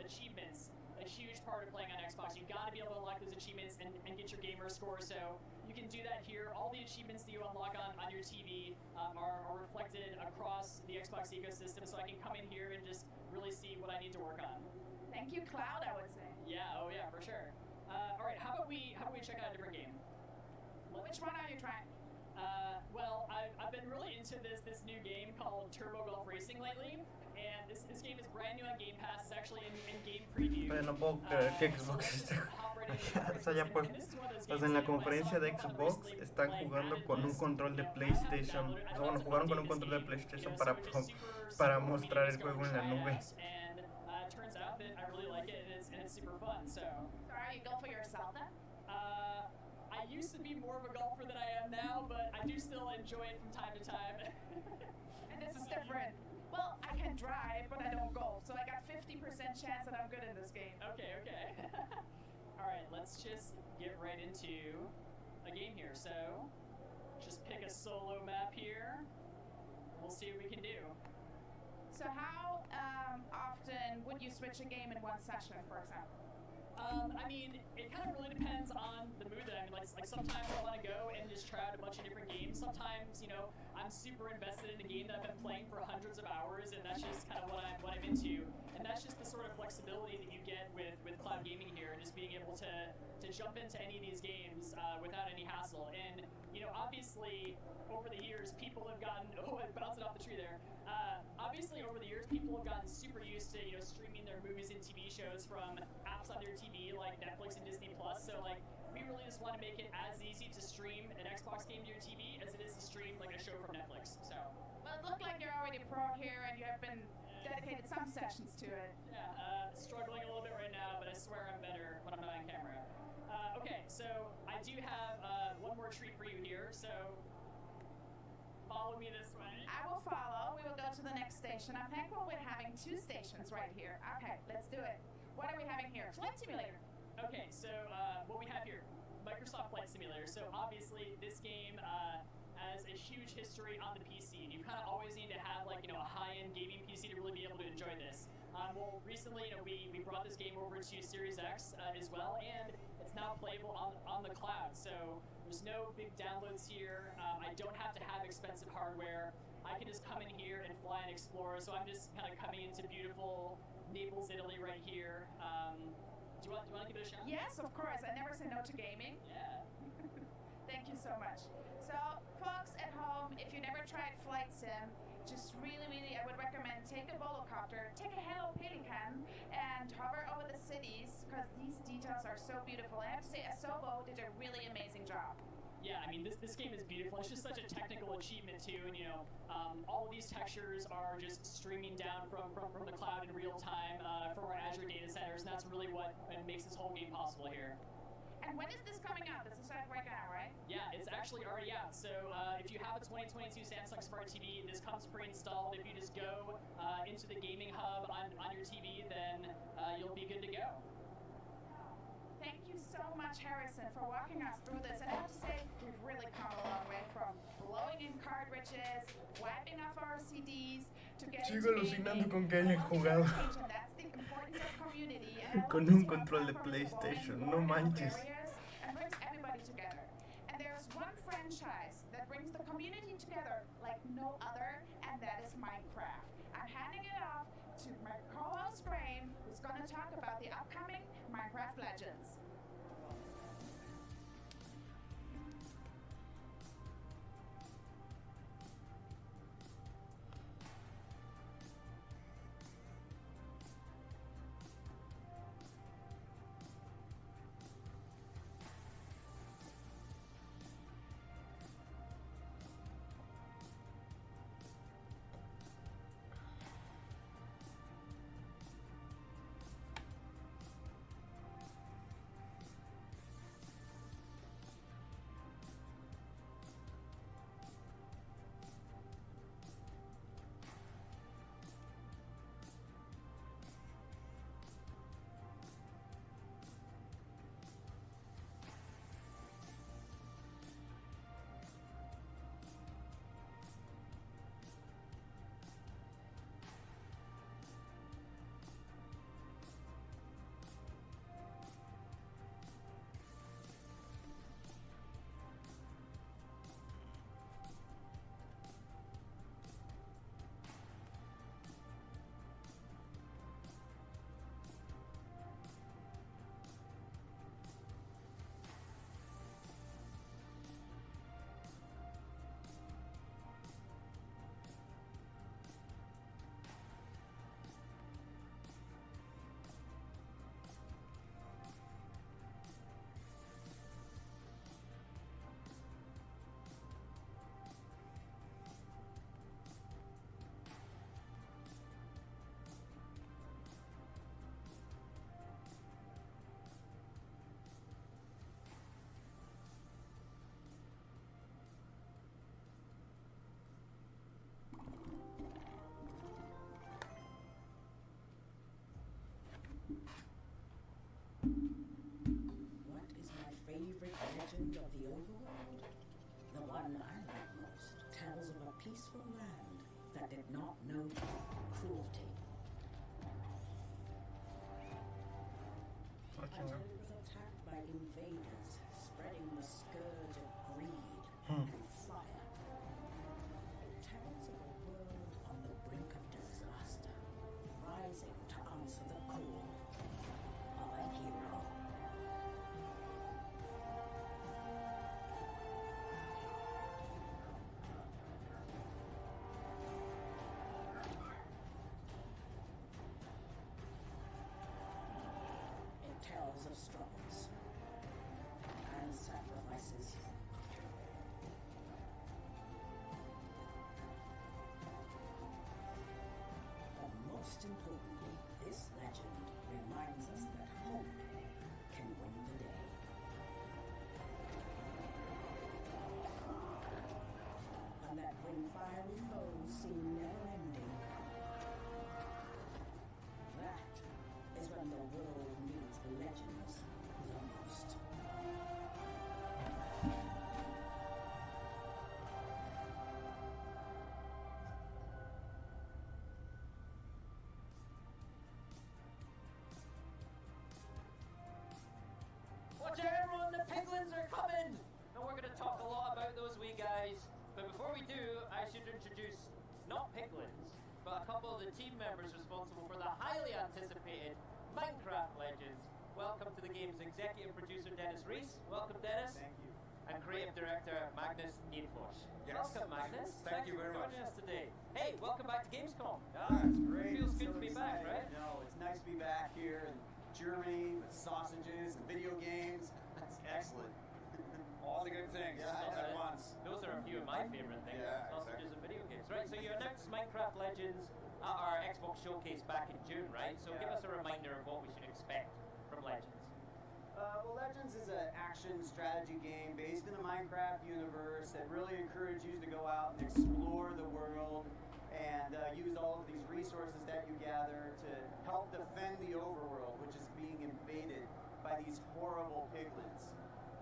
achievements, a huge part of playing on Xbox. You've got to be able to unlock those achievements and get your gamer score. So you can do that here. All the achievements that you unlock on your TV are reflected across the Xbox ecosystem. So I can come in here and just really see what I need to work on. Thank you, Cloud, I would say. Yeah, oh yeah, for sure. All right, how about we check out a different game? Which one are you trying? Well, I've been really into this new game called Turbo Golf Racing lately, and this game is brand new on Game Pass. It's actually in game preview. Pero no puedo creer que Xbox se haya puesto. Pues en la conferencia de Xbox están jugando con un control de PlayStation. O sea, bueno, jugaron con un control de PlayStation para mostrar el juego en la nube. Turns out that I really like it, and it's super fun. So are you golfer yourself then? I used to be more of a golfer than I am now, but I do still enjoy it from time to time. And this is different. Well, I can drive, but I don't golf, so I got 50% chance that I'm good in this game. Okay. All right, let's just get right into a game here. So, just pick a solo map here. We'll see what we can do. So how often would you switch a game in one session, for example? I mean, it kind of really depends on the mood that I'm in. Like sometimes I want to go and just try out a bunch of different games. Sometimes, I'm super invested in a game that I've been playing for hundreds of hours, and that's just kind of what I'm into. And that's just the sort of flexibility that you get with cloud gaming here, and just being able able to jump into any of these games without any hassle. And obviously over the years people have gotten bouncing off the tree there. Obviously over the years people have gotten super used to streaming their movies and TV shows from apps on their TV like Netflix and Disney Plus. So like we really just want to make it as easy to stream an Xbox game to your TV as it is to stream like a show from Netflix. So. Well, it looked like you're already pro here and you have been dedicated some sessions to it. Yeah, struggling a little bit right now, but I swear I'm better when I'm not on camera. Okay, so I do have one more treat for you here, so follow me this way. I will follow. We will go to the next station. I think we're having 2 stations right here. Okay, let's do it. What are we having here? Flight Simulator. Okay, so what we have here, Microsoft Flight Simulator. So obviously this game has a huge history on the PC. You kind of always need to have like a high-end gaming PC to really be able to enjoy this. Well, recently we brought this game over to Series X as well, and it's now playable on the cloud. So there's no big downloads here. I don't have to have expensive hardware. I can just come in here and fly and explore. So I'm just kind of coming into beautiful Naples, Italy right here. Do you want to give it a shot? Yes, of course. I never say no to gaming. Yeah. Thank you so much. So, folks at home, if you never tried Flight Sim, just really, I would recommend take a volocopter, take a Hello Pelican, and hover over the cities, because these details are so beautiful. I have to say, Asobo did a really amazing job. Yeah, I mean, this game is beautiful. It's just such a technical achievement, too, and, all of these textures are just streaming down from the cloud in real time from our Azure data centers, and that's really what makes this whole game possible here. And when is this coming out? This is out right now, right? Yeah, it's actually already out. So if you have a 2022 Samsung Smart TV, this comes pre-installed. If you just go into the gaming hub on your TV, then you'll be good to go. Thank you so much, Harrison, for walking us through this. And I have to say, we've really come a long way from blowing in cartridges, wiping off our CDs, to getting Sigo alucinando con que hayan jugado con un control de PlayStation, no manches. And brings everybody together. And there's one franchise that brings the community together like no other, and that is Minecraft. I'm handing it off to my co-host Graham, who's going to talk about the upcoming Minecraft Legends. What is my favorite legend of the overworld? The one I like most tells of a peaceful land that did not know cruelty. Until it was attacked by invaders, spreading the scourge of greed and fire. It tells of a world on the brink of disaster, rising to answer the call of a hero. of struggles and sacrifices. But most importantly, this legend reminds us that hope can win the day. And that when fiery foes seem never-ending, that is when the world needs legends the most. Watch out, everyone! The piglins are coming! And we're going to talk a lot about those wee guys. But before we do, I should introduce not piglins, but a couple of the team members responsible for the highly anticipated Minecraft Legends. Welcome to the game's executive producer, Dennis Reese. Welcome, Dennis. Thank you. And creative director, Magnus Nielfors. Yes. Welcome, Magnus. Thank you very for much. joining us today. Hey, welcome back to Gamescom. That's great. Feels It's good so to be back, exciting. right? No, it's nice to be back here in Germany with sausages and video games. That's excellent. All the good things at once. Those are a few of my favorite things. Yeah, Sausages exactly. and video games. Right, so you announced Minecraft Legends at our Xbox showcase back in June, right? So give us a reminder of what we should expect from Legends. Well, Legends is an action strategy game based in the Minecraft universe that really encourages you to go out and explore the world and use all of these resources that you gather to help defend the overworld, which is being invaded by these horrible piglins.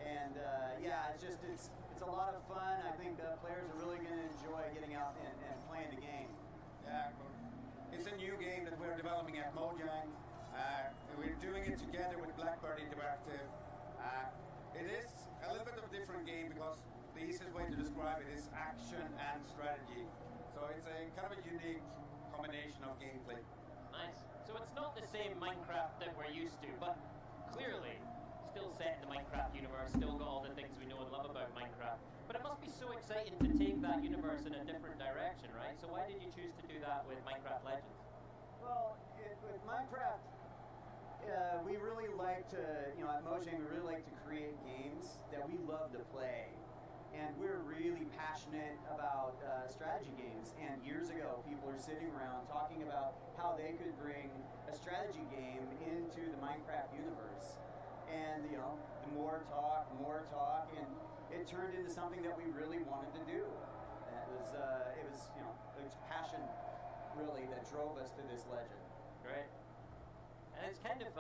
And yeah, it's a lot of fun. I think players are really going to enjoy getting out and playing the game. Yeah, it's a new game that we're developing at Mojang. We're doing it together with Blackbird Interactive. It is a little bit of a different game because the easiest way to describe it is action and strategy. So it's a kind of a unique combination of gameplay. Nice. So it's not the same Minecraft that we're used to, but clearly still set in the Minecraft universe, still got all the things we know and love about Minecraft. But it must be so exciting to take that universe in a different direction, right? So why did you choose to do that with Minecraft Legends? Well, with Minecraft, we really like to, at Mojang, we really like to create games that we love to play. And we're really passionate about strategy games. And years ago, people are sitting around talking about how they could bring a strategy game into the Minecraft universe. And, the more talk, and it turned into something that we really wanted to do. It was passion, really, that drove us to this legend. Great. And it's kind of,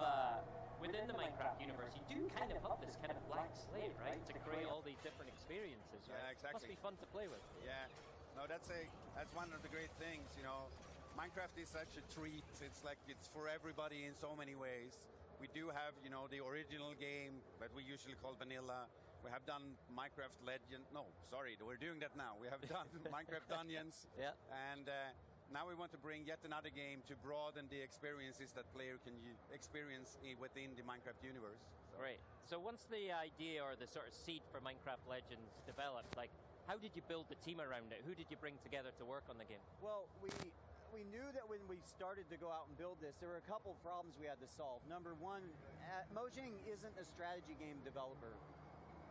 within the Minecraft universe, you do kind of have this kind of blank slate, right? To create all these different experiences, right? Yeah, exactly. Must be fun to play with. Yeah, no, that's one of the great things, Minecraft is such a treat. It's like it's for everybody in so many ways. We do have, the original game that we usually call vanilla. We have done Minecraft Legend. No, sorry, we're doing that now. We have done Minecraft Dungeons. Yeah. And now we want to bring yet another game to broaden the experiences that player can experience within the Minecraft universe. So. Right. So once the idea or the sort of seed for Minecraft Legends developed, how did you build the team around it? Who did you bring together to work on the game? Well, we knew that when we started to go out and build this, there were a couple of problems we had to solve. Number one, Mojang isn't a strategy game developer.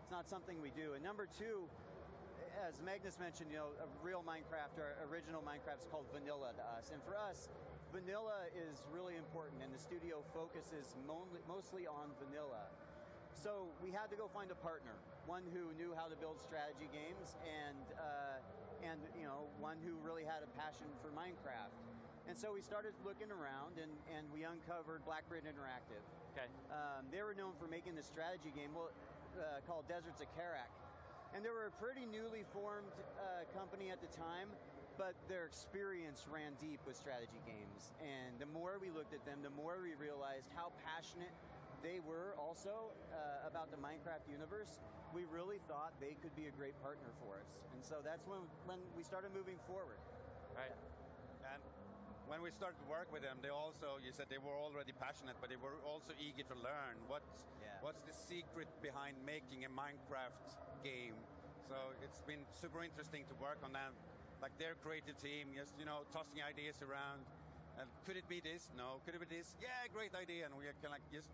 It's not something we do. And number two, as Magnus mentioned, a real Minecraft or original Minecraft is called vanilla to us. And for us, vanilla is really important, and the studio focuses mostly on vanilla. So we had to go find a partner, one who knew how to build strategy games, and one who really had a passion for Minecraft. And so we started looking around, and we uncovered Blackbird Interactive. Okay. They were known for making the strategy game called Deserts of Karak. And they were a pretty newly formed company at the time, but their experience ran deep with strategy games. And the more we looked at them, the more we realized how passionate they were also about the Minecraft universe. We really thought they could be a great partner for us. And so that's when we started moving forward. Right. And when we started to work with them, you said they were already passionate, but they were also eager to learn. What's the secret behind making a Minecraft game? So it's been super interesting to work on them, like their creative team, just, tossing ideas around. And could it be this? No. Could it be this? Yeah, great idea. And we can just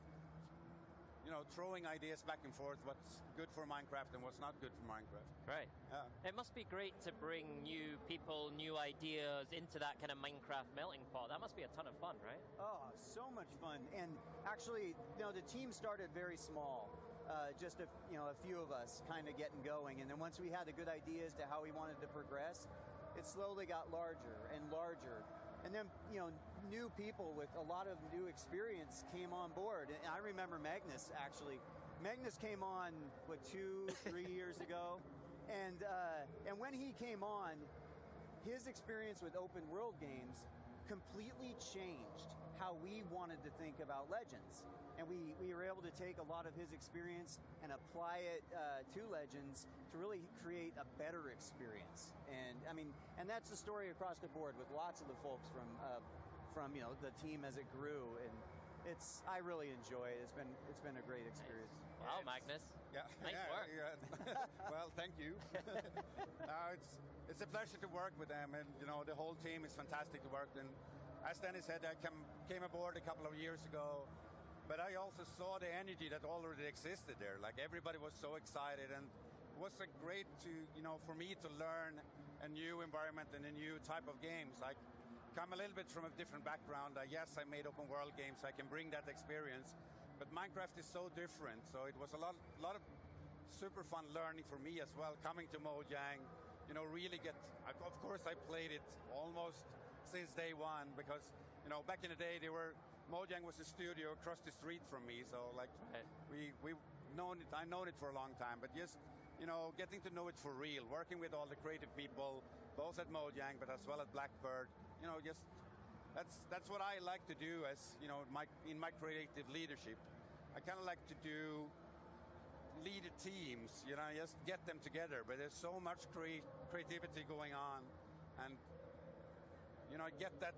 throwing ideas back and forth, what's good for Minecraft and what's not good for Minecraft. Right. It must be great to bring new people, new ideas into that kind of Minecraft melting pot. That must be a ton of fun, right? Oh, so much fun. And actually, the team started very small. Just a few of us kind of getting going. And then once we had the good ideas to how we wanted to progress, it slowly got larger and larger. And then, new people with a lot of new experience came on board. And I remember Magnus, actually. Magnus came on, 2-3 years ago? And when he came on, his experience with open world games completely changed how we wanted to think about Legends. And we were able to take a lot of his experience and apply it to Legends to really create a better experience. And that's the story across the board with lots of the folks from the team as it grew. And I really enjoy it. It's been a great experience. Wow, Magnus. Yeah. Nice work. Yeah. Well, thank you. It's a pleasure to work with them, and the whole team is fantastic to work with. And as Dennis said, I came aboard a couple of years ago. But I also saw the energy that already existed there. Like, everybody was so excited, and it was great for me to learn a new environment and a new type of games. I come a little bit from a different background. Yes, I made open world games, so I can bring that experience. But Minecraft is so different, so it was a lot of super fun learning for me as well, coming to Mojang. Really of course I played it almost since day one, because back in the day Mojang was a studio across the street from me, so we've known it. I've known it for a long time, but just getting to know it for real, working with all the creative people, both at Mojang but as well as Blackbird. That's what I like to do as in my creative leadership. I kind of like to lead teams, just get them together. But there's so much creativity going on, and get that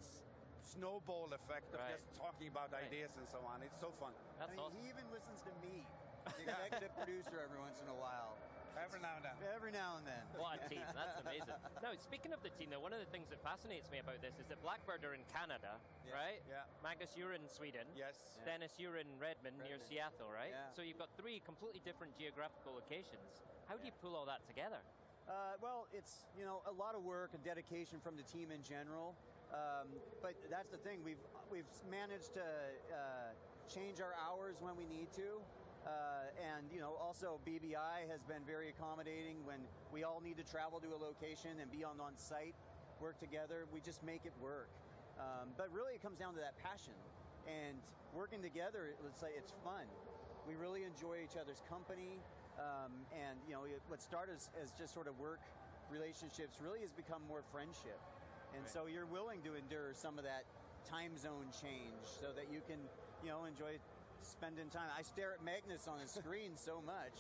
snowball effect of just talking about ideas and so on. It's so fun. Awesome. He even listens to me, the executive producer, every once in a while. Every now and then. Every now and then. What a team. That's amazing. Now, speaking of the team, though, one of the things that fascinates me about this is that Blackbird are in Canada, right? Yeah. Magnus, you're in Sweden. Yes. Dennis, you're in Redmond, near Seattle, right? Yeah. So you've got 3 completely different geographical locations. How do you pull all that together? Well, it's, a lot of work and dedication from the team in general. But that's the thing. We've managed to change our hours when we need to. And also BBI has been very accommodating when we all need to travel to a location and be on site, work together. We just make it work. But really it comes down to that passion and working together. It's fun. We really enjoy each other's company. And what started as just sort of work relationships really has become more friendship. And so you're willing to endure some of that time zone change so that you can, enjoy spending time. I stare at Magnus on his screen so much.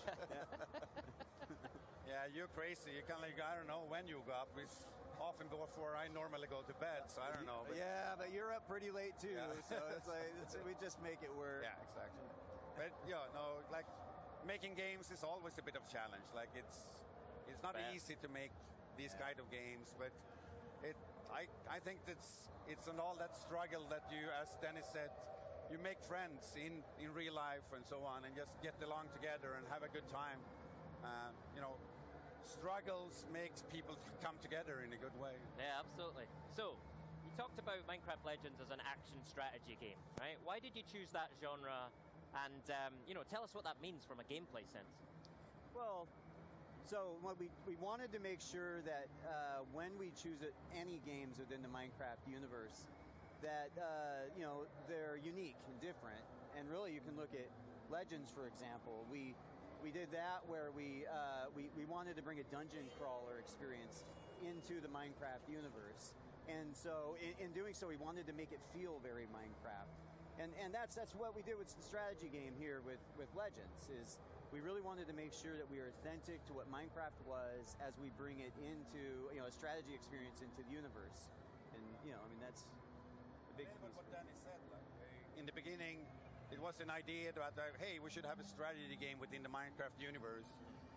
Yeah, you're crazy. You kind of I don't know when you go up. It's often before I normally go to bed, so I don't know. But yeah, but you're up pretty late too, so we just make it work. Yeah, exactly. But making games is always a bit of a challenge. Like it's not easy to make these kind of games, but I think it's an all that struggle that you, as Dennis said, you make friends in real life and so on, and just get along together and have a good time. Struggles makes people come together in a good way. Yeah, absolutely. So, you talked about Minecraft Legends as an action strategy game, right? Why did you choose that genre? And tell us what that means from a gameplay sense. Well, so what we wanted to make sure that when we choose any games within the Minecraft universe, that they're unique and different. And really, you can look at Legends, for example. We did that where we wanted to bring a dungeon crawler experience into the Minecraft universe. And so in doing so, we wanted to make it feel very Minecraft. And that's what we did with the strategy game here with Legends, is we really wanted to make sure that we are authentic to what Minecraft was as we bring it into a strategy experience into the universe. And that's the big piece. What Danny said, in the beginning, it was an idea that hey, we should have a strategy game within the Minecraft universe,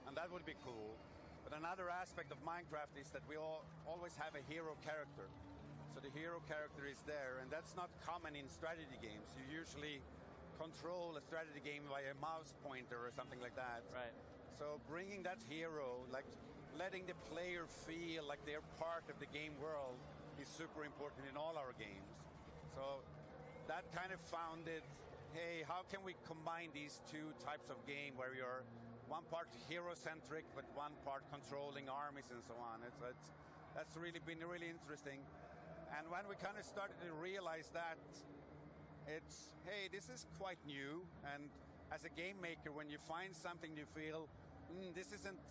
and that would be cool. But another aspect of Minecraft is that we always have a hero character. So the hero character is there, and that's not common in strategy games. You usually control a strategy game by a mouse pointer or something like that. Right. So bringing that hero, like letting the player feel like they're part of the game world is super important in all our games. So that kind of founded, hey, how can we combine these two types of game where you're one part hero-centric, but one part controlling armies and so on. That's really been really interesting. And when we kind of started to realize that, it's, hey, this is quite new. And as a game maker, when you find something you feel, this isn't,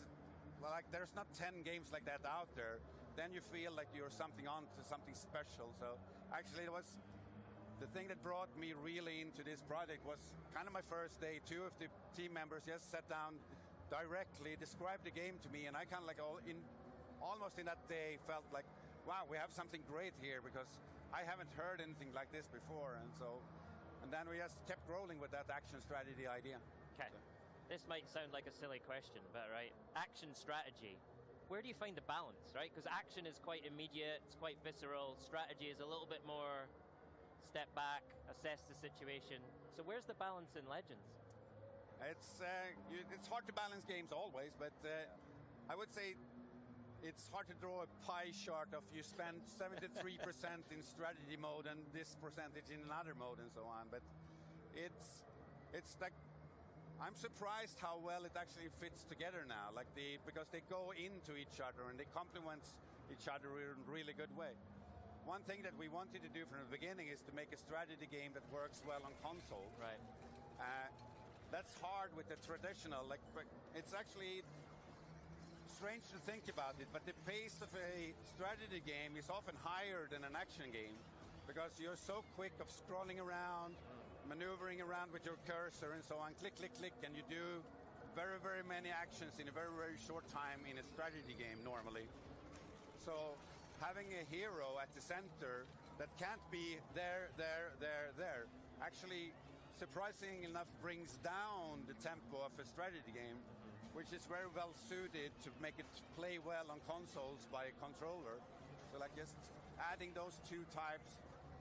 like there's not 10 games like that out there, then you feel like you're something on to something special. So actually it was, the thing that brought me really into this project was kind of my first day. Two of the team members just sat down directly, described the game to me, and I kind of like almost in that day felt like, wow, we have something great here because I haven't heard anything like this before. And then we just kept rolling with that action strategy idea. Okay. This might sound like a silly question, but right, action strategy. Where do you find the balance, right? Because action is quite immediate, it's quite visceral. Strategy is a little bit more step back, assess the situation. So where's the balance in Legends? It's hard to balance games always, but I would say it's hard to draw a pie chart of you spend 73% in strategy mode and this percentage in another mode and so on. But it's like, I'm surprised how well it actually fits together now, because they go into each other and they complement each other in a really good way. One thing that we wanted to do from the beginning is to make a strategy game that works well on console. Right. That's hard with the traditional, it's actually strange to think about it, but the pace of a strategy game is often higher than an action game because you're so quick of scrolling around, maneuvering around with your cursor and so on, click, click, click, and you do very, very many actions in a very, very short time in a strategy game normally. So having a hero at the center that can't be there, actually, surprisingly enough, brings down the tempo of a strategy game, which is very well suited to make it play well on consoles by a controller. So like just adding those two types,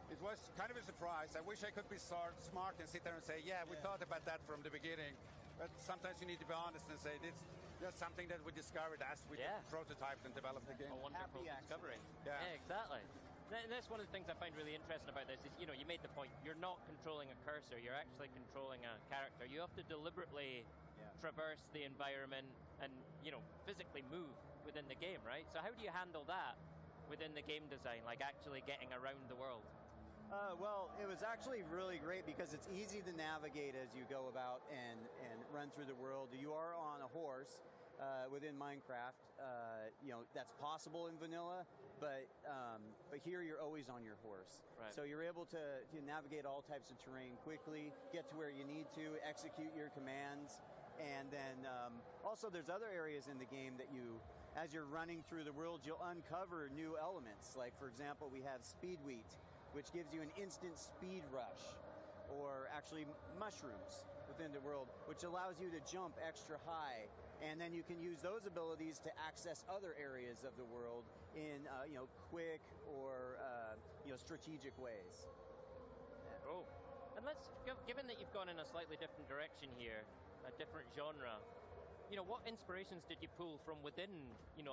it was kind of a surprise. I wish I could be smart and sit there and say, yeah, we thought about that from the beginning. But sometimes you need to be honest and say, it's just something that we discovered as we prototyped and developed the game. A wonderful discovery. Yeah, exactly. And that's one of the things I find really interesting about this is, you made the point, you're not controlling a cursor, you're actually controlling a character. You have to deliberately traverse the environment and, physically move within the game, right? So how do you handle that within the game design, like actually getting around the world? Well, it was actually really great because it's easy to navigate as you go about and run through the world. You are on a horse within Minecraft. That's possible in vanilla, but here you're always on your horse. Right. So you're able to navigate all types of terrain quickly, get to where you need to, execute your commands. And then also there's other areas in the game that as you're running through the world, you'll uncover new elements. Like, for example, we have Speed Wheat, which gives you an instant speed rush, or actually mushrooms within the world, which allows you to jump extra high. And then you can use those abilities to access other areas of the world in quick or strategic ways. Oh, and given that you've gone in a slightly different direction here, a different genre, what inspirations did you pull from within,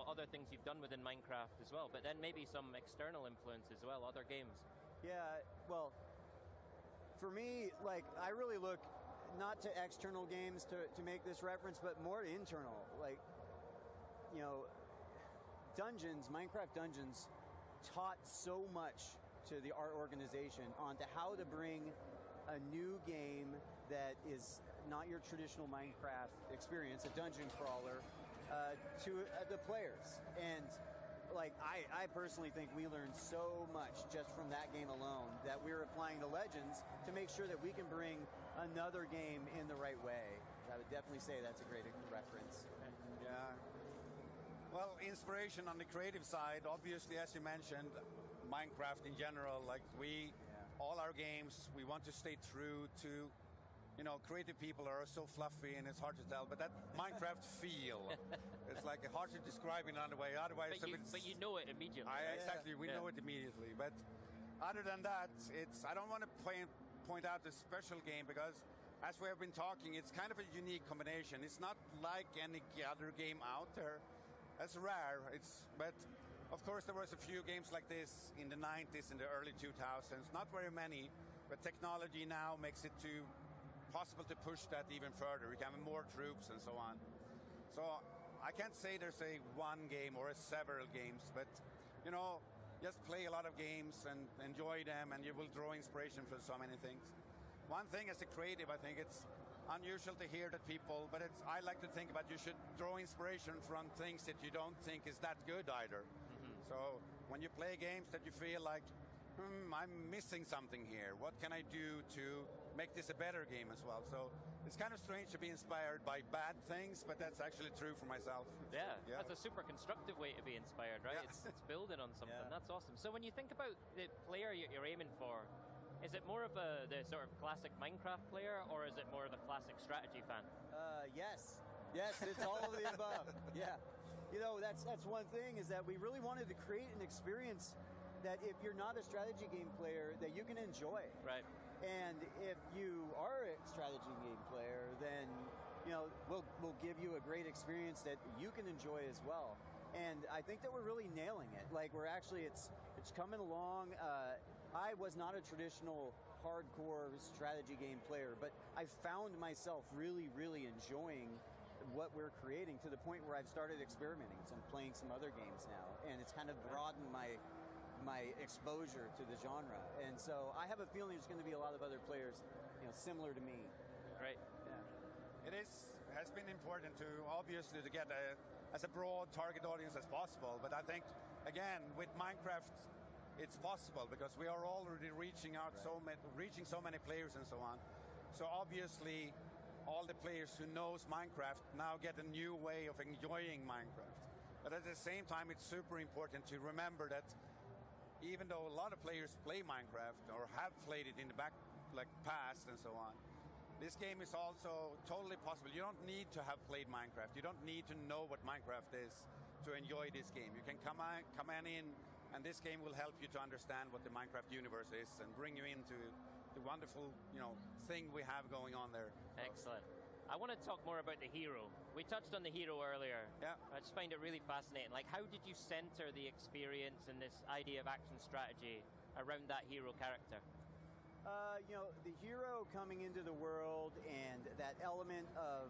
other things you've done within Minecraft as well, but then maybe some external influence as well, other games? Yeah, well, for me, I really look not to external games to make this reference, but more to internal. Minecraft Dungeons taught so much to our organization on to how to bring a new game that is not your traditional Minecraft experience, a dungeon crawler, to the players. And I personally think we learned so much just from that game alone that we're applying to Legends to make sure that we can bring another game in the right way. I would definitely say that's a great reference. Yeah. Well, inspiration on the creative side, obviously, as you mentioned, Minecraft in general, all our games, we want to stay true to, creative people are so fluffy and it's hard to tell, but that Minecraft feel, it's hard to describe in another way. Otherwise, but you know it immediately. Exactly, we know it immediately. But other than that, I don't want to point out the special game because, as we have been talking, it's kind of a unique combination. It's not like any other game out there. It's rare. But of course there was a few games like this in the 90s, in the early 2000s. Not very many, but technology now makes it possible to push that even further. We can have more troops and so on. So I can't say there's a one game or several games, but just play a lot of games and enjoy them, and you will draw inspiration from so many things. One thing as a creative, I think it's unusual to hear that people, but I like to think about you should draw inspiration from things that you don't think is that good either. So when you play games that you feel like, I'm missing something here. What can I do to make this a better game as well? So it's kind of strange to be inspired by bad things, but that's actually true for myself. Yeah, that's a super constructive way to be inspired, right? Yeah. It's building on something. Yeah. That's awesome. So when you think about the player you're aiming for, is it more of the sort of classic Minecraft player, or is it more of a classic strategy fan? Yes, it's all of the above. Yeah, that's one thing, is that we really wanted to create an experience that if you're not a strategy game player, that you can enjoy. Right. And if you are a strategy game player, then we'll give you a great experience that you can enjoy as well. And I think that we're really nailing it. Like it's coming along. I was not a traditional hardcore strategy game player, but I found myself really, really enjoying what we're creating, to the point where I've started experimenting. So I'm playing some other games now, and it's kind of broadened my exposure to the genre. And so I have a feeling there's going to be a lot of other players, similar to me. Right. Yeah. It has been important to obviously to get as a broad target audience as possible. But I think, again, with Minecraft, it's possible because we are already reaching out reaching so many players and so on. So obviously, all the players who knows Minecraft now get a new way of enjoying Minecraft. But at the same time, it's super important to remember that even though a lot of players play Minecraft or have played it in the past and so on, this game is also totally possible. You don't need to have played Minecraft. You don't need to know what Minecraft is to enjoy this game. You can come in, and this game will help you to understand what the Minecraft universe is and bring you into the wonderful, thing we have going on there. Excellent. I want to talk more about the hero. We touched on the hero earlier. Yeah. I just find it really fascinating. Like, how did you center the experience and this idea of action strategy around that hero character? The hero coming into the world and that element of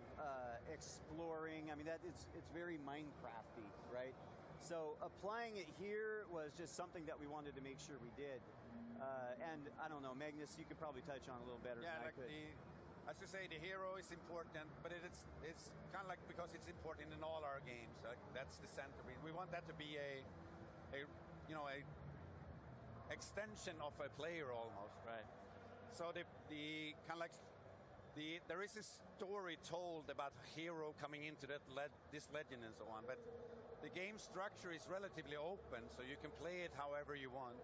exploring, it's very Minecrafty, right? So applying it here was just something that we wanted to make sure we did. And I don't know, Magnus, you could probably touch on a little better than I could. As you say, the hero is important, but it's kind of like, because it's important in all our games. That's the center. We want that to be a extension of a player almost. Right. So the kind of like there is a story told about a hero coming into this legend and so on, but the game structure is relatively open, so you can play it however you want,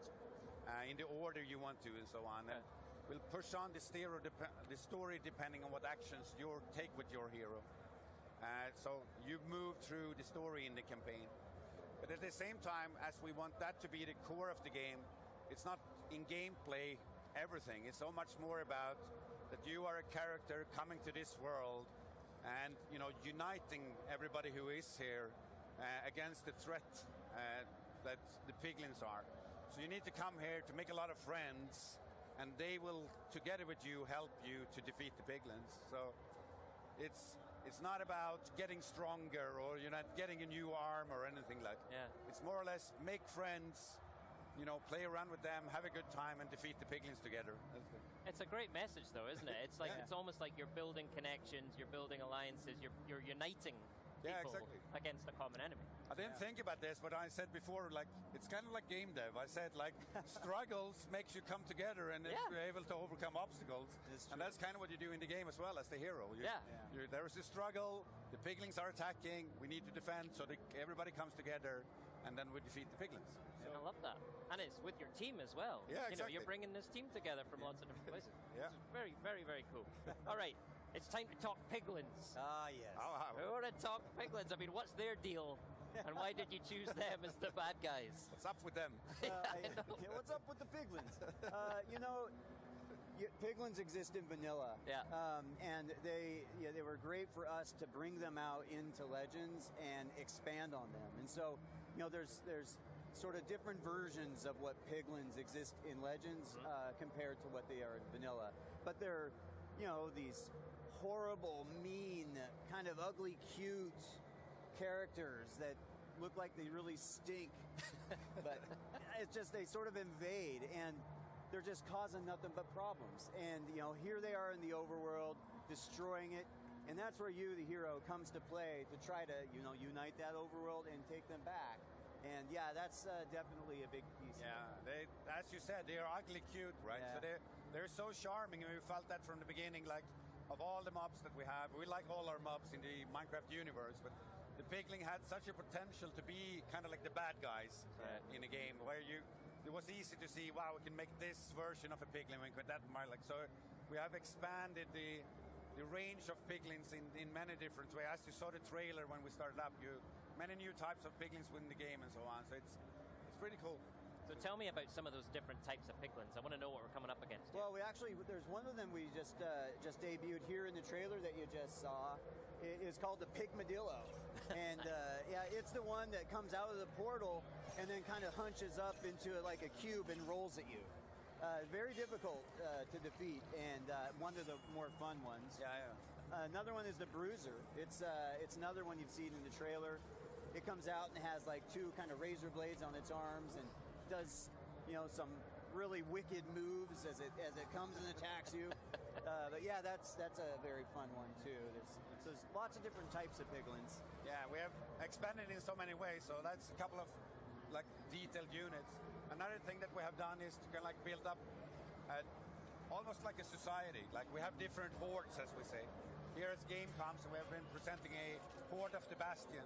in the order you want to, and so on. Yeah. And we'll push on the story depending on what actions you take with your hero. So you move through the story in the campaign. But at the same time, as we want that to be the core of the game, it's not in gameplay everything. It's so much more about that you are a character coming to this world and uniting everybody who is here against the threat that the piglins are. So you need to come here to make a lot of friends, and they will, together with you, help you to defeat the piglins. So it's not about getting stronger, or you're not getting a new arm or anything like that. Yeah. It's more or less make friends, play around with them, have a good time, and defeat the piglins together. It's a great message, though, isn't it? It's like It's almost like you're building connections, you're building alliances, you're uniting people against a common enemy. I didn't think about this, but I said before, it's kind of like game dev. I said, struggles makes you come together, and you're able to overcome obstacles. And that's kind of what you do in the game as well as the hero. There is a struggle, the piglins are attacking, we need to defend, so everybody comes together, and then we defeat the piglins. I love that. And it's with your team as well. Yeah, exactly. You're bringing this team together from lots of different places. Yeah. It's very, very, very cool. All right. It's time to talk piglins. Ah, yes. We want to talk piglins. What's their deal? And why did you choose them as the bad guys? What's up with them? What's up with the piglins? Piglins exist in vanilla. Yeah. And they were great for us to bring them out into Legends and expand on them. And so, there's sort of different versions of what Piglins exist in Legends compared to what they are in vanilla. But they're, these horrible, mean, kind of ugly, cute characters that look like they really stink. But it's just, they sort of invade, and they're just causing nothing but problems. And, here they are in the overworld, destroying it. And that's where you, the hero, comes to play to try to, unite that overworld and take them back. And yeah, that's definitely a big piece. Yeah, they, as you said, they are ugly cute, right? Yeah. So they're so charming, and we felt that from the beginning, like, of all the mobs that we have. We like all our mobs in the Minecraft universe, but the Pigling had such a potential to be kind of like the bad guys in a game, where it was easy to see, wow, we can make this version of a Pigling, we can that, like, so we have expanded the range of Piglins in many different ways. As you saw the trailer when we started up, many new types of Piglins within the game and so on. So it's pretty cool. So tell me about some of those different types of Piglins. I want to know what we're coming up against. Well, there's one of them we just debuted here in the trailer that you just saw. It's called the Pigmadillo. And it's the one that comes out of the portal and then kind of hunches up into like a cube and rolls at you. Very difficult to defeat, and one of the more fun ones. Another one is the Bruiser. It's another one you've seen in the trailer. It comes out and has like two kind of razor blades on its arms and does some really wicked moves as it comes and attacks you. But yeah, that's a very fun one too. There's lots of different types of Piglins. Yeah, we have expanded in so many ways. So that's a couple of like detailed units. Another thing that we have done is to kind of like build up almost like a society. Like we have different hordes, as we say. Here at Gamescom, so we have been presenting a horde of the Bastion.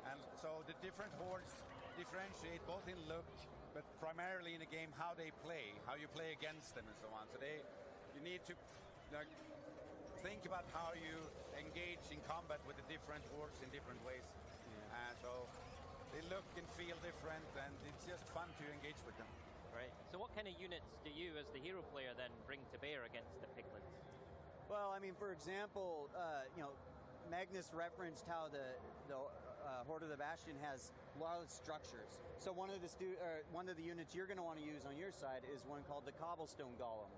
And so the different hordes differentiate both in look, but primarily in the game how they play, how you play against them and so on. So you need to think about how you engage in combat with the different hordes in different ways. So they look and feel different, and it's just fun to engage with them. Right. So what kind of units do you, as the hero player, then bring to bear against the Piglins? Well, I mean, for example, Magnus referenced how the Horde of the Bastion has a lot of structures. So one of the units you're going to want to use on your side is one called the Cobblestone Golem.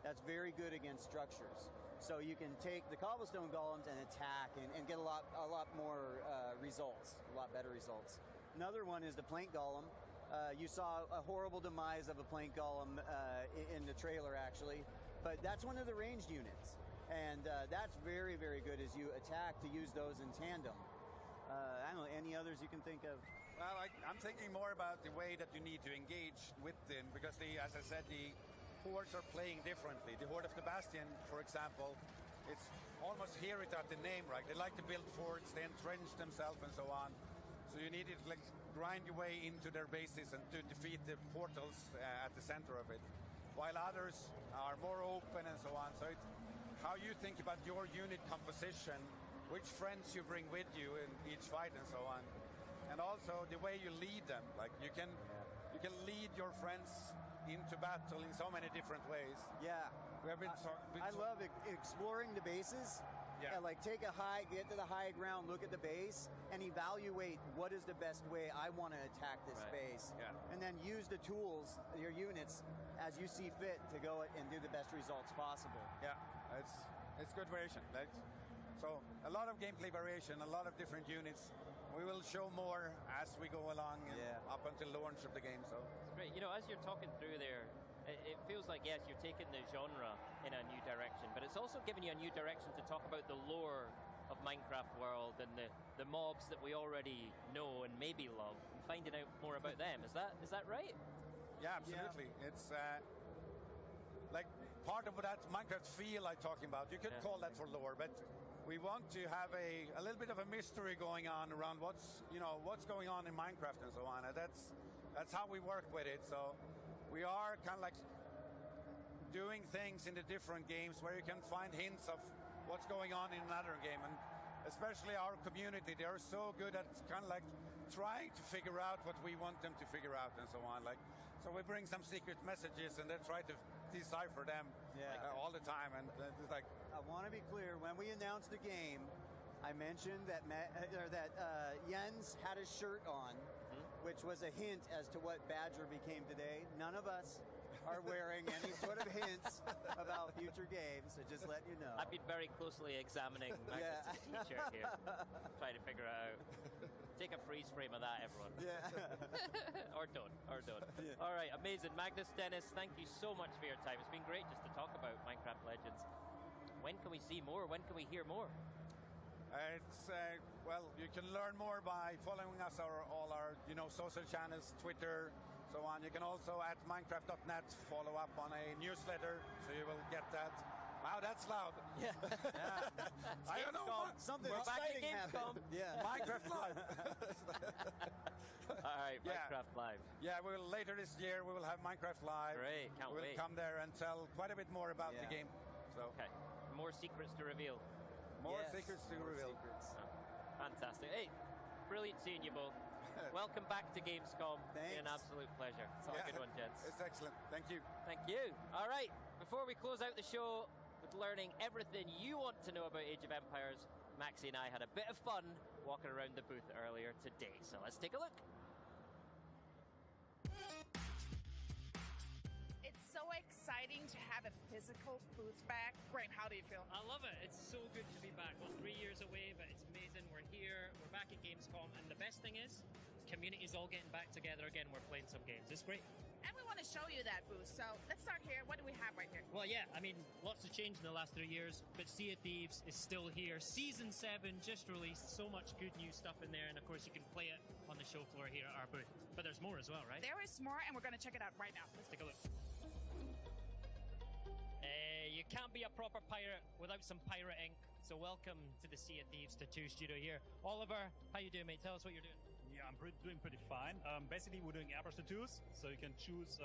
That's very good against structures. So you can take the Cobblestone Golems and attack and get a lot more results, a lot better results. Another one is the Plank Golem. You saw a horrible demise of a Plank Golem in the trailer, actually. But that's one of the ranged units. And that's very, very good as you attack to use those in tandem. I don't know, any others you can think of? Well, I'm thinking more about the way that you need to engage with them, because as I said, the hordes are playing differently. The Horde of the Bastion, for example, it's almost hear it at the name, right? They like to build forts, they entrench themselves and so on. So you need to like grind your way into their bases and to defeat the portals at the center of it. While others are more open and so on. So it's how you think about your unit composition, which friends you bring with you in each fight and so on. And also the way you lead them. Like you can lead your friends into battle in so many different ways. Yeah. I love exploring the bases. Yeah. Like get to the high ground, look at the base, and evaluate what is the best way I want to attack this base. Yeah. And then use the tools, your units, as you see fit to go and do the best results possible. Yeah, it's good variation. So a lot of gameplay variation, a lot of different units. We will show more as we go along up until launch of the game. So great. As you're talking through there, it feels like, yes, you're taking the genre in a new direction, but it's also giving you a new direction to talk about the lore of Minecraft world and the mobs that we already know and maybe love, and finding out more about them. Is that right? Yeah, absolutely. Yeah. It's like part of that Minecraft feel I'm talking about. You could call that for lore, but we want to have a little bit of a mystery going on around what's going on in Minecraft and so on. And that's how we work with it. So we are kind of like doing things in the different games where you can find hints of what's going on in another game. And especially our community, they are so good at kind of like trying to figure out what we want them to figure out and so on. So we bring some secret messages and they try to decipher them all the time, and it's like. I want to be clear. When we announced the game, I mentioned that Jens had a shirt on, which was a hint as to what Badger became today. None of us are wearing any sort of hints about future games, so just letting you know. I've been very closely examining Magnus' t-shirt here, trying to figure out. Take a freeze frame of that, everyone. Yeah. or don't. Yeah. All right, amazing. Magnus, Dennis, thank you so much for your time. It's been great just to talk about Minecraft Legends. When can we see more? When can we hear more? Well, you can learn more by following us all our social channels, Twitter, so on. You can also at Minecraft.net follow up on a newsletter, so you will get that. Wow, that's loud. Yeah. I don't know. Something We're back at exciting Gamescom. happened. Yeah. Minecraft Live. All right, Minecraft Live. Yeah, later this year we will have Minecraft Live. Great, can't wait. We'll come there and tell quite a bit more about the game. So. Okay, more secrets to reveal. More secrets to reveal. Oh, fantastic. Hey, brilliant seeing you both. Welcome back to Gamescom. Thanks. It's been an absolute pleasure. It's a good one, gents. It's excellent. Thank you. Thank you. All right, before we close out the show with learning everything you want to know about Age of Empires, Maxie and I had a bit of fun walking around the booth earlier today. So let's take a look. It's so exciting to have a physical booth back. Graham, how do you feel? I love it. It's so good to be back. Well, 3 years away, but it's amazing. We're here. We're back at Gamescom. And the best thing is, community's all getting back together again. We're playing some games. It's great. And we want to show you that booth. So let's start here. What do we have right here? Well, yeah, I mean, lots have changed in the last 3 years, but Sea of Thieves is still here. Season 7 just released. So much good new stuff in there. And, of course, you can play it on the show floor here at our booth. But there's more as well, right? There is more, and we're going to check it out right now. Let's take a look. You can't be a proper pirate without some pirate ink. So welcome to the Sea of Thieves Tattoo Studio here. Oliver, how you doing, mate? Tell us what you're doing. Yeah, I'm doing pretty fine. Basically, we're doing airbrush tattoos, so you can choose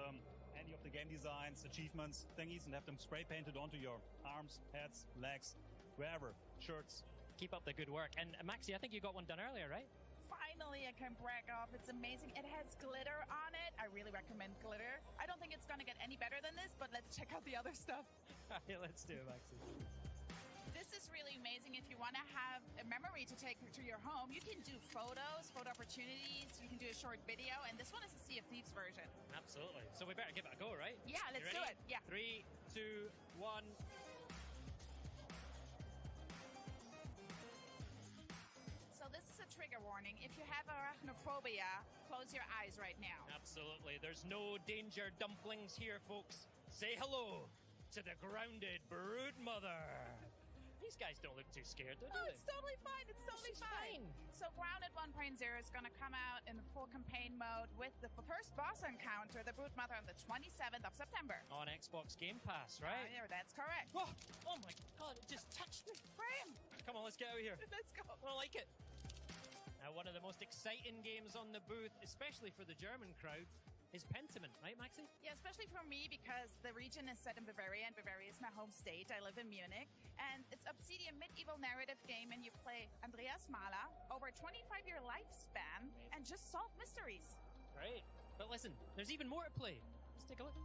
any of the game designs, achievements, thingies, and have them spray painted onto your arms, heads, legs, wherever, shirts. Keep up the good work. And Maxie, I think you got one done earlier, right? Finally, I can brag off. It's amazing. It has glitter on it. I really recommend glitter. I don't think it's going to get any better than this, but let's check out the other stuff. Yeah, let's do it, Maxie. This is really amazing. If you want to have a memory to take to your home, you can do photos, photo opportunities. You can do a short video, and this one is a Sea of Thieves version. Absolutely. So we better give it a go, right? Yeah, let's do it. Yeah. 3, 2, 1. So this is a trigger warning. If you have arachnophobia, close your eyes right now. Absolutely. There's no danger dumplings here, folks. Say hello to the grounded brood mother. These guys don't look too scared, do they? Oh, it's totally fine. It's totally fine. So Grounded 1.0 is going to come out in full campaign mode with the first boss encounter, the Brood Mother, on the 27th of September. On Xbox Game Pass, right? Yeah, that's correct. Whoa. Oh my god, it just touched me. Graham! Come on, let's get out of here. Let's go. I like it. Now, one of the most exciting games on the booth, especially for the German crowd, is Pentiment, right, Maxie? Yeah, especially for me because the region is set in Bavaria, and Bavaria is my home state. I live in Munich, and it's Obsidian medieval narrative game, and you play Andreas Mahler over a 25-year lifespan and just solve mysteries. Great. But listen, there's even more to play. Let's take a look.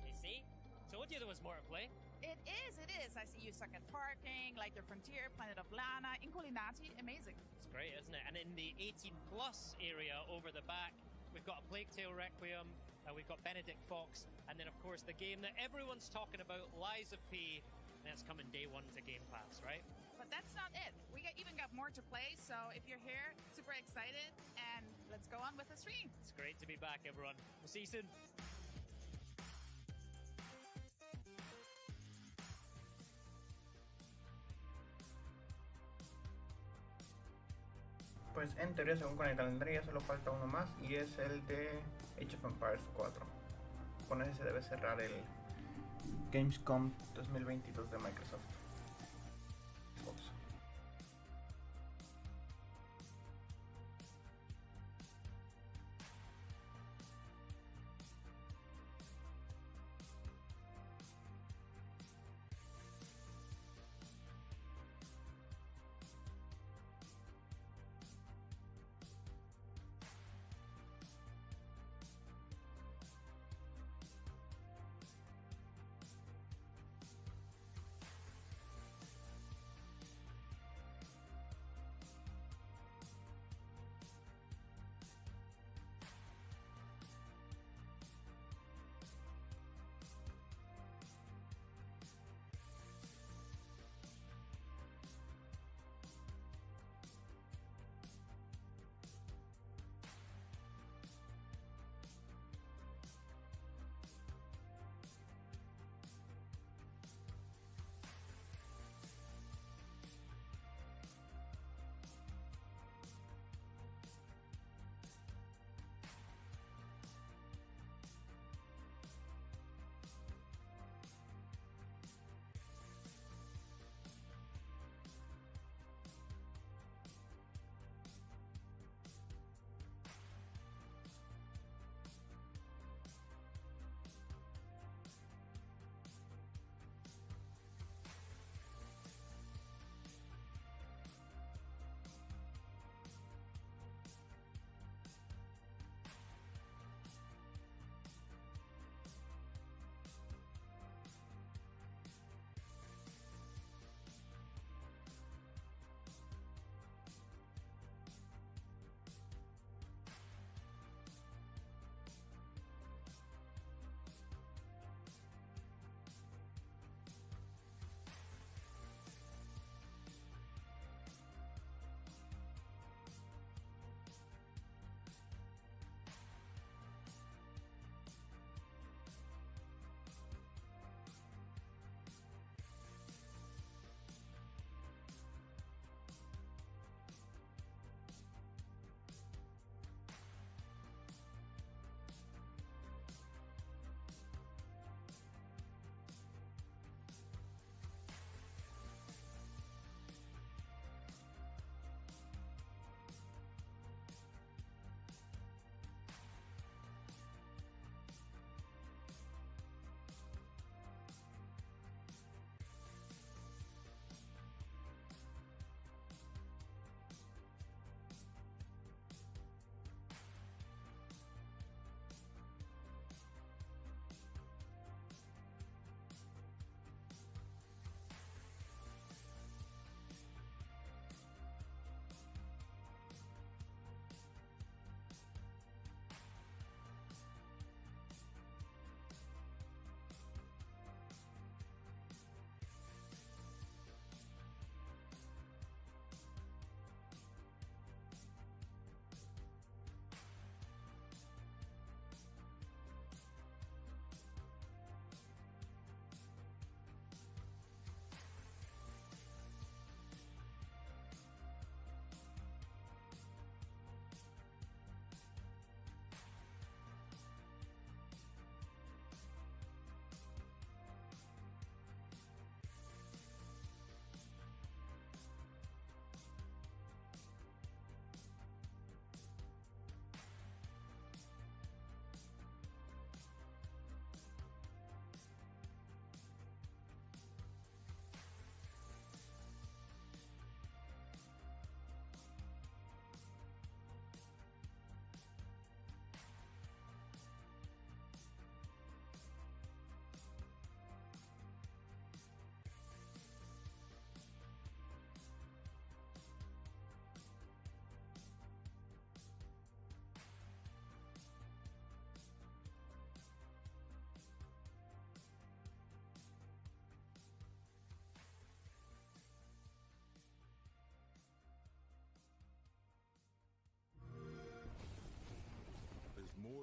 You see? Told you there was more to play. It is. I see you suck at parking, like your Frontier, Planet of Lana, Incolinati. Amazing. It's great, isn't it? And in the 18-plus area over the back, we've got a Plague Tale Requiem, we've got Benedict Fox, and then, of course, the game that everyone's talking about, Lies of P, and that's coming day one to Game Pass, right? But that's not it. We even got more to play, so if you're here, super excited, and let's go on with the stream. It's great to be back, everyone. We'll see you soon. Pues en teoría, según con el calendario, ya solo falta uno más y es el de Age of Empires 4. Con ese se debe cerrar el Gamescom 2022 de Microsoft. Xbox.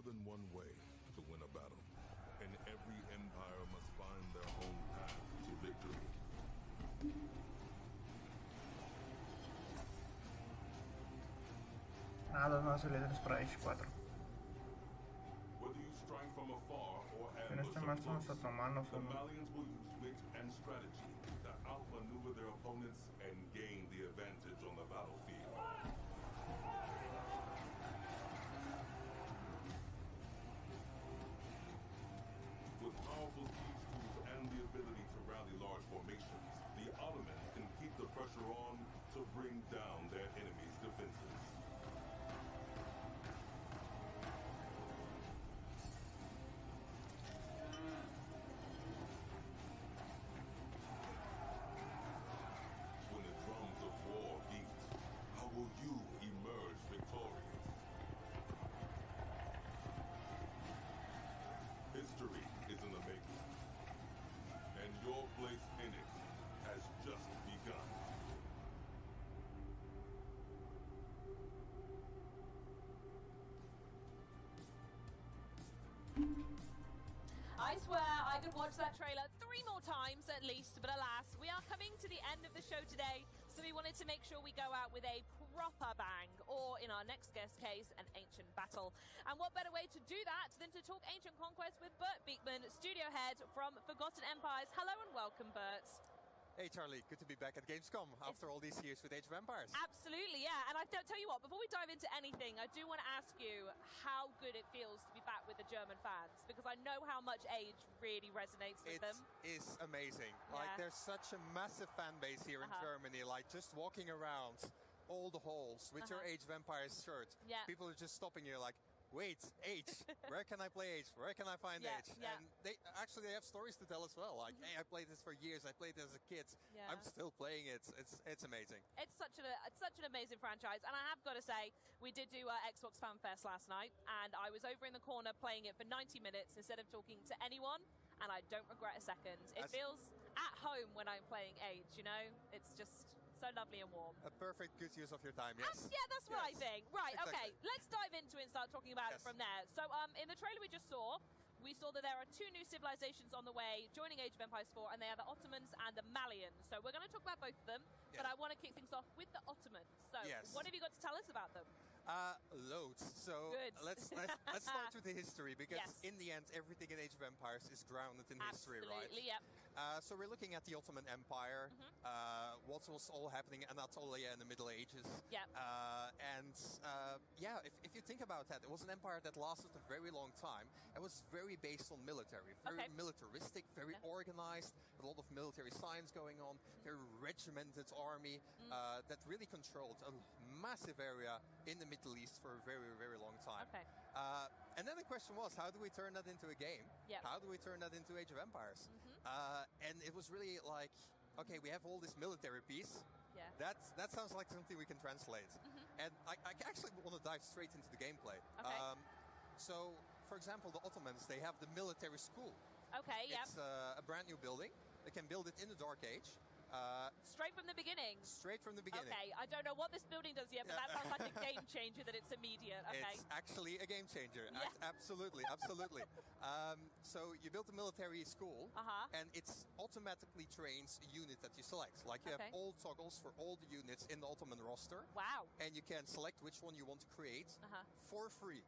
more than one way to win a battle, and every empire must find their own path to victory. Nada, dos nuevas habilidades para Age 4. Whether you strike from afar or En este ambush mal up son los close, otomanos the uno. Malians will use wit and strategy to outmaneuver their opponents and gain the advantage on the battlefield. With powerful siege tools and the ability to rally large formations, the Ottomans can keep the pressure on to bring down their enemies' defenses. When the drums of war beat, how will you emerge victorious? History is in the making, and your place in it has just begun. I swear I could watch that trailer 3 more times at least, but alas, we are coming to the end of the show today, so we wanted to make sure we go out with a proper bang, or in our next guest case, an ancient battle. And what better way to do that than to talk Ancient Conquest with Bert Beekman, studio head from Forgotten Empires. Hello and welcome, Bert. Hey Charlie, good to be back at Gamescom after all these years with Age of Empires. Absolutely, yeah. And I tell you what, before we dive into anything, I do want to ask you how good it feels to be back with the German fans, because I know how much Age really resonates with them. It is amazing. Yeah. Like, there's such a massive fan base here in Germany. Like, just walking around all the halls with your Age of Empires shirt, people are just stopping you like, wait, Age, where can I play Age? Where can I find Age? And they have stories to tell as well. Like, hey, I played this for years. I played it as a kid. I'm still playing it. It's amazing. It's such an amazing franchise, and I have got to say, we did do Xbox Fan Fest last night, and I was over in the corner playing it for 90 minutes instead of talking to anyone, and I don't regret a second. It feels at home when I'm playing Age. You know, it's just so lovely and warm. A perfect good use of your time, yes. Yeah, that's what I think. Right, exactly. Okay, let's dive into it and start talking about it from there. So, in the trailer we just saw, we saw that there are 2 new civilizations on the way joining Age of Empires 4, and they are the Ottomans and the Malians. So we're going to talk about both of them, but I want to kick things off with the Ottomans. So what have you got to tell us about them? Loads. So let's start with the history, because in the end, everything in Age of Empires is grounded in history, right? Absolutely, yep. So we're looking at the Ottoman Empire, what was all happening in Anatolia in the Middle Ages. Yep. If you think about that, it was an empire that lasted a very long time. It was very based on military, very militaristic, very organized, a lot of military science going on, very regimented army that really controlled a massive area in the Middle East for a very, very long time. Okay. And then the question was, how do we turn that into a game? Yep. How do we turn that into Age of Empires? And it was really like, okay, we have all this military piece. Yeah. That sounds like something we can translate. And I actually want to dive straight into the gameplay. Okay. So, for example, the Ottomans, they have the military school. Okay, It's a brand new building. They can build it in the Dark Age. Straight from the beginning? Straight from the beginning. Okay, I don't know what this building does yet, but that sounds like a game changer that it's immediate. Okay. It's actually a game changer. Absolutely, absolutely. So you build a military school, and it automatically trains a unit that you select. Like, you have all toggles for all the units in the Ottoman roster. Wow. And you can select which one you want to create for free.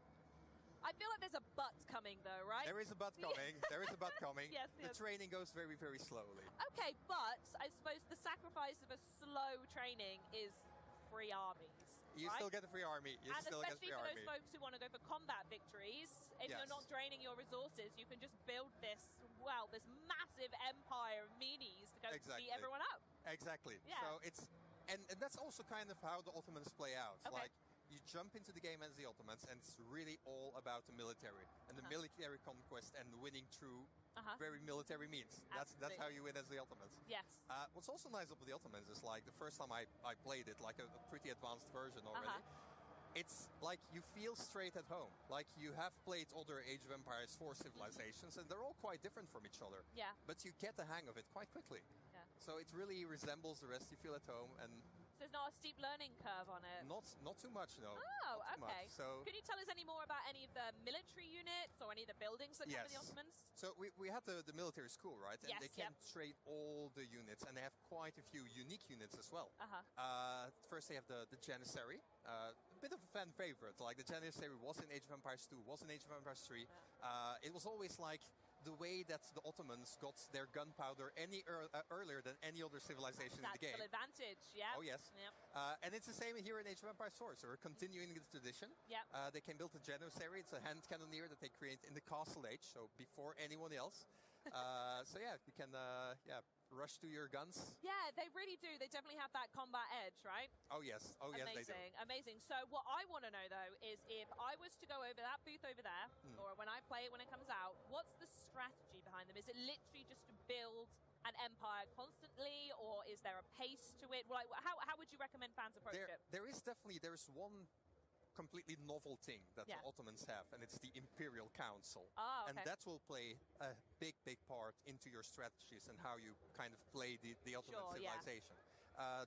I feel like there's a but coming, though, right? There is a but coming. There is a but coming. Yes. The training goes very, very slowly. Okay, but I suppose the sacrifice of a slow training is free armies. You still get a free army. And especially for those folks who want to go for combat victories, if you're not draining your resources, you can just build this massive empire of meanies to go beat everyone up. Exactly. Yeah. So it's, and that's also kind of how the Ottomans play out. Okay. Like, you jump into the game as the Ottomans, and it's really all about the military and the military conquest and winning through very military means. That's how you win as the Ottomans. Yes. What's also nice about the Ottomans is, like, the first time I played it, like a pretty advanced version already, it's like you feel straight at home. Like, you have played other Age of Empires 4 civilizations, and they're all quite different from each other. Yeah. But you get the hang of it quite quickly. Yeah. So it really resembles the rest. You feel at home, and so there's not a steep learning curve on it. Not too much, no. Oh, not too okay. Much. So can you tell us any more about any of the military units or any of the buildings that come with the Ottomans? So we had the military school, right? And yes, they can trade all the units, and they have quite a few unique units as well. First, they have the Janissary, a bit of a fan favorite. Like the Janissary was in Age of Empires 2, was in Age of Empires 3. It was always like the way that the Ottomans got their gunpowder earlier than any other civilization in the game. Tactical advantage, yeah. Oh, yes. Yep. And it's the same here in Age of Empires 4, so we're continuing this tradition. Yep. They can build a Janissary. It's a hand cannoneer that they create in the Castle Age, so before anyone else. So yeah, you can rush to your guns. Yeah, they really do. They definitely have that combat edge, right? Oh yes, amazing, they do. Amazing. So what I want to know though is if I was to go over that booth over there, or when I play it when it comes out, what's the strategy behind them? Is it literally just to build an empire constantly, or is there a pace to it? Like, how would you recommend fans approach it? There's one completely novel thing that the Ottomans have, and it's the Imperial Council. Oh, okay. And that will play a big part into your strategies and how you kind of play the Ottoman civilization.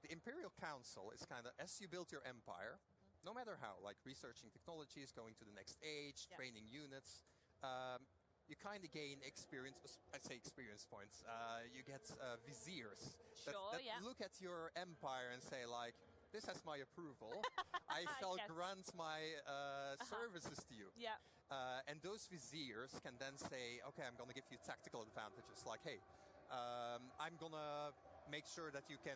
The Imperial Council is kind of, as you build your empire, no matter how, like researching technologies, going to the next age, training units, you kind of gain experience, I say experience points, you get viziers that look at your empire and say like, this has my approval. I shall grant my services to you. Yeah. And those viziers can then say, okay, I'm going to give you tactical advantages. Like, hey, I'm going to make sure that you can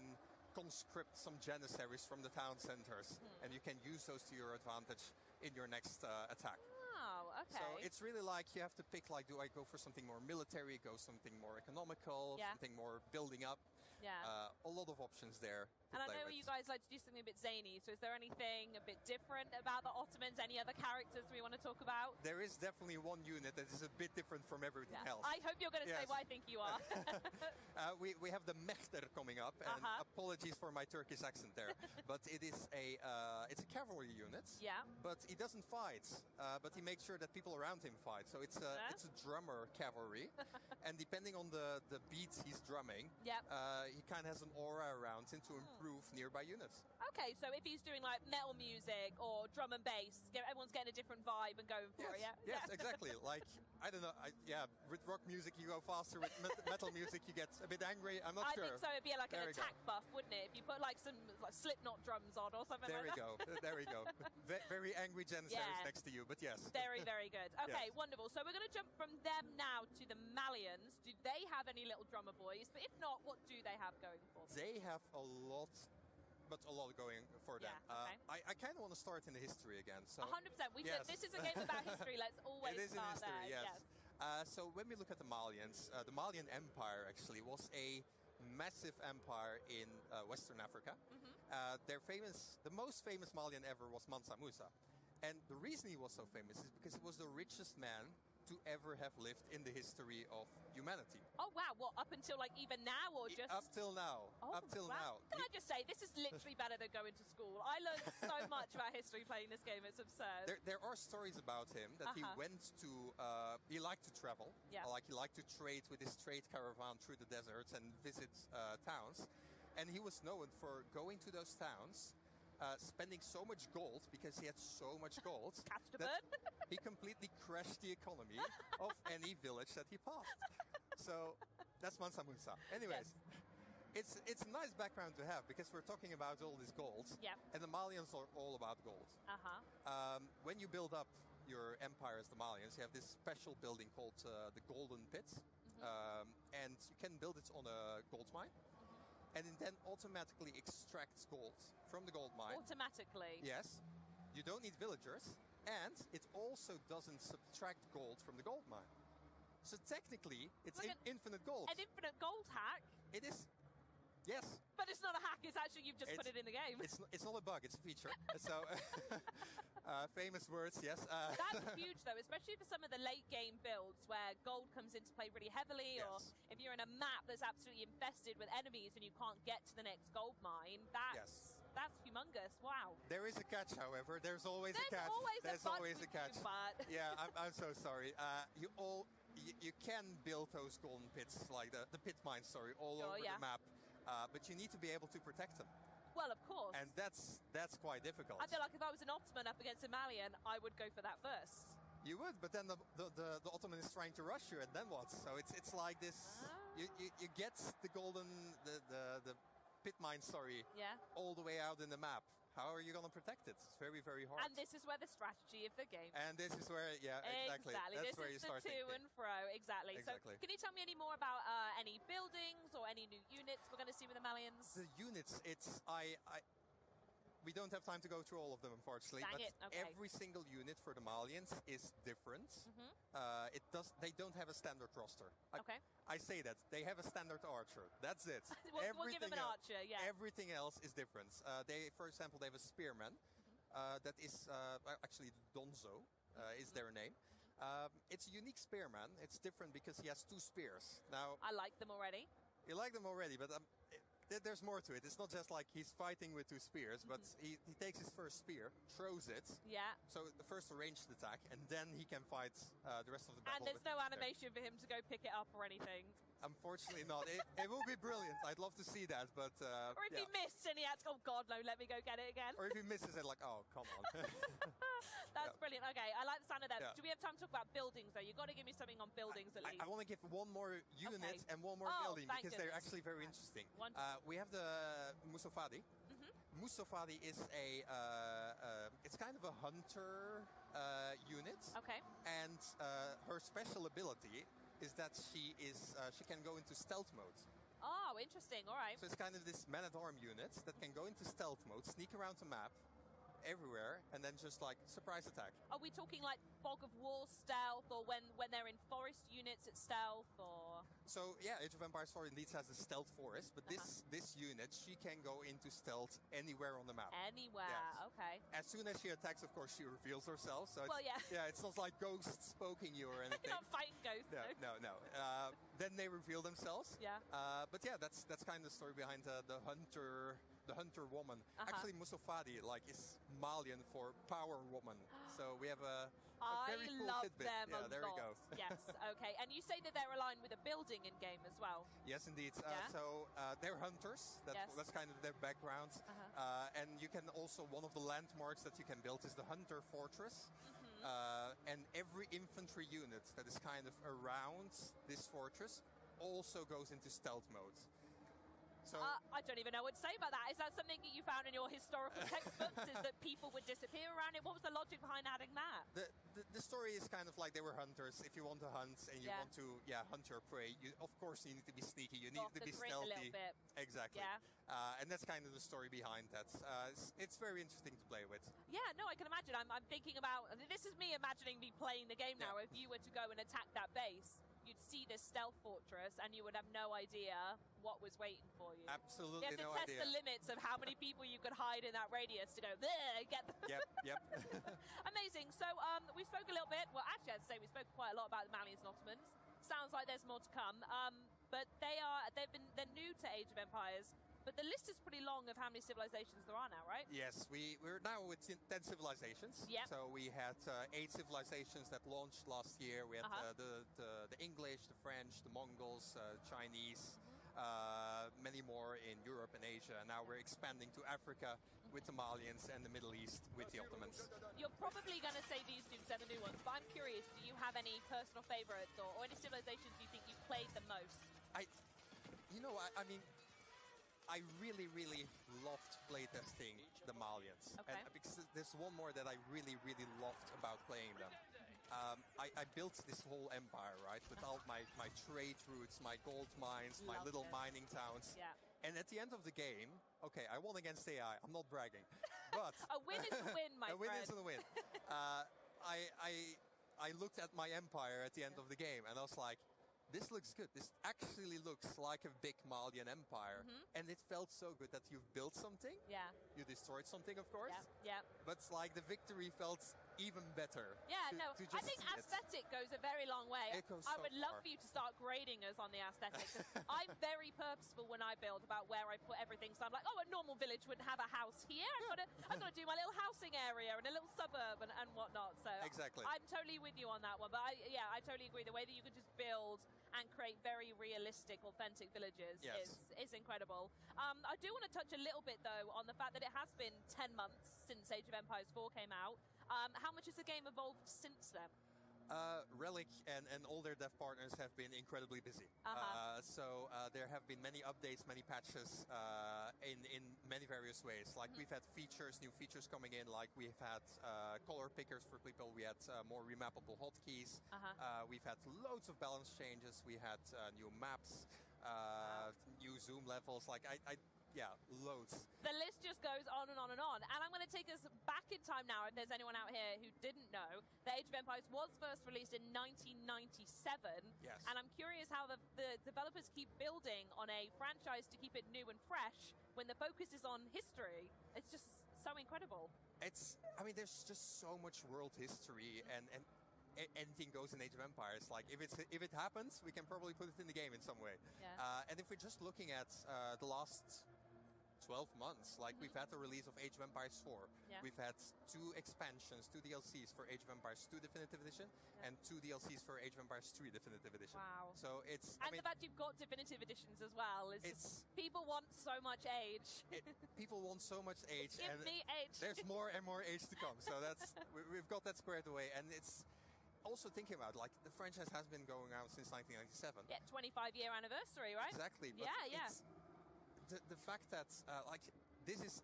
conscript some janissaries from the town centers, and you can use those to your advantage in your next attack. Oh, okay. So it's really like you have to pick, like, do I go for something more military, go something more economical, something more building up? Yeah. A lot of options there. And I know you guys like to do something a bit zany, so is there anything a bit different about the Ottomans? Any other characters we want to talk about? There is definitely one unit that is a bit different from everything else. I hope you're going to say what I think you are. We have the Mechter coming up, and apologies for my Turkish accent there, but it is it's a cavalry unit. Yeah. But he doesn't fight, but he makes sure that people around him fight. So it's a drummer cavalry, and depending on the beats he's drumming, he kind of has an aura around him to improve nearby units. Okay, so if he's doing like metal music or drum and bass, everyone's getting a different vibe and going for it, Yes, exactly. Like, I don't know, with rock music you go faster, with metal music you get a bit angry, I'm not sure. I think so, it'd be like an attack buff, wouldn't it? If you put like some Slipknot drums on or something like that. There we go. Very angry janissaries next to you, but yes. Very, very good. Okay, wonderful. So we're going to jump from them now to the Malians. Do they have any little drummer boys? But if not, what do they have going for them? They have a lot going for them. Okay. I kind of want to start in the history again. So 100%. This is a game about history. Let's always start there. Yes. So when we look at the Malians, the Malian Empire actually was a massive empire in Western Africa. The most famous Malian ever was Mansa Musa. And the reason he was so famous is because he was the richest man to ever have lived in the history of humanity. Oh wow, what, up until like even now or just... Up till now. Oh, up till now. Can I just say, this is literally better than going to school. I learned so much about history playing this game, it's absurd. There are stories about him that he went to, he liked to travel. Like he liked to trade with his trade caravan through the deserts and visit towns. And he was known for going to those towns, spending so much gold, because he had so much gold, that he completely crashed the economy of any village that he passed. So that's Mansa Musa. Anyways, it's a nice background to have, because we're talking about all this gold, and the Malians are all about gold. When you build up your empire as the Malians, you have this special building called the Golden Pit, and you can build it on a gold mine. And it then automatically extracts gold from the gold mine. Automatically? Yes. You don't need villagers. And it also doesn't subtract gold from the gold mine. So technically, it's like infinite gold. An infinite gold hack? It is. Yes. But it's not a hack, it's actually you've just put it in the game. It's not a bug, it's a feature. So, famous words, yes. That's huge though, especially for some of the late game builds where gold comes into play really heavily, or if you're in a map that's absolutely infested with enemies and you can't get to the next gold mine, that's humongous, wow. There is a catch, however, there's always a catch. There's always a catch. Yeah, I'm so sorry. You can build those golden pits, like the pit mines, all over the map. But you need to be able to protect them. Well, of course. And that's quite difficult. I feel like if I was an Ottoman up against a Malian, I would go for that first. You would, but then the Ottoman is trying to rush you, and then what? So it's like this. You get the the pit mine, yeah, all the way out in the map. How are you going to protect it? It's very, very hard. And this is where the strategy of the game. And this is where, yeah, exactly. That's this where is you start the to thinking. and fro, exactly. Exactly. So, can you tell me any more about any buildings or any new units we're going to see with the Malians? The units, we don't have time to go through all of them, unfortunately. Dang but it. Okay. every single unit for the Malians is different. Mm-hmm. They don't have a standard roster. Okay. I say that they have a standard archer. That's it. we'll give them an archer. Yeah. Everything else is different. For example, they have a spearman. That is actually Donzo is their name. It's a unique spearman. It's different because he has 2 spears. Now I like them already. You like them already, but there's more to it. It's not just like he's fighting with 2 spears, but he takes his first spear, throws it. Yeah. So the first ranged attack, and then he can fight the rest of the battle. And there's no animation for him to go pick it up or anything. Unfortunately not. It will be brilliant. I'd love to see that, but... or if he missed and he had to go, oh God, no, let me go get it again. Or if he misses it, like, oh, come on. That's brilliant. Okay, I like the sound of that. Yeah. Do we have time to talk about buildings, though? You've got to give me something on buildings at least. I want to give one more unit and one more building because they're actually very interesting. We have the Musofadi. Musofadi is it's kind of a hunter unit. Okay. And her special ability is that she can go into stealth mode. Oh, interesting. All right. So it's kind of this man-at-arm unit that can go into stealth mode, sneak around the map, everywhere, and then just like surprise attack. Are we talking like Fog of War stealth, or when they're in forest units it's stealth, or? So yeah, Age of Empires 4 indeed has a stealth forest, but this unit, she can go into stealth anywhere on the map. Anywhere, yes. Okay. As soon as she attacks, of course, she reveals herself. So it's, yeah, it's not like ghosts poking you or anything. You're not fighting ghosts. No. Then they reveal themselves. Yeah. But yeah, that's kind of the story behind the hunter. The hunter woman. Actually, Musofadi is Malian for power woman. So we have a very cool love tidbit. them Yeah, a there lot. we go. Yes, okay. And you say that they're aligned with a building in game as well. Yes, indeed. Yeah? So they're hunters. That's kind of their background. And you can also, one of the landmarks that you can build is the Hunter Fortress. And every infantry unit that is kind of around this fortress also goes into stealth mode. So I don't even know what to say about that. Is that something that you found in your historical textbooks? Is that people would disappear around it? What was the logic behind adding that? The story is kind of like they were hunters. If you want to hunt and you want to hunt your prey, of course you need to be sneaky. You need to be stealthy. A little bit. Exactly. Yeah. And that's kind of the story behind that. It's very interesting to play with. Yeah, no, I can imagine. I'm thinking about, this is me imagining me playing the game now. If you were to go and attack that base, you'd see this stealth fortress and you would have no idea what was waiting for you. Absolutely You no have to test idea. the limits of how many people you could hide in that radius to go, there, get them. Yep. Amazing. So we spoke a little bit, well actually I'd say we spoke quite a lot about the Malians and Ottomans. Sounds like there's more to come. But they're new to Age of Empires. But the list is pretty long of how many civilizations there are now, right? Yes, we're now with 10 civilizations. Yep. So we had 8 civilizations that launched last year. We had the English, the French, the Mongols, Chinese, many more in Europe and Asia. And now we're expanding to Africa with the Malians and the Middle East with the Ottomans. You're probably going to say these two are the new ones, but I'm curious, do you have any personal favorites or any civilizations you think you've played the most? I mean, I really, really loved playtesting the Malians. Okay. And because there's one more that I really, really loved about playing them. I built this whole empire, right? With all my trade routes, my gold mines, my little mining towns. Yeah. And at the end of the game, okay, I won against AI. I'm not bragging. But a win is a win, my friend. A win is a win. I looked at my empire at the end of the game and I was like, this looks good. This actually looks like a big Malian empire. And it felt so good that you've built something. Yeah. You destroyed something, of course. Yeah. But it's like the victory felt even better. Yeah, to, no, to I just think see it. aesthetic goes a very long way. It goes I so would love far. for you to start grading us on the aesthetic. 'Cause I'm very purposeful when I build about where I put everything. So I'm like, oh, a normal village wouldn't have a house here. I've got to do my little housing area and a little suburb and whatnot. So Exactly. I'm totally with you on that one. But I totally agree. The way that you can just build and create very realistic, authentic villages is incredible. I do want to touch a little bit, though, on the fact that it has been 10 months since Age of Empires 4 came out. How much has the game evolved since then? Relic and all their dev partners have been incredibly busy. So there have been many updates, many patches in many various ways. Like we've had new features coming in. Like we've had color pickers for people. We had more remappable hotkeys. We've had loads of balance changes. We had new maps, new zoom levels. Like yeah, loads. The list just goes on and on and on. And I'm going to take us back in time now, if there's anyone out here who didn't know. The Age of Empires was first released in 1997. Yes. And I'm curious how the developers keep building on a franchise to keep it new and fresh when the focus is on history. It's just so incredible. There's just so much world history and anything goes in Age of Empires. Like if it happens, we can probably put it in the game in some way. Yeah. And if we're just looking at the last 12 months, like we've had the release of Age of Empires 4. Yeah. We've had 2 expansions, 2 DLCs for Age of Empires 2 Definitive Edition, and 2 DLCs for Age of Empires 3 Definitive Edition. Wow. So it's... And the fact you've got definitive editions as well is just, people want so much age. People want so much age. Give and me age. There's more and more age to come. So we've got that squared away. And it's also thinking about, like, the franchise has been going out since 1997. Yeah, 25-year anniversary, right? Exactly. But yeah. The fact that, this is,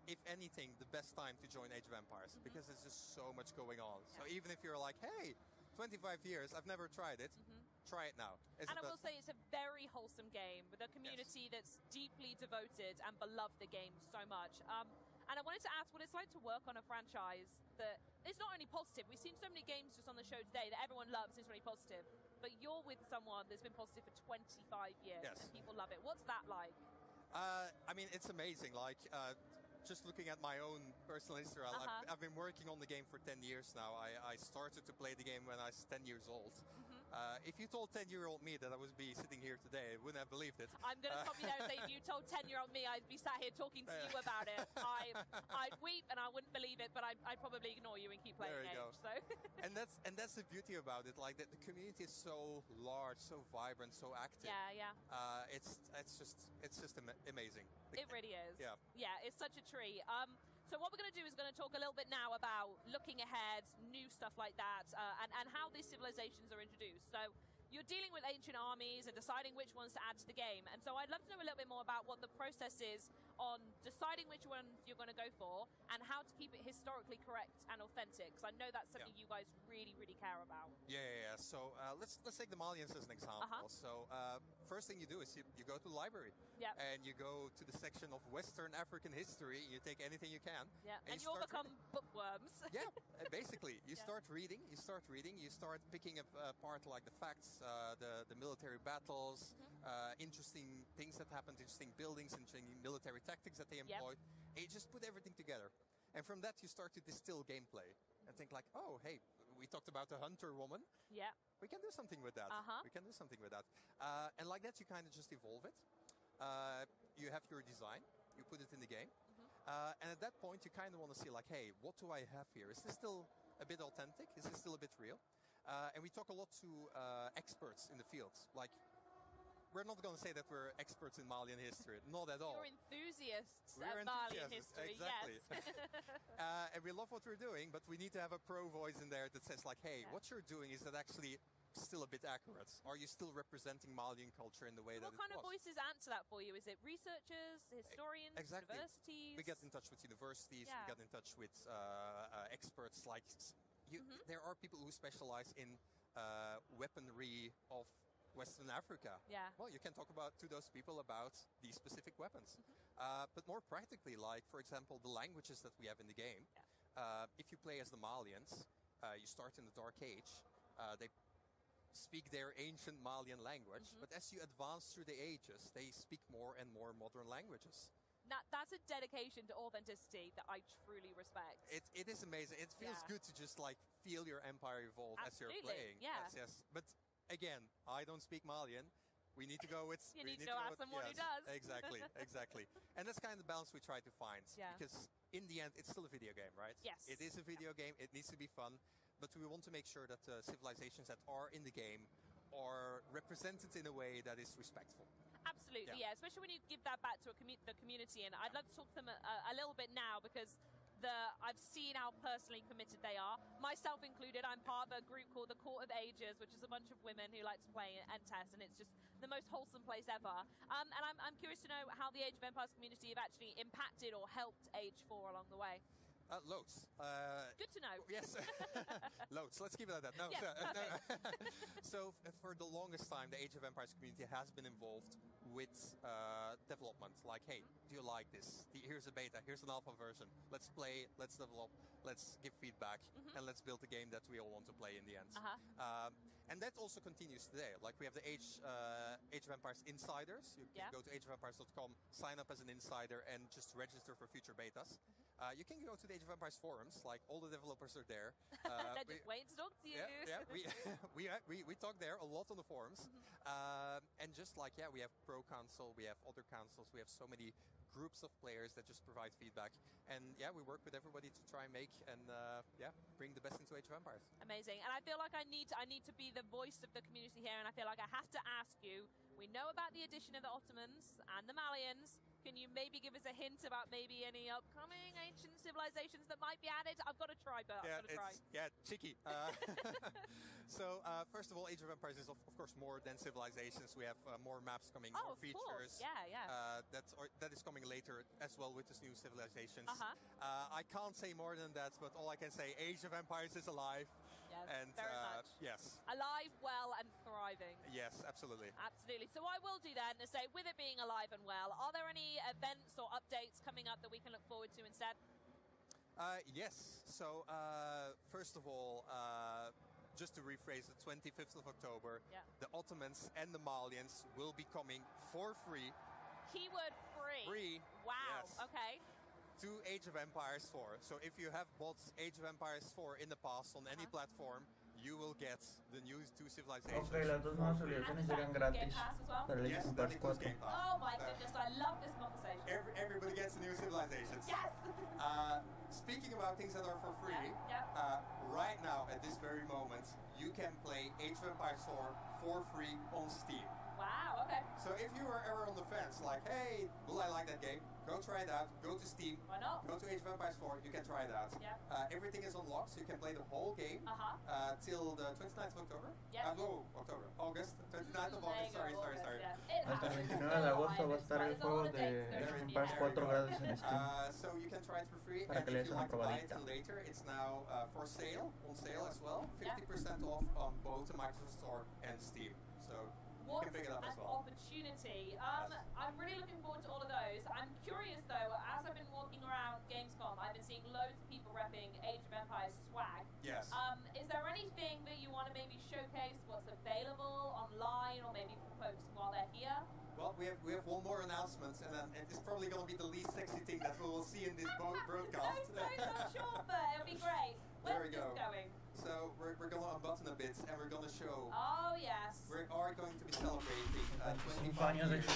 if anything, the best time to join Age of Empires, because there's just so much going on. So even if you're like, hey, 25 years, I've never tried it, try it now. And I will say it's a very wholesome game with a community that's deeply devoted and beloved the game so much. And I wanted to ask what it's like to work on a franchise that is not only positive. We've seen so many games just on the show today that everyone loves and is really positive, but you're with someone that's been positive for 25 years and people love it. What's that like? It's amazing. Like, just looking at my own personal history, I've been working on the game for 10 years now. I started to play the game when I was 10 years old. If you told 10-year-old me that I would be sitting here today, I wouldn't have believed it. I'm going to stop you there and say, if you told 10-year-old me I'd be sat here talking to you about it, I'd weep and I wouldn't believe it, but I'd probably ignore you and keep playing There you games. go. So. and that's the beauty about it. Like, the community is so large, so vibrant, so active. Yeah. It's just amazing. It really is. Yeah, it's such a treat. So what we're going to do is going to talk a little bit now about looking ahead, new stuff like that, and how these civilizations are introduced. So you're dealing with ancient armies and deciding which ones to add to the game. And so I'd love to know a little bit more about what the process is on deciding which ones you're going to go for and how to keep it historically correct and authentic. Because I know that's something you guys really, really care about. Yeah. So let's take the Malians as an example. So first thing you do is you go to the library. Yeah. And you go to the section of Western African history. You take anything you can. Yeah. And you all become bookworms. Yeah. Basically, you start reading. You start picking apart like the facts, the military battles, interesting things that happened, interesting buildings, interesting military tactics that they employed. And you just put everything together. And from that, you start to distill gameplay and think like, oh, hey, we talked about the hunter woman. Yeah. We can do something with that. We can do something with that. And like that, you kind of just evolve it. You have your design. You put it in the game. And at that point, you kind of want to see like, hey, what do I have here? Is this still a bit authentic? Is this still a bit real? And we talk a lot to experts in the fields. Like, we're not going to say that we're experts in Malian history. Not at all. You're enthusiasts We're of Malian history, exactly. yes. And we love what we're doing, but we need to have a pro voice in there that says like, hey, what you're doing, is that actually still a bit accurate? Are you still representing Malian culture in the way that it was? What kind of voices answer that for you? Is it researchers, historians, universities? We get in touch with universities. We get in touch with experts. Like there are people who specialize in weaponry of Western Africa. Yeah. Well, you can talk to those people about these specific weapons. But more practically, like, for example, the languages that we have in the game. If you play as the Malians, you start in the Dark Age. They speak their ancient Malian language, but as you advance through the ages, they speak more and more modern languages. Now, that's a dedication to authenticity that I truly respect. It is amazing. It feels good to just like feel your empire evolve as you're playing. Yeah. Yes. But again, I don't speak Malian. We need to go with. You need to ask someone who does. Exactly. And that's kind of the balance we try to find. Yeah. Because in the end, it's still a video game, right? Yes. It is a video game. It needs to be fun. But we want to make sure that the civilizations that are in the game are represented in a way that is respectful. Absolutely, yeah. Especially when you give that back to the community. And I'd love to talk to them a little bit now because I've seen how personally committed they are, myself included. I'm part of a group called the Court of Ages, which is a bunch of women who like to play and test, and it's just the most wholesome place ever. And I'm curious to know how the Age of Empires community have actually impacted or helped Age 4 along the way. Loads. Good to know. Yes. Loads. Let's keep it at that. No. Yes, So for the longest time, the Age of Empires community has been involved with development. Like, hey, do you like this? Here's a beta. Here's an alpha version. Let's play. Let's develop. Let's give feedback. And let's build a game that we all want to play in the end. And that also continues today. Like, we have the Age of Empires Insiders. You can go to ageofempires.com, sign up as an insider, and just register for future betas. You can go to the Age of Empires forums, like all the developers are there. They're just waiting to talk to you. Yeah, we talk there a lot on the forums. And just like, we have Pro Council, we have other councils, we have so many groups of players that just provide feedback. And we work with everybody to try and make and bring the best into Age of Empires. Amazing. And I feel like I need to be the voice of the community here, and I feel like I have to ask you, we know about the addition of the Ottomans and the Malians. Can you maybe give us a hint about maybe any upcoming ancient civilizations that might be added? I've got to try, but I've got to try. Cheeky. So, first of all, Age of Empires is, of course, more than civilizations. We have more maps coming, more features. That is coming later as well with this new civilizations. I can't say more than that, but all I can say, Age of Empires is alive. Yes, and very much. Yes. Alive, well, and thriving. Yes, absolutely. Absolutely. So I will do that and say, with it being alive and well, are there any events or updates coming up that we can look forward to instead? Yes. So, first of all, just to rephrase, the 25th of October, the Ottomans and the Malians will be coming for free. Keyword free. Free. Wow. Yes. Okay. To Age of Empires 4. So if you have bought Age of Empires 4 in the past on any platform, you will get the new two civilizations. Ok, las dos nuevas civilizaciones serían gratis para el Age of Empires 4. Oh my goodness, I love this conversation. Everybody gets the new civilizations. Yes! Speaking about things that are for free, right now, at this very moment, you can play Age of Empires 4 for free on Steam. Wow, okay. So if you were ever on the fence, like, hey, will I like that game? Go try it out. Go to Steam. Why not? Go to Age of Empires 4. You can try it out. Everything is unlocked, so you can play the whole game till the 29th of October. August. 29th of August. Sorry. Hasta el 29 de agosto va a estar el juego de Age of Empires 4 gratis en Steam. So you can try it for free. Para que le des una probadita. Later, it's now on sale as well. 50% off on both the Microsoft Store and Steam. So What you can pick it up as an well. opportunity. I'm really looking forward to all of those. I'm curious though, as I've been walking around Gamescom, I've been seeing loads of people repping Age of Empires swag. Yes. Is there anything that you want to maybe showcase what's available online or maybe for folks while they're here? Well, we have one more announcement, and then it's probably going to be the least sexy thing that we will see in this broadcast. I'm not sure, but it'll be great. There we go. Going? So we're going to unbutton a bit, and we're going to show. Oh yes. We are going to be celebrating 25 años de years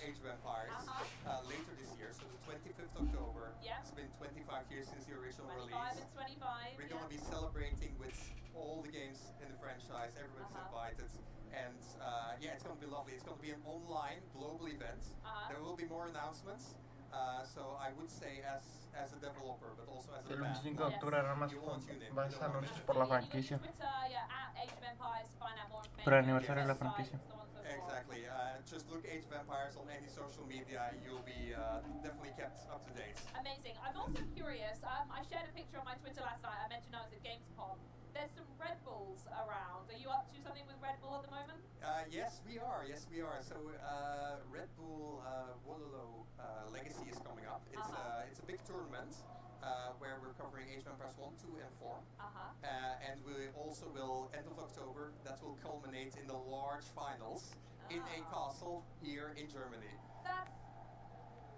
Age of of Empires. Empires later this year. So the 25th of October. It's been 25 years since the original 25 release. and 25. We're going to be celebrating with all the games in the franchise. Everybody's invited. And it's going to be lovely. It's going to be an online global event. There will be more announcements. So I would say as a developer, but also as a El fan, 25 de octubre hará más anuncios por la franquicia. Por el aniversario de la franquicia. Exactly. Just look Age of Empires on any social media. You'll be definitely kept up to date. Amazing. I'm also curious. I shared a picture on my Twitter last night. I mentioned I was at Gamescom. There's some Red Bulls around. Are you up to something with Red Bull at the moment? Yes, we are. So Red Bull Wololo Legacy is coming up. It's a big tournament where we're covering Age of Empires 1, 2, and 4. And we also will, end of October, that will culminate in the large finals in a castle here in Germany.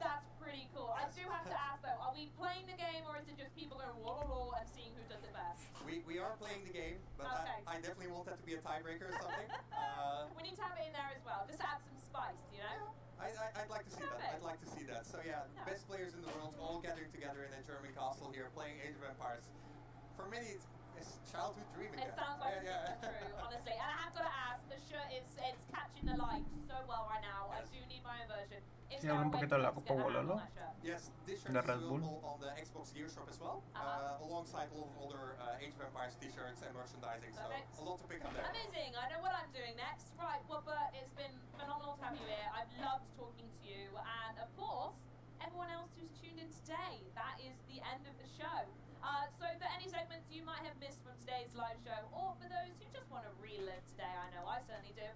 That's pretty cool. I do have to ask though, are we playing the game or is it just people going whoa, whoa, and seeing who does it best? We are playing the game, but okay. I definitely want that to be a tiebreaker or something. We need to have it in there as well, just add some spice, you know? I'd like to see that. I'd like to see that. So yeah, best players in the world all gathering together in a German castle here, playing Age of Empires. For many, it's childhood dream again. It sounds like it's true, honestly. And I have got to ask, the shirt it's catching the light so well right now. Yes. I do need my own version. Is there a way to get my hand on that shirt? Yes, this shirt is available on the Xbox Gear Shop as well, alongside all of other Age of Empires t-shirts and merchandising. So a lot to pick up there. Amazing. I know what I'm doing next. Right, Whopper, it's been phenomenal to have you here. I've loved talking to you, and of course, everyone else who's tuned in today. That is the end of the show. So for any segments you might have missed from today's live show, or for those who just want to relive today, I know I certainly do,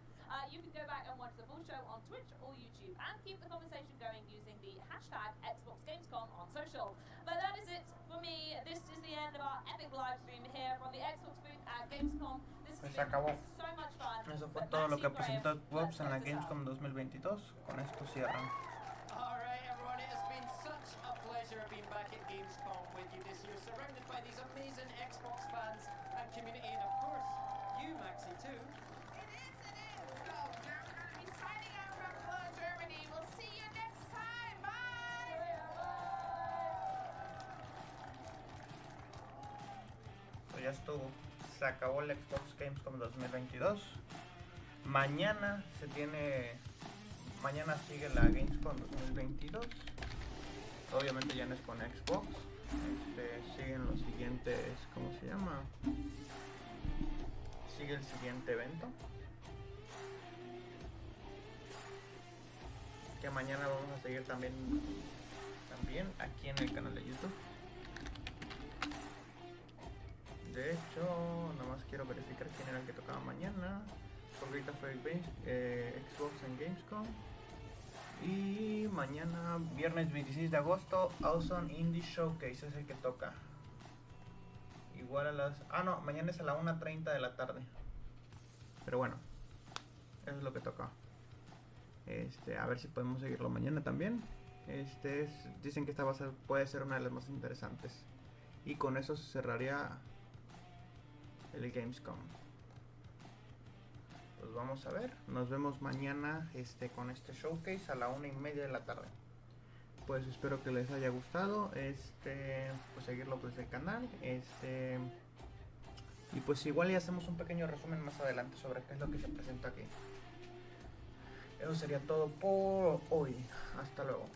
you can go back and watch the full show on Twitch or YouTube, and keep the conversation going using the hashtag #XboxGamescom on social. But that is it for me. This is the end of our epic live stream here from the Xbox booth at Gamescom. This has been so much fun. Eso fue todo lo que presentó Xbox en la Gamescom 2022. Con esto cierran. Alright everyone, it has been such a pleasure being back at Gamescom with you this year, surrounded by these amazing Xbox fans and community, and of course, you Maxi too. It is. So now we're going to be signing out from Cologne, Germany. We'll see you next time. Bye! Pues ya estuvo. Se acabó el Xbox Gamescom 2022. Mañana sigue la Gamescom 2022. Obviamente ya no es con Xbox. Siguen los siguientes, ¿cómo se llama? Sigue el siguiente evento. Que mañana vamos a seguir también aquí en el canal de YouTube. De hecho, nada más quiero verificar quién era el que tocaba mañana. Porque ahorita fue Xbox en Gamescom. Y mañana, viernes 26 de agosto, Awesome Indie Showcase es el que toca. Igual a las... no, mañana es a la 1:30 de la tarde. Pero bueno, eso es lo que toca. A ver si podemos seguirlo mañana también. Dicen que esta puede ser una de las más interesantes. Y con eso se cerraría el Gamescom. Pues vamos a ver, nos vemos mañana con este showcase a la 1:30 de la tarde. Pues espero que les haya gustado, pues seguirlo desde el canal, y pues igual ya hacemos un pequeño resumen más adelante sobre qué es lo que se presenta aquí. Eso sería todo por hoy, hasta luego.